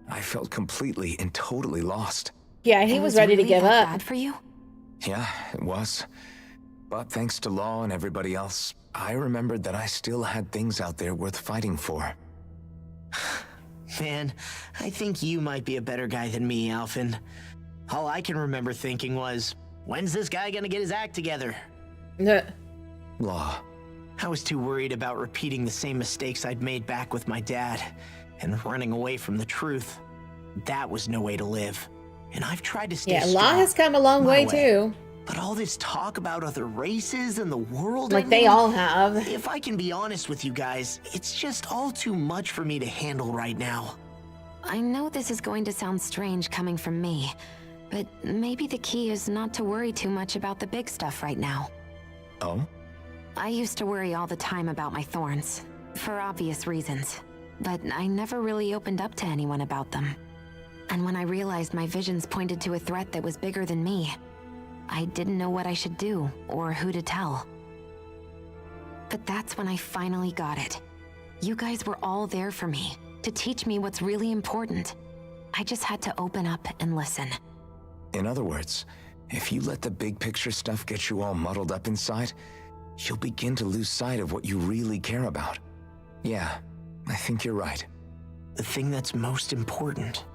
I felt completely and totally lost. Yeah, he was ready to give up. Bad for you? Yeah, it was. But thanks to Law and everybody else, I remembered that I still had things out there worth fighting for. Man, I think you might be a better guy than me, Alphen. All I can remember thinking was, when's this guy gonna get his act together? Law. I was too worried about repeating the same mistakes I'd made back with my dad, and running away from the truth. That was no way to live. And I've tried to stay strong. Law has come a long way too. But all this talk about other races and the world, like they all have. If I can be honest with you guys, it's just all too much for me to handle right now. I know this is going to sound strange coming from me, but maybe the key is not to worry too much about the big stuff right now. Oh? I used to worry all the time about my thorns, for obvious reasons, but I never really opened up to anyone about them. And when I realized my visions pointed to a threat that was bigger than me, I didn't know what I should do or who to tell. But that's when I finally got it. You guys were all there for me, to teach me what's really important. I just had to open up and listen. In other words, if you let the big picture stuff get you all muddled up inside, you'll begin to lose sight of what you really care about. Yeah, I think you're right. The thing that's most important,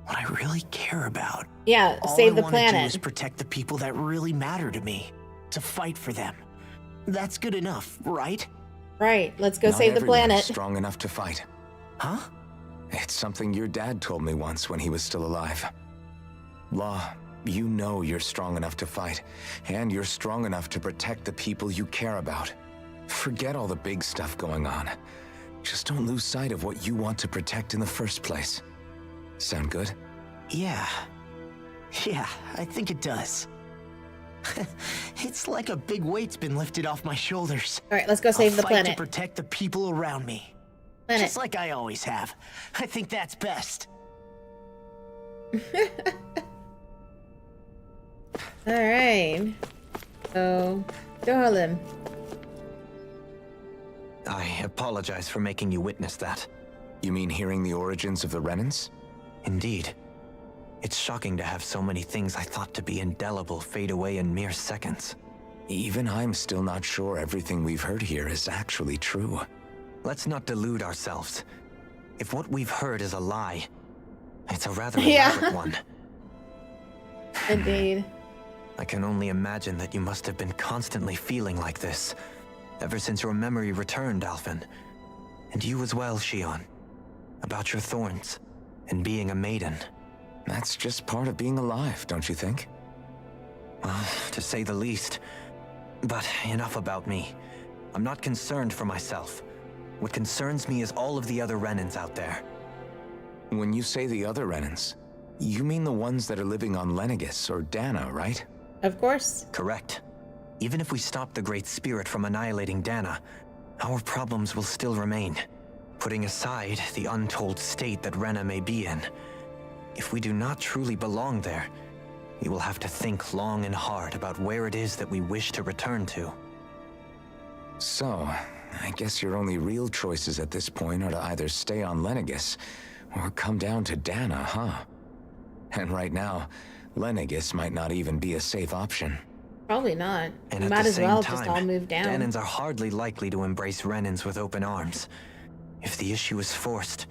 what I really care about. Yeah, save the All I want to do planet. is protect the people that really matter to me, to fight for them. That's good enough, right? Right, let's go Not save the everyone is planet. strong enough to fight. Huh? It's something your dad told me once when he was still alive. Law, you know you're strong enough to fight, and you're strong enough to protect the people you care about. Forget all the big stuff going on. Just don't lose sight of what you want to protect in the first place. Sound good? Yeah. Yeah, I think it does. It's like a big weight's been lifted off my shoulders. All right, let's go save I'll the fight planet. to protect the people around me. Planet. Just like I always have. I think that's best. All right. So, darling. I apologize for making you witness that. You mean hearing the origins of the Renans? Indeed. It's shocking to have so many things I thought to be indelible fade away in mere seconds. Even I'm still not sure everything we've heard here is actually true. Let's not delude ourselves. If what we've heard is a lie, it's a rather Yeah. elaborate one. Indeed. I can only imagine that you must have been constantly feeling like this, ever since your memory returned, Alphen. And you as well, Shion. About your thorns, and being a maiden. That's just part of being alive, don't you think? Well, to say the least. But enough about me. I'm not concerned for myself. What concerns me is all of the other Renans out there. When you say the other Renans, you mean the ones that are living on Lenegis or Dana, right? Of course. Correct. Even if we stop the Great Spirit from annihilating Dana, our problems will still remain. Putting aside the untold state that Rena may be in, if we do not truly belong there, we will have to think long and hard about where it is that we wish to return to. So, I guess your only real choices at this point are to either stay on Lenegis or come down to Dana, huh? And right now, Lenegis might not even be a safe option. Probably not. And We at might the as same well time, just all move down. Danans are hardly likely to embrace Renans with open arms. If the issue is forced,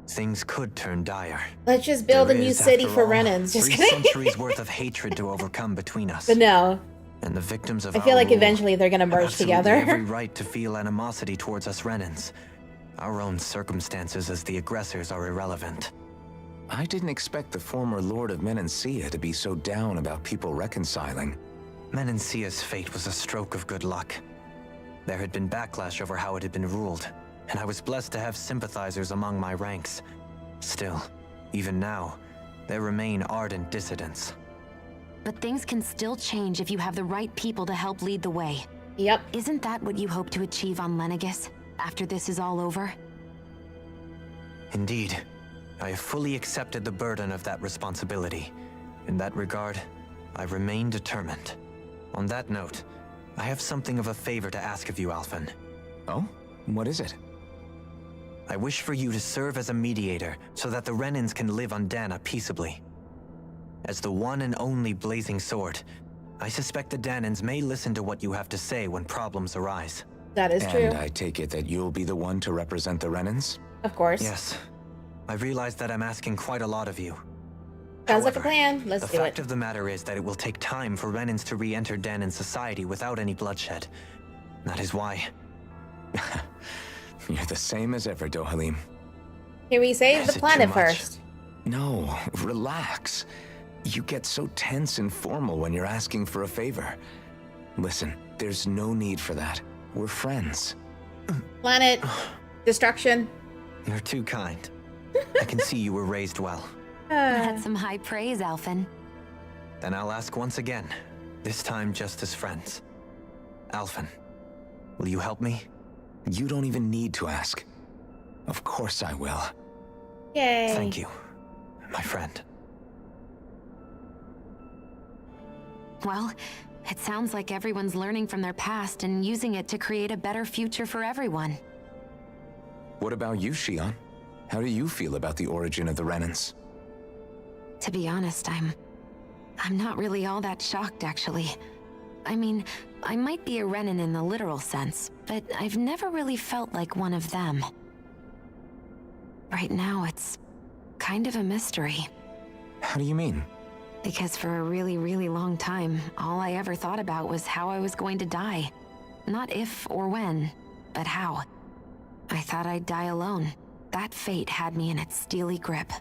things could turn dire. Let's just build There a new is, city after for all, Renans. Just 3 kidding. centuries worth of hatred to overcome between us. But no. And the victims of I feel our like rule eventually they're gonna have merge absolutely together. every right to feel animosity towards us Renans. Our own circumstances as the aggressors are irrelevant. I didn't expect the former Lord of Menancia to be so down about people reconciling. Menancia's fate was a stroke of good luck. There had been backlash over how it had been ruled, and I was blessed to have sympathizers among my ranks. Still, even now, there remain ardent dissidents. But things can still change if you have the right people to help lead the way. Yep. Isn't that what you hope to achieve on Lenegis, after this is all over? Indeed, I have fully accepted the burden of that responsibility. In that regard, I remain determined. On that note, I have something of a favor to ask of you, Alphen. Oh? What is it? I wish for you to serve as a mediator so that the Renans can live on Dana peaceably. As the one and only Blazing Sword, I suspect the Danans may listen to what you have to say when problems arise. That is true. And I take it that you'll be the one to represent the Renans? Of course. Yes. I realize that I'm asking quite a lot of you. Sounds like a However, plan. Let's do the fact it. of the matter is that it will take time for Renans to re-enter Danan society without any bloodshed. That is why. You're the same as ever, Dohalim. Can we save Is the it planet too much? first? No, relax. You get so tense and formal when you're asking for a favor. Listen, there's no need for that. We're friends. Planet destruction. You're too kind. I can see you were raised well. That's some high praise, Alphen. Then I'll ask once again, this time just as friends. Alphen, will you help me? You don't even need to ask. Of course I will. Yay. Thank you, my friend. Well, it sounds like everyone's learning from their past and using it to create a better future for everyone. What about you, Shion? How do you feel about the origin of the Renans? To be honest, I'm not really all that shocked, actually. I mean, I might be a Renan in the literal sense, but I've never really felt like one of them. Right now, it's kind of a mystery. How do you mean? Because for a really, really long time, all I ever thought about was how I was going to die. Not if or when, but how. I thought I'd die alone. That fate had me in its steely grip.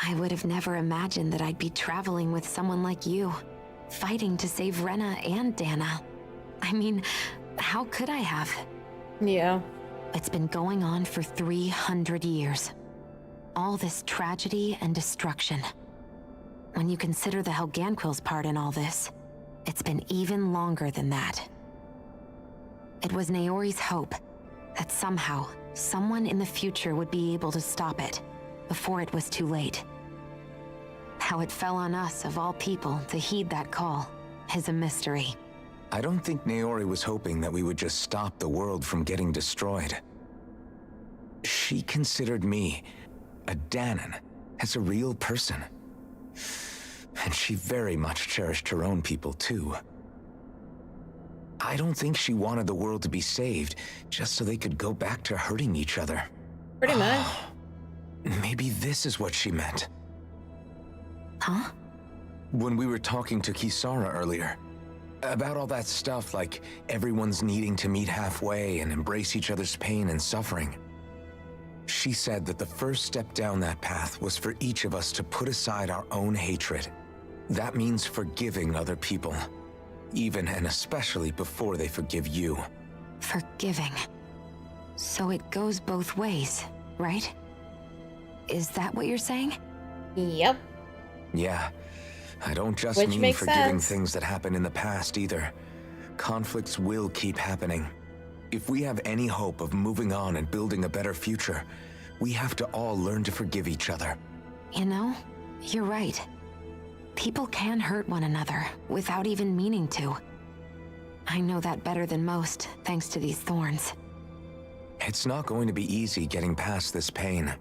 I would have never imagined that I'd be traveling with someone like you, fighting to save Rena and Dana. I mean, how could I have? Yeah. It's been going on for 300 years. All this tragedy and destruction. When you consider the Helganquil's part in all this, it's been even longer than that. It was Naori's hope that somehow, someone in the future would be able to stop it before it was too late. How it fell on us, of all people, to heed that call is a mystery. I don't think Naori was hoping that we would just stop the world from getting destroyed. She considered me, a Danan, as a real person. And she very much cherished her own people, too. I don't think she wanted the world to be saved just so they could go back to hurting each other. Pretty much. Maybe this is what she meant. Huh? When we were talking to Kisara earlier, about all that stuff like everyone's needing to meet halfway and embrace each other's pain and suffering. She said that the first step down that path was for each of us to put aside our own hatred. That means forgiving other people, even and especially before they forgive you. Forgiving. So it goes both ways, right? Is that what you're saying? Yep. Yeah. I don't just Which mean makes forgiving sense. things that happened in the past either. Conflicts will keep happening. If we have any hope of moving on and building a better future, we have to all learn to forgive each other. You know, you're right. People can hurt one another without even meaning to. I know that better than most, thanks to these thorns. It's not going to be easy getting past this pain.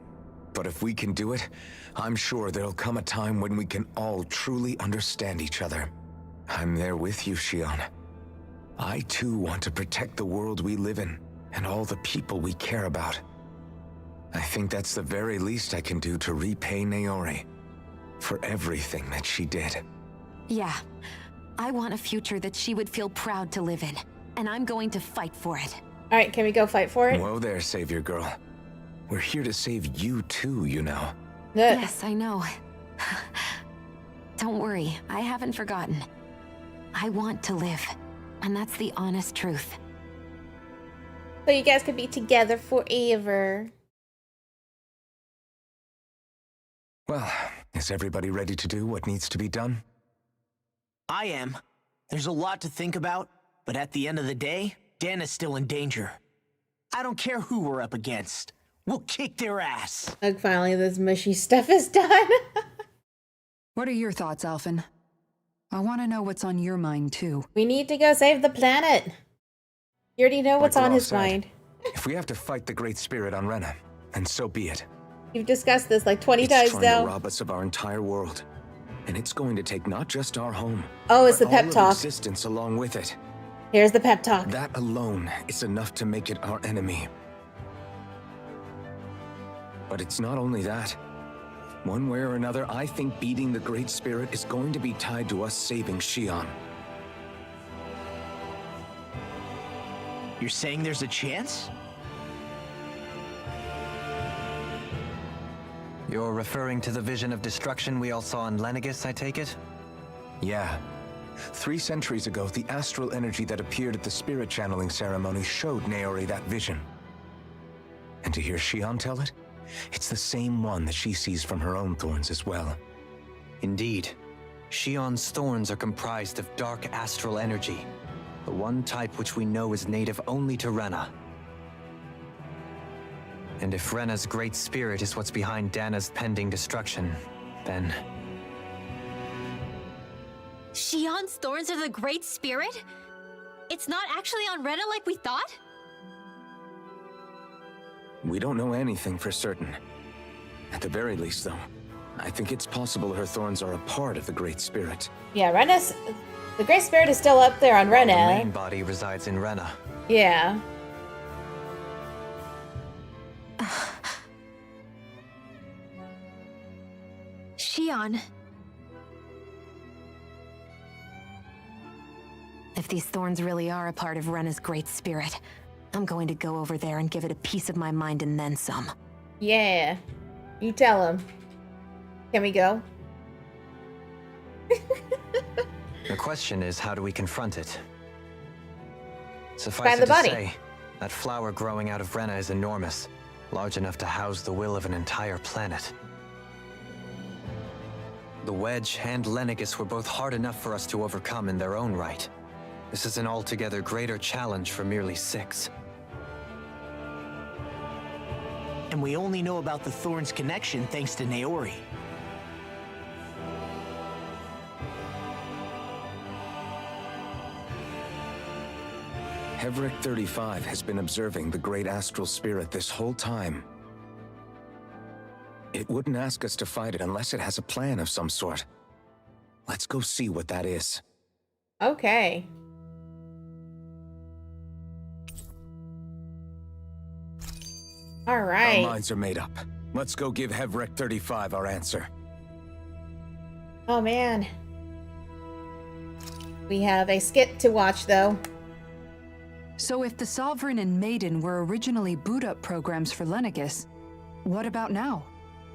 But if we can do it, I'm sure there'll come a time when we can all truly understand each other. I'm there with you, Shion. I too want to protect the world we live in, and all the people we care about. I think that's the very least I can do to repay Naori for everything that she did. Yeah, I want a future that she would feel proud to live in, and I'm going to fight for it. All right, can we go fight for it? Whoa there, Savior Girl. We're here to save you too, you know. Yes, I know. Don't worry, I haven't forgotten. I want to live, and that's the honest truth. So you guys could be together forever. Well, is everybody ready to do what needs to be done? I am. There's a lot to think about, but at the end of the day, Dana's still in danger. I don't care who we're up against. We'll kick their ass. Like, finally, this mushy stuff is done. What are your thoughts, Alphen? I want to know what's on your mind, too. We need to go save the planet. You already know what's Like on Law his said, mind. If we have to fight the Great Spirit on Rena, then so be it. You've discussed this like 20 It's times trying now. to rob us of our entire world. And it's going to take not just our home. Oh, it's the but pep all of talk. existence along with it. Here's the pep talk. That alone is enough to make it our enemy. But it's not only that. One way or another, I think beating the Great Spirit is going to be tied to us saving Xion. You're saying there's a chance? You're referring to the vision of destruction we all saw in Lenegis, I take it? Yeah. 3 centuries ago, the astral energy that appeared at the spirit channeling ceremony showed Naori that vision. And to hear Xion tell it, it's the same one that she sees from her own thorns as well. Indeed. Xion's thorns are comprised of dark astral energy, the one type which we know is native only to Rena. And if Rena's great spirit is what's behind Dana's pending destruction, then... Xion's thorns are the Great Spirit? It's not actually on Rena like we thought? We don't know anything for certain. At the very least, though, I think it's possible her thorns are a part of the Great Spirit. Yeah, Rena's... The Great Spirit is still up there on Rena. The main body resides in Rena. Yeah. Xion. If these thorns really are a part of Rena's great spirit, I'm going to go over there and give it a piece of my mind and then some. Yeah. You tell him. Can we go? The question is, how do we confront it? Suffice Find it the body. to say, that flower growing out of Rena is enormous, large enough to house the will of an entire planet. The Wedge and Lenegis were both hard enough for us to overcome in their own right. This is an altogether greater challenge for merely 6. And we only know about the Thorns connection thanks to Naori. Hevric 35 has been observing the Great Astral Spirit this whole time. It wouldn't ask us to fight it unless it has a plan of some sort. Let's go see what that is. Okay. All right. Our minds are made up. Let's go give Hevric 35 our answer. Oh, man. We have a skit to watch, though. So if the Sovereign and Maiden were originally boot-up programs for Lenegis, what about now?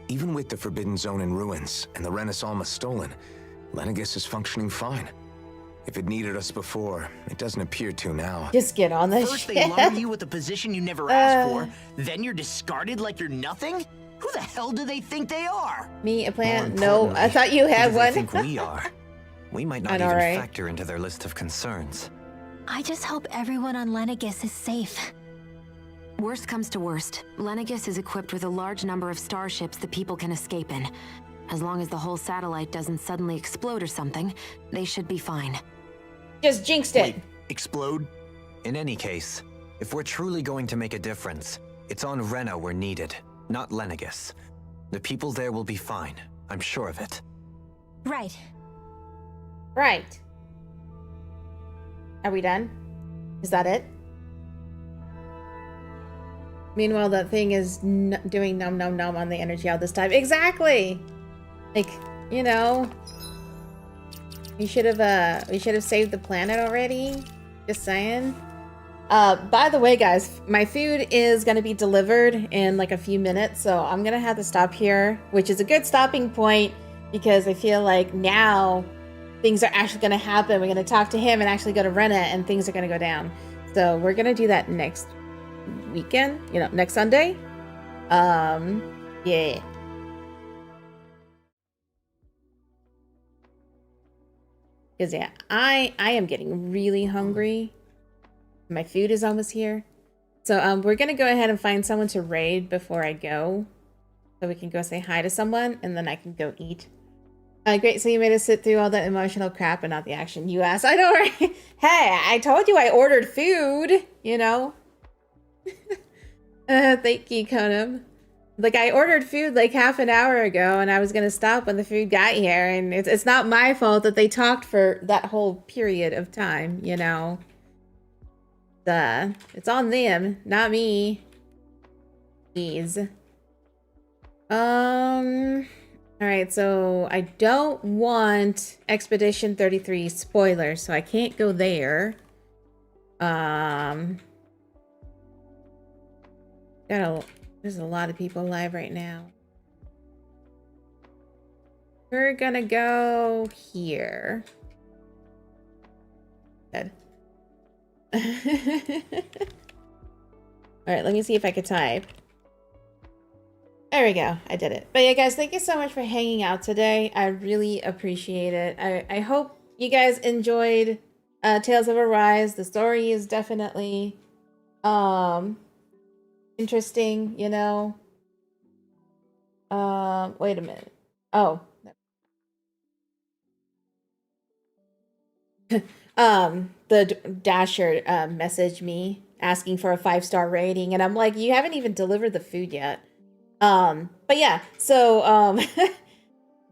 Even with the Forbidden Zone in ruins and the Renis Alma stolen, Lenegis is functioning fine. If it needed us before, it doesn't appear to now. Just get on this First shit. they lumber you with a position you never asked for, then you're discarded like you're nothing? Who the hell do they think they are? Me, a plant? No, I thought you had who do one. they think we are? We might not I know, even right? factor into their list of concerns. I just hope everyone on Lenegis is safe. Worst comes to worst, Lenegis is equipped with a large number of starships that people can escape in. As long as the whole satellite doesn't suddenly explode or something, they should be fine. Just jinxed it. Wait, explode? In any case, if we're truly going to make a difference, it's on Rena we're needed, not Lenegis. The people there will be fine. I'm sure of it. Right. Right. Are we done? Is that it? Meanwhile, that thing is doing nom nom nom on the energy all this time. Exactly. Like, you know, we should have saved the planet already. Just saying. By the way, guys, my food is gonna be delivered in like a few minutes, so I'm gonna have to stop here, which is a good stopping point because I feel like now things are actually gonna happen. We're gonna talk to him and actually go to Rena, and things are gonna go down. So we're gonna do that next weekend, you know, next Sunday. Yeah. Because yeah, I am getting really hungry. My food is almost here. So we're gonna go ahead and find someone to raid before I go. So we can go say hi to someone and then I can go eat. Great, so you made us sit through all that emotional crap and not the action you asked. I know, right? Hey, I told you I ordered food, you know? Thank you, Konam. Like, I ordered food like half an hour ago, and I was gonna stop when the food got here, and it's not my fault that they talked for that whole period of time, you know? It's on them, not me. Please. Alright, so I don't want Expedition 33 spoilers, so I can't go there. There's a lot of people live right now. We're gonna go here. Good. Alright, let me see if I could type. There we go. I did it. But yeah, guys, thank you so much for hanging out today. I really appreciate it. I hope you guys enjoyed Tales of Arise. The story is definitely interesting, you know. Wait a minute. Oh. The Dasher messaged me asking for a 5-star rating, and I'm like, you haven't even delivered the food yet. But yeah, so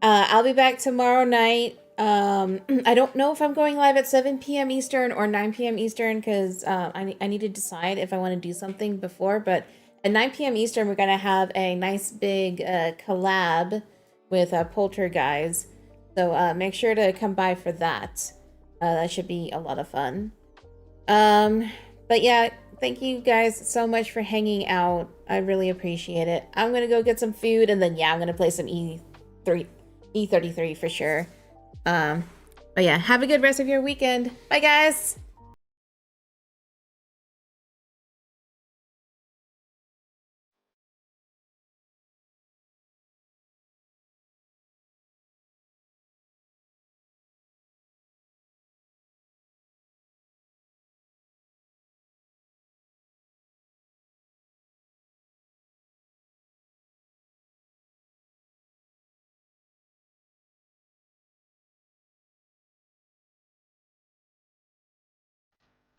I'll be back tomorrow night. I don't know if I'm going live at 7 p.m. Eastern or 9 p.m. Eastern, because I need to decide if I want to do something before. But at 9 p.m. Eastern, we're gonna have a nice big collab with Poltergeist. So make sure to come by for that. That should be a lot of fun. But yeah, thank you guys so much for hanging out. I really appreciate it. I'm gonna go get some food, and then yeah, I'm gonna play some E33 for sure. But yeah, have a good rest of your weekend. Bye guys.